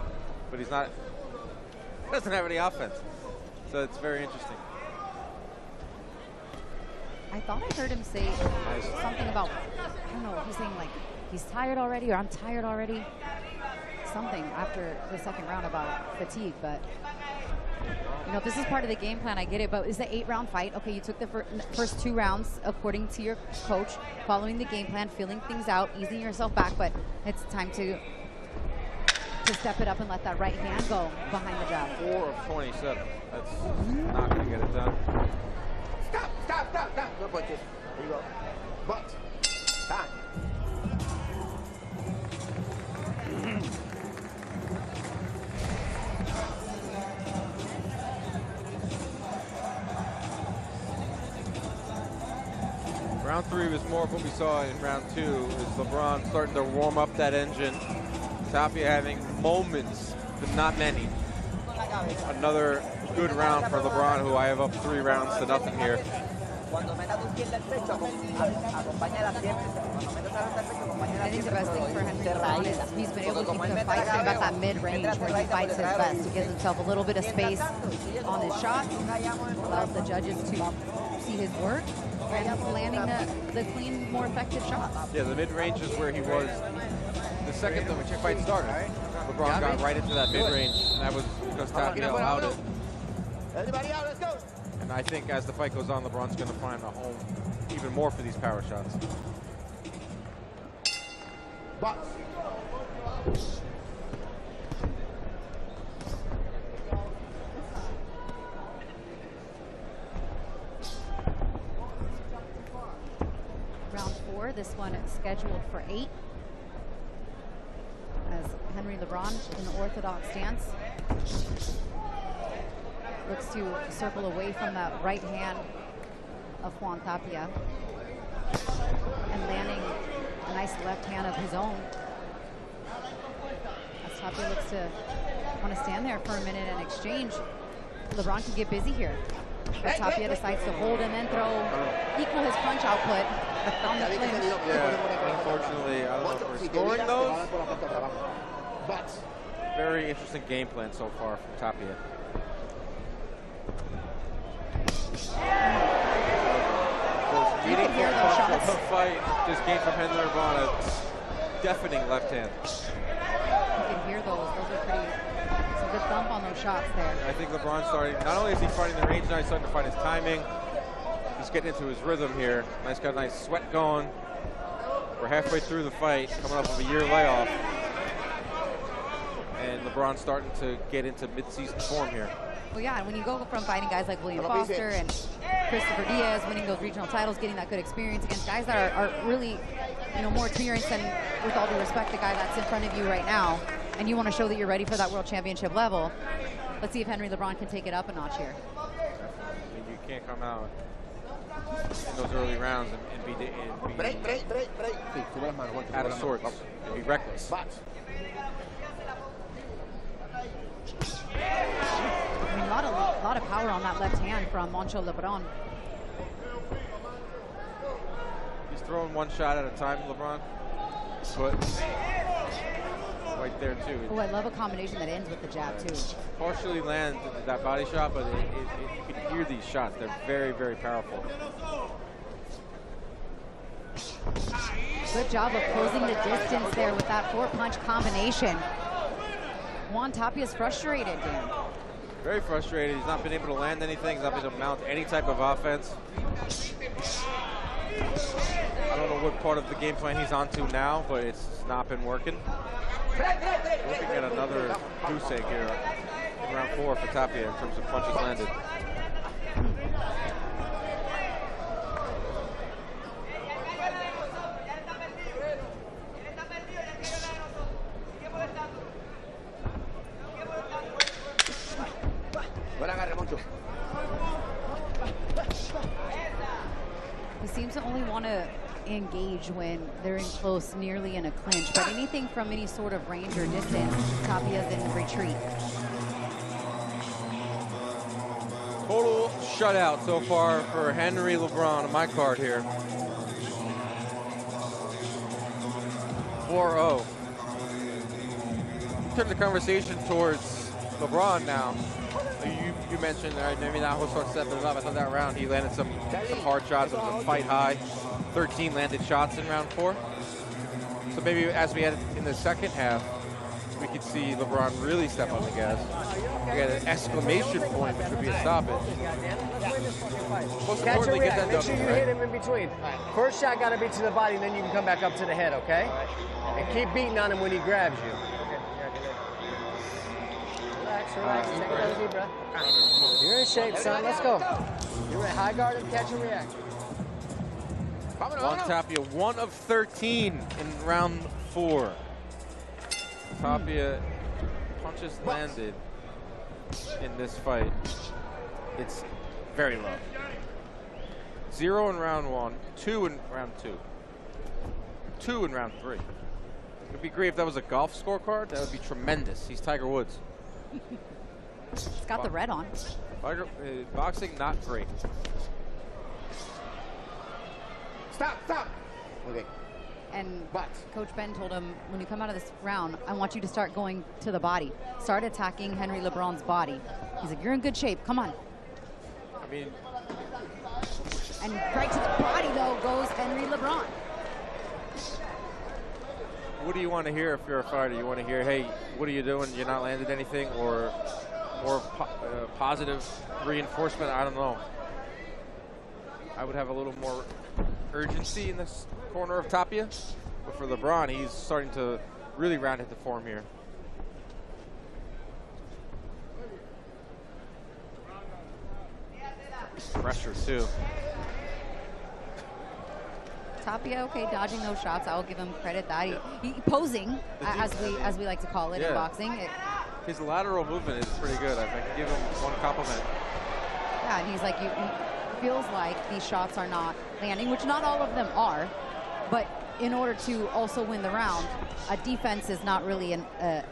[SPEAKER 13] but he doesn't have any offense, so it's very interesting.
[SPEAKER 12] I thought I heard him say something about, I don't know, he's saying like he's tired already, or I'm tired already, something after the 2nd round about fatigue. But you know, if this is part of the game plan, I get it, but it's the 8-round fight. Okay, you took the first 2 rounds according to your coach, following the game plan, feeling things out, easing yourself back, but it's time to step it up and let that right hand go behind the jab.
[SPEAKER 13] 4 of 27. That's not going to get it done.
[SPEAKER 9] Stop. No punches. There you go. But, time.
[SPEAKER 13] Round 3 was more of what we saw in round 2, is LeBron starting to warm up that engine. Tapia having moments, but not many. Another good round for LeBron, who I have up 3 rounds to nothing here.
[SPEAKER 12] I think the best thing for him is he's been able to keep the fight about that mid-range where he fights his best. He gives himself a little bit of space on his shots, allows the judges to see his work, and landing the clean, more effective shots.
[SPEAKER 13] Yeah, the mid-range is where he was the second the fight started. LeBron got right into that mid-range, and that was because Tapia allowed it.
[SPEAKER 9] Everybody out, let's go.
[SPEAKER 13] And I think as the fight goes on, LeBron's going to find a home even more for these power shots.
[SPEAKER 9] Box.
[SPEAKER 12] Round 4, this one is scheduled for 8. As Henry LeBron in the orthodox stance looks to circle away from that right hand of Juan Tapia and landing a nice left hand of his own. As Tapia looks to want to stand there for a minute and exchange, LeBron can get busy here. But Tapia decides to hold and then equal his punch output on the clinch.
[SPEAKER 13] Yeah, unfortunately, I don't know if we're scoring those. Very interesting game plan so far from Tapia. Meaningful punch of the fight just came from Henry LeBron, a deafening left hand.
[SPEAKER 12] You can hear those. Those are pretty. It's a good thump on those shots there.
[SPEAKER 13] I think LeBron's starting. Not only is he finding the range, now he's starting to find his timing. He's getting into his rhythm here. Got a nice sweat going. We're halfway through the fight, coming up with a year layoff. And LeBron's starting to get into mid-season form here.
[SPEAKER 12] Well, yeah, and when you go from fighting guys like William Foster and Christopher Diaz, winning those regional titles, getting that good experience against guys that are really, more experienced than, with all due respect, the guy that's in front of you right now, and you want to show that you're ready for that world championship level. Let's see if Henry LeBron can take it up a notch here.
[SPEAKER 13] I mean, you can't come out in those early rounds and be out of sorts and be reckless.
[SPEAKER 12] I mean, a lot of power on that left hand from Moncho LeBron.
[SPEAKER 13] He's throwing one shot at a time, LeBron. But right there too.
[SPEAKER 12] Oh, I love a combination that ends with the jab too.
[SPEAKER 13] Partially land that body shot, but you can hear these shots. They're very, very powerful.
[SPEAKER 12] Good job of closing the distance there with that 4-punch combination. Juan Tapia's frustrated, Dan.
[SPEAKER 13] Very frustrated. He's not been able to land anything. He's not been able to mount any type of offense. I don't know what part of the game plan he's onto now, but it's not been working. Looking at another goose egg here in round 4 for Tapia in terms of punches landed.
[SPEAKER 12] He seems to only want to engage when they're in close, nearly in a clinch, but anything from any sort of range or distance, Tapia's in retreat.
[SPEAKER 13] Total shutout so far for Henry LeBron on my card here. 4-0. Turn the conversation towards LeBron now. You mentioned, maybe now he'll start stepping it up. I thought that round he landed some hard shots. It was a fight high. 13 landed shots in round 4. So maybe as we head in the second half, we could see LeBron really step on the gas. We got an exclamation point, which would be a stoppage. Most
[SPEAKER 10] Catch and
[SPEAKER 13] importantly, get
[SPEAKER 10] react.
[SPEAKER 13] that
[SPEAKER 10] Make sure you
[SPEAKER 13] double,
[SPEAKER 10] hit him in between. First shot got to be to the body, and then you can come back up to the head, okay? And keep beating on him when he grabs you. Relax, take another deep breath. You're in shape, son. Let's go. You're right. High guard and catch and react.
[SPEAKER 13] Juan Tapia, 1 of 13 in round 4. Tapia punches landed in this fight. It's very low. 0 in round 1, 2 in round 2, 2 in round 3. It would be great if that was a golf scorecard. That would be tremendous. He's Tiger Woods.
[SPEAKER 12] He's got the red on.
[SPEAKER 13] Boxing, not great.
[SPEAKER 9] Stop, stop. Okay.
[SPEAKER 12] And Coach Ben told him, when you come out of this round, I want you to start going to the body. Start attacking Henry LeBron's body. He's like, you're in good shape. Come on.
[SPEAKER 13] I mean,
[SPEAKER 12] and right to the body, though, goes Henry LeBron.
[SPEAKER 13] What do you want to hear if you're a fighter? You want to hear, hey, what are you doing? You're not landed anything, or more positive reinforcement? I don't know. I would have a little more urgency in this corner of Tapia. But for LeBron, he's starting to really round hit the form here. Pressure, too.
[SPEAKER 12] Tapia, okay, dodging those shots. I will give him credit that he posing, as we like to call it in boxing.
[SPEAKER 13] His lateral movement is pretty good. I can give him one compliment.
[SPEAKER 12] Yeah, and he's like, he feels like these shots are not landing, which not all of them are. But in order to also win the round, a defense is not really a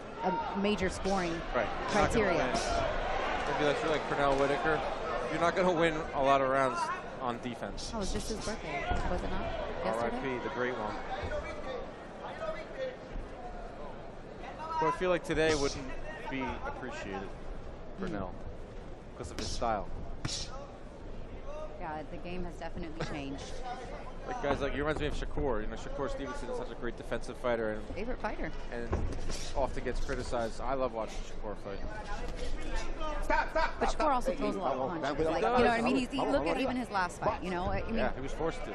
[SPEAKER 12] major scoring criteria.
[SPEAKER 13] Maybe that's like Pernell Whitaker. You're not going to win a lot of rounds on defense.
[SPEAKER 12] Oh, it was just his birthday, was it not? Yesterday?
[SPEAKER 13] R.I.P., the great one. But I feel like today wouldn't be appreciated for Nell because of his style.
[SPEAKER 12] Yeah, the game has definitely changed.
[SPEAKER 13] Like guys like, you reminds me of Shakur. You know, Shakur Stevenson is such a great defensive fighter. And
[SPEAKER 12] favorite fighter.
[SPEAKER 13] And often gets criticized. I love watching Shakur fight.
[SPEAKER 12] But Shakur also throws a lot of punches. Like, you know what I mean? Look at even his last fight, you know? I mean,
[SPEAKER 13] yeah, he was forced to.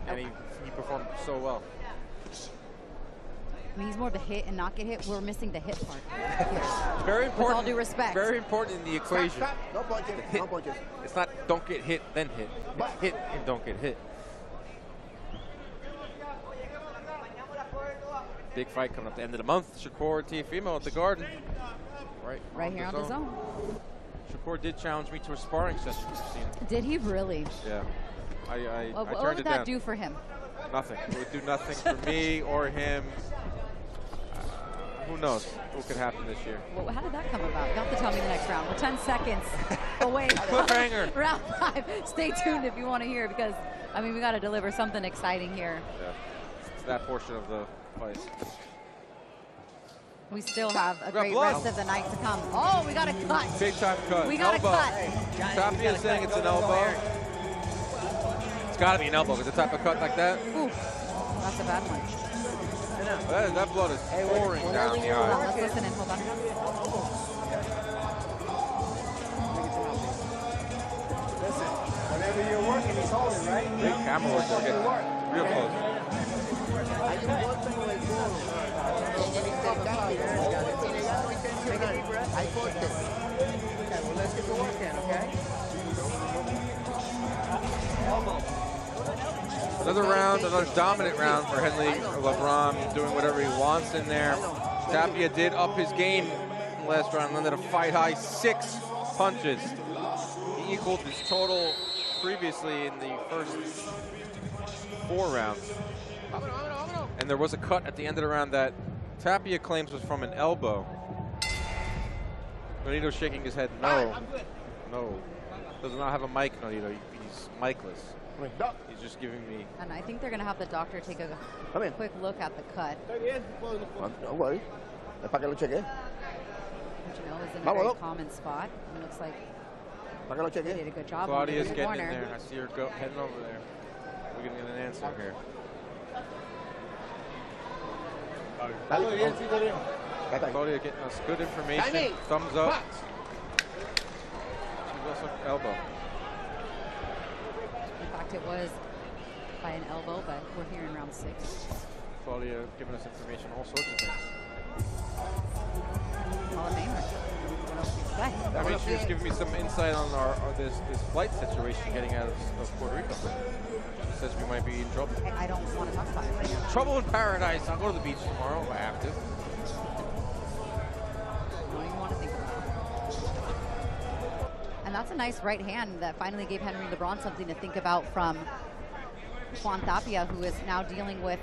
[SPEAKER 13] And he performed so well.
[SPEAKER 12] I mean, he's more of the hit and not get hit. We're missing the hit part.
[SPEAKER 13] Very important.
[SPEAKER 12] With all due respect.
[SPEAKER 13] Very important in the equation.
[SPEAKER 9] No punches, no punches.
[SPEAKER 13] It's not don't get hit, then hit. It's hit and don't get hit. Big fight coming up at the end of the month. Shakur Teofimo at the Garden.
[SPEAKER 12] Right here on DAZN.
[SPEAKER 13] Shakur did challenge me to a sparring session, Christina.
[SPEAKER 12] Did he really?
[SPEAKER 13] Yeah. I turned it down.
[SPEAKER 12] What would that do for him?
[SPEAKER 13] Nothing. It would do nothing for me or him. Who knows what could happen this year?
[SPEAKER 12] Well, how did that come about? You have to tell me the next round. We're 10 seconds away.
[SPEAKER 13] Cliffhanger.
[SPEAKER 12] Round 5. Stay tuned if you want to hear, because, I mean, we got to deliver something exciting here.
[SPEAKER 13] Yeah. It's that portion of the fight.
[SPEAKER 12] We still have a great rest of the night to come. Oh, we got a cut.
[SPEAKER 13] Big time cut.
[SPEAKER 12] We got a cut.
[SPEAKER 13] Tapia is saying it's an elbow. It's got to be an elbow because the type of cut like that.
[SPEAKER 12] Ooh, that's a bad one.
[SPEAKER 13] That blood is pouring down the eye.
[SPEAKER 12] Let's listen in. Hold on.
[SPEAKER 10] Listen, whenever you're working, he's holding, right?
[SPEAKER 13] Big camera work. They're getting real close.
[SPEAKER 10] Take a deep breath. Okay, well, let's get to work then, okay?
[SPEAKER 13] Another round, another dominant round for Henry LeBron, doing whatever he wants in there. Tapia did up his game in the last round, landed a fight-high 6 punches. He equaled his total previously in the first 4 rounds. And there was a cut at the end of the round that Tapia claims was from an elbow. Nonito's shaking his head, no. No. Does not have a mic, Nonito. He's micless. He's just giving me...
[SPEAKER 12] And I think they're going to have the doctor take a quick look at the cut.
[SPEAKER 9] Don't worry. Es para que lo cheque.
[SPEAKER 12] Which, you know, is in a very common spot. It looks like they did a good job.
[SPEAKER 13] Claudia's getting in there. I see her heading over there. We're going to get an answer here. Claudia getting us good information. Thumbs up. She's also elbow.
[SPEAKER 12] In fact, it was by an elbow, but we're here in round 6.
[SPEAKER 13] Claudia giving us information, all sorts of things.
[SPEAKER 12] Hall of Famer.
[SPEAKER 13] I mean, she was giving me some insight on this flight situation getting out of Puerto Rico. She says we might be in trouble.
[SPEAKER 12] I don't want to talk about it right now.
[SPEAKER 13] Trouble in paradise. I'll go to the beach tomorrow if I have to.
[SPEAKER 12] Don't even want to think about it. And that's a nice right hand that finally gave Henry LeBron something to think about from Juan Tapia, who is now dealing with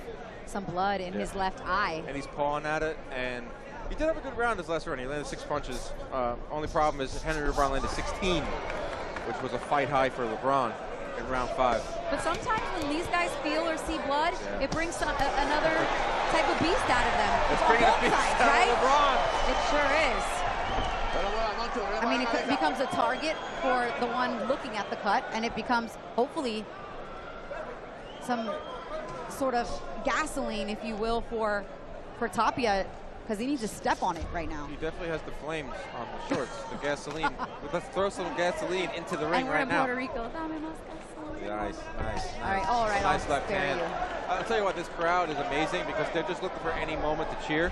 [SPEAKER 12] some blood in his left eye.
[SPEAKER 13] And he's pawing at it, and he did have a good round his last round. He landed 6 punches. Only problem is Henry LeBron landed 16, which was a fight high for LeBron in round 5.
[SPEAKER 12] But sometimes when these guys feel or see blood, it brings another type of beast out of them.
[SPEAKER 13] It's bringing a beast out
[SPEAKER 12] right?
[SPEAKER 13] of LeBron.
[SPEAKER 12] It sure is. I mean, it becomes a target for the one looking at the cut, and it becomes, hopefully, some sort of gasoline, if you will, for Tapia, because he needs to step on it right now.
[SPEAKER 13] He definitely has the flames on the shorts, the gasoline. Let's throw some gasoline into the ring right now.
[SPEAKER 12] And we're in Puerto Rico.
[SPEAKER 13] Nice.
[SPEAKER 12] All right.
[SPEAKER 13] Nice left hand. I'll tell you what, this crowd is amazing because they're just looking for any moment to cheer.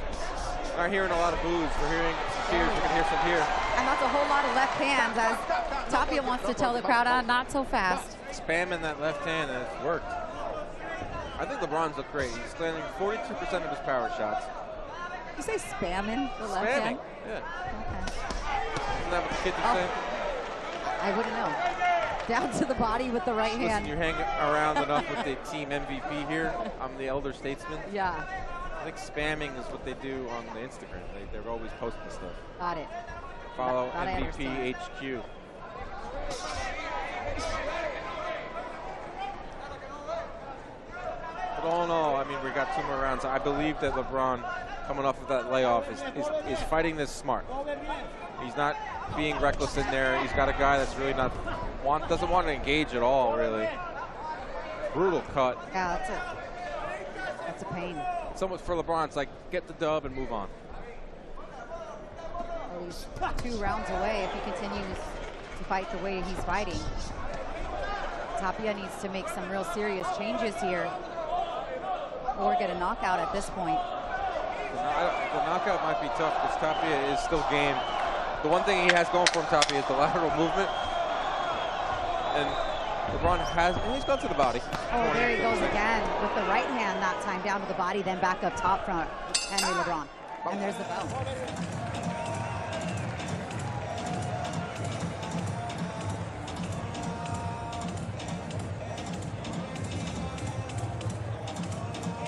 [SPEAKER 13] We're not hearing a lot of boos. We're hearing some cheers. We're going to hear some here.
[SPEAKER 12] And that's a whole lot of left hands as Tapia wants to tell the crowd, not so fast.
[SPEAKER 13] Spamming that left hand, and it's worked. I think LeBron's looked great. He's landing 42% of his power shots.
[SPEAKER 12] You say spamming the left hand?
[SPEAKER 13] Yeah.
[SPEAKER 12] Okay.
[SPEAKER 13] Isn't that what the kids are saying?
[SPEAKER 12] I wouldn't know. Down to the body with the right hand.
[SPEAKER 13] Listen, you hang around enough with the team MVP here. I'm the elder statesman.
[SPEAKER 12] Yeah.
[SPEAKER 13] I think spamming is what they do on the Instagram. They're always posting stuff.
[SPEAKER 12] Got it.
[SPEAKER 13] Follow
[SPEAKER 12] That I
[SPEAKER 13] MVP
[SPEAKER 12] understand.
[SPEAKER 13] HQ. But all in all, I mean, we got 2 more rounds. I believe that LeBron, coming off of that layoff, is fighting this smart. He's not being reckless in there. He's got a guy that's really doesn't want to engage at all, really. Brutal cut.
[SPEAKER 12] Yeah, that's a pain.
[SPEAKER 13] Somewhat for LeBron, it's like get the dub and move on.
[SPEAKER 12] Well, he's 2 rounds away if he continues to fight the way he's fighting. Tapia needs to make some real serious changes here or get a knockout at this point.
[SPEAKER 13] The knockout might be tough because Tapia is still game. The one thing he has going for him, Tapia, is the lateral movement. And LeBron he's gone to the body.
[SPEAKER 12] Oh, there he goes again with the right hand, that time down to the body, then back up top from Henry LeBron. And there's the bell.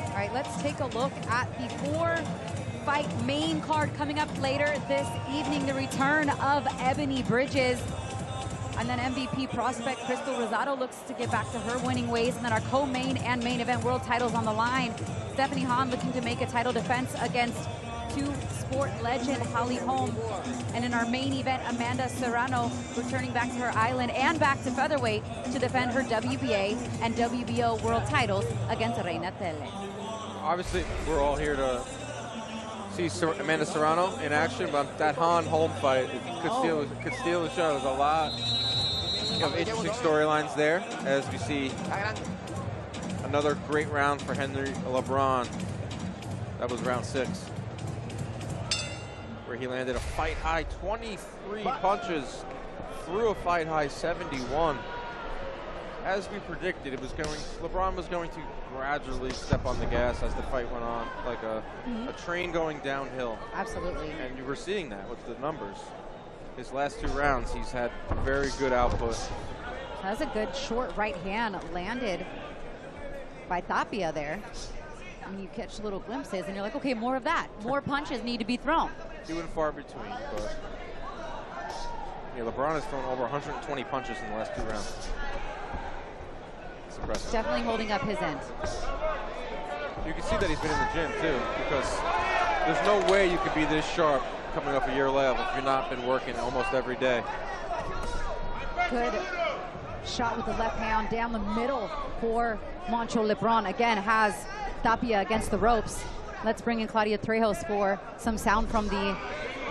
[SPEAKER 12] All right, let's take a look at the 4-fight main card coming up later this evening. The return of Ebony Bridges. And then MVP prospect Crystal Rosado looks to get back to her winning ways. And then our co-main and main event world titles on the line. Stephanie Hahn looking to make a title defense against 2-sport legend Holly Holm. And in our main event, Amanda Serrano returning back to her island and back to featherweight to defend her WBA and WBO world titles against Reina Tellez.
[SPEAKER 13] Obviously, we're all here to see Amanda Serrano in action, but that Hahn-Holm fight could steal the show. There's a lot of interesting storylines there, as we see another great round for Henry LeBron. That was round 6, where he landed a fight-high 23 punches through a fight-high 71. As we predicted, LeBron was going to gradually step on the gas as the fight went on, like a train going downhill.
[SPEAKER 12] Absolutely.
[SPEAKER 13] And you were seeing that with the numbers. His last 2 rounds, he's had very good output.
[SPEAKER 12] That's a good short right hand landed by Tapia there. And you catch little glimpses, and you're like, okay, more of that. More punches need to be thrown.
[SPEAKER 13] Few and far between, but yeah, LeBron has thrown over 120 punches in the last 2 rounds. It's impressive.
[SPEAKER 12] Definitely holding up his end.
[SPEAKER 13] You can see that he's been in the gym too, because there's no way you could be this sharp coming off a year layoff if you've not been working almost every day.
[SPEAKER 12] Good shot with the left hand down the middle for Moncho LeBron. Again, has Tapia against the ropes. Let's bring in Claudia Trejos for some sound from the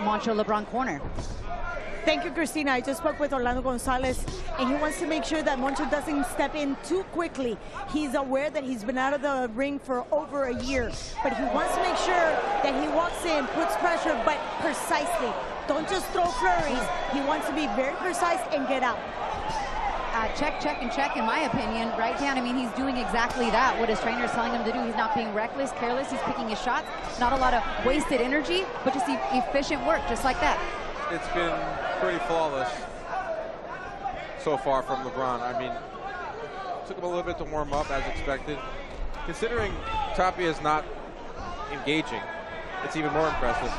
[SPEAKER 12] Moncho LeBron corner.
[SPEAKER 16] Thank you, Christina. I just spoke with Orlando Gonzalez, and he wants to make sure that Moncho doesn't step in too quickly. He's aware that he's been out of the ring for over a year, but he wants to make sure that he walks in, puts pressure, but precisely. Don't just throw flurries. He wants to be very precise and get out.
[SPEAKER 12] Check, check, and check, in my opinion. Right down, I mean, he's doing exactly that, what his trainer is telling him to do. He's not being reckless, careless. He's picking his shots. Not a lot of wasted energy, but just efficient work, just like that.
[SPEAKER 13] It's been pretty flawless. so far from LeBron. I mean, took him a little bit to warm up as expected. Considering Tapia is not engaging, it's even more impressive.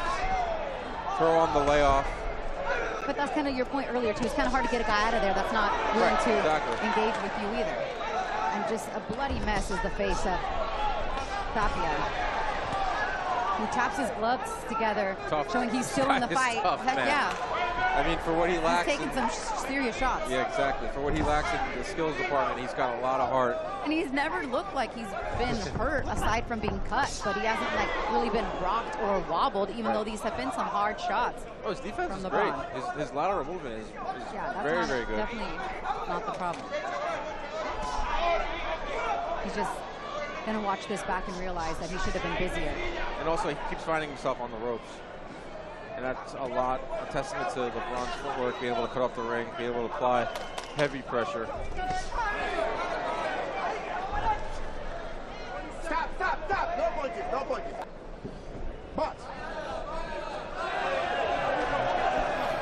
[SPEAKER 13] Throw on the layoff.
[SPEAKER 5] But that's kind of your point earlier, too. It's kind of hard to get a guy out of there that's not willing to engage with you either. And just a bloody mess is the face of Tapia. He taps his gloves together, showing he's still in the fight.
[SPEAKER 13] Tough,
[SPEAKER 5] Heck
[SPEAKER 13] man.
[SPEAKER 5] yeah.
[SPEAKER 13] I mean, for what he lacks.
[SPEAKER 5] He's taking some serious shots.
[SPEAKER 13] Yeah, exactly. For what he lacks in the skills department, he's got a lot of heart.
[SPEAKER 5] And he's never looked like he's been hurt aside from being cut, but he hasn't like really been rocked or wobbled, even though these have been some hard shots.
[SPEAKER 13] Oh, his defense
[SPEAKER 5] from
[SPEAKER 13] is
[SPEAKER 5] LeBron.
[SPEAKER 13] great. His lateral movement is
[SPEAKER 5] that's
[SPEAKER 13] very, very good.
[SPEAKER 5] Definitely not the problem. He's just going to watch this back and realize that he should have been busier.
[SPEAKER 13] And also, he keeps finding himself on the ropes. And that's a testament to LeBron's footwork, being able to cut off the ring, being able to apply heavy pressure.
[SPEAKER 4] Stop. No punches. Box.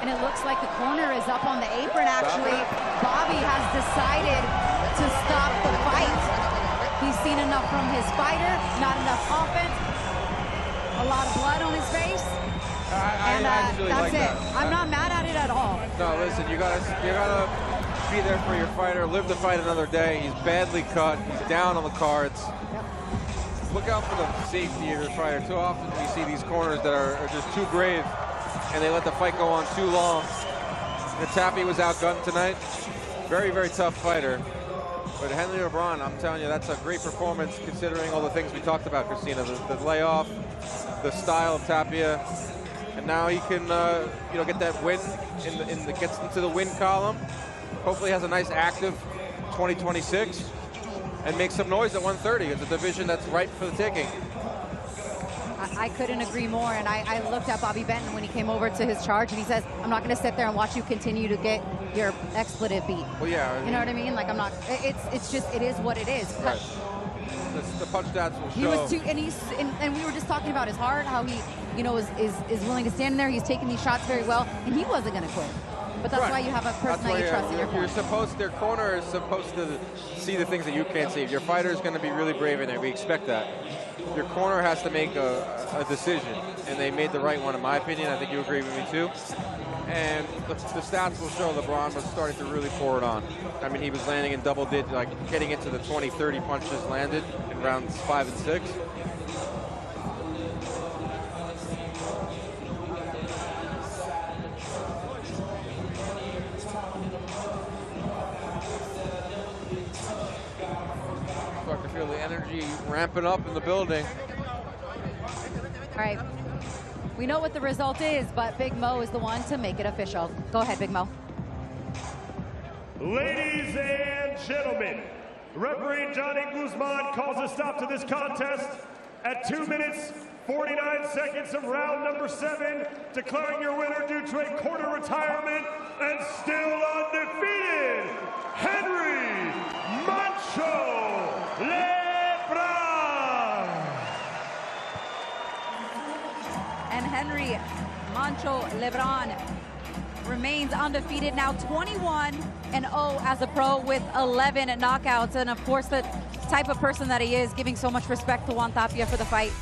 [SPEAKER 5] And it looks like the corner is up on the apron, actually. Bobby has decided to stop the fight. He's seen enough from his fighter, not enough offense. A lot of blood on his face.
[SPEAKER 13] I actually
[SPEAKER 5] that's
[SPEAKER 13] like
[SPEAKER 5] it.
[SPEAKER 13] that.
[SPEAKER 5] I'm not mad at it at all.
[SPEAKER 13] No, listen, you gotta be there for your fighter, live to fight another day. He's badly cut, he's down on the cards. Look out for the safety of your fighter. Too often we see these corners that are just too brave, and they let the fight go on too long. And Tapia was outgunned tonight. Very, very tough fighter. But Henry LeBron, I'm telling you, that's a great performance considering all the things we talked about, Christina. The layoff, the style of Tapia, and now he can, get that win gets into the win column. Hopefully, has a nice active 2026, and makes some noise at 130. It's a division that's ripe for the taking.
[SPEAKER 5] I couldn't agree more, and I looked at Bobby Benton when he came over to his charge, and he says, I'm not going to sit there and watch you continue to get your expletive beat.
[SPEAKER 13] Well, yeah.
[SPEAKER 5] You know what I mean? Like, I'm not, it's just, it is what it is.
[SPEAKER 13] Right. The punch stats will show.
[SPEAKER 5] He was and we were just talking about his heart, how he, is willing to stand in there. He's taking these shots very well, and he wasn't going to quit. But that's why you have a person that you trust in your corner.
[SPEAKER 13] Their corner is supposed to see the things that you can't see. Your fighter is going to be really brave in there. We expect that. Your corner has to make a decision, and they made the right one, in my opinion. I think you agree with me too. And the stats will show LeBron was starting to really pour it on. I mean, he was landing in double digits, like getting into the 20, 30 punches landed in rounds 5 and 6. Start to feel the energy ramping up in the building.
[SPEAKER 5] All right. We know what the result is, but Big Mo is the one to make it official. Go ahead, Big Mo.
[SPEAKER 6] Ladies and gentlemen, referee Johnny Guzman calls a stop to this contest at 2 minutes, 49 seconds of round number 7, declaring your winner due to a quarter retirement and still undefeated, Henry Mancho LeBron.
[SPEAKER 12] And Henry Mancho LeBron remains undefeated, now 21-0 as a pro with 11 knockouts. And of course, the type of person that he is, giving so much respect to Juan Tapia for the fight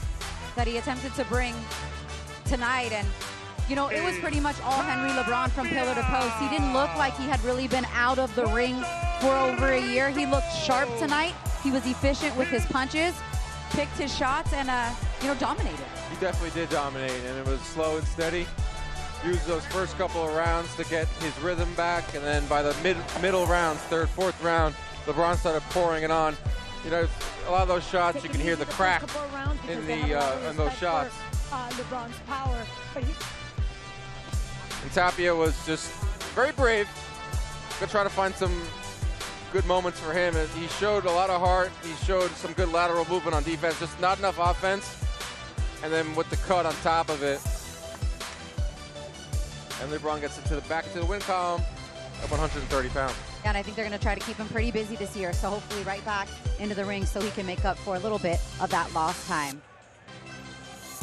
[SPEAKER 12] that he attempted to bring tonight. And, it was pretty much all Henry LeBron from pillar to post. He didn't look like he had really been out of the ring for over a year. He looked sharp tonight. He was efficient with his punches, picked his shots, and, dominated.
[SPEAKER 13] He definitely did dominate, and it was slow and steady. Used those first couple of rounds to get his rhythm back, and then by the middle rounds, third, fourth round, LeBron started pouring it on. A lot of those shots, you can hear the crack in those shots.
[SPEAKER 16] LeBron's power.
[SPEAKER 13] And Tapia was just very brave. Gonna try to find some good moments for him. He showed a lot of heart. He showed some good lateral movement on defense, just not enough offense. And then with the cut on top of it, and LeBron gets back to the win column at 130 pounds.
[SPEAKER 5] And I think they're going to try to keep him pretty busy this year, so hopefully right back into the ring so he can make up for a little bit of that lost time.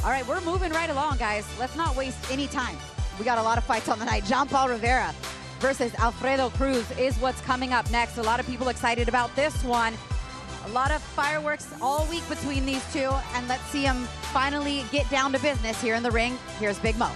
[SPEAKER 5] All right, we're moving right along, guys. Let's not waste any time. We got a lot of fights on the night. Jean Paul Rivera
[SPEAKER 12] versus Alfredo Cruz is what's coming up next. A lot of people excited about this one. A lot of fireworks all week between these two, and let's see them finally get down to business here in the ring. Here's Big Mo.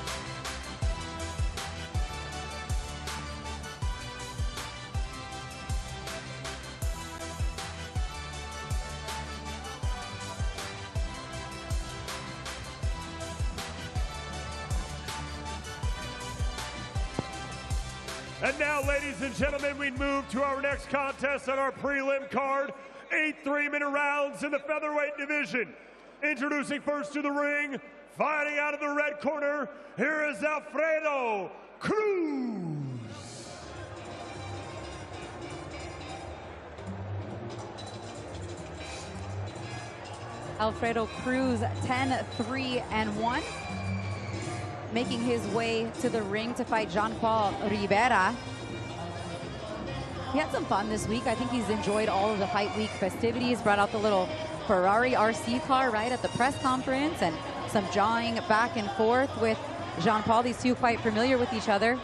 [SPEAKER 6] And now, ladies and gentlemen, we move to our next contest on our prelim card. 8 3-minute rounds in the featherweight division. Introducing first to the ring, fighting out of the red corner, here is Alfredo Cruz.
[SPEAKER 12] Alfredo Cruz, 10-3-1. Making his way to the ring to fight Jean-Paul Rivera. He had some fun this week. I think he's enjoyed all of the fight week festivities, brought out the little Ferrari RC car right at the press conference, and some jawing back and forth with Jean-Paul. These two quite familiar with each other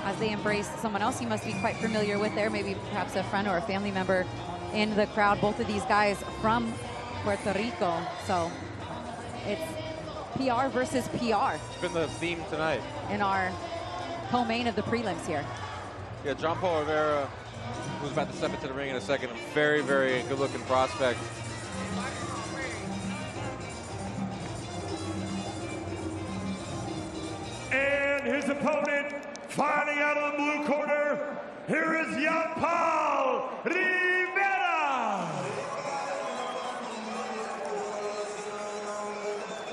[SPEAKER 12] as they embrace someone else he must be quite familiar with there, maybe perhaps a friend or a family member in the crowd. Both of these guys from Puerto Rico, so it's PR versus PR.
[SPEAKER 13] It's been the theme tonight.
[SPEAKER 12] In our co-main of the prelims here.
[SPEAKER 13] Yeah, Jean-Paul Rivera, who's about to step into the ring in a second, a very, very good-looking prospect.
[SPEAKER 6] And his opponent, fighting out of the blue corner, here is Jean-Paul Rivera.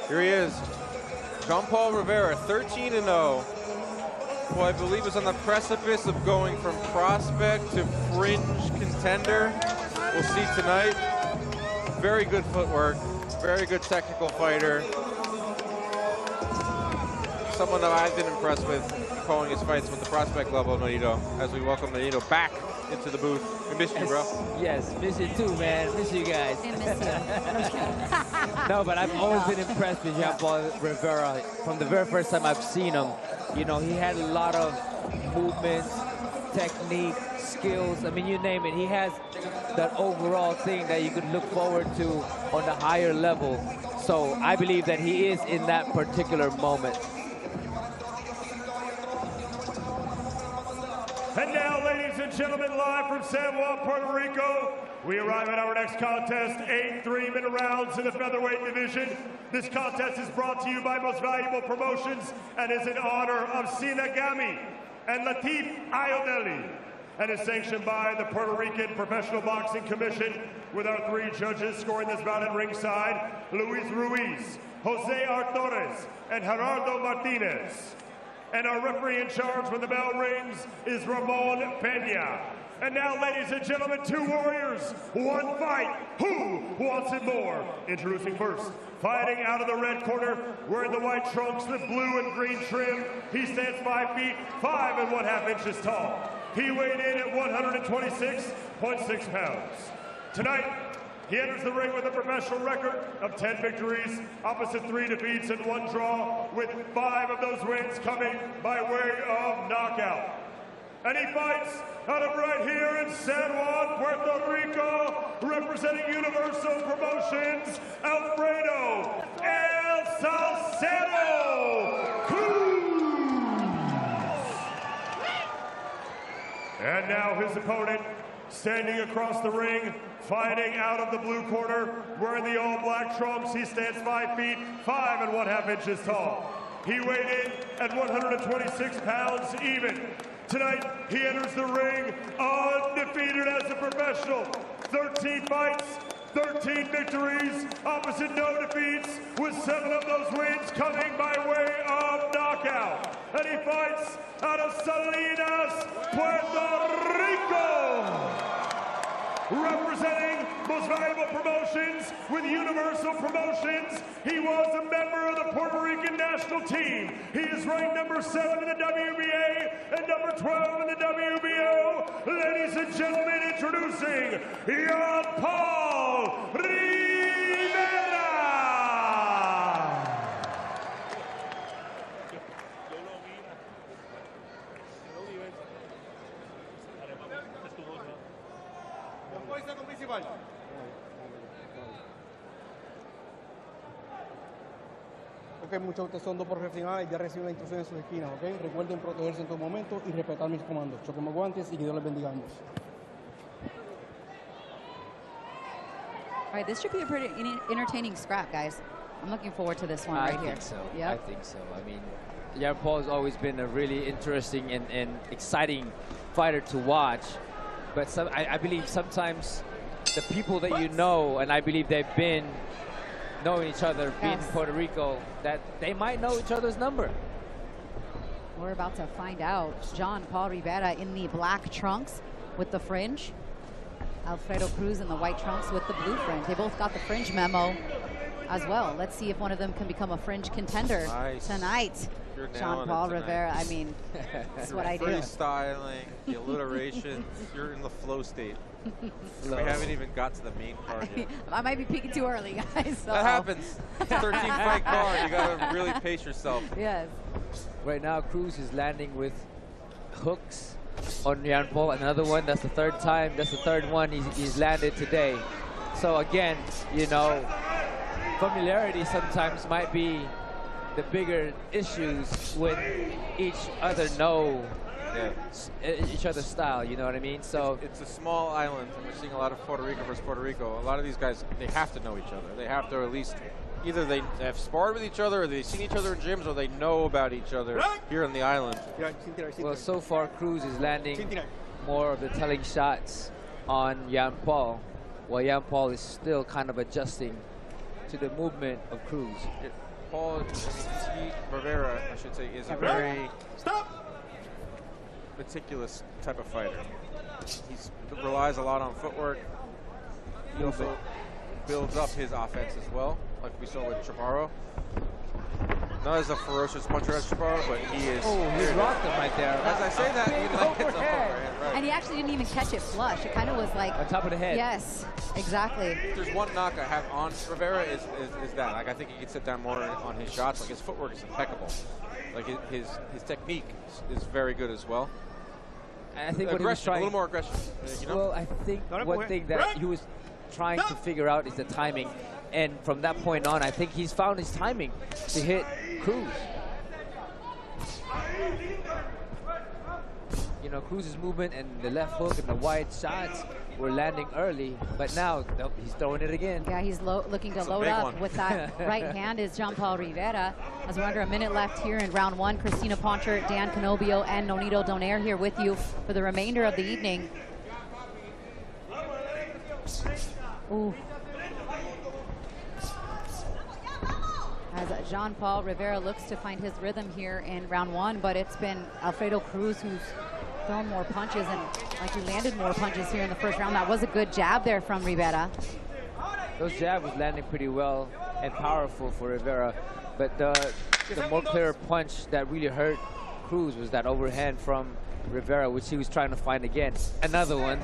[SPEAKER 13] Here he is, Jean-Paul Rivera, 13-0. Who I believe is on the precipice of going from prospect to fringe contender. We'll see tonight. Very good footwork, very good technical fighter. Someone that I've been impressed with calling his fights with the prospect level, Nonito, as we welcome Nonito back into the booth. We missed you, bro.
[SPEAKER 14] Yes, miss you too, man. Miss you guys.
[SPEAKER 12] I miss you.
[SPEAKER 14] No, but I've always been impressed with Jean-Paul Rivera. From the very first time I've seen him, you know, he had a lot of movements, technique, skills. I mean, you name it. He has that overall thing that you could look forward to on the higher level. So I believe that he is in that particular moment.
[SPEAKER 6] And now, ladies and gentlemen, live from San Juan, Puerto Rico, we arrive at our next contest, 8 3-minute rounds in the featherweight division. This contest is brought to you by Most Valuable Promotions and is in honor of Sinagami and Latif Ayodeli, and is sanctioned by the Puerto Rican Professional Boxing Commission, with our 3 judges scoring this bout at ringside, Luis Ruiz, Jose Artores, and Gerardo Martinez. And our referee in charge when the bell rings is Ramon Pena. And now, ladies and gentlemen, 2 warriors, 1 fight. Who wants it more? Introducing first, fighting out of the red corner, wearing the white trunks with blue and green trim. He stands 5 feet, 5 1/2 inches tall. He weighed in at 126.6 pounds. Tonight, he enters the ring with a professional record of 10 victories, opposite 3 defeats and 1 draw, with 5 of those wins coming by way of knockout. And he fights out of right here in San Juan, Puerto Rico, representing Universal Promotions, Alfredo El Salcedo Cruz. And now his opponent, standing across the ring, fighting out of the blue corner, wearing the all-black trunks. He stands 5 feet, 5 1/2 inches tall. He weighed in at 126 pounds even. Tonight, he enters the ring undefeated as a professional. 13 fights, 13 victories, opposite no defeats, with 7 of those wins coming by way of knockout. And he fights out of Salinas, Puerto Rico, representing Most Valuable Promotions with Universal Promotions. He was a member of the Puerto Rican national team. He is ranked number 7 in the WBA and number 12 in the WBO. Ladies and gentlemen, introducing Jean-Paul Rivera.
[SPEAKER 3] Ok, muchachos, ustedes son dos profesionales, ya reciben la instrucción en sus esquinas, ok. Recuerden protegerse en todo momento y respetar mis comandos. Choquemos guantes y que Dios les bendiga a ambos.
[SPEAKER 5] All right, this should be a pretty entertaining scrap, guys. I'm looking forward to this one right here.
[SPEAKER 14] I think so.
[SPEAKER 5] Yep.
[SPEAKER 14] I think so. I mean, Jan Paul has always been a really interesting and exciting fighter to watch. But I believe sometimes the people that you know, and I believe they've been knowing each other, being in Puerto Rico, that they might know each other's number.
[SPEAKER 5] We're about to find out. Jean Paul Rivera in the black trunks with the fringe. Alfredo Cruz in the white trunks with the blue fringe. They both got the fringe memo as well. Let's see if one of them can become a fringe contender tonight. Jean Paul Rivera, I mean, that's what I do.
[SPEAKER 13] Freestyling, the alliteration, you're in the flow state. We haven't even got to the main card yet.
[SPEAKER 5] I might be peeking too early, guys. So.
[SPEAKER 13] That happens. 13-fight card, you gotta really pace yourself.
[SPEAKER 5] Yes.
[SPEAKER 14] Right now, Cruz is landing with hooks on Jan Paul. Another one, that's the third time, that's the third one he's landed today. So again, you know, familiarity sometimes might be the bigger issues when each other know each other's style, you know what I mean? So
[SPEAKER 13] it's a small island, and we're seeing a lot of Puerto Rico versus Puerto Rico. A lot of these guys, they have to know each other. They have to at least, either they have sparred with each other, or they've seen each other in gyms, or they know about each other here on the island.
[SPEAKER 14] Well, so far Cruz is landing more of the telling shots on Jan Paul, while Jan Paul is still kind of adjusting to the movement of Cruz.
[SPEAKER 13] Paul, Rivera, I should say, is a very meticulous type of fighter. He relies a lot on footwork. He also builds up his offense as well, like we saw with Chaparro. Not as a ferocious puncher as Chaparro, but he is.
[SPEAKER 14] Oh, he rocked him right there.
[SPEAKER 13] As I say that, he like hits overhead. Right.
[SPEAKER 5] And he actually didn't even catch it flush. It kind of was like
[SPEAKER 14] on top of the head.
[SPEAKER 5] Yes, exactly.
[SPEAKER 13] If there's one knock I have on Rivera is that. Like, I think he can sit down more on his shots. Like, his footwork is impeccable. Like, his technique is very good as well.
[SPEAKER 14] And I think
[SPEAKER 13] aggression,
[SPEAKER 14] what he was trying,
[SPEAKER 13] a little more aggression. You know?
[SPEAKER 14] Well, I think one thing that he was trying to figure out is the timing. And from that point on, I think he's found his timing to hit Cruz. You know, Cruz's movement and the left hook and the wide shots were landing early, but now he's throwing it again.
[SPEAKER 5] Yeah, he's looking to load up with that right hand is Jean Paul Rivera. As we're under a minute left here in round one, Christina Ponchert, Dan Canobio, and Nonito Donaire here with you for the remainder of the evening. Ooh. As Jean Paul Rivera looks to find his rhythm here in round one, but it's been Alfredo Cruz who's thrown more punches, and like he landed more punches here in the first round. That was a good jab there from Rivera.
[SPEAKER 14] Those jabs was landing pretty well and powerful for Rivera, but the more clear punch that really hurt Cruz was that overhand from Rivera, which he was trying to find again. Another one.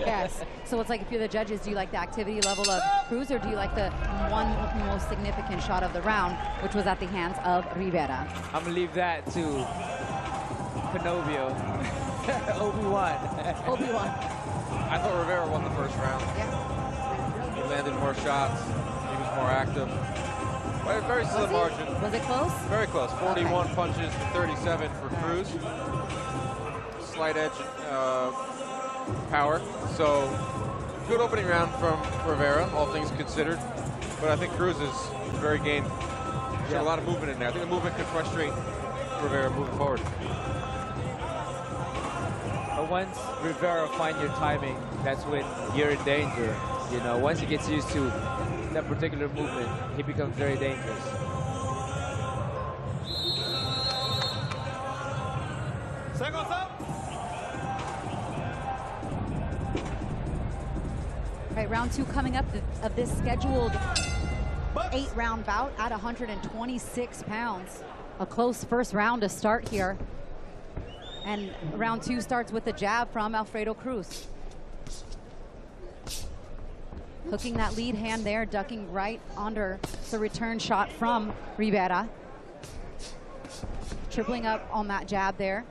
[SPEAKER 5] Yes. So it's like, if you're the judges, do you like the activity level of Cruz, or do you like the one most significant shot of the round, which was at the hands of Rivera?
[SPEAKER 14] I'm gonna leave that to Canobio. Obi-Wan.
[SPEAKER 5] Obi-Wan.
[SPEAKER 13] I thought Rivera won the first round.
[SPEAKER 5] Yeah.
[SPEAKER 13] He landed more shots. He was more active. By a very slim margin.
[SPEAKER 5] Was it close?
[SPEAKER 13] Very close. 41 punches to 37 for Cruz. Slight edge power. So good opening round from Rivera, all things considered. But I think Cruz is very game. There's a lot of movement in there. I think the movement could frustrate Rivera moving forward.
[SPEAKER 14] But once Rivera finds your timing, that's when you're in danger. You know, once he gets used to that particular movement, he becomes very dangerous.
[SPEAKER 5] All right, round two coming up of this scheduled 8-round bout at 126 pounds. A close first round to start here. And round two starts with a jab from Alfredo Cruz. Hooking that lead hand there, ducking right under the return shot from Rivera. Tripling up on that jab there.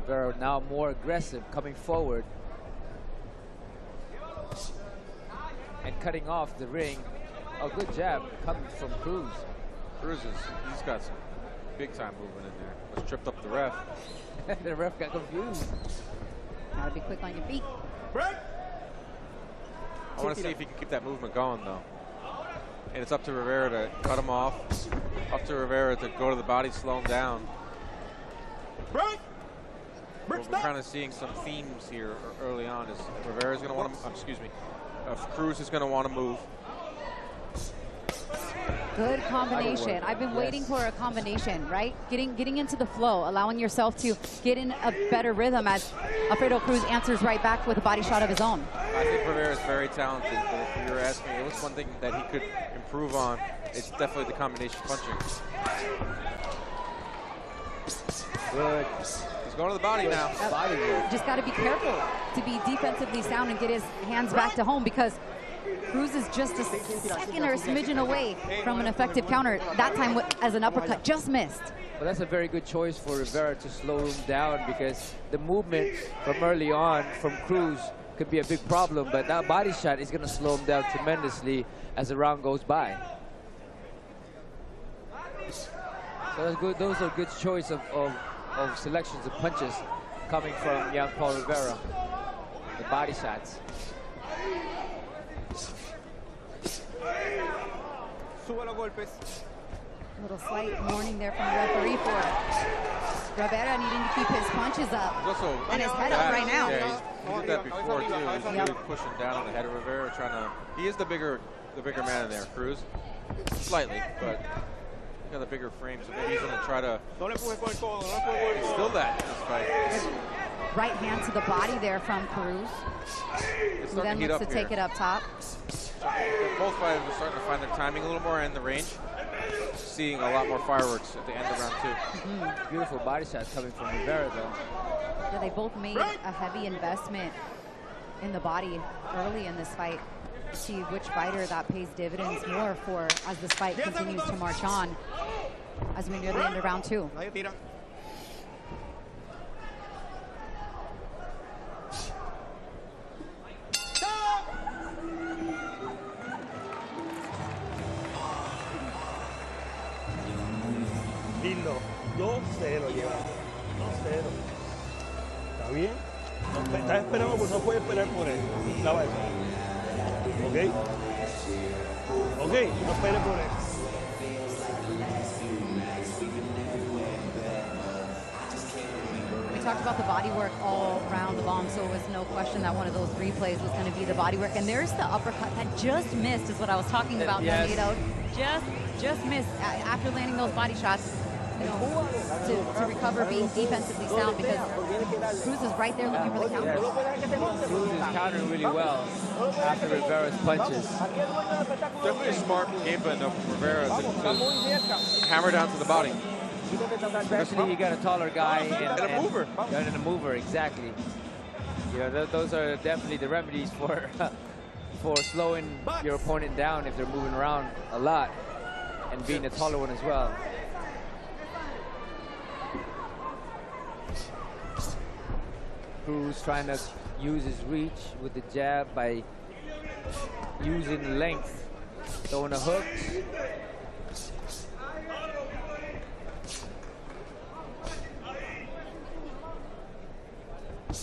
[SPEAKER 14] Rivera now more aggressive, coming forward and cutting off the ring. A good jab coming from Cruz.
[SPEAKER 13] Cruz he's got some big time movement in there. Just tripped up the ref.
[SPEAKER 14] The ref got confused.
[SPEAKER 5] Gotta be quick on your feet.
[SPEAKER 13] I want to see if he can keep that movement going, though. And it's up to Rivera to cut him off. Up to Rivera to go to the body, slow him down. We're kind of seeing some themes here early on. Is Rivera's going to want to, excuse me, Cruz is going to want to move.
[SPEAKER 5] Good combination. I've been waiting for a combination, right? Getting into the flow, allowing yourself to get in a better rhythm as Alfredo Cruz answers right back with a body shot of his own.
[SPEAKER 13] I think Rivera is very talented, but if you're asking me what's one thing that he could improve on, it's definitely the combination punching. Good. He's going to the body now.
[SPEAKER 5] Just got to be careful to be defensively sound and get his hands back to home, because Cruz is just a second or a smidgen away from an effective counter. That time as an uppercut, just missed.
[SPEAKER 14] Well, that's a very good choice for Rivera to slow him down, because the movement from early on from Cruz could be a big problem, but that body shot is going to slow him down tremendously as the round goes by. So that's good. Those are good choice of selections of punches coming from young Paul Rivera. The body shots.
[SPEAKER 5] A little slight warning there from the referee for Rivera needing to keep his punches up and his head up right now.
[SPEAKER 13] Yeah, he did that before too. He's really pushing down on the head of Rivera, trying to. He is the bigger man in there, Cruz, slightly, but he's got a bigger frame, so maybe he's going to try to instill that in this fight.
[SPEAKER 5] Right hand to the body there from Cruz. Who then looks to take it up top.
[SPEAKER 13] Both fighters are starting to find their timing a little more and the range. Seeing a lot more fireworks at the end of round two.
[SPEAKER 14] Beautiful body shots coming from Rivera, though.
[SPEAKER 5] Yeah, they both made a heavy investment in the body early in this fight. See which fighter that pays dividends more for as this fight continues to march on as we near the end of round two.
[SPEAKER 2] Lindo, 2-0 lleva, 2-0. ¿Está bien? No, está esperando porque no puede esperar por él. Clava eso. ¿Ok? ¿Ok? No espere por él.
[SPEAKER 5] We talked about the body work all round long, so it was no question that one of those replays was going to be the body work. And there's the uppercut that just missed, is what I was talking about, Nonito. Just missed after landing those body shots. You know, to recover, being defensively sound, because Cruz is right there looking for the counter.
[SPEAKER 14] Yes. Cruz is countering really well after Rivera's punches.
[SPEAKER 13] Definitely a smart game plan from Rivera to hammer down to the body.
[SPEAKER 14] Especially you got a taller guy
[SPEAKER 13] and a mover.
[SPEAKER 14] And a mover, exactly. You know, those are definitely the remedies for for slowing your opponent down if they're moving around a lot, and being a taller one as well. Cruz trying to use his reach with the jab by using length, throwing a hook.
[SPEAKER 13] The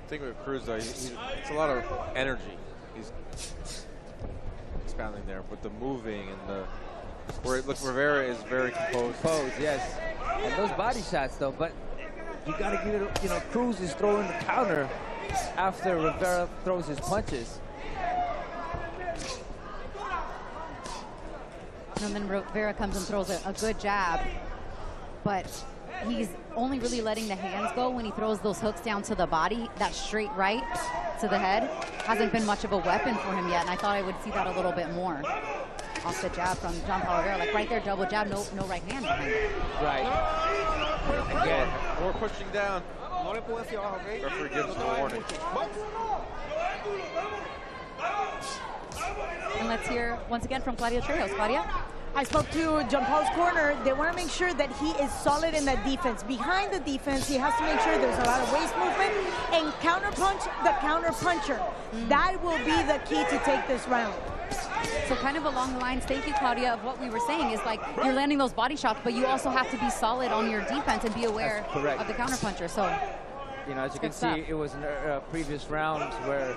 [SPEAKER 13] thing with Cruz, though, it's a lot of energy. He's expounding there with the moving and the where look, Rivera is very composed.
[SPEAKER 14] Yes, and those body shots though, but you got to give it. You know, Cruz is throwing the counter after Rivera throws his punches.
[SPEAKER 5] And then Rivera comes and throws a good jab, but he's only really letting the hands go when he throws those hooks down to the body. That straight right to the head hasn't been much of a weapon for him yet, and I thought I would see that a little bit more off the jab from John Paul Rivera. Like right there, double jab, no right hand behind it.
[SPEAKER 14] Right. Again,
[SPEAKER 13] more pushing down. Referee gives him a warning.
[SPEAKER 5] And let's hear once again from Claudia Trejos. Claudia?
[SPEAKER 16] I spoke to John Paul's corner. They want to make sure that he is solid in that defense. Behind the defense, he has to make sure there's a lot of waist movement and counterpunch the counter-puncher. That will be the key to take this round.
[SPEAKER 5] So kind of along the lines, thank you, Claudia, of what we were saying is like you're landing those body shots, but you also have to be solid on your defense and be aware of the counterpuncher. So,
[SPEAKER 14] you know, as you can see, it was in previous rounds where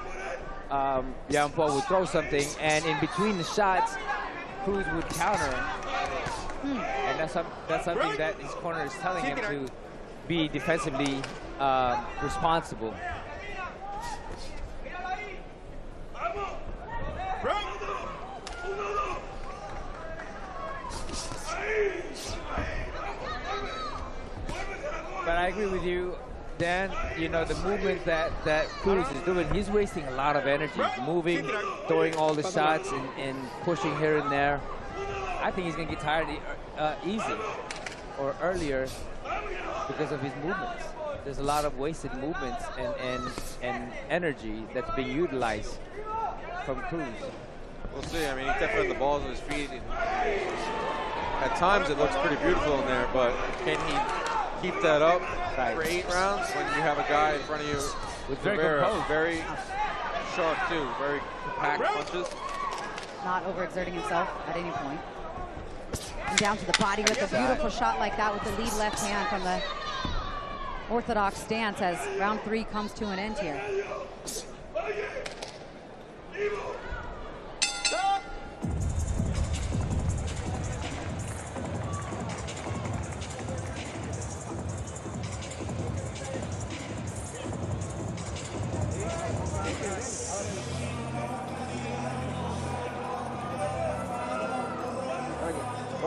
[SPEAKER 14] Jean Paul would throw something, and in between the shots, Cruz would counter. And that's something that his corner is telling him to be defensively responsible. But I agree with you, Dan. You know, the movement that Cruz is doing, he's wasting a lot of energy, moving, throwing all the shots and pushing here and there. I think he's going to get tired easy or earlier because of his movements. There's a lot of wasted movements and energy that's being utilized from Cruz.
[SPEAKER 13] We'll see. I mean, he's definitely the balls on his feet. At times it looks pretty beautiful in there, but can he keep that up for 8 rounds when you have a guy in front of you with very sharp too, very compact punches?
[SPEAKER 5] Not overexerting himself at any point. And down to the body with a beautiful shot like that with the lead left hand from the orthodox stance as round 3 comes to an end here.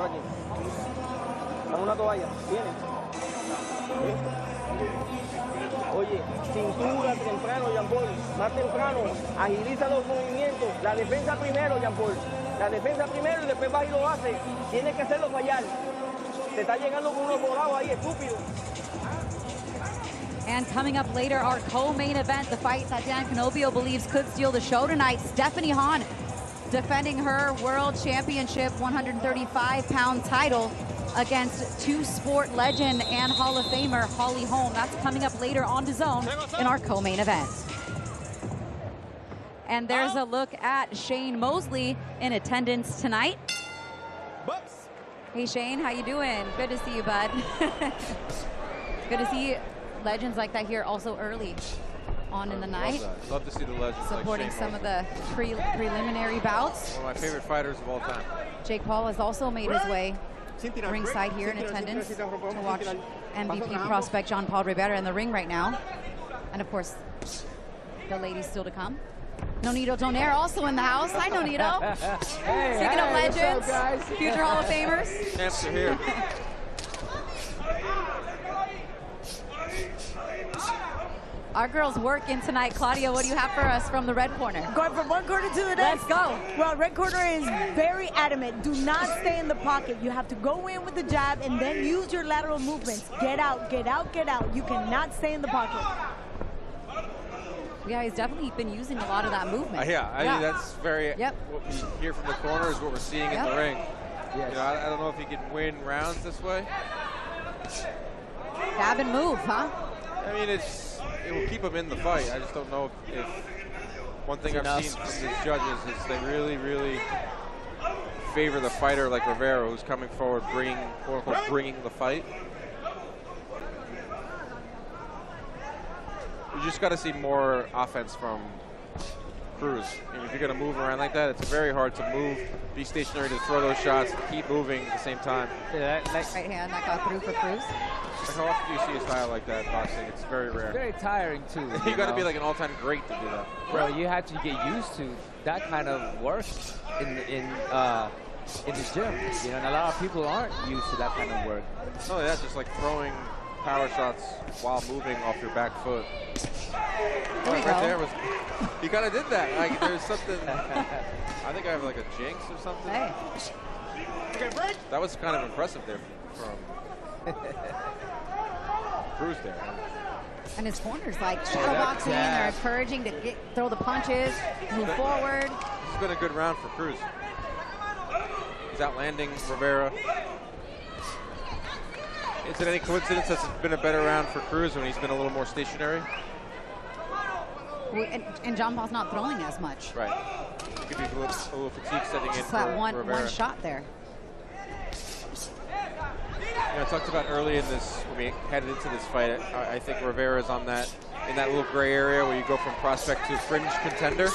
[SPEAKER 10] Dame una toalla, viene. Oye, cintura temprano, Jean Paul, más temprano, agiliza los movimientos. La defensa primero, Jean Paul. La defensa primero y después va y lo hace. Tienes que hacerlo fallar. Te está llegando con unos volados ahí, estúpido.
[SPEAKER 5] And coming up later, our co-main event, the fight that Dan Canobio believes could steal the show tonight. Stephanie Hahn defending her World Championship 135-pound title against two-sport legend and Hall of Famer Holly Holm. That's coming up later on DAZN in our co-main event. And there's a look at Shane Mosley in attendance tonight. Hey Shane, how you doing? Good to see you, bud. Good to see legends like that here also early on in the night.
[SPEAKER 13] Love to see the legends
[SPEAKER 5] supporting
[SPEAKER 13] like
[SPEAKER 5] some of the preliminary bouts.
[SPEAKER 13] One of my favorite fighters of all time.
[SPEAKER 5] Jake Paul has also made his way ringside here in attendance to watch MVP prospect Jean Paul Rivera in the ring right now. And of course, the ladies still to come. Nonito Donaire also in the house. Hi, Nonito. Speaking of legends, future Hall of Famers.
[SPEAKER 13] Champs are here.
[SPEAKER 5] Our girls working tonight. Claudia, what do you have for us from the red corner?
[SPEAKER 16] Going from one corner to the next.
[SPEAKER 5] Let's go.
[SPEAKER 16] Well, red corner is very adamant. Do not stay in the pocket. You have to go in with the jab and then use your lateral movements. Get out, get out, get out. You cannot stay in the pocket.
[SPEAKER 5] Yeah, he's definitely been using a lot of that movement.
[SPEAKER 13] Yeah, I mean, that's very, what we hear from the corner is what we're seeing in the ring.
[SPEAKER 14] Yes.
[SPEAKER 13] You know, I don't know if he can win rounds this way.
[SPEAKER 5] Jab and move, huh?
[SPEAKER 13] I mean, it will keep him in the fight. I just don't know if one thing I've seen from these judges is they really, really favor the fighter like Rivera, who's coming forward, bringing, quote unquote, bringing the fight. You just got to see more offense from Cruz. I mean, if you're going to move around like that, it's very hard to move, be stationary to throw those shots, keep moving at the same time.
[SPEAKER 5] Yeah, right hand that got through for Cruz.
[SPEAKER 13] Like how often do you see a style like that boxing? It's very rare.
[SPEAKER 14] It's very tiring too.
[SPEAKER 13] You got to be like an all-time great to do that.
[SPEAKER 14] Bro, you have to get used to that kind of work in the gym. You know, and a lot of people aren't used to that kind of work.
[SPEAKER 13] Oh yeah, just like throwing power shots while moving off your back foot. There was, he kind of did that. Like there's something. I think I have like a jinx or something.
[SPEAKER 5] Hey.
[SPEAKER 13] That was kind of impressive there from Cruz there.
[SPEAKER 5] And his corners like shadow boxing. They're encouraging to throw the punches, move forward.
[SPEAKER 13] This has been a good round for Cruz. He's outlanding Rivera. Is it any coincidence that it's been a better round for Cruz when he's been a little more stationary?
[SPEAKER 5] And John Paul's not throwing as much.
[SPEAKER 13] Right. Could be a little fatigue setting in
[SPEAKER 5] Just
[SPEAKER 13] for
[SPEAKER 5] that one
[SPEAKER 13] Rivera.
[SPEAKER 5] shot there.
[SPEAKER 13] You know, I talked about early in this, when we headed into this fight, I think Rivera's on that, in that little gray area where you go from prospect to fringe contender.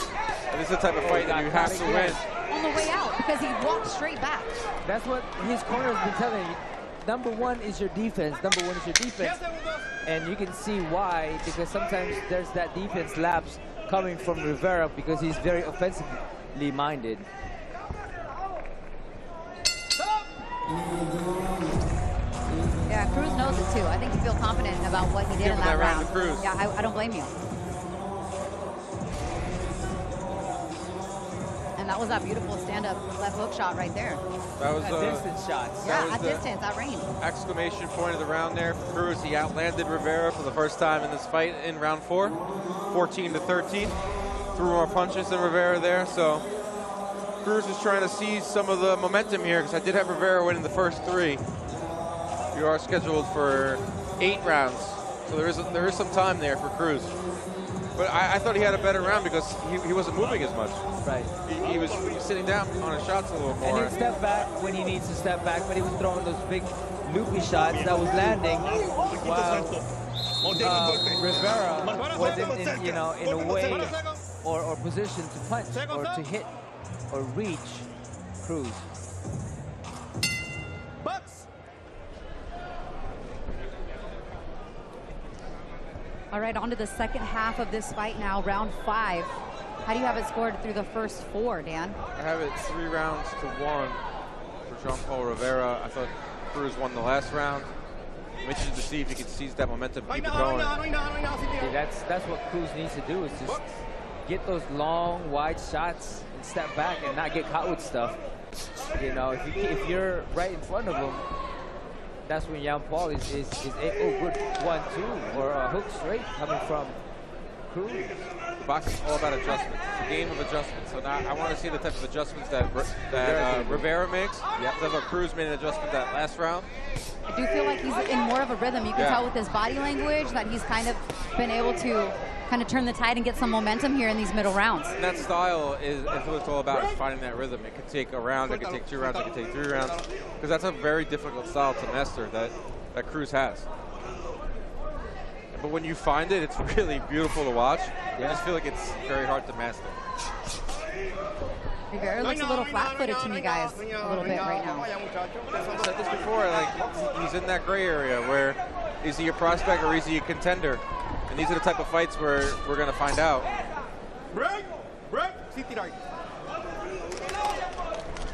[SPEAKER 13] And this is the type of fight that you have to win.
[SPEAKER 5] On the way out, because he walked straight back.
[SPEAKER 14] That's what his corner has been telling you. Number one is your defense. Number one is your defense. And you can see why, because sometimes there's that defense lapse coming from Rivera because he's very offensively minded.
[SPEAKER 5] Yeah, Cruz knows it too. I think you feel confident about what he did in that round.
[SPEAKER 13] Cruz.
[SPEAKER 5] Yeah, I don't blame you. And that was that beautiful stand-up left hook shot right there.
[SPEAKER 13] That was
[SPEAKER 14] distance shots.
[SPEAKER 5] Yeah, at distance, at range.
[SPEAKER 13] Exclamation point of the round there for Cruz. He outlanded Rivera for the first time in this fight in round 4, 14-13. Threw more punches than Rivera there, so Cruz is trying to seize some of the momentum here because I did have Rivera winning the first 3. We are scheduled for 8 rounds, so there is some time there for Cruz. But I thought he had a better round because he wasn't moving as much.
[SPEAKER 14] Right.
[SPEAKER 13] He was sitting down on his shots a little more.
[SPEAKER 14] And he'd step back when he needs to step back, but he was throwing those big loopy shots that was landing while Rivera was in a way or position to punch or to hit or reach Cruz.
[SPEAKER 5] All right, on to the second half of this fight now, round 5. How do you have it scored through the first 4, Dan?
[SPEAKER 13] I have it 3 rounds to 1 for Jean-Paul Rivera. I thought Cruz won the last round. I'm interested to see if he can seize that momentum, keep it going.
[SPEAKER 14] See, that's what Cruz needs to do, is just get those long, wide shots and step back and not get caught with stuff. You know, if you're right in front of him, that's when Jean-Paul is good 1-2 or a hook straight coming from Cruz.
[SPEAKER 13] Boxing is all about adjustments. It's a game of adjustments. So now I want to see the type of adjustments that Rivera makes. Yep. I thought Cruz made an adjustment that last round.
[SPEAKER 5] I do feel like he's in more of a rhythm. You can tell with his body language that he's kind of been able to kind of turn the tide and get some momentum here in these middle rounds.
[SPEAKER 13] And that style is what it's all about, is finding that rhythm. It could take a round, it could take 2 rounds, it could take 3 rounds. Because that's a very difficult style to master that Cruz has. But when you find it, it's really beautiful to watch. I just feel like it's very hard to master.
[SPEAKER 5] Rivera looks a little flat-footed to me, guys, a little bit right now.
[SPEAKER 13] I said this before, like, he's in that gray area where is he a prospect or is he a contender? And these are the type of fights where we're going to find out.
[SPEAKER 5] And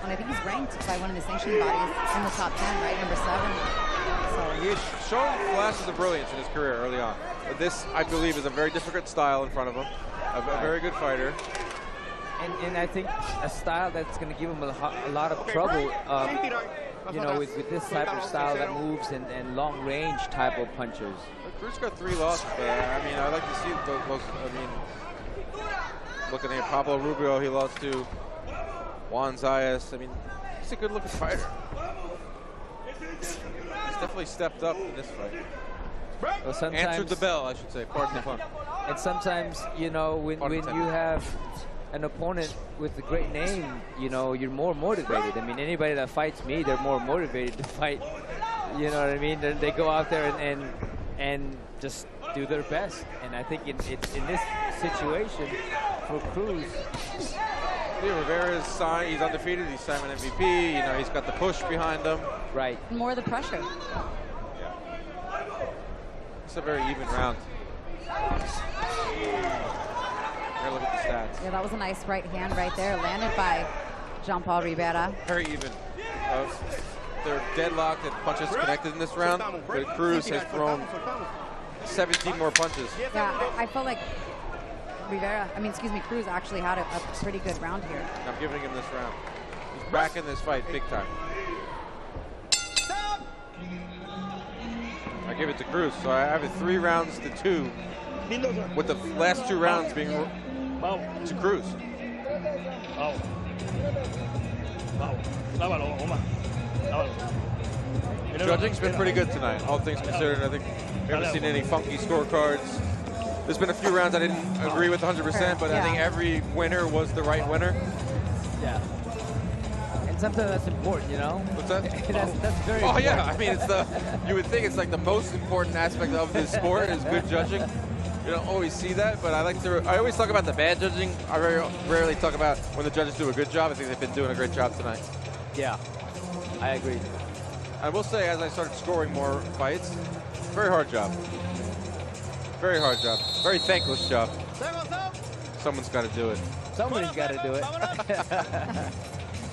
[SPEAKER 5] I think he's ranked by one of the sanctioning bodies in the top 10, right? Number 7. So
[SPEAKER 13] He's shown flashes of brilliance in his career early on. But this, I believe, is a very difficult style in front of him. A very good fighter.
[SPEAKER 14] And I think a style that's going to give him a lot of trouble, you know, with this type of style that moves and long-range type of punchers.
[SPEAKER 13] Cruz got 3 losses, but I mean, I'd like to see those. I mean, looking at Pablo Rubio, he lost to Juan Zayas. I mean, he's a good-looking fighter. He's definitely stepped up in this fight.
[SPEAKER 14] Well, sometimes,
[SPEAKER 13] answered the bell, I should say. Pardon the pun.
[SPEAKER 14] And sometimes, you know, when you have an opponent with a great name, you know, you're more motivated. I mean, anybody that fights me, they're more motivated to fight. You know what I mean? They go out there and just do their best. And I think in this situation for Cruz,
[SPEAKER 13] yeah, Rivera's signed. He's undefeated. He's Simon MVP. You know, he's got the push behind him.
[SPEAKER 14] Right.
[SPEAKER 5] More of the pressure.
[SPEAKER 13] Yeah. It's a very even round. Look at the stats.
[SPEAKER 5] Yeah, that was a nice right hand right there, landed by Jean-Paul Rivera.
[SPEAKER 13] Very even. They're deadlocked and punches connected in this round, but Cruz has thrown 17 more punches.
[SPEAKER 5] Yeah, I felt like Cruz actually had a pretty good round here.
[SPEAKER 13] I'm giving him this round. He's back in this fight big time. I give it to Cruz, so I have it 3 rounds to 2, with the last 2 rounds being to Cruz.
[SPEAKER 2] Lávalo, Omar. Lávalo.
[SPEAKER 13] Judging's been pretty good tonight, all things considered. I think we haven't seen any funky scorecards. There's been a few rounds I didn't agree with 100%, but I think every winner was the right winner.
[SPEAKER 14] Yeah. And sometimes that's important, you know?
[SPEAKER 13] What's that?
[SPEAKER 14] that's very
[SPEAKER 13] Oh,
[SPEAKER 14] important.
[SPEAKER 13] yeah. I mean, it's you would think it's like the most important aspect of this sport is good judging. You don't always see that, but I always talk about the bad judging. I very rarely talk about when the judges do a good job. I think they've been doing a great job tonight.
[SPEAKER 14] Yeah, I agree.
[SPEAKER 13] I will say, as I started scoring more fights, very hard job. Very hard job. Very thankless job. Someone's got to do it.
[SPEAKER 14] Somebody's got to do it.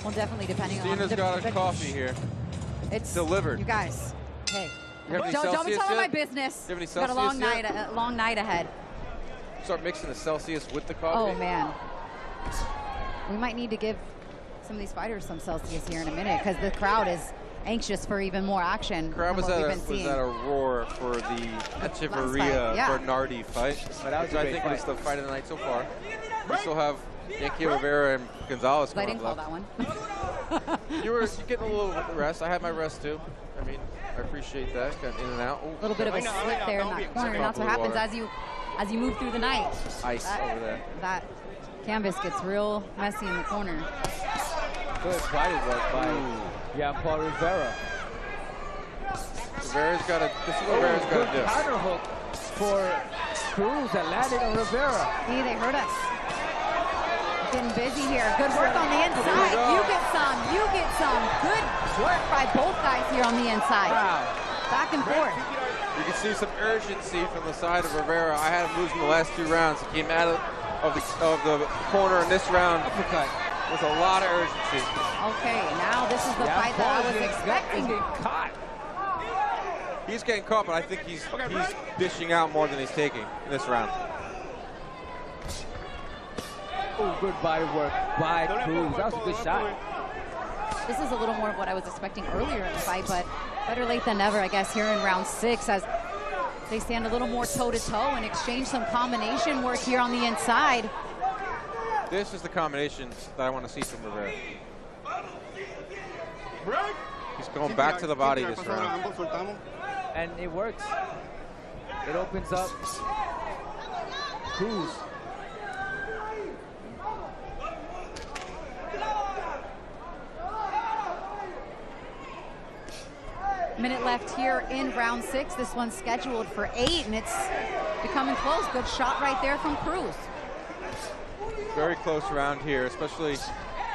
[SPEAKER 5] Well, definitely depending on
[SPEAKER 13] Tina's got a coffee here.
[SPEAKER 5] It's
[SPEAKER 13] delivered.
[SPEAKER 5] You guys, hey,
[SPEAKER 13] You have any
[SPEAKER 5] don't be
[SPEAKER 13] Celsius
[SPEAKER 5] telling my
[SPEAKER 13] yet?
[SPEAKER 5] business.
[SPEAKER 13] You have any
[SPEAKER 5] Got a long
[SPEAKER 13] Celsius
[SPEAKER 5] night,
[SPEAKER 13] yet?
[SPEAKER 5] a long night ahead.
[SPEAKER 13] Start mixing the Celsius with the coffee.
[SPEAKER 5] Oh man, we might need to give some of these fighters some Celsius here in a minute because the crowd is anxious for even more action.
[SPEAKER 13] The crowd was
[SPEAKER 5] than what
[SPEAKER 13] at
[SPEAKER 5] we've been seeing.
[SPEAKER 13] a roar for the Echeverria-Bernardi fight.
[SPEAKER 14] But that was a
[SPEAKER 13] I
[SPEAKER 14] great
[SPEAKER 13] think
[SPEAKER 14] fight.
[SPEAKER 13] was the fight of the night so far. We still have Yankee Rivera and Gonzalez
[SPEAKER 5] I
[SPEAKER 13] coming
[SPEAKER 5] didn't
[SPEAKER 13] up
[SPEAKER 5] call
[SPEAKER 13] left.
[SPEAKER 5] that one.
[SPEAKER 13] You're getting a little rest. I had my rest too. I mean, I appreciate that. Got in and out.
[SPEAKER 5] A little bit of a slip there in that corner. That's what happens as you move through the night.
[SPEAKER 13] Ice over there.
[SPEAKER 5] That canvas gets real messy in the corner.
[SPEAKER 14] Good body work by Paul Rivera.
[SPEAKER 13] Rivera's got to. This is what Rivera's got to do.
[SPEAKER 14] Counter hook for Cruz that landed on Rivera.
[SPEAKER 5] See, they hurt us. Getting busy here. Good work on the inside. You get some. You get some. Good work by both guys here on the inside.
[SPEAKER 14] Wow.
[SPEAKER 5] Back and forth.
[SPEAKER 13] You can see some urgency from the side of Rivera. I had him losing the last 2 rounds. He came out of the corner in this round with a lot of urgency.
[SPEAKER 5] Okay, now this is the fight that I was expecting.
[SPEAKER 13] He's getting caught, but I think he's dishing out more than he's taking in this round.
[SPEAKER 14] Oh, good body work by Cruz. That was a good shot.
[SPEAKER 5] This is a little more of what I was expecting earlier in the fight, but better late than never, I guess, here in round 6 as they stand a little more toe-to-toe and exchange some combination work here on the inside.
[SPEAKER 13] This is the combinations that I want to see from Rivera. He's going back to the body this round.
[SPEAKER 14] And it works. It opens up Cruz.
[SPEAKER 5] Minute left here in round 6. This one's scheduled for 8, and it's becoming close. Good shot right there from Cruz.
[SPEAKER 13] Very close round here, especially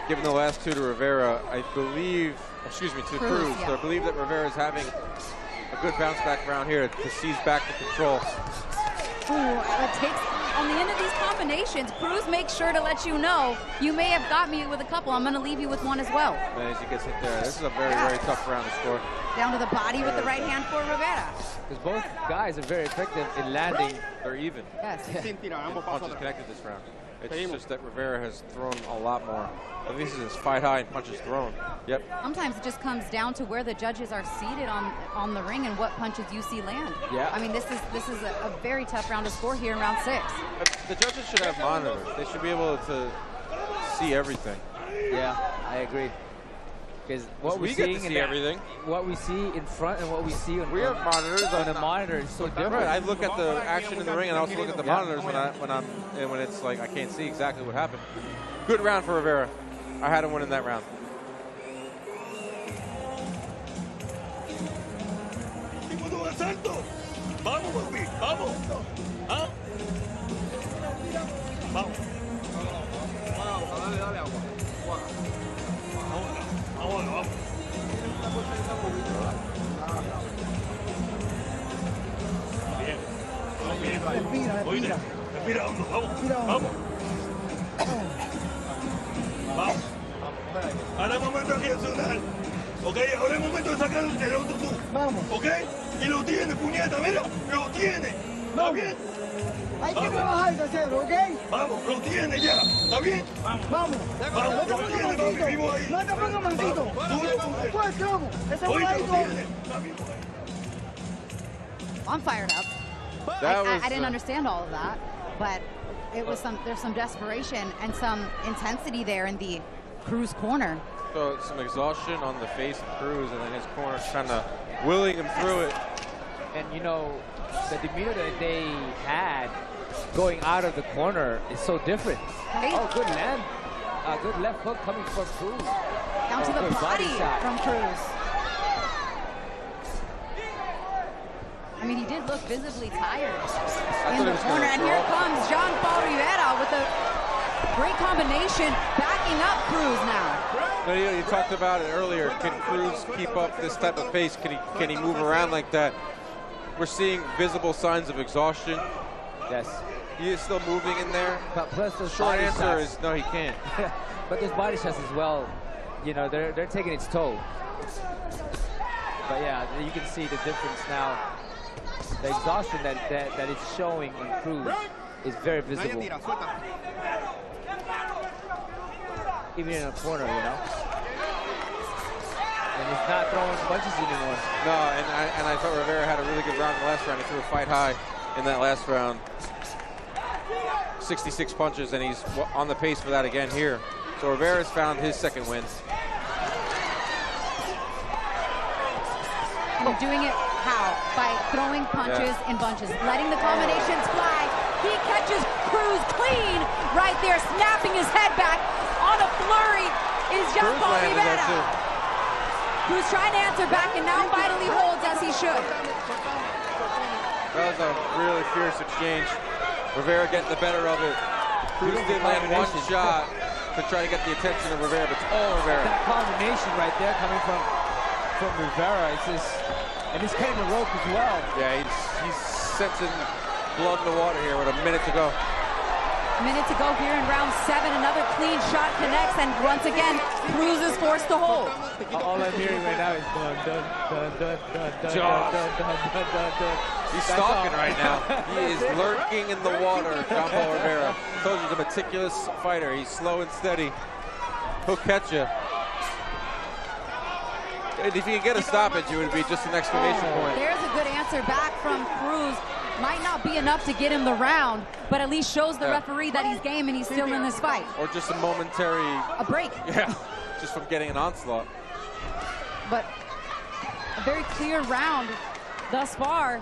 [SPEAKER 13] given the last 2 to Rivera. I believe, excuse me, to Cruz.
[SPEAKER 5] Yeah.
[SPEAKER 13] So I believe that Rivera is having a good bounce back round here to seize back the control.
[SPEAKER 5] Ooh, it takes, on the end of these combinations, Cruz makes sure to let you know, you may have got me with a couple. I'm going to leave you with one as well.
[SPEAKER 13] And as he gets hit there, this is a very, very tough round to score.
[SPEAKER 5] Down to the body with the right hand for Rivera.
[SPEAKER 14] Because both guys are very effective in landing.
[SPEAKER 13] They're even.
[SPEAKER 5] Yes.
[SPEAKER 13] And punches connected this round. It's just that Rivera has thrown a lot more. At least it's fight high and punches thrown. Yep.
[SPEAKER 5] Sometimes it just comes down to where the judges are seated on the ring and what punches you see land.
[SPEAKER 13] Yeah.
[SPEAKER 5] I mean, this is a very tough round to score here in round 6.
[SPEAKER 13] The judges should have monitors. They should be able to see everything.
[SPEAKER 14] Yeah, I agree. Because what
[SPEAKER 13] we
[SPEAKER 14] we're
[SPEAKER 13] get
[SPEAKER 14] seeing
[SPEAKER 13] to see everything.
[SPEAKER 14] What we see in front and what we see on
[SPEAKER 13] We have monitors
[SPEAKER 14] on the monitor is so different.
[SPEAKER 13] Right, I look at the action in the ring and I also look at the monitors when it's like I can't see exactly what happened. Good round for Rivera. I had him winning that round.
[SPEAKER 2] Vamos, papi, vamos. ¿Ah? Vamos. Dale agua. Vamos. Bien. Respira, vamos. Vamos. Ahora es momento de reaccionar. Ok, ahora es momento de sacar el otro tú. Vamos. Ok, y lo tiene, puñeta, mira, lo tiene. ¿Está bien?
[SPEAKER 11] Hay que trabajar, tercero, ¿ok?
[SPEAKER 2] Vamos, lo tiene ya. ¿Está bien?
[SPEAKER 11] Vamos.
[SPEAKER 2] Vamos, lo tiene, papi, vivo ahí.
[SPEAKER 11] No te pongas maldito. Fuerte, vamos. Ese voladito.
[SPEAKER 5] I'm fired up. I didn't understand all of that, but it was there's some desperation and some intensity there in the Cruz corner.
[SPEAKER 13] So some exhaustion on the face of Cruz, and then his corner kind of willing him through it.
[SPEAKER 14] And you know, the demeanor that they had going out of the corner is so different.
[SPEAKER 5] Right.
[SPEAKER 14] Oh, good land. Good left hook coming from Cruz.
[SPEAKER 5] Down to the body from Cruz. I mean, he did look visibly tired in the corner. And here comes Jean-Paul Rivera with a great combination, backing up Cruz now.
[SPEAKER 13] No, you talked about it earlier. Can Cruz keep up this type of pace? Can he move around like that? We're seeing visible signs of exhaustion.
[SPEAKER 14] Yes.
[SPEAKER 13] He is still moving in there.
[SPEAKER 14] But plus the
[SPEAKER 13] short answer is no, he can't.
[SPEAKER 14] But those body shots as well, you know, they're taking its toll. But yeah, you can see the difference now. The exhaustion that it's showing in Cruz is very visible. Even in a corner, you know. And he's not throwing punches anymore.
[SPEAKER 13] No, and I thought Rivera had a really good round in the last round. He threw a fight high in that last round. 66 punches, and he's on the pace for that again here. So Rivera's found his second win.
[SPEAKER 5] And doing it how? By throwing punches in bunches, letting the combinations fly. He catches Cruz clean right there, snapping his head back. On a flurry is Jean-Paul Rivera. Cruz trying to answer back and now vitally holds as he should.
[SPEAKER 13] That was a really fierce exchange. Rivera getting the better of it. Cruz did land one shot to try to get the attention of Rivera, but it's all Rivera.
[SPEAKER 14] That combination right there coming from Rivera, it's just, and he's cutting the rope as well.
[SPEAKER 13] Yeah, he's sensing blood in the water here with a minute to go.
[SPEAKER 5] A minute to go here in round 7. Another clean shot connects, and once again, Cruz is forced to hold.
[SPEAKER 14] All I'm hearing right now is dun, dun, dun, dun, dun, dun,
[SPEAKER 13] Jaws.
[SPEAKER 14] dun, dun, dun, dun, dun.
[SPEAKER 13] He's stalking right now. He is lurking in the water, Jean-Paul Rivera. I told you, he's a meticulous fighter. He's slow and steady. He'll catch you. And if he can get a stoppage, it would be just an exclamation point.
[SPEAKER 5] There's a good answer back from Cruz. Might not be enough to get him the round, but at least shows the referee that he's game and he's still in this fight.
[SPEAKER 13] Or just a momentary...
[SPEAKER 5] A break.
[SPEAKER 13] Yeah, just from getting an onslaught.
[SPEAKER 5] But a very clear round thus far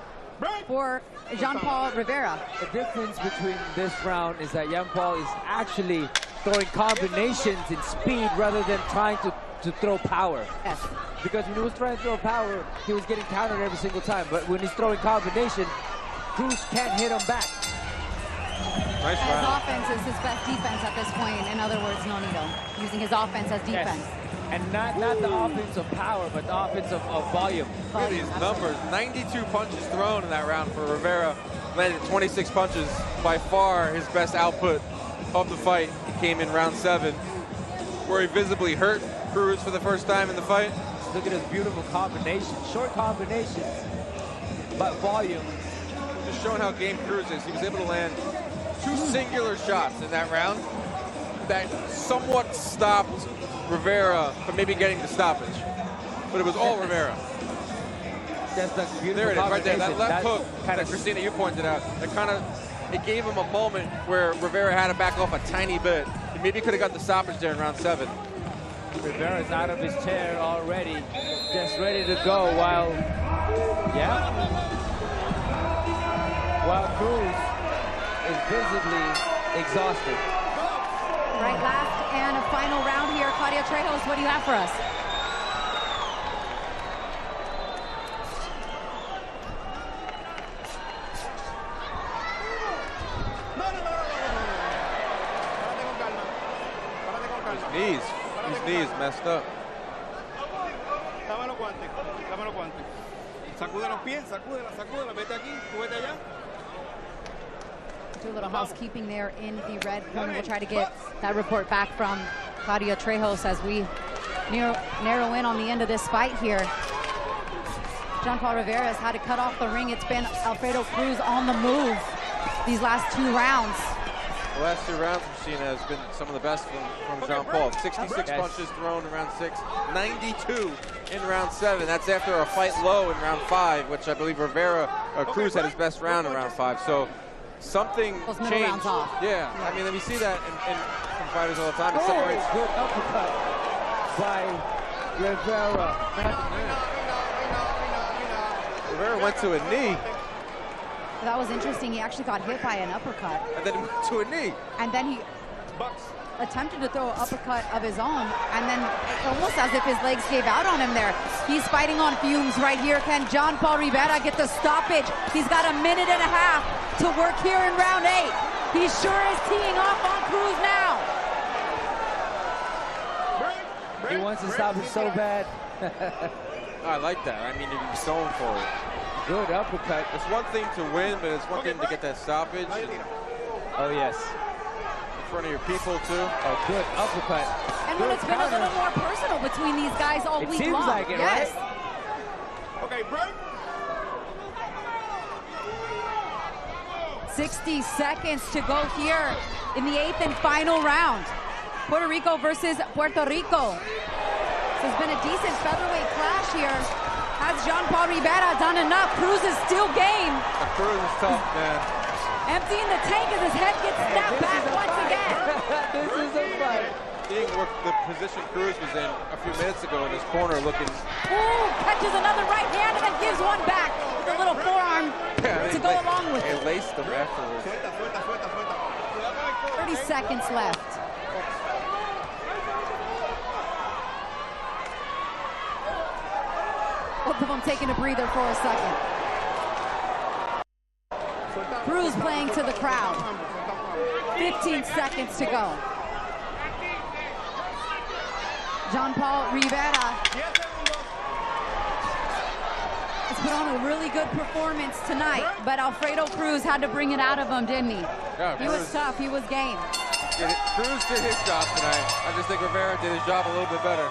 [SPEAKER 5] for Jean-Paul Rivera.
[SPEAKER 14] The difference between this round is that Jean-Paul is actually throwing combinations in speed rather than trying to throw power.
[SPEAKER 5] Yes.
[SPEAKER 14] Because when he was trying to throw power, he was getting countered every single time. But when he's throwing combination, Cruz can't hit him back.
[SPEAKER 13] Nice
[SPEAKER 5] His
[SPEAKER 13] round.
[SPEAKER 5] offense is his best defense at this point. In other words, Nonito, using his offense as defense.
[SPEAKER 14] Yes. And not the offense of power, but the offense of volume.
[SPEAKER 13] Look at these numbers. 92 punches thrown in that round for Rivera. Landed 26 punches. By far his best output of the fight. He came in round 7, where he visibly hurt Cruz for the first time in the fight.
[SPEAKER 14] Look at his beautiful combination. Short combinations, but volume.
[SPEAKER 13] Just showing how game Cruz is. He was able to land 2 singular shots in that round that somewhat stopped Rivera from maybe getting the stoppage. But it was all Rivera.
[SPEAKER 14] That's the beautiful
[SPEAKER 13] there it is, right there. That left hook,
[SPEAKER 14] kind of,
[SPEAKER 13] Christina, you pointed out, it gave him a moment where Rivera had to back off a tiny bit. He maybe could have got the stoppage there in round 7.
[SPEAKER 14] Rivera's out of his chair already, just ready to go while Cruz is visibly exhausted.
[SPEAKER 5] Right, last and a final round here. Claudia Trejos, what do you have for us?
[SPEAKER 13] His knees messed up.
[SPEAKER 3] Dame los guantes, dame los guantes. Sacude los pies, sacúdela, vete aquí, tú vete allá.
[SPEAKER 5] Do a little housekeeping there in the red corner. We'll try to get that report back from Claudia Trejos as we narrow in on the end of this fight here. Jean-Paul Rivera has had to cut off the ring. It's been Alfredo Cruz on the move these last 2 rounds.
[SPEAKER 13] The last 2 rounds, Christina, has been some of the best from Jean-Paul. 66 punches thrown in round 6, 92 in round 7. That's after a fight low in round 5, which I believe Cruz had his best round in round 5. So something changed.
[SPEAKER 5] Off.
[SPEAKER 13] Yeah, I mean, we see that in fighters all the time. It separates.
[SPEAKER 14] Good uppercut. by Rivera.
[SPEAKER 13] Rivera went to a knee.
[SPEAKER 5] That was interesting. He actually got hit by an uppercut.
[SPEAKER 13] And then he went to a knee.
[SPEAKER 5] And then he attempted to throw an uppercut of his own, and then almost as if his legs gave out on him there. He's fighting on fumes right here. Can John Paul Rivera get the stoppage? He's got a minute and a half to work here in round 8. He sure is teeing off on Cruz now.
[SPEAKER 14] He wants to stop it so bad.
[SPEAKER 13] I like that. I mean, he's going for it.
[SPEAKER 14] Good uppercut.
[SPEAKER 13] It's one thing to win, but it's one thing to get that stoppage.
[SPEAKER 14] Oh, yes.
[SPEAKER 13] In front of your people, too.
[SPEAKER 14] Oh, good uppercut.
[SPEAKER 5] And when it's been a little more personal between these guys all week long.
[SPEAKER 14] It seems like it,
[SPEAKER 5] yes.
[SPEAKER 14] right?
[SPEAKER 11] Okay, break.
[SPEAKER 5] 60 seconds to go here in the 8th and final round. Puerto Rico versus Puerto Rico. This has been a decent featherweight clash here. Has John Paul Rivera done enough? Cruz is still game.
[SPEAKER 13] Cruz is tough, man.
[SPEAKER 5] Emptying the tank as his head gets snapped back once again.
[SPEAKER 14] This is a fight.
[SPEAKER 13] Seeing what the position Cruz was in a few minutes ago in his corner looking...
[SPEAKER 5] Ooh, catches another right hand and then gives one back with a little forearm to go along with it.
[SPEAKER 13] They laced them afterwards.
[SPEAKER 5] 30 seconds left. Both of them taking a breather for a second. Cruz playing to the crowd. 15 seconds to go. John Paul Rivera has put on a really good performance tonight, but Alfredo Cruz had to bring it out of him, didn't he?
[SPEAKER 13] Yeah,
[SPEAKER 5] he was tough, he was game.
[SPEAKER 13] Cruz did his job tonight. I just think Rivera did his job a little bit better.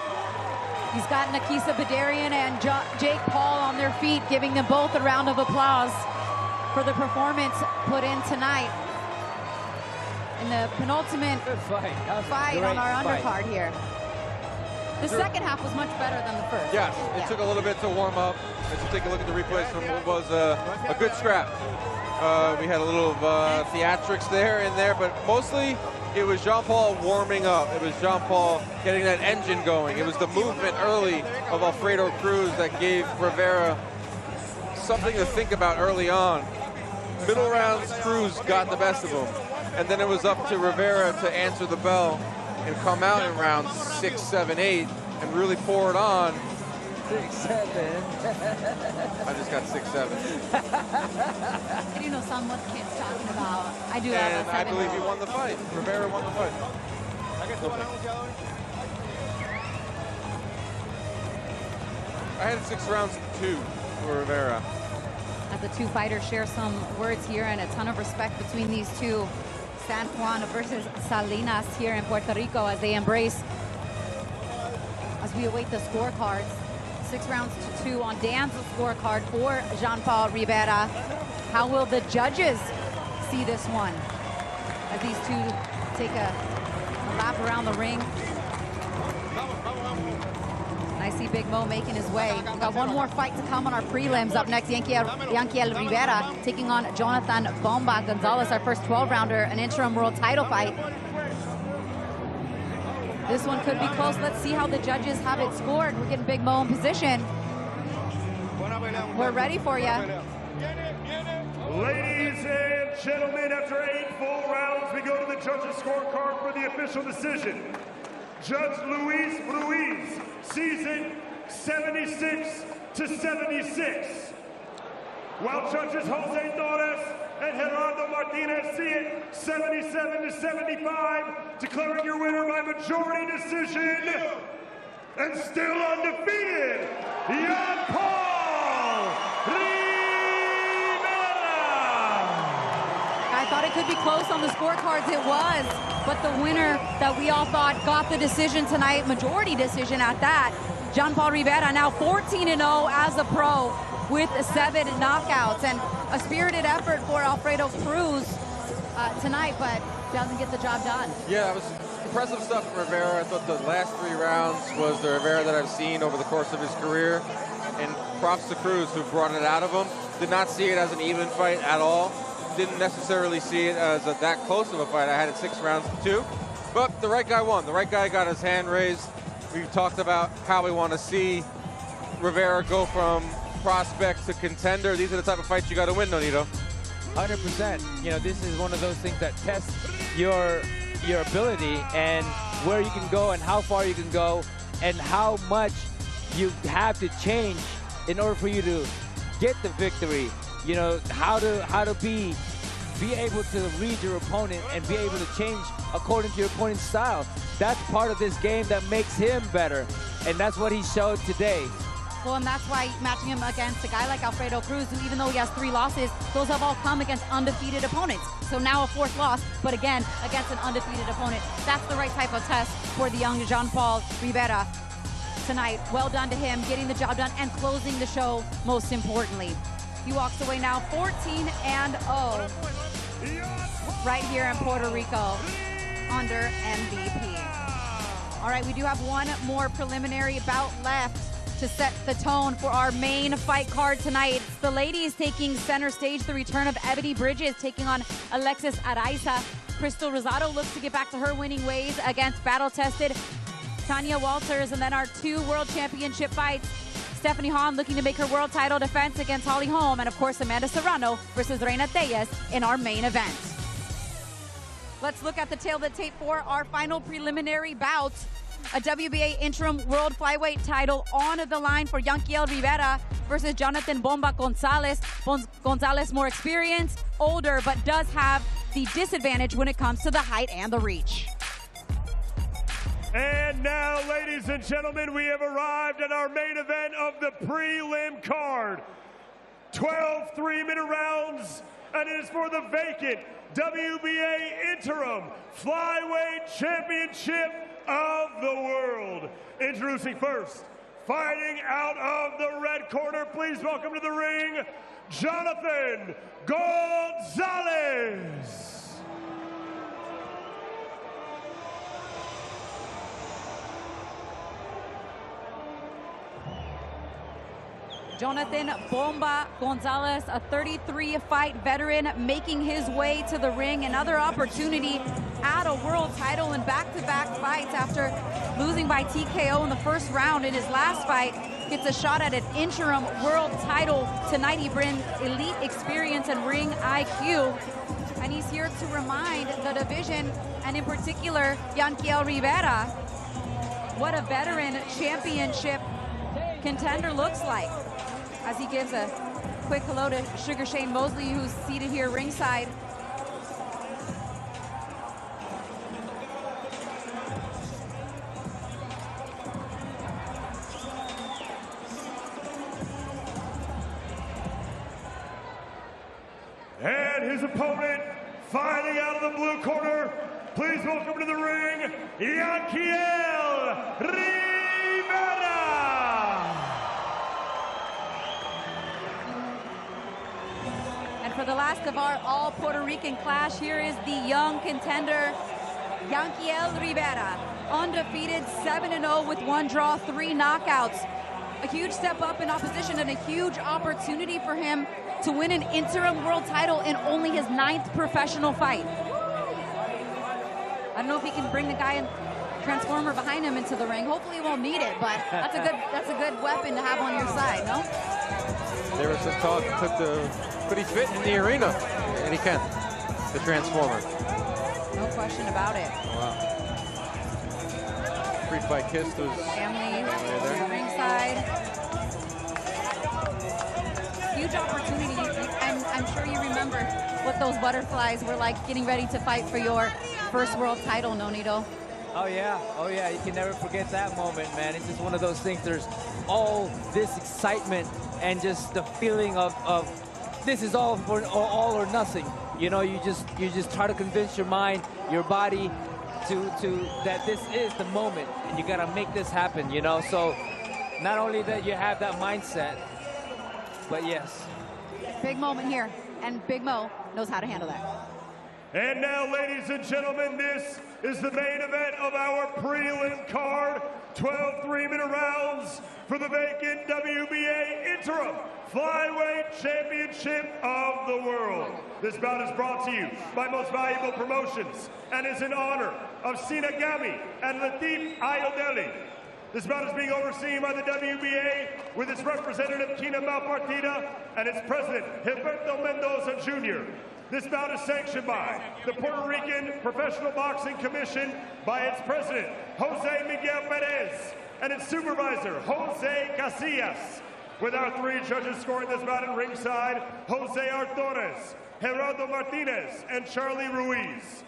[SPEAKER 5] He's got Nakisa Badarian and Jake Paul on their feet, giving them both a round of applause for the performance put in tonight. In the penultimate fight on our undercard here. The second half was much better than the first.
[SPEAKER 13] Yes, it took a little bit to warm up. Let's take a look at the replays from what was a good scrap. We had a little theatrics there and there, but mostly it was Jean Paul warming up. It was Jean Paul getting that engine going. It was the movement early of Alfredo Cruz that gave Rivera something to think about early on. Middle rounds, Cruz got the best of him. And then it was up to Rivera to answer the bell and come out in rounds 6, 7, 8 and really pour it on.
[SPEAKER 14] 6, 7.
[SPEAKER 13] I just got 6, 7.
[SPEAKER 5] I do know some what the kid's talking about. I do have
[SPEAKER 13] And
[SPEAKER 5] a 7.
[SPEAKER 13] I believe he won the fight. Rivera won the fight. I had 6 rounds to 2 for Rivera.
[SPEAKER 5] As the two fighters share some words here and a ton of respect between these two. San Juan versus Salinas here in Puerto Rico as they embrace. As we await the scorecards. 6 rounds to 2 on Dan's scorecard for Jean Paul Rivera. How will the judges see this one? As these two take a lap around the ring. I see Big Mo making his way. We've got one more fight to come on our prelims. Up next, Yanquiel Rivera taking on Jonathan Bomba Gonzalez, our first 12-rounder, an interim world title fight. This one could be close. Let's see how the judges have it scored. We're getting Big Mo in position. We're ready for you.
[SPEAKER 6] Ladies and gentlemen, after 8 full rounds, we go to the judges' scorecard for the official decision. Judge Luis Ruiz sees it 76-76. While judges Jose Torres and Gerardo Martinez see it 77-75, declaring your winner by majority decision. And still undefeated, Jean Paul Rivera.
[SPEAKER 5] I thought it could be close on the scorecards. It was. But the winner that we all thought got the decision tonight, majority decision at that, Jean Paul Rivera, now 14-0 as a pro with 7 knockouts. And a spirited effort for Alfredo Cruz tonight, but doesn't get the job done.
[SPEAKER 13] Yeah, it was impressive stuff from Rivera. I thought the last 3 rounds was the Rivera that I've seen over the course of his career. And props to Cruz, who brought it out of him. Did not see it as an even fight at all. Didn't necessarily see it as that close of a fight. I had it 6 rounds to 2. But the right guy won. The right guy got his hand raised. we've talked about how we want to see Rivera go from prospect to contender. These are the type of fights you got to win, Nonito.
[SPEAKER 14] 100%. You know, this is one of those things that tests your ability and where you can go and how far you can go and how much you have to change in order for you to get the victory. You know, how to be able to read your opponent and be able to change according to your opponent's style. That's part of this game that makes him better, and that's what he showed today.
[SPEAKER 5] Well, and that's why matching him against a guy like Alfredo Cruz, who even though he has 3 losses, those have all come against undefeated opponents. So now a 4th loss, but again, against an undefeated opponent. That's the right type of test for the young Jean-Paul Rivera tonight. Well done to him, getting the job done and closing the show, most importantly. He walks away now 14-0 right here in Puerto Rico under MVP. All right, we do have one more preliminary bout left to set the tone for our main fight card tonight. It's the ladies taking center stage, the return of Ebony Bridges taking on Alexis Araiza. Crystal Rosado looks to get back to her winning ways against battle-tested Tanya Walters. And then our 2 world championship fights, Stephanie Hahn looking to make her world title defense against Holly Holm, and of course Amanda Serrano versus Reina Tellez in our main event. Let's look at the tail of the tape for our final preliminary bout. A WBA interim world flyweight title on the line for Yanquiel Rivera versus Jonathan Bomba Gonzalez. Gonzalez more experienced, older, but does have the disadvantage when it comes to the height and the reach.
[SPEAKER 6] And now, ladies and gentlemen, we have arrived at our main event of the prelim card. 12 3-minute rounds, and it is for the vacant WBA interim flyweight championship of the world. Introducing first, fighting out of the red corner, please welcome to the ring, Jonathan Gonzalez.
[SPEAKER 5] Jonathan Bomba Gonzalez, a 33-fight veteran, making his way to the ring. Another opportunity at a world title in back-to-back fights after losing by TKO in the first round in his last fight. Gets a shot at an interim world title tonight. He brings elite experience and ring IQ. And he's here to remind the division, and in particular, Yanquiel Rivera, what a veteran championship contender looks like. As he gives a quick hello to Sugar Shane Mosley, who's seated here ringside.
[SPEAKER 6] And his opponent, fighting out of the blue corner, please welcome to the ring, Yanquiel Rivera.
[SPEAKER 5] For the last of our all Puerto Rican clash, here is the young contender, Yanquiel Rivera. Undefeated, 7-0 with 1 draw, 3 knockouts. A huge step up in opposition and a huge opportunity for him to win an interim world title in only his 9th professional fight. I don't know if he can bring the guy in Transformer behind him into the ring. Hopefully he won't need it, but that's a good weapon to have on your side, no?
[SPEAKER 13] There was some talk, could he fit in the arena? And he can, the Transformer.
[SPEAKER 5] No question about it.
[SPEAKER 13] Wow. Pre-fight kiss to his
[SPEAKER 5] family there. Ringside. Huge opportunity, and I'm sure you remember what those butterflies were like getting ready to fight for your first world title, Nonito.
[SPEAKER 14] Oh yeah, you can never forget that moment, man. It's just one of those things, there's all this excitement and just the feeling of this is all for all or nothing. You know, you just try to convince your mind, your body to that this is the moment and you gotta make this happen, you know? So not only that you have that mindset, but yes.
[SPEAKER 5] Big moment here, and Big Mo knows how to handle that.
[SPEAKER 6] And now, ladies and gentlemen, this is the main event of our prelim card. 12 3-minute rounds for the vacant WBA interim flyweight championship of the world. This bout is brought to you by Most Valuable Promotions and is in honor of Sina Gami and Latif Ayodele. This bout is being overseen by the WBA with its representative, Kina Malpartida, and its president, Gilberto Mendoza Jr. This bout is sanctioned by the Puerto Rican Professional Boxing Commission by its president, Jose Miguel Perez, and its supervisor, Jose Casillas. With our 3 judges scoring this bout at ringside, Jose Artores, Gerardo Martinez, and Charlie Ruiz.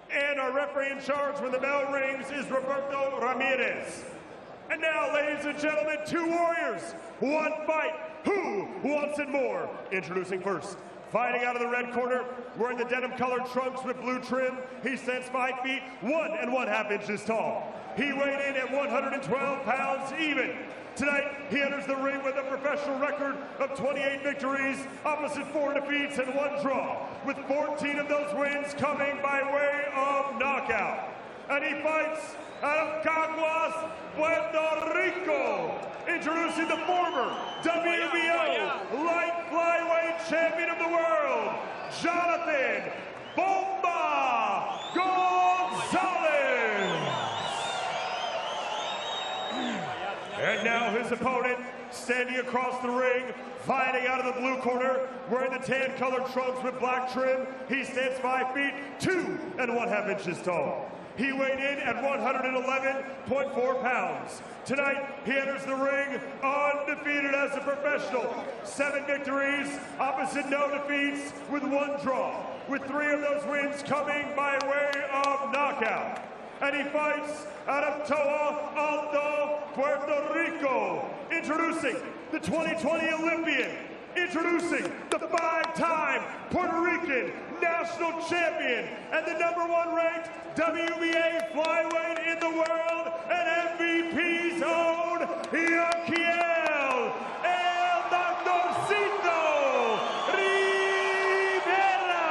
[SPEAKER 6] And our referee in charge when the bell rings is Roberto Ramirez. And now, ladies and gentlemen, 2 warriors, 1 fight. Who wants it more? Introducing first, fighting out of the red corner, wearing the denim-colored trunks with blue trim. He stands 5 feet, 1 1/2 inches tall. He weighed in at 112 pounds even. Tonight, he enters the ring with a professional record of 28 victories, opposite 4 defeats and 1 draw, with 14 of those wins coming by way of knockout. And he fights out of Caguas, Puerto Rico, introducing the former WBO light flyweight champion of the world, Jonathan Bomba Gonzalez. And now his opponent, standing across the ring, fighting out of the blue corner, wearing the tan-colored trunks with black trim. He stands 5 feet, 2 1/2 inches tall. He weighed in at 111.4 pounds. Tonight, he enters the ring undefeated as a professional. 7 victories, opposite no defeats, with 1 draw, with 3 of those wins coming by way of knockout. And he fights out of Toa Alto, Puerto Rico. Introducing the 2020 Olympian. Introducing the 5-time Puerto Rican national champion and the #1 ranked WBA flyweight in the world and MVP zone, Yanquiel El Doctorcito Rivera.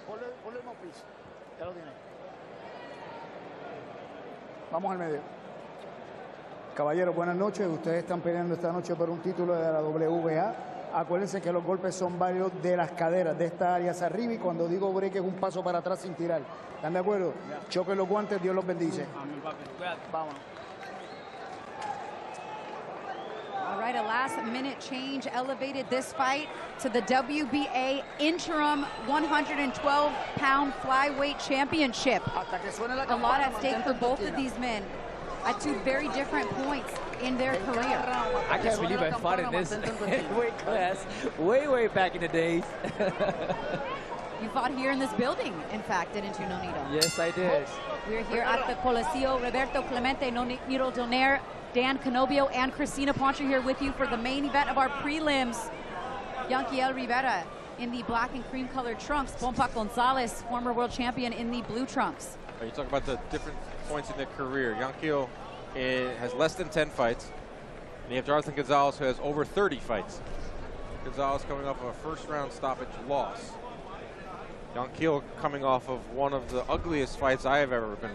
[SPEAKER 10] Ponle el mouthpiece. Ya lo tiene. Vamos al medio. Caballeros, buenas noches. Ustedes están peleando esta noche por un título de la WBA. Acuérdense que los golpes son varios de las caderas, de esta área hacia arriba, y cuando digo break es un paso para atrás sin tirar. ¿Están de acuerdo? Choquen los guantes, Dios los bendice. Vámonos.
[SPEAKER 12] All right, a last-minute change elevated this fight to the WBA interim 112-pound flyweight championship. A lot at stake for both of these men at 2 very different points in their career.
[SPEAKER 14] I can't believe I fought in this weight class way back in the days.
[SPEAKER 12] You fought here in this building, in fact, didn't you, Nonito?
[SPEAKER 14] Yes, I did.
[SPEAKER 12] We're here at the Coliseo. Roberto Clemente, Nonito Donaire, Dan Canobio, and Cristina Poncho here with you for the main event of our prelims. Yanquiel Rivera in the black and cream colored trunks. Bomba Gonzalez, former world champion, in the blue trunks.
[SPEAKER 13] You talk about the different points in their career. Yanquiel has less than 10 fights. And you have Jonathan Gonzalez, who has over 30 fights. Gonzalez coming off of a first-round stoppage loss. Yanquiel coming off of one of the ugliest fights I have ever been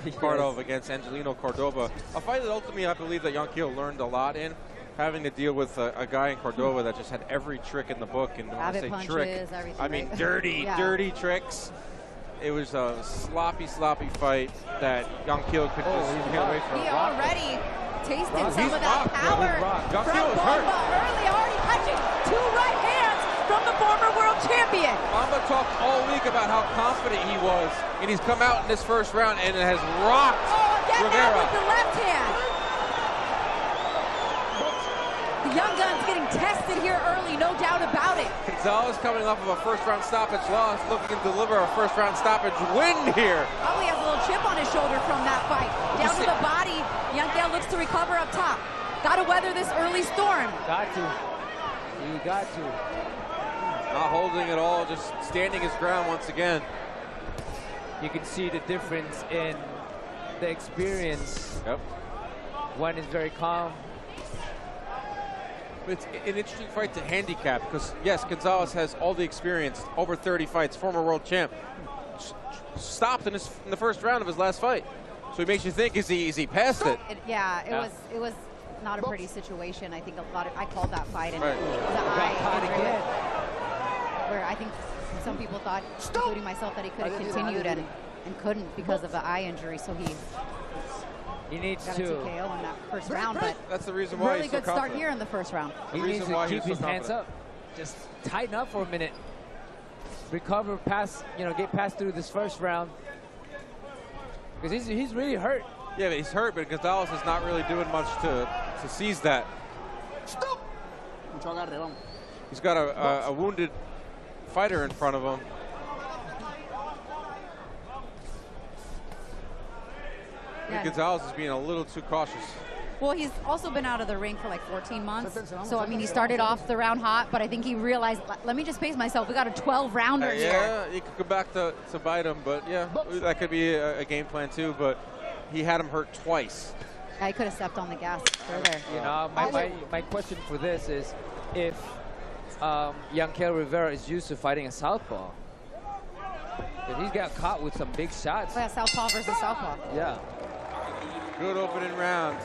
[SPEAKER 13] a part of against Angelino Cordoba. A fight that ultimately I believe that Yanquiel learned a lot in, having to deal with a guy in Cordoba that just had every trick in the book. And when I say trick, I mean dirty tricks. It was a sloppy fight that Yanquiel could just get away from.
[SPEAKER 12] He already tasted some of that power from Bomba early, already punching 2 right hands from the former world champion.
[SPEAKER 13] Bomba talked all week about how confident he was, and he's come out in this first round and has rocked Rivera.
[SPEAKER 12] With the left hand. The young gun's getting tested here early, no doubt about it.
[SPEAKER 13] Gonzalez coming off of a first-round stoppage loss, looking to deliver a first-round stoppage win here.
[SPEAKER 12] Probably has a little chip on his shoulder from that fight. Down to the body, Yanquiel looks to recover up top. Got to weather this early storm.
[SPEAKER 14] Got to. You got to.
[SPEAKER 13] Not holding it all, just standing his ground once again.
[SPEAKER 14] You can see the difference in the experience.
[SPEAKER 13] Yep.
[SPEAKER 14] One is very calm.
[SPEAKER 13] It's an interesting fight to handicap because, yes, Gonzalez has all the experience, over 30 fights, former world champ. Stopped in the first round of his last fight. So it makes you think, is he past it?
[SPEAKER 12] It was not a pretty situation. I think I called that fight, and
[SPEAKER 14] got caught again.
[SPEAKER 5] where I think some people thought, including myself, that he could have continued and couldn't because of the eye injury. So he
[SPEAKER 14] needs
[SPEAKER 5] got
[SPEAKER 14] to
[SPEAKER 5] a TKO in that first round. But
[SPEAKER 13] that's the reason why
[SPEAKER 5] really good start here in the first round.
[SPEAKER 14] He needs to keep his hands up. Just tighten up for a minute. Recover past, get past through this first round. Because he's really hurt.
[SPEAKER 13] Yeah, but he's hurt, but Gonzalez is not really doing much to seize that. He's got a wounded fighter in front of him.
[SPEAKER 5] Yeah.
[SPEAKER 13] Gonzalez is being a little too cautious.
[SPEAKER 5] Well, he's also been out of the ring for like 14 months. So, I mean, he started off the round hot, but I think he realized, let me just pace myself. We got a 12-rounder here.
[SPEAKER 13] Yeah, he could go back to bite him, but yeah, that could be a game plan too, but he had him hurt twice.
[SPEAKER 5] Yeah, he could have stepped on the gas further.
[SPEAKER 14] My question for this is if Yankel Rivera is used to fighting a southpaw. If he's got caught with some big shots.
[SPEAKER 5] Oh, yeah, southpaw versus southpaw.
[SPEAKER 14] Yeah.
[SPEAKER 13] Good opening round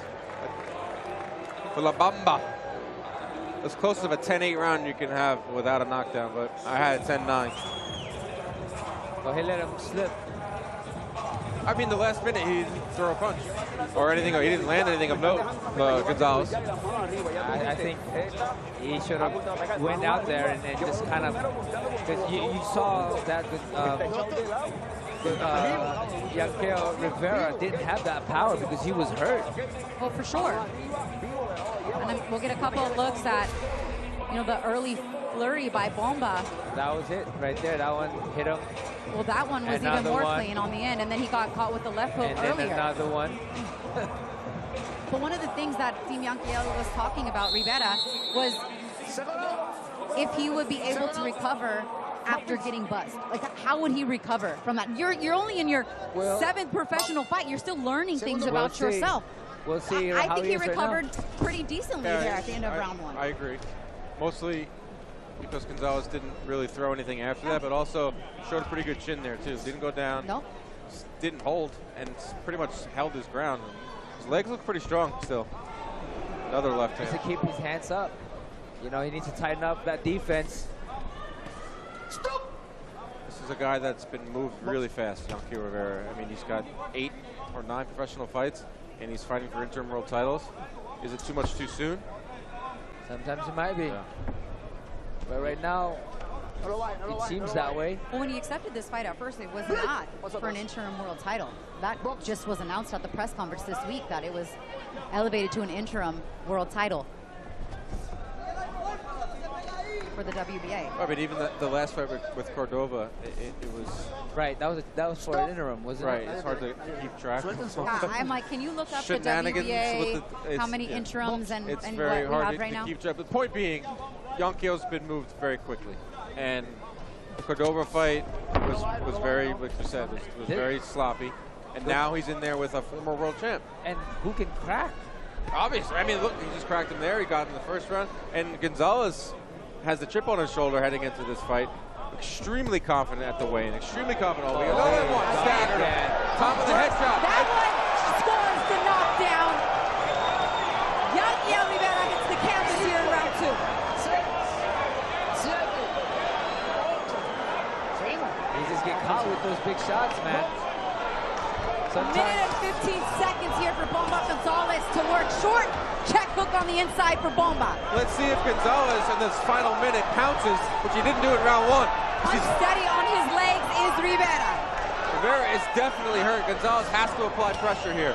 [SPEAKER 13] for La Bamba. As close of a 10-8 round you can have without a knockdown, but I had a 10-9.
[SPEAKER 14] So he let him slip.
[SPEAKER 13] I mean, the last minute he didn't throw a punch or anything, or he didn't land anything of note, Gonzalez.
[SPEAKER 14] I think he should have went out there and just kind of, because you saw that Yankel Rivera didn't have that power because he was hurt.
[SPEAKER 5] Well, for sure. And then we'll get a couple of looks at, the early flurry by Bomba.
[SPEAKER 14] That was it right there. That one hit him.
[SPEAKER 5] Well, that one was even more clean on the end, and then he got caught with the left hook earlier.
[SPEAKER 14] And then another one.
[SPEAKER 5] But one of the things that Team Yankel was talking about, Rivera, was if he would be able to recover after getting buzzed. Like, how would he recover from that? You're only in your 7th professional fight. You're still learning things about yourself.
[SPEAKER 14] We'll see.
[SPEAKER 5] I think he recovered pretty decently there at the end of round 1.
[SPEAKER 13] I agree. Mostly because Gonzalez didn't really throw anything after that, but also showed a pretty good chin there, too. Didn't go down.
[SPEAKER 5] Nope.
[SPEAKER 13] Didn't hold, and pretty much held his ground. His legs look pretty strong still. Another left hand.
[SPEAKER 14] Just to keep his hands up. He needs to tighten up that defense.
[SPEAKER 13] This is a guy that's been moved really fast, Yankel Rivera. I mean, he's got 8 or 9 professional fights, and he's fighting for interim world titles. Is it too much too soon?
[SPEAKER 14] Sometimes it might be. Yeah. But right now, it seems that way.
[SPEAKER 5] Well, when he accepted this fight at first, it was not for an interim world title. That just was announced at the press conference this week, that it was elevated to an interim world title for the WBA.
[SPEAKER 13] I mean, even the last fight with Cordova, it was...
[SPEAKER 14] Right, that was for an interim, wasn't it?
[SPEAKER 13] Right, it's hard to keep track.
[SPEAKER 5] Yeah, I'm like, can you look up the WBA, how many interims and what we have right now?
[SPEAKER 13] Keep track. The point being, Yankel's been moved very quickly. And the Cordova fight was very, like you said, was very sloppy. And now he's in there with a former world champ.
[SPEAKER 14] And who can crack?
[SPEAKER 13] Obviously. I mean, look, he just cracked him there. He got him in the first round. And Gonzalez has the chip on his shoulder heading into this fight. Extremely confident at the weigh-in. Extremely confident. Oh, another one. Staggered him. Top of the head shot.
[SPEAKER 5] That one scores the knockdown. Yankel Rivera hits the canvas here in round 2.
[SPEAKER 14] He just get caught with those big shots, man.
[SPEAKER 5] A minute and 15 seconds here for Bomba Gonzalez to work short. Check hook on the inside for Bomba.
[SPEAKER 13] Let's see if Gonzalez in this final minute pounces, which he didn't do in round 1.
[SPEAKER 5] Unsteady on his legs is Rivera.
[SPEAKER 13] Rivera is definitely hurt. Gonzalez has to apply pressure here.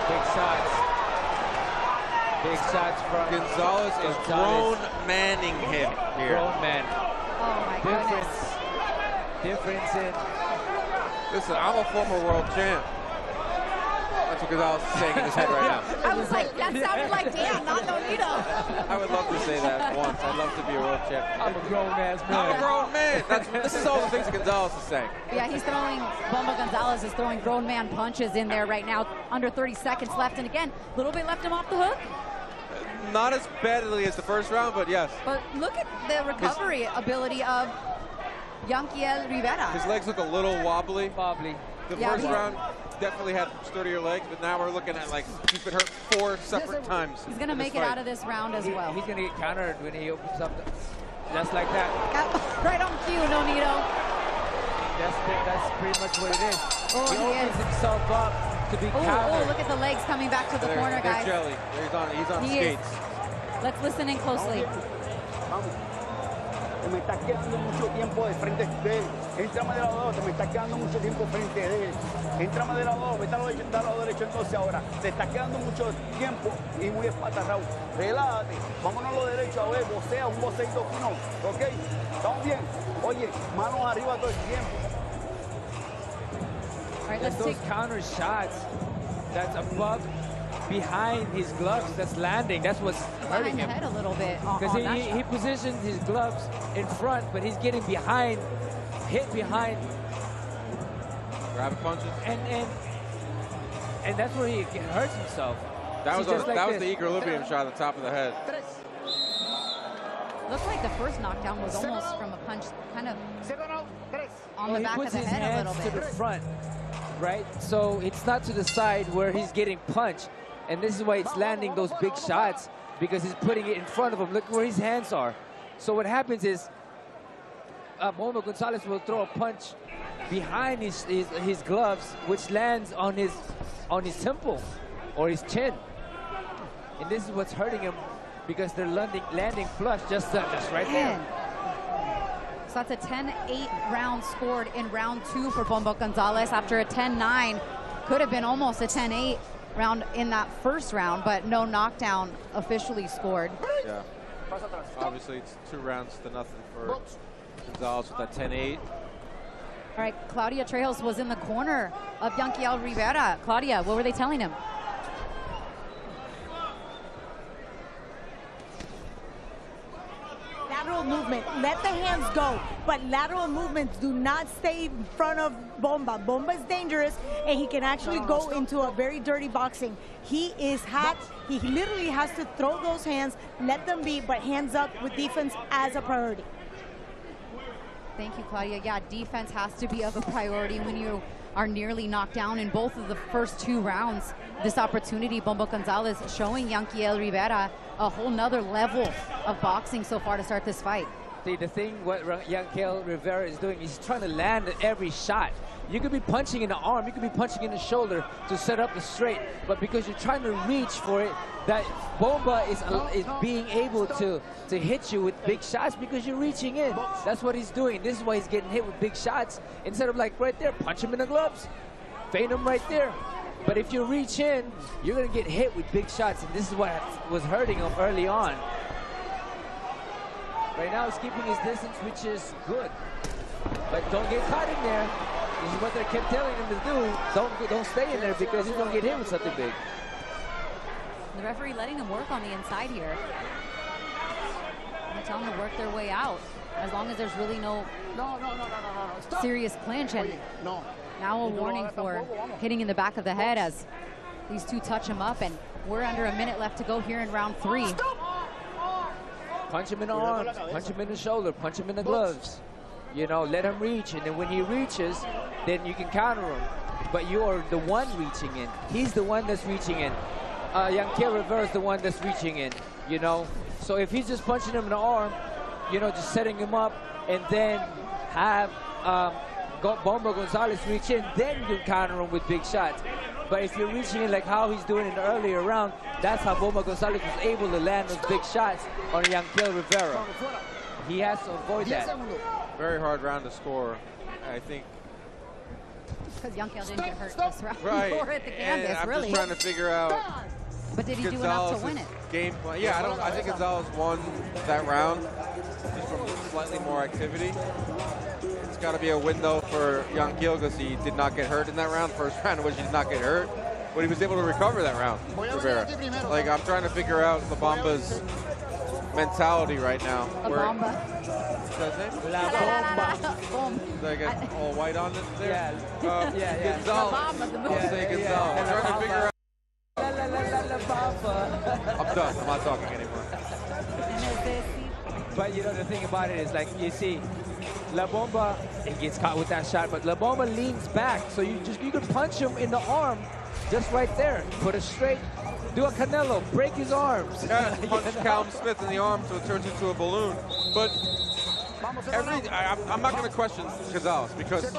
[SPEAKER 14] Big shots. Big shots from
[SPEAKER 13] Gonzalez is grown manning him here.
[SPEAKER 14] Grown man.
[SPEAKER 5] Oh my goodness.
[SPEAKER 14] Difference in.
[SPEAKER 13] Listen, I'm a former world champ. That's what Gonzalez is saying in his head right now.
[SPEAKER 5] I was like, that sounded like Dan, not Nonito.
[SPEAKER 13] I would love to say that once. I'd love to be a world champ.
[SPEAKER 14] I'm a grown man.
[SPEAKER 13] I'm a grown man. This is all the things that Gonzalez is saying.
[SPEAKER 5] Yeah, he's throwing, Bomba Gonzalez is throwing grown man punches in there right now. Under 30 seconds left. And again, a little bit left him off the hook.
[SPEAKER 13] Not as badly as the first round, but yes.
[SPEAKER 5] But look at the recovery ability of Yankel Rivera.
[SPEAKER 13] His legs look a little wobbly.
[SPEAKER 14] Wobbly.
[SPEAKER 13] The first round, definitely had sturdier legs, but now we're looking at like he's been hurt 4 separate times.
[SPEAKER 5] He's going to make it out of this round as well.
[SPEAKER 14] He's going to get countered when he opens up, just like that.
[SPEAKER 5] Right on cue, Nonito.
[SPEAKER 14] That's pretty much what it is.
[SPEAKER 5] Oh,
[SPEAKER 14] he opens himself up to be countered.
[SPEAKER 5] Oh, look at the legs coming back to the corner, guys.
[SPEAKER 13] Jelly. He's on skates.
[SPEAKER 5] Let's listen in closely.
[SPEAKER 19] Te me estás quedando mucho tiempo de frente de él. Entrame de lado derecho, te me estás quedando mucho tiempo frente de él. Entrame de lado, vete al lado derecho entonces ahora. Te estás quedando mucho tiempo y muy espatarrado. Relájate, vámonos a lo derecho a ver, vocea, un voceito fino, ¿ok? ¿Estamos bien? Oye, manos arriba todo el tiempo.
[SPEAKER 14] Right, those counter shots, that's above, behind his gloves, that's landing. That's what's hurting him.
[SPEAKER 5] Head a little bit
[SPEAKER 14] because he positions his gloves in front, but he's getting behind, hit behind.
[SPEAKER 13] Grab punches.
[SPEAKER 14] And that's where he hurts himself.
[SPEAKER 13] That was the equilibrium shot on the top of the head.
[SPEAKER 5] Looks like the first knockdown was almost from a punch, kind of on the back of the head a little bit.
[SPEAKER 14] He puts his hands to the front, right? So it's not to the side where he's getting punched. And this is why it's landing those big shots, because he's putting it in front of him. Look where his hands are. So what happens is Bomba Gonzalez will throw a punch behind his gloves, which lands on his temple or his chin. And this is what's hurting him, because they're landing flush just right there.
[SPEAKER 5] So that's a 10-8 round scored in round 2 for Bomba Gonzalez after a 10-9. Could have been almost a 10-8 round in that first round, but no knockdown officially scored.
[SPEAKER 13] Yeah. Obviously, it's 2 rounds to nothing for Gonzalez with that 10-8.
[SPEAKER 5] All right, Claudia Trejos was in the corner of Yanquiel Rivera. Claudia, what were they telling him?
[SPEAKER 16] Lateral movement, let the hands go, but lateral movements do not stay in front of Bomba. Bomba is dangerous, and he can actually go into a very dirty boxing. He is hot. He literally has to throw those hands, let them be, but hands up with defense as a priority.
[SPEAKER 5] Thank you, Claudia. Yeah, defense has to be of a priority when you are nearly knocked down in both of the first 2 rounds. This opportunity, Bomba Gonzalez showing Yanquiel Rivera a whole nother level of boxing so far to start this fight.
[SPEAKER 14] See, the thing what Yanquiel Rivera is doing, he's trying to land every shot. You could be punching in the arm, you could be punching in the shoulder to set up the straight, but because you're trying to reach for it, that Bomba is being able to hit you with big shots because you're reaching in. That's what he's doing. This is why he's getting hit with big shots instead of like right there, punch him in the gloves, feint him right there. But if you reach in, you're going to get hit with big shots, and this is what was hurting him early on. Right now he's keeping his distance, which is good. But don't get caught in there. This is what they kept telling him to do. Don't stay in there because he's going to get hit with something big.
[SPEAKER 5] The referee letting them work on the inside here. They're telling them to work their way out, as long as there's really no serious clinch. And now a warning for hitting in the back of the head as these two touch him up, and we're under a minute left to go here in round 3.
[SPEAKER 14] Punch him in the arms, punch him in the shoulder, punch him in the gloves. You know, let him reach, and then when he reaches, then you can counter him. But you are the one reaching in. He's the one that's reaching in. Yanquiel Rivera is the one that's reaching in, you know. So if he's just punching him in the arm, you know, just setting him up, and then have Bomba Gonzalez reach in, then you can counter him with big shots. But if you're reaching in like how he's doing in the earlier round, that's how Bomba Gonzalez was able to land those big shots on Yanquiel Rivera. He has to avoid that.
[SPEAKER 13] Very hard round to score, I think.
[SPEAKER 5] Because Yanquiel didn't get hurt this round.
[SPEAKER 13] Right.
[SPEAKER 5] Or at the canvas,
[SPEAKER 13] and I'm
[SPEAKER 5] really.
[SPEAKER 13] just trying to figure out.
[SPEAKER 5] But did he do enough to win it?
[SPEAKER 13] Game plan. Yeah, I think Gonzalez won that round just from slightly more activity. It's got to be a window for Yanquiel because he did not get hurt in that round. First round in which he did not get hurt, but he was able to recover that round. Rivera. Like, I'm trying to figure out the Bomba's mentality right now.
[SPEAKER 5] Bomba.
[SPEAKER 13] What's that name?
[SPEAKER 14] La Bomba.
[SPEAKER 13] Did I get all white on it there?
[SPEAKER 14] Yeah.
[SPEAKER 13] Gonzalez. I'll say Gonzalez. I'm trying to figure out. I'm done. I'm not talking anymore.
[SPEAKER 14] But you know, the thing about it is, like, you see, La Bomba, he gets caught with that shot, but La Bomba leans back, so you can punch him in the arm just right there. Put it straight, do a Canelo, break his arms.
[SPEAKER 13] Yeah, punch Callum Smith in the arm so it turns into a balloon. But I'm not going to question Gonzalez because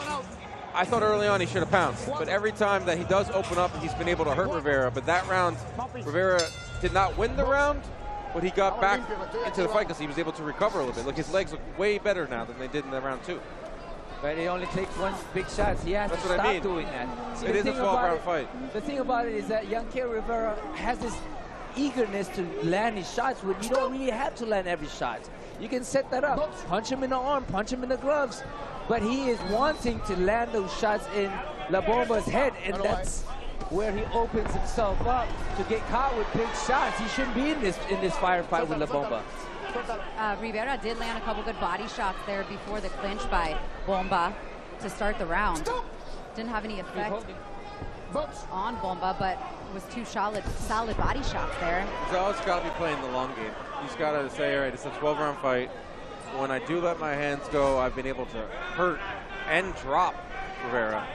[SPEAKER 13] I thought early on he should have pounced. But every time that he does open up, he's been able to hurt Rivera. But that round, Rivera did not win the round, but he got back into the fight because he was able to recover a little bit. Look, his legs look way better now than they did in the round 2.
[SPEAKER 14] But it only takes one big shot. He has to stop doing that. See,
[SPEAKER 13] it is a 12-round fight.
[SPEAKER 14] The thing about it is that Yankel Rivera has this eagerness to land his shots when you don't really have to land every shot. You can set that up. Punch him in the arm, punch him in the gloves. But he is wanting to land those shots in La Bomba's head, and that's where he opens himself up to get caught with big shots. He shouldn't be in this firefight with La Bomba.
[SPEAKER 5] Rivera did land a couple good body shots there before the clinch by Bomba to start the round. Didn't have any effect on Bomba, but it was 2 solid body shots there.
[SPEAKER 13] Gonzalez got to be playing the long game. He's got to say, all right, it's a 12-round fight. When I do let my hands go, I've been able to hurt and drop Rivera.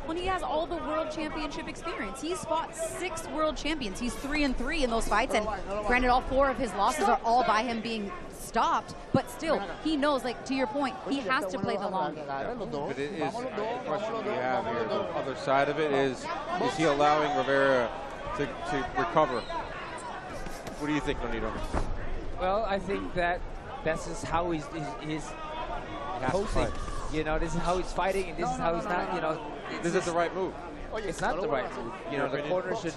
[SPEAKER 5] When he has all the world championship experience. He's fought 6 world champions. He's 3-3 in those fights, and granted, all 4 of his losses are all by him being stopped, but still, he knows, like, to your point, he has to play the long game.
[SPEAKER 13] Yeah. But it is the question we have here. The other side of it is he allowing Rivera to recover? What do you think, Nonito?
[SPEAKER 14] Well, I think that that's just how he's posing. You know, this is how he's fighting, and this is how he's not, you know.
[SPEAKER 13] This is the right move.
[SPEAKER 14] It's not the right move. You know, the corner should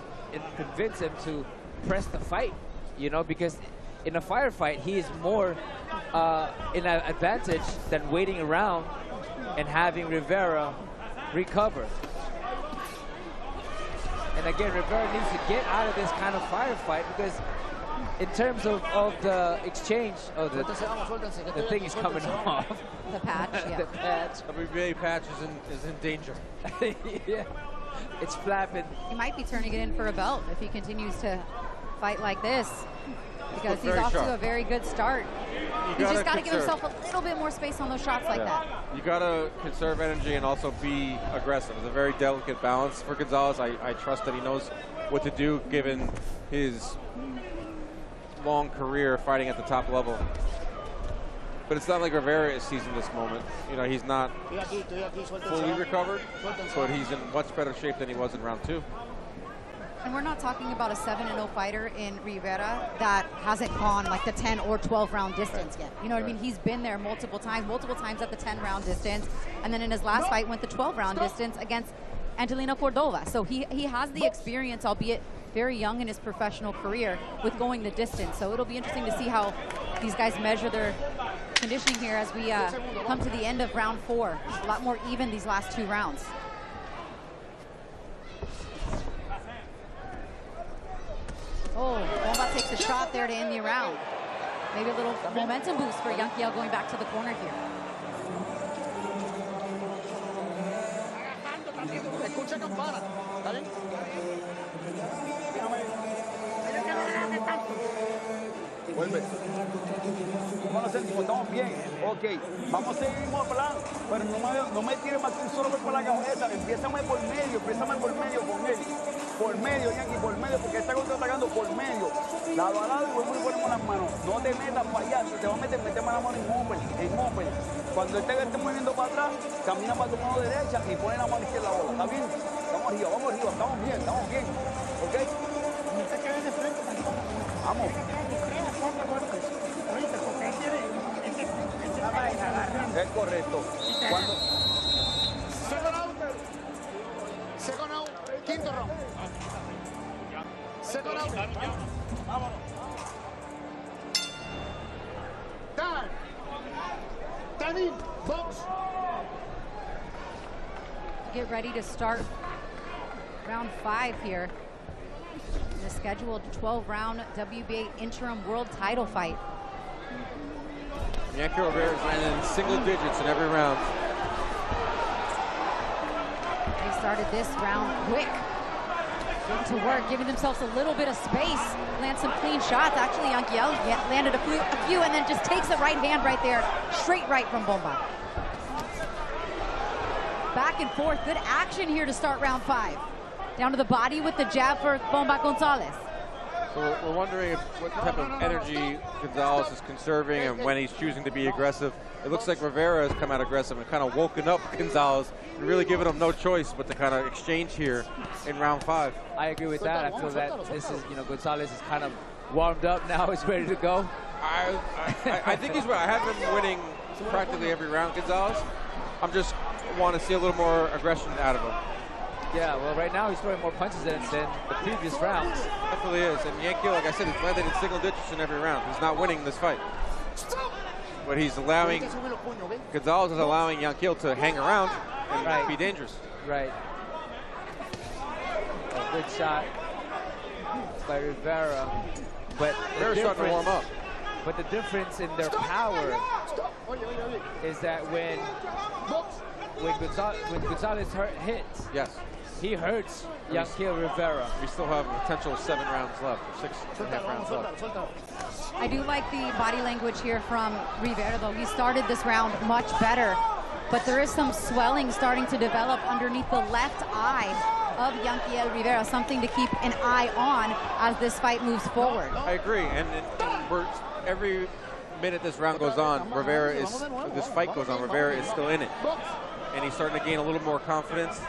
[SPEAKER 14] convince him to press the fight, you know, because in a firefight, he is more in an advantage than waiting around and having Rivera recover. And again, Rivera needs to get out of this kind of firefight because in terms of the exchange, the thing is coming off.
[SPEAKER 5] The patch, yeah.
[SPEAKER 14] The patch.
[SPEAKER 13] WBA patch is in danger.
[SPEAKER 14] Yeah, it's flapping.
[SPEAKER 5] He might be turning it in for a belt if he continues to fight like this, because he's off to a very good start. He's just got to give himself a little bit more space on those shots like that.
[SPEAKER 13] You got to conserve energy and also be aggressive. It's a very delicate balance for Gonzalez. I trust that he knows what to do given his long career fighting at the top level. But it's not like Rivera is seizing this moment. You know, he's not fully recovered, but he's in much better shape than he was in round 2.
[SPEAKER 5] And we're not talking about a 7-0 fighter in Rivera that hasn't gone like the 10 or 12 round distance yet. You know what I mean? He's been there multiple times at the 10 round distance. And then in his last fight went the 12 round distance against Angelino Cordova. So he has the experience, albeit very young in his professional career, with going the distance. So it'll be interesting to see how these guys measure their conditioning here as we come to the end of round 4. A lot more even these last 2 rounds. Oh, Bomba takes a shot there to end the round. Maybe a little momentum boost for Yankel going back to the corner here.
[SPEAKER 19] Vuelve. Vamos a hacer como estamos bien. Ok, vamos a seguir el mismo plan, pero no me tires más que un solo golpe por la cabeza. Empiézame por medio con él. Por medio, Yankee, por medio, porque está contraatacando por medio. Lado a lado y vuelvo y ponemos las manos. No te metas para allá, si te va a meter, metemos la mano en open. Cuando esté moviendo para atrás, camina para tu mano derecha y pone la mano izquierda a la bola. ¿Está bien? Vamos arriba, estamos bien. ¿Ok?
[SPEAKER 11] No te quedes de frente tampoco.
[SPEAKER 19] Vamos. Es correcto. Cuando...
[SPEAKER 11] Second out, quinto round. Second out. Vámonos. Time in, box.
[SPEAKER 5] Get ready to start round 5 here. The scheduled 12-round WBA interim world title fight.
[SPEAKER 13] Yankel Rivera is landing in single digits in every round.
[SPEAKER 5] They started this round quick. to work, giving themselves a little bit of space, land some clean shots. Actually, Yanquiel landed a few and then just takes the right hand right there, straight right from Bomba. Back and forth, good action here to start round 5. Down to the body with the jab for Bomba Gonzalez.
[SPEAKER 13] So we're wondering what type of energy Gonzalez is conserving and when he's choosing to be aggressive. It looks like Rivera has come out aggressive and kind of woken up Gonzalez and really given him no choice but to kind of exchange here in round 5.
[SPEAKER 14] I agree with that. I feel that this is, Gonzalez is kind of warmed up now. He's ready to go.
[SPEAKER 13] I think he's right. I have him winning practically every round, Gonzalez. I'm just want to see a little more aggression out of him.
[SPEAKER 14] Yeah, well, right now he's throwing more punches than the previous rounds.
[SPEAKER 13] Definitely is. And Yanquiel, like I said, he's landed in single digits in every round. He's not winning this fight. But he's allowing, Gonzalez is allowing Yanquiel to hang around and be dangerous.
[SPEAKER 14] Right. A good shot by Rivera. But
[SPEAKER 13] Rivera's starting to warm up.
[SPEAKER 14] But the difference in their power is that when Gonzalez hits,
[SPEAKER 13] yes,
[SPEAKER 14] he hurts Yanquiel Rivera.
[SPEAKER 13] We still have a potential 7 rounds left, or 6.5 rounds left.
[SPEAKER 5] I do like the body language here from Rivera, though. He started this round much better, but there is some swelling starting to develop underneath the left eye of Yanquiel Rivera, something to keep an eye on as this fight moves forward.
[SPEAKER 13] I agree, and every minute this round goes on, this fight goes on, Rivera is still in it. And he's starting to gain a little more confidence.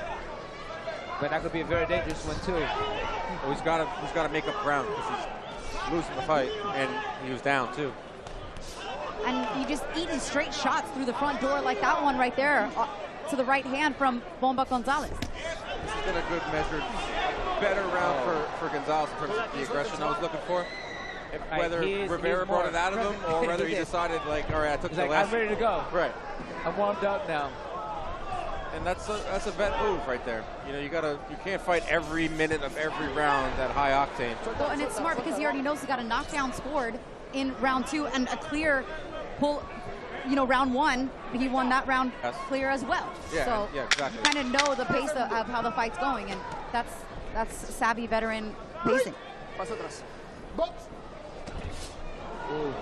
[SPEAKER 14] But that could be a very dangerous one too.
[SPEAKER 13] Well, he's got to make up ground because he's losing the fight, and he was down too.
[SPEAKER 5] And he just eating straight shots through the front door like that one right there to the right hand from Bomba Gonzalez.
[SPEAKER 13] This has been a good measured, better round for Gonzalez in terms of the aggression I was looking for. Whether Rivera brought it out of him or whether he decided, like, all right, I took the last.
[SPEAKER 14] I'm ready to go.
[SPEAKER 13] Right.
[SPEAKER 14] I'm warmed up now.
[SPEAKER 13] And that's a vet move right there. You can't fight every minute of every round at high octane.
[SPEAKER 5] Well, and it's smart because he already knows he got a knockdown scored in round 2 and a clear pull. Round 1, he won that round clear as well.
[SPEAKER 13] Yeah,
[SPEAKER 5] so
[SPEAKER 13] exactly.
[SPEAKER 5] you kind of know the pace of how the fight's going, and that's savvy veteran pacing.
[SPEAKER 14] Ooh.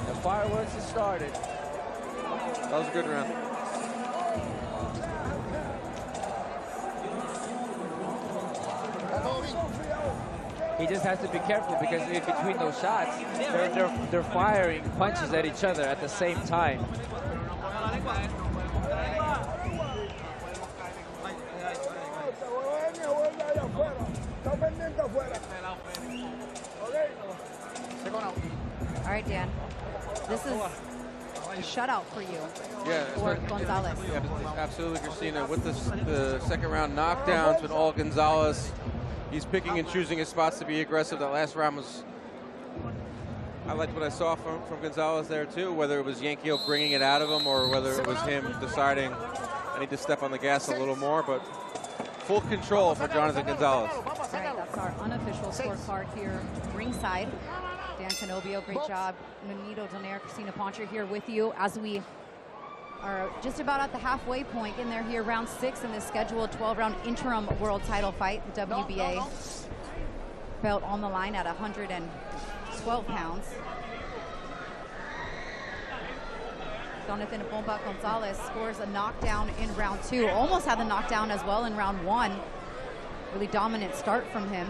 [SPEAKER 14] The fireworks have started.
[SPEAKER 13] That was a good round.
[SPEAKER 14] He just has to be careful because in between those shots, they're firing punches at each other at the same time.
[SPEAKER 5] All right, Dan. This is a shutout for you.
[SPEAKER 13] Yeah,
[SPEAKER 5] for Gonzalez.
[SPEAKER 13] Yeah, absolutely, Christina. With the second round knockdowns, with all Gonzalez, he's picking and choosing his spots to be aggressive. That last round was, I liked what I saw from Gonzalez there too, whether it was Yanquiel bringing it out of him or whether it was him deciding I need to step on the gas a little more, but full control for Jonathan Gonzalez.
[SPEAKER 5] All right, that's our unofficial scorecard here ringside. Dan Canobio, great job. Nonito Donaire, Christina Poncher here with you as we are just about at the halfway point in there here, round 6 in this scheduled 12-round interim world title fight. The WBA belt on the line at 112 pounds. Jonathan Bomba Gonzalez scores a knockdown in round 2. Almost had the knockdown as well in round 1. Really dominant start from him.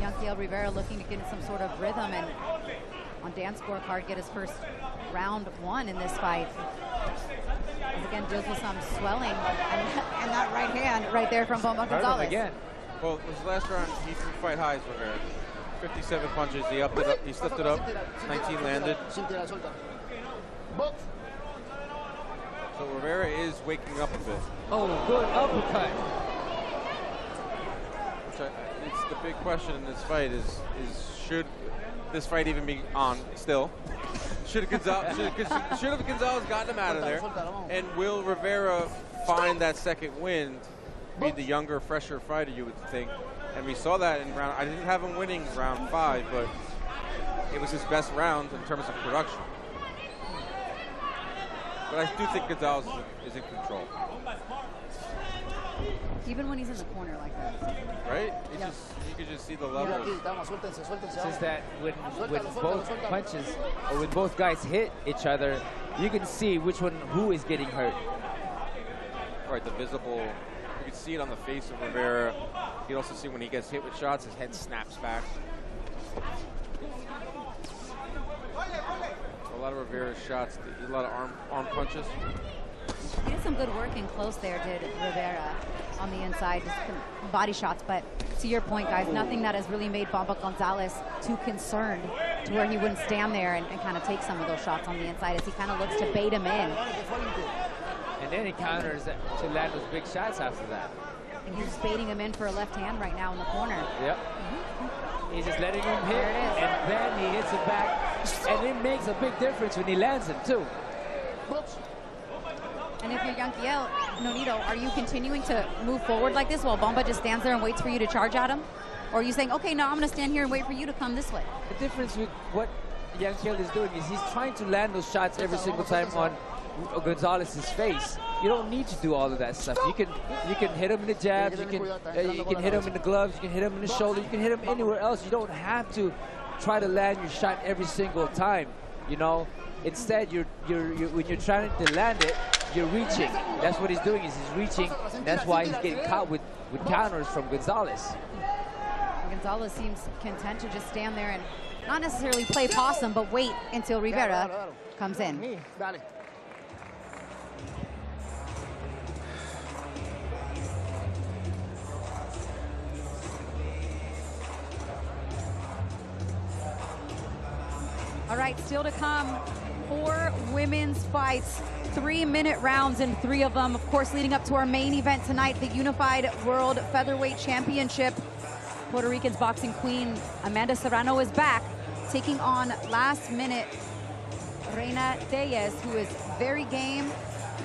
[SPEAKER 5] Yanquiel Rivera looking to get in some sort of rhythm and on Dan's scorecard get his first round 1 in this fight. As again deals with some swelling and that right hand right there from Bomba Gonzalez.
[SPEAKER 14] Again.
[SPEAKER 13] Well, this last round he threw fight highs Rivera. 57 punches. He upped it up. He slipped it up. 19 landed. So Rivera is waking up a bit.
[SPEAKER 14] Oh, good uppercut.
[SPEAKER 13] It's the big question in this fight is should this fight even be on still? Should have Gonzalez gotten him out of there? And will Rivera find that second win? Be the younger, fresher fighter, you would think. And we saw that in round. I didn't have him winning round 5, but it was his best round in terms of production. But I do think Gonzalez is in control.
[SPEAKER 5] Even when he's in the corner like that.
[SPEAKER 13] Right? You can just see the levels.
[SPEAKER 14] It's just that when both punches, or when both guys hit each other, you can see who is getting hurt.
[SPEAKER 13] Right, the visible, you can see it on the face of Rivera. You can also see when he gets hit with shots, his head snaps back. A lot of Rivera's shots, a lot of arm punches.
[SPEAKER 5] He did some good work in close there, did Rivera, on the inside, just body shots. But to your point, guys, nothing that has really made Bomba Gonzalez too concerned to where he wouldn't stand there and kind of take some of those shots on the inside as he kind of looks to bait him in.
[SPEAKER 14] And then he counters to land those big shots after that.
[SPEAKER 5] And he's baiting him in for a left hand right now in the corner.
[SPEAKER 14] Yep. He's just letting him hit, and then he hits it back. And it makes a big difference when he lands it, too.
[SPEAKER 5] And if you're Yanquiel, Nonito, are you continuing to move forward like this while Bomba just stands there and waits for you to charge at him? Or are you saying, okay, no, I'm going to stand here and wait for you to come this way?
[SPEAKER 14] The difference with what Yanquiel is doing is he's trying to land those shots every single time on Gonzalez's face. You don't need to do all of that stuff. You can hit him in the jabs, you can hit him in the gloves, you can hit him in the shoulder, you can hit him anywhere else. You don't have to try to land your shot every single time, you know. Instead, when you're trying to land it, you're reaching. That's what he's doing, is he's reaching. That's why he's getting caught with counters from Gonzalez.
[SPEAKER 5] Gonzalez seems content to just stand there and not necessarily play possum, but wait until Rivera comes in. All right, still to come, 4 women's fights, 3-minute rounds in 3 of them. Of course, leading up to our main event tonight, the Unified World Featherweight Championship. Puerto Rican's boxing queen, Amanda Serrano, is back, taking on last-minute Reina Tellez, who is very game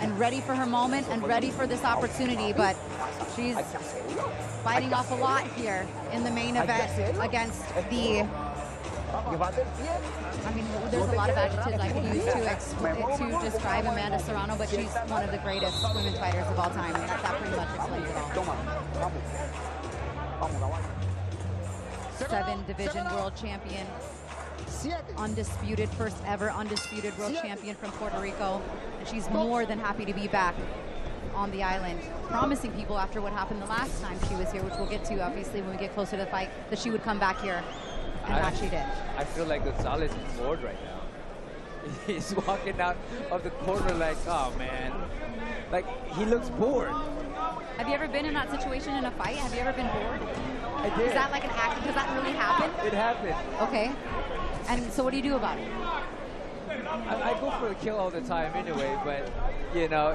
[SPEAKER 5] and ready for her moment and ready for this opportunity, but she's fighting off a lot here in the main event against the... I mean, there's a lot of adjectives I could use to describe Amanda Serrano, but she's one of the greatest women's fighters of all time. And that pretty much explains it all. 7-division world champion, undisputed, first ever undisputed world champion from Puerto Rico. And she's more than happy to be back on the island, promising people after what happened the last time she was here, which we'll get to obviously when we get closer to the fight, that she would come back here. And how she did.
[SPEAKER 14] I feel like Gonzalez is bored right now. He's walking out of the corner like, oh man. Like, he looks bored.
[SPEAKER 5] Have you ever been in that situation in a fight? Have you ever been bored?
[SPEAKER 14] I did.
[SPEAKER 5] Is that like an act? Does that really happen?
[SPEAKER 14] It happened.
[SPEAKER 5] Okay. And so what do you do about it?
[SPEAKER 14] I go for the kill all the time anyway, but, you know,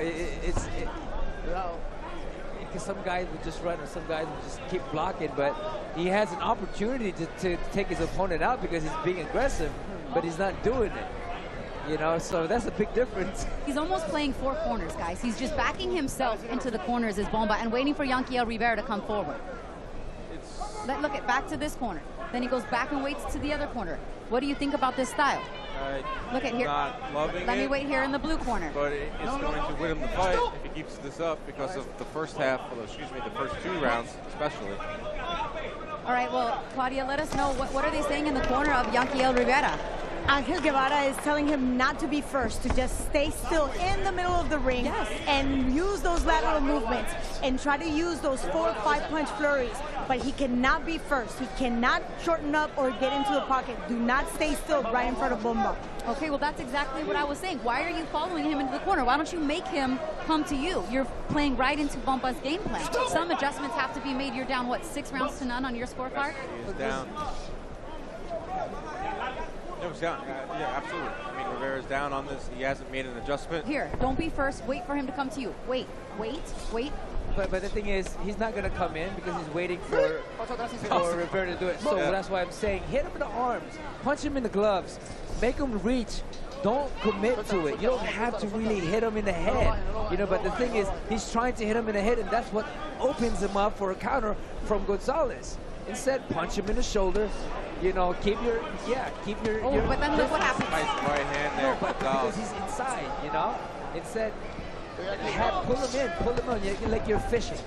[SPEAKER 14] because some guys would just run or some guys would just keep blocking, but he has an opportunity to take his opponent out because he's being aggressive, but he's not doing it. You know, so that's a big difference.
[SPEAKER 5] He's almost playing 4 corners, guys. He's just backing himself into the corners as Bomba and waiting for Yanquiel Rivera to come forward. Look at back to this corner. Then he goes back and waits to the other corner. What do you think about this style?
[SPEAKER 13] Look at here. Not loving
[SPEAKER 5] Let me wait here in the blue corner.
[SPEAKER 13] But it's going to win him the fight if he keeps this up because of the first half, excuse me, the first 2 rounds especially.
[SPEAKER 5] All right, well, Claudia, let us know, what are they saying in the corner of Yanquiel Rivera?
[SPEAKER 16] Angel Guevara is telling him not to be first, to just stay still in the middle of the ring and use those lateral movements and try to use those 4 or 5 punch flurries. But he cannot be first. He cannot shorten up or get into the pocket. Do not stay still right in front of Bomba.
[SPEAKER 5] Okay, well, that's exactly what I was saying. Why are you following him into the corner? Why don't you make him come to you? You're playing right into Bomba's game plan. Some adjustments have to be made. You're down, what, 6 rounds to none on your scorecard?
[SPEAKER 13] He's down. No, he's down. Yeah, absolutely. I mean, Rivera's down on this. He hasn't made an adjustment.
[SPEAKER 5] Here, don't be first. Wait for him to come to you. Wait.
[SPEAKER 14] But the thing is, he's not going to come in because he's waiting for Rivera to do it. So that's why I'm saying hit him in the arms, punch him in the gloves, make him reach. Don't commit to it. You don't have to really hit him in the head. You know, but the thing is, he's trying to hit him in the head, and that's what opens him up for a counter from Gonzalez. Instead, punch him in the shoulder. You know, keep your.
[SPEAKER 5] But then look what happens.
[SPEAKER 13] Nice right hand there.
[SPEAKER 14] No, but because he's inside, you know? Instead, pull him in, like you're fishing.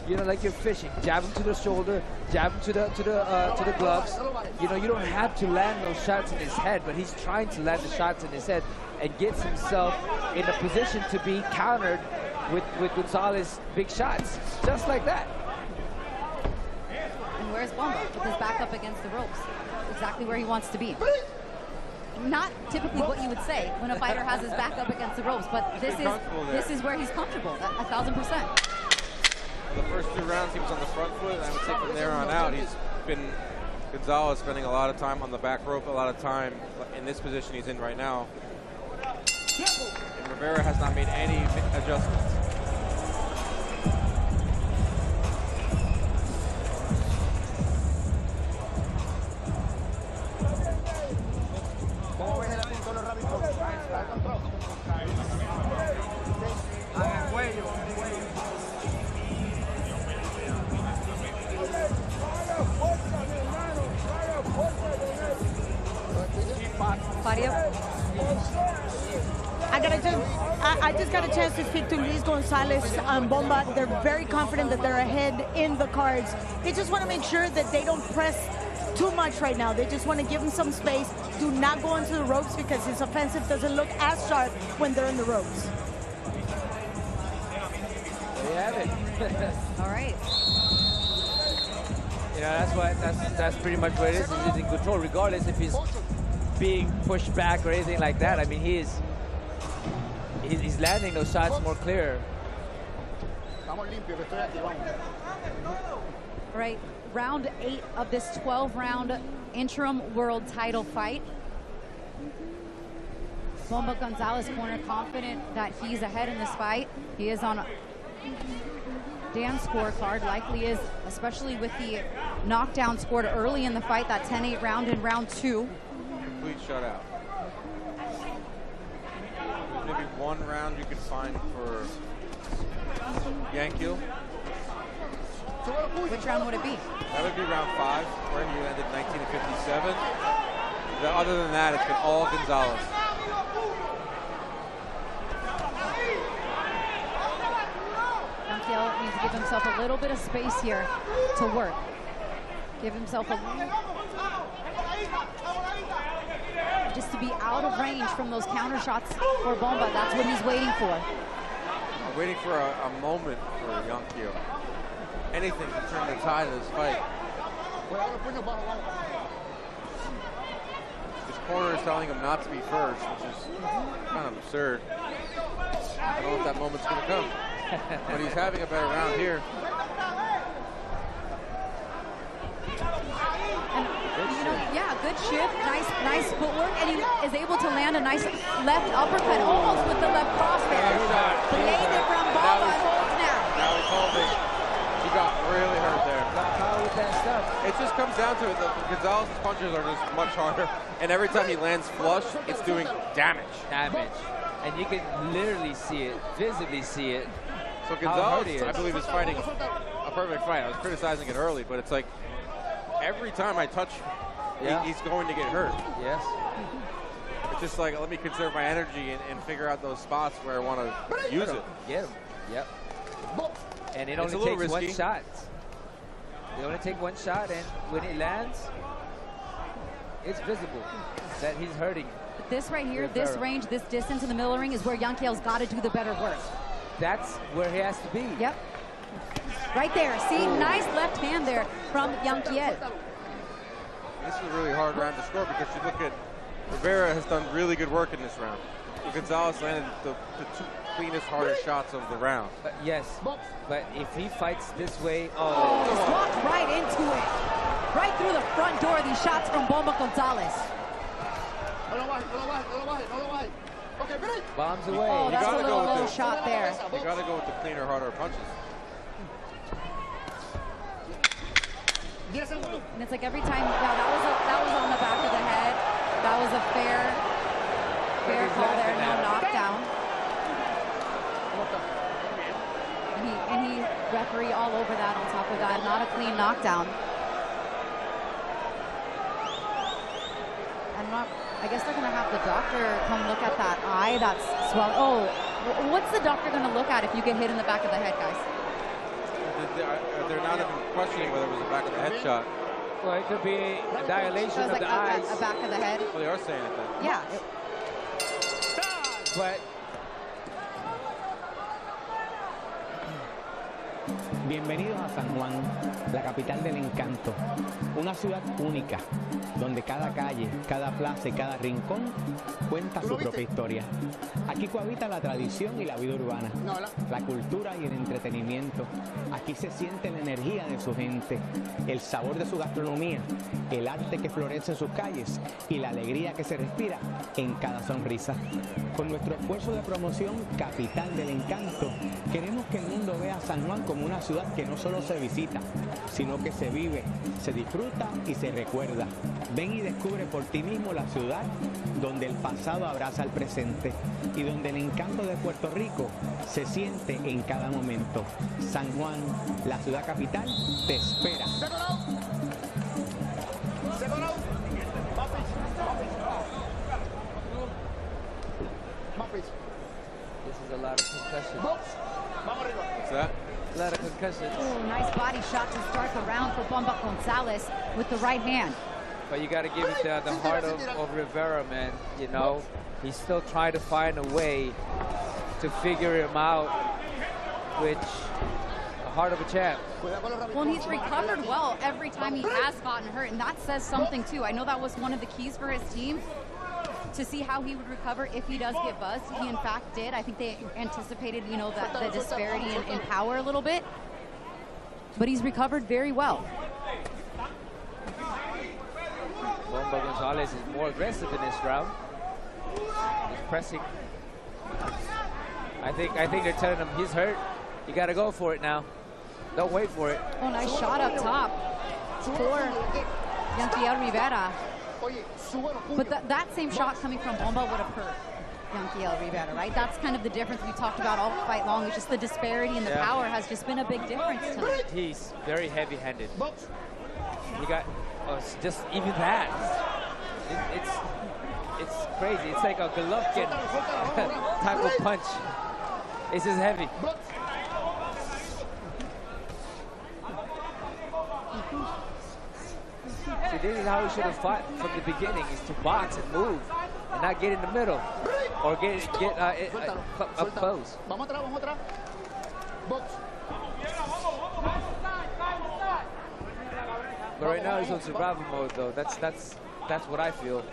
[SPEAKER 14] You know, like you're fishing. Jab him to the shoulder, jab him to the gloves. You know, you don't have to land those shots in his head, but he's trying to land the shots in his head and gets himself in a position to be countered with Gonzalez's big shots, just like that.
[SPEAKER 5] And where's Bomba with his back up against the ropes? Exactly where he wants to be. Not typically what you would say when a fighter has his back up against the ropes, but this is where he's comfortable, 1,000%.
[SPEAKER 13] The first 2 rounds he was on the front foot, and I would say from there on out he's been, Gonzalez spending a lot of time on the back rope, a lot of time in this position he's in right now. And Rivera has not made any adjustments.
[SPEAKER 16] I just got a chance to speak to Luis Gonzalez and Bomba. They're very confident that they're ahead in the cards. They just want to make sure that they don't press too much right now. They just want to give him some space. Do not go into the ropes because his offensive doesn't look as sharp when they're in the ropes.
[SPEAKER 14] There you have it.
[SPEAKER 5] All right.
[SPEAKER 14] You know, that's pretty much what it is. He's in control, regardless if he's being pushed back or anything like that. I mean, he's landing those shots more clear.
[SPEAKER 5] Right, round 8 of this 12-round interim world title fight. Bomba Gonzalez corner confident that he's ahead in this fight. He is on Dan's scorecard, likely is, especially with the knockdown scored early in the fight, that 10-8 round in round 2.
[SPEAKER 13] Complete shutout. Maybe one round you could find for Yankiel.
[SPEAKER 5] Which round would it be?
[SPEAKER 13] That would be round 5, where he ended 19-57. Other than that, it's been all Gonzalez.
[SPEAKER 5] Yankiel needs to give himself a little bit of space here to work. Give himself a just to be out of range from those counter shots for Bomba. That's what he's waiting for.
[SPEAKER 13] I'm waiting for a moment for Yankiel. Anything to turn the tide of this fight. His corner is telling him not to be first, which is kind of absurd. I don't know if that moment's going to come. But he's having a better round here.
[SPEAKER 5] Good shift, nice footwork, and he is able to land a nice left uppercut, almost with the left cross there. Bladed from Bomba now.
[SPEAKER 13] Now he called it. He got really hurt there.
[SPEAKER 14] With that stuff.
[SPEAKER 13] It just comes down to it. Gonzalez's punches are just much harder, and every time he lands flush, it's doing damage.
[SPEAKER 14] And you can literally see it, visibly see it.
[SPEAKER 13] So Gonzalez, I believe, is fighting a perfect fight. I was criticizing it early, but it's like every time I touch, he's going to get hurt.
[SPEAKER 14] Yes.
[SPEAKER 13] It's just like, let me conserve my energy and figure out those spots where I want to use it.
[SPEAKER 14] Get him. Yep. And it only takes one shot. They only take one shot, and when it lands, it's visible that he's hurting.
[SPEAKER 5] But this right here, this range, this distance in the middle of the ring is where Yankiel's got to do the better work.
[SPEAKER 14] That's where he has to be.
[SPEAKER 5] Yep. Right there. See, nice left hand there from Yankiel.
[SPEAKER 13] This is a really hard round to score because you look at Rivera has done really good work in this round. Gonzalez landed the 2 cleanest, hardest shots of the round.
[SPEAKER 14] Yes, but if he fights this way,
[SPEAKER 5] just walked right into it. Right through the front door, these shots from Bomba Gonzalez.
[SPEAKER 14] Bombs away.
[SPEAKER 5] Oh, that's a little low shot there.
[SPEAKER 13] You got to go with the cleaner, harder punches.
[SPEAKER 5] And it's like every time, that was on the back of the head. That was a fair call there, no knockdown. And he referee all over that on top of that, not a clean knockdown. I guess they're gonna have the doctor come look at that eye that's swelling. Oh, What's the doctor going to look at if you get hit in the back of the head, guys?
[SPEAKER 13] They're not even questioning whether it was the back of the head shot.
[SPEAKER 14] Well, it could be a dilation of
[SPEAKER 5] like
[SPEAKER 14] the eyes.
[SPEAKER 5] A back of the head.
[SPEAKER 13] Well, they are saying it then.
[SPEAKER 5] Yeah.
[SPEAKER 14] But
[SPEAKER 18] bienvenidos a San Juan, la capital del encanto, una ciudad única, donde cada calle, cada plaza y cada rincón cuenta su propia historia. Aquí cohabita la tradición y la vida urbana, la cultura y el entretenimiento. Aquí se siente la energía de su gente, el sabor de su gastronomía, el arte que florece en sus calles y la alegría que se respira en cada sonrisa. Con nuestro esfuerzo de promoción Capital del Encanto, queremos que el mundo vea a San Juan como una ciudad que no solo se visita, sino que se vive, se disfruta y se recuerda. Ven y descubre por ti mismo la ciudad donde el pasado abraza al presente y donde el encanto de Puerto Rico se siente en cada momento. San Juan, la ciudad capital, te espera.
[SPEAKER 14] this is a lot of concussion.
[SPEAKER 13] What's that?
[SPEAKER 14] A lot of concussions.
[SPEAKER 5] Ooh, nice body shot to start the round for Bomba Gonzalez with the right hand.
[SPEAKER 14] But you got to give it the heart of Rivera, man. You know, he's still trying to find a way to figure him out, which the heart of a champ.
[SPEAKER 5] Well, and he's recovered well every time he has gotten hurt, and that says something too. I know that was one of the keys for his team, to see how he would recover if he does get buzzed. He in fact did. I think they anticipated, you know, the disparity in power a little bit, but he's recovered very well.
[SPEAKER 14] Bomba Gonzalez is more aggressive in this round. He's pressing. I think they're telling him he's hurt. You got to go for it now. Don't wait for it.
[SPEAKER 5] Oh, nice shot up top for Yanquiel Rivera. But that same shot coming from Bomba would have hurt Yanquiel Rivera, right? That's kind of the difference we talked about all fight long. It's just the disparity in the power has just been a big difference tonight.
[SPEAKER 14] He's very heavy-handed. You got just even that. It's crazy. It's like a Golovkin type of punch. It's just heavy. See, this is how he should have fought from the beginning: is to box and move, and not get in the middle, or get up close. But right now he's on survival mode, though. That's what I feel.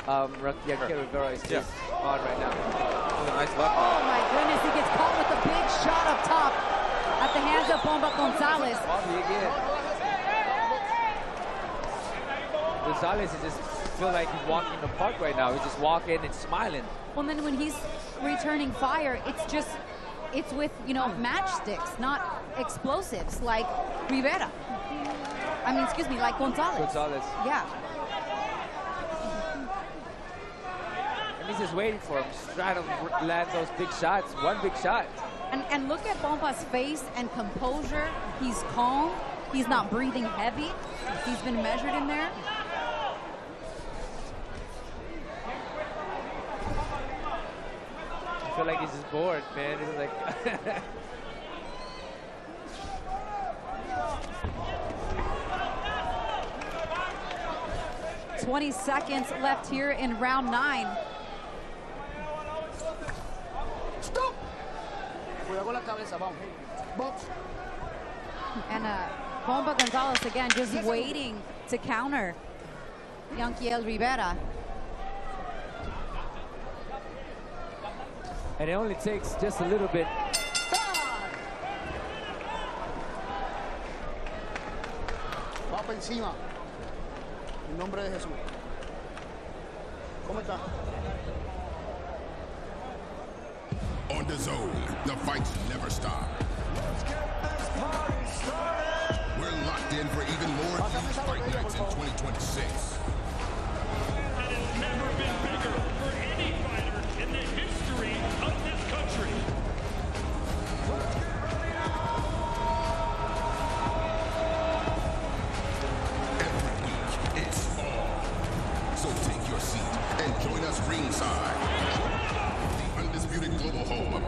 [SPEAKER 14] Yanquiel Rivera is just on right now.
[SPEAKER 13] Oh, nice left.
[SPEAKER 5] Oh my goodness, he gets caught with a big shot up top at the hands of Bomba Gonzalez.
[SPEAKER 14] Gonzalez is just feel like he's walking in the park right now. He's just walking and smiling.
[SPEAKER 5] Well, then when he's returning fire, it's with, you know, matchsticks, not explosives like Rivera. I mean, excuse me, like Gonzalez. Yeah.
[SPEAKER 14] And he's just waiting for him, just trying to land those big shots, one big shot.
[SPEAKER 5] And look at Bomba's face and composure. He's calm. He's not breathing heavy. He's been measured in there.
[SPEAKER 14] I feel like he's just bored, man. He's like...
[SPEAKER 5] 20 seconds left here in round 9.
[SPEAKER 11] Stop! Cuidado con la cabeza, vamos. Box.
[SPEAKER 5] And Bomba Gonzalez again just waiting to counter Yanquiel Rivera.
[SPEAKER 14] And it only takes just a little bit.
[SPEAKER 11] Va para encima. En nombre de Jesús. ¿Cómo está?
[SPEAKER 20] On DAZN, the fights never stop. We're locked in for even more huge fight nights in 2026.
[SPEAKER 15] And it's never been bigger for any fighter in the history of this country.
[SPEAKER 20] Every week, it's on. So take your seat and join us ringside. The undisputed global home of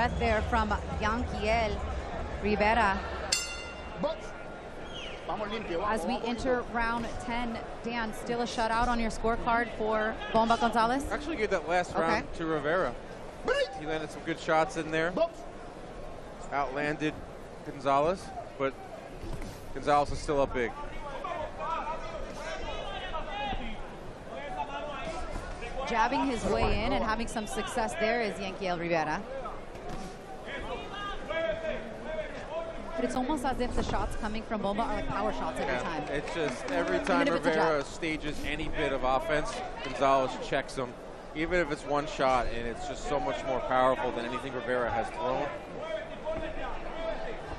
[SPEAKER 5] breath there from Yanquiel Rivera. As we enter round 10, Dan, still a shutout on your scorecard for Bomba Gonzalez?
[SPEAKER 13] Actually gave that last round to Rivera. He landed some good shots in there. Outlanded Gonzalez, but Gonzalez is still up big.
[SPEAKER 5] Jabbing his way in and having some success there is Yanquiel Rivera. But it's almost as if the shots coming from Bomba are like power shots every time.
[SPEAKER 13] It's just every time Rivera stages any bit of offense, Gonzalez checks him. Even if it's one shot, and it's just so much more powerful than anything Rivera has thrown.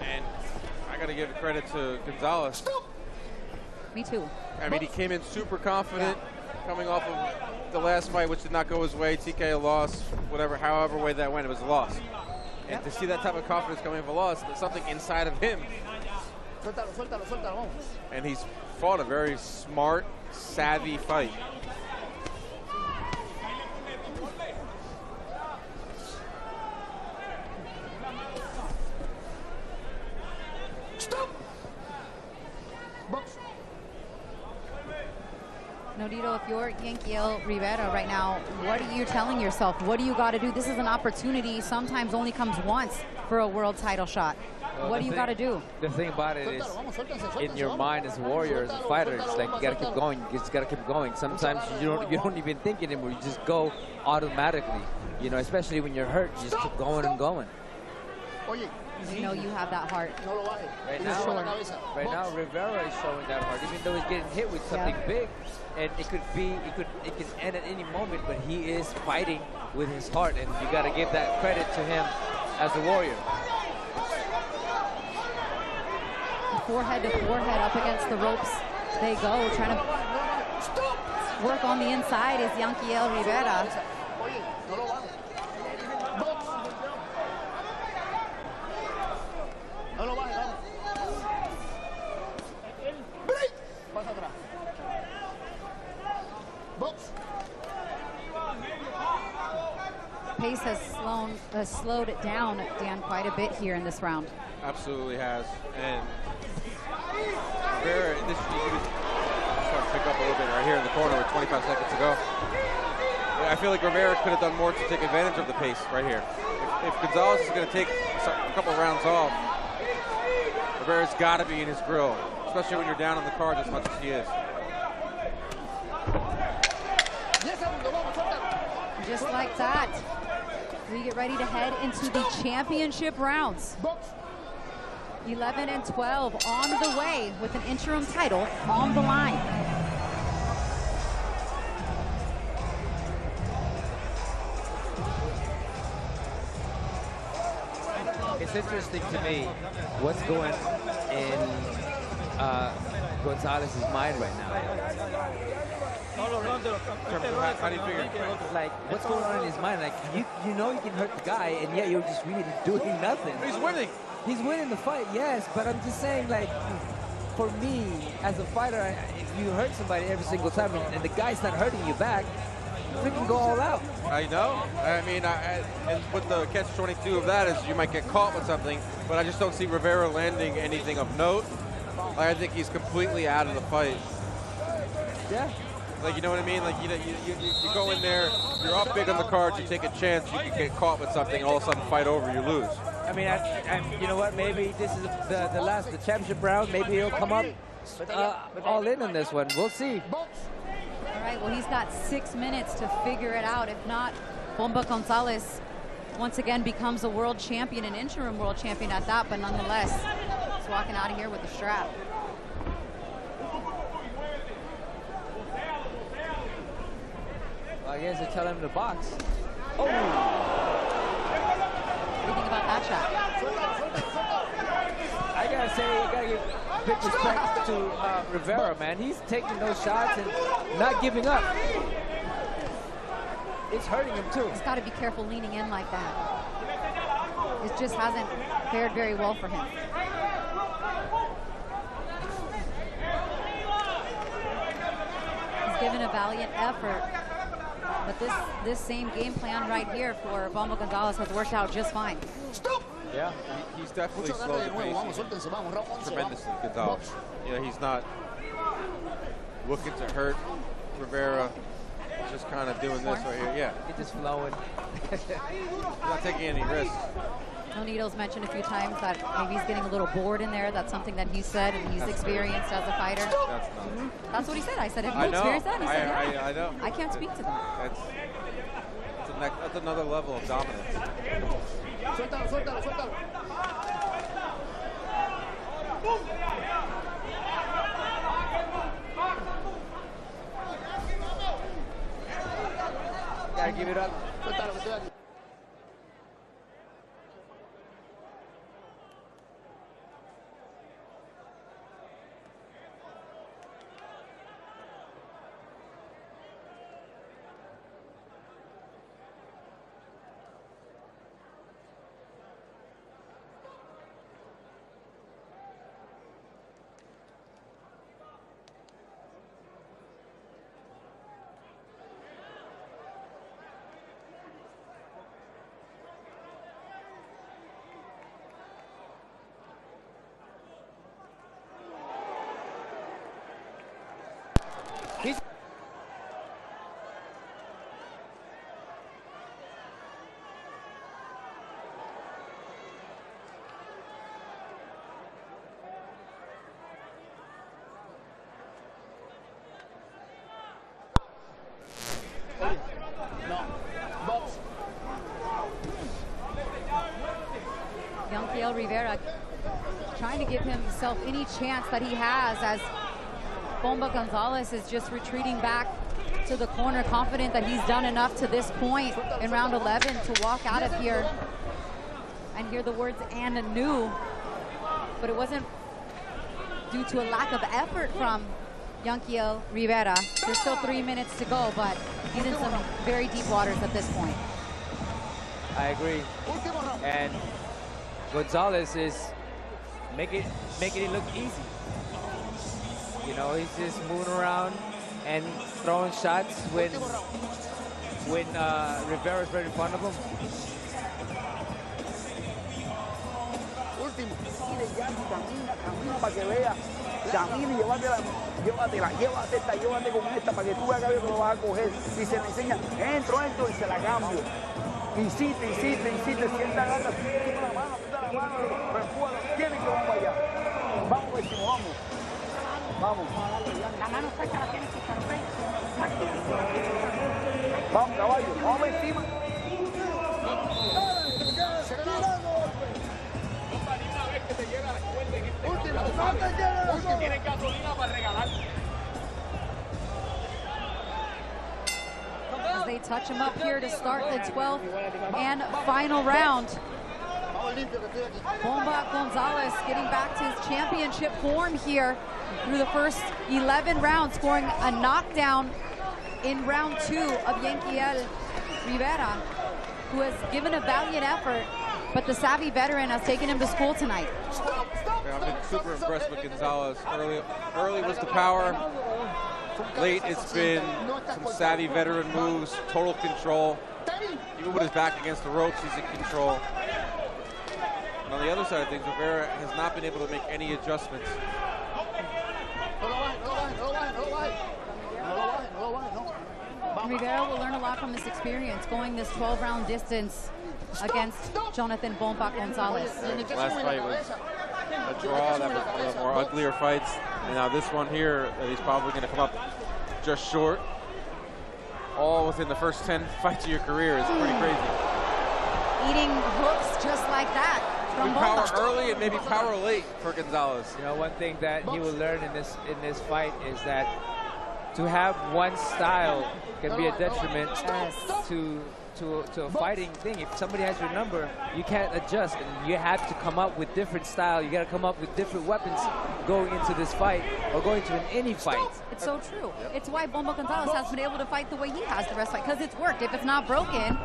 [SPEAKER 13] And I got to give credit to Gonzalez.
[SPEAKER 5] Me too.
[SPEAKER 13] I mean, he came in super confident, coming off of the last fight, which did not go his way. TKO loss, whatever, however way that went, it was a loss. And to see that type of confidence coming off a loss, there's something inside of him. And he's fought a very smart, savvy fight.
[SPEAKER 5] Nodito, if you're Yanquiel Rivera right now, what are you telling yourself? What do you got to do? This is an opportunity, sometimes only comes once for a world title shot.
[SPEAKER 14] Well,
[SPEAKER 5] what do you got to do?
[SPEAKER 14] The thing about it is, in your mind as a warrior, as a fighter, it's like you got to keep going. You just got to keep going. Sometimes you don't even think anymore. You just go automatically. You know, especially when you're hurt, you just keep going and going.
[SPEAKER 5] You know you have that heart.
[SPEAKER 14] Right now, Rivera is showing that heart, even though he's getting hit with something big, and it can end at any moment. But he is fighting with his heart, and you got to give that credit to him as a warrior.
[SPEAKER 5] Forehead to forehead up against the ropes they go, trying to work on the inside is Yanquiel Rivera. Pace has slowed it down, Dan, quite a bit here in this round.
[SPEAKER 13] Absolutely has. And Rivera, this you was trying to pick up a little bit right here in the corner with 25 seconds to go. I feel like Rivera could have done more to take advantage of the pace right here. If Gonzalez is going to take a couple rounds off, Rivera's got to be in his grill, especially when you're down on the card as much as he is.
[SPEAKER 5] Just like that, we get ready to head into the championship rounds. 11 and 12 on the way with an interim title on the line.
[SPEAKER 14] It's interesting to me what's going in Gonzalez's mind right now.
[SPEAKER 13] How do you figure?
[SPEAKER 14] Like, what's going on in his mind? Like, you know you can hurt the guy, and yet you're just really doing nothing.
[SPEAKER 13] He's winning.
[SPEAKER 14] He's winning the fight, yes, but I'm just saying, like, for me, as a fighter, if you hurt somebody every single time, and the guy's not hurting you back, freaking go all out.
[SPEAKER 13] I know. I mean, and with the catch-22 of that is you might get caught with something, but I just don't see Rivera landing anything of note. I think he's completely out of the fight.
[SPEAKER 14] Yeah.
[SPEAKER 13] Like, you know what I mean? Like, you go in there, you're up big on the cards, you take a chance, you can get caught with something, all of a sudden fight over, you lose.
[SPEAKER 14] I mean, you know what? Maybe this is the championship round. Maybe he'll come up all in on this one. We'll see.
[SPEAKER 5] All right, well, he's got 6 minutes to figure it out. If not, Bomba Gonzalez once again becomes a world champion, an interim world champion at that, but nonetheless, he's walking out of here with the strap.
[SPEAKER 14] Well, I guess they're telling him to box. Oh!
[SPEAKER 5] What do you think about that shot?
[SPEAKER 14] I gotta say, you gotta give big respect to Rivera, man. He's taking those shots and not giving up. It's hurting him too.
[SPEAKER 5] He's got to be careful leaning in like that. It just hasn't fared very well for him. He's given a valiant effort, But this same game plan right here for Bomba Gonzalez has worked out just fine.
[SPEAKER 13] Yeah, he's definitely slowed the pace tremendously, Gonzalez. You know, he's not looking to hurt Rivera, just kind of doing this right here. Yeah,
[SPEAKER 14] he's just flowing.
[SPEAKER 13] He's not taking any risks.
[SPEAKER 5] Nonito's mentioned a few times that maybe he's getting a little bored in there. That's something that he said and he's experienced as a fighter. That's what he said. I said, have you experienced that? And he said, yeah.
[SPEAKER 13] I know.
[SPEAKER 5] I can't speak to that.
[SPEAKER 13] That's another level of dominance.
[SPEAKER 11] Suéltalo, suéltalo, suéltalo.
[SPEAKER 14] Gotta give it up.
[SPEAKER 11] Suéltalo, que estoy aquí.
[SPEAKER 5] Yankiel Rivera trying to give himself any chance that he has as Bomba Gonzalez is just retreating back to the corner, confident that he's done enough to this point in round 11 to walk out of here and hear the words "and anew." But it wasn't due to a lack of effort from Yankiel Rivera. There's still 3 minutes to go, but he's in some very deep waters at this point.
[SPEAKER 14] I agree. And Gonzalez is making it look easy. You know, he's just moving around and throwing shots when Rivera's right in front of him.
[SPEAKER 19] Último, mire, ya camina para que vea. Camina y llévate con esta para que tú veas que lo vas a coger. Si se le enseña, entro y se la cambio. Insiste, sienta ganas, toma la mano, empújala, tiene que vamos allá. Vamos, vecino, vamos. Vamos.
[SPEAKER 21] La mano suelta la tienes que estar frente.
[SPEAKER 19] Vamos, caballo, vamos encima.
[SPEAKER 21] Tienen gasolina para regalar.
[SPEAKER 5] As they touch him up here to start the 12th and final round. Bomba Gonzalez getting back to his championship form here through the first 11 rounds, scoring a knockdown in round 2 of Yankiel Rivera, who has given a valiant effort, but the savvy veteran has taken him to school tonight.
[SPEAKER 13] Yeah, I've been super impressed with Gonzalez. Early was the power. Late, it's been some savvy veteran moves, total control. Even with his back against the ropes, he's in control. And on the other side of things, Rivera has not been able to make any adjustments.
[SPEAKER 5] Rivera will learn a lot from this experience, going this 12-round distance against Jonathan Bomba Gonzalez.
[SPEAKER 13] Last fight was a draw, that was one of the more uglier fights. And now this one here, he's probably going to come up just short. All within the first 10 fights of your career is pretty crazy.
[SPEAKER 5] Eating hooks just like that from
[SPEAKER 13] power
[SPEAKER 5] Bomba.
[SPEAKER 13] early and maybe power late for Gonzalez.
[SPEAKER 14] You know, one thing that he will learn in this fight is that to have one style can be a detriment to a fighting thing. If somebody has your number, you can't adjust, and you have to come up with different style. You got to come up with different weapons going into this fight or going to any fight.
[SPEAKER 5] It's so true. It's why Bomba Gonzalez has been able to fight the way he has the rest of the fight, because it's worked. If it's not broken,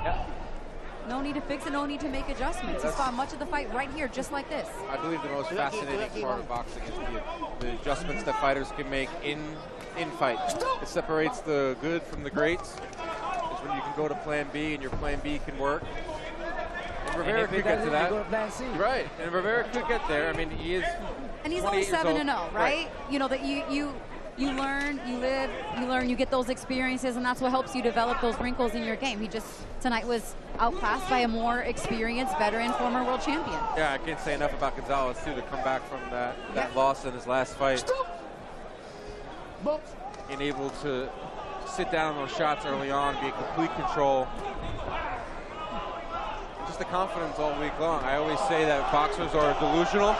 [SPEAKER 5] no need to fix it, no need to make adjustments. He's fought much of the fight right here, just like this.
[SPEAKER 13] I believe the most fascinating part of boxing is the adjustments that fighters can make in fight. It separates the good from the greats. It's when you can go to plan B and your plan B can work. And Rivera could get to that.
[SPEAKER 14] Go to plan C.
[SPEAKER 13] Right, and Rivera could get there. I mean, he is.
[SPEAKER 12] And he's only 7-0, right? You know that you learn, you live, you learn, you get those experiences, and that's what helps you develop those wrinkles in your game. He just tonight was outclassed by a more experienced veteran, former world champion.
[SPEAKER 13] Yeah, I can't say enough about Gonzalez too to come back from that loss in his last fight. Being able to sit down on those shots early on, be in complete control. Just the confidence all week long. I always say that boxers are delusional.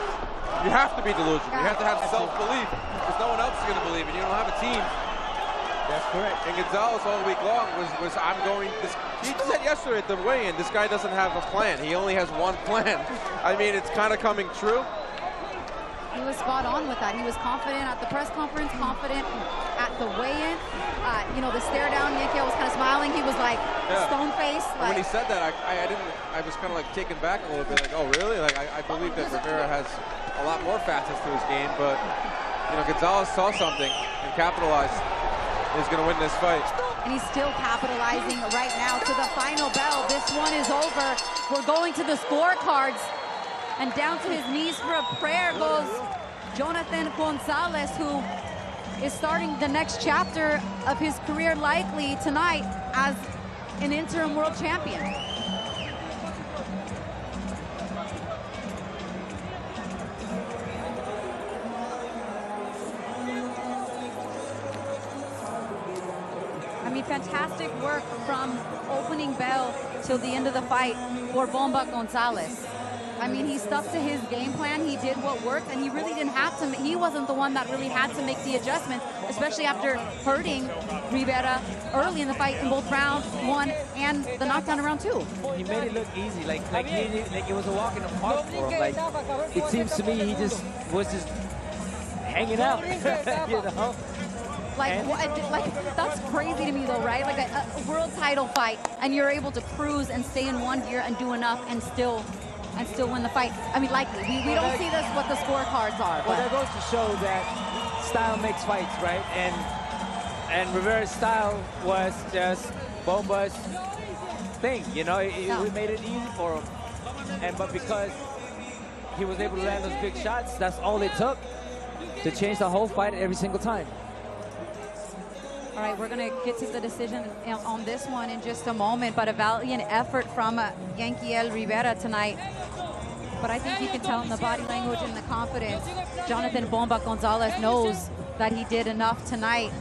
[SPEAKER 13] You have to be delusional. You have to have self-belief because no one else is going to believe, and you don't have a team.
[SPEAKER 14] That's correct.
[SPEAKER 13] And Gonzalez all week long was I'm going. He said yesterday at the weigh-in, this guy doesn't have a plan. He only has one plan. I mean, it's kind of coming true.
[SPEAKER 5] He was spot on with that. He was confident at the press conference, confident at the weigh-in. You know, the stare down, Yankel was kind of smiling. He was like stone-faced.
[SPEAKER 13] Like, when he said that, I was kind of like taken back a little bit. Like, oh, really? Like, I believe that Rivera has a lot more facets to his game, but you know, Gonzalez saw something and capitalized. He's going to win this fight.
[SPEAKER 5] And he's still capitalizing right now to the final bell. This one is over. We're going to the scorecards. And down to his knees for a prayer goes Jonathan Gonzalez, who is starting the next chapter of his career likely tonight as an interim world champion. I mean, fantastic work from opening bell till the end of the fight for Bomba Gonzalez. I mean, he stuck to his game plan. He did what worked, and he really didn't have to. He wasn't the one that really had to make the adjustments, especially after hurting Rivera early in the fight in both round 1 and the knockdown in round 2.
[SPEAKER 14] He made it look easy, like it was a walk in the park for him. Like, it seems to me he just was just hanging out, you know.
[SPEAKER 5] Like that's crazy to me though, right? Like a world title fight, and you're able to cruise and stay in one gear and do enough and still win the fight. I mean, likely. We don't see this what the scorecards are.
[SPEAKER 14] Well, that goes to show that style makes fights, right? And Rivera's style was just Bomba's thing, you know? We made it easy for him. But because he was able to land those big shots, that's all it took to change the whole fight every single time.
[SPEAKER 5] All right, we're going to get to the decision on this one in just a moment, but a valiant effort from Yankiel Rivera tonight. But I think you can tell in the body language and the confidence, Jonathan Bomba Gonzalez knows that he did enough tonight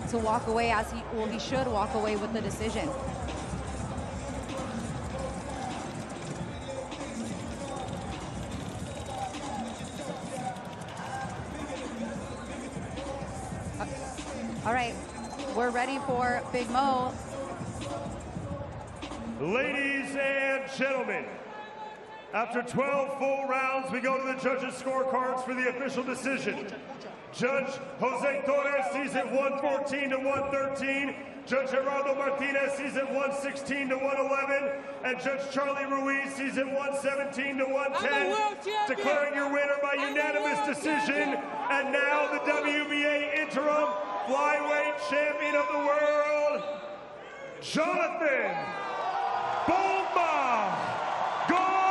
[SPEAKER 5] to walk away as he should walk away with the decision. All right, we're ready for Big Mo.
[SPEAKER 6] Ladies and gentlemen, after 12 full rounds, we go to the judges' scorecards for the official decision. Judge Jose Torres sees it 114 to 113. Judge Gerardo Martinez sees it 116 to 111. And Judge Charlie Ruiz sees it 117 to 110. Declaring your winner by unanimous decision. And now the WBA interim flyweight champion of the world, Jonathan Bomba Gonzalez.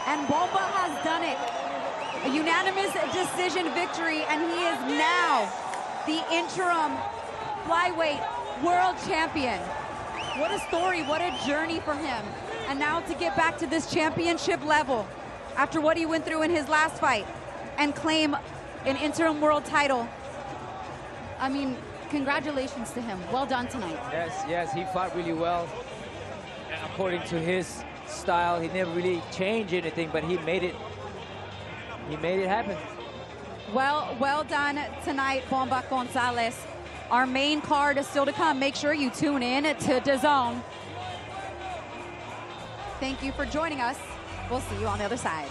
[SPEAKER 5] And Bomba has done it. A unanimous decision victory, and he is now the interim flyweight world champion. What a story, what a journey for him. And now to get back to this championship level after what he went through in his last fight and claim an interim world title. I mean, congratulations to him. Well done tonight.
[SPEAKER 14] Yes, he fought really well. According to his style, he never really changed anything, but he made it happen.
[SPEAKER 5] Well done tonight, Bomba Gonzalez. Our main card is still to come. Make sure you tune in to DAZN. Thank you for joining us. We'll see you on the other side.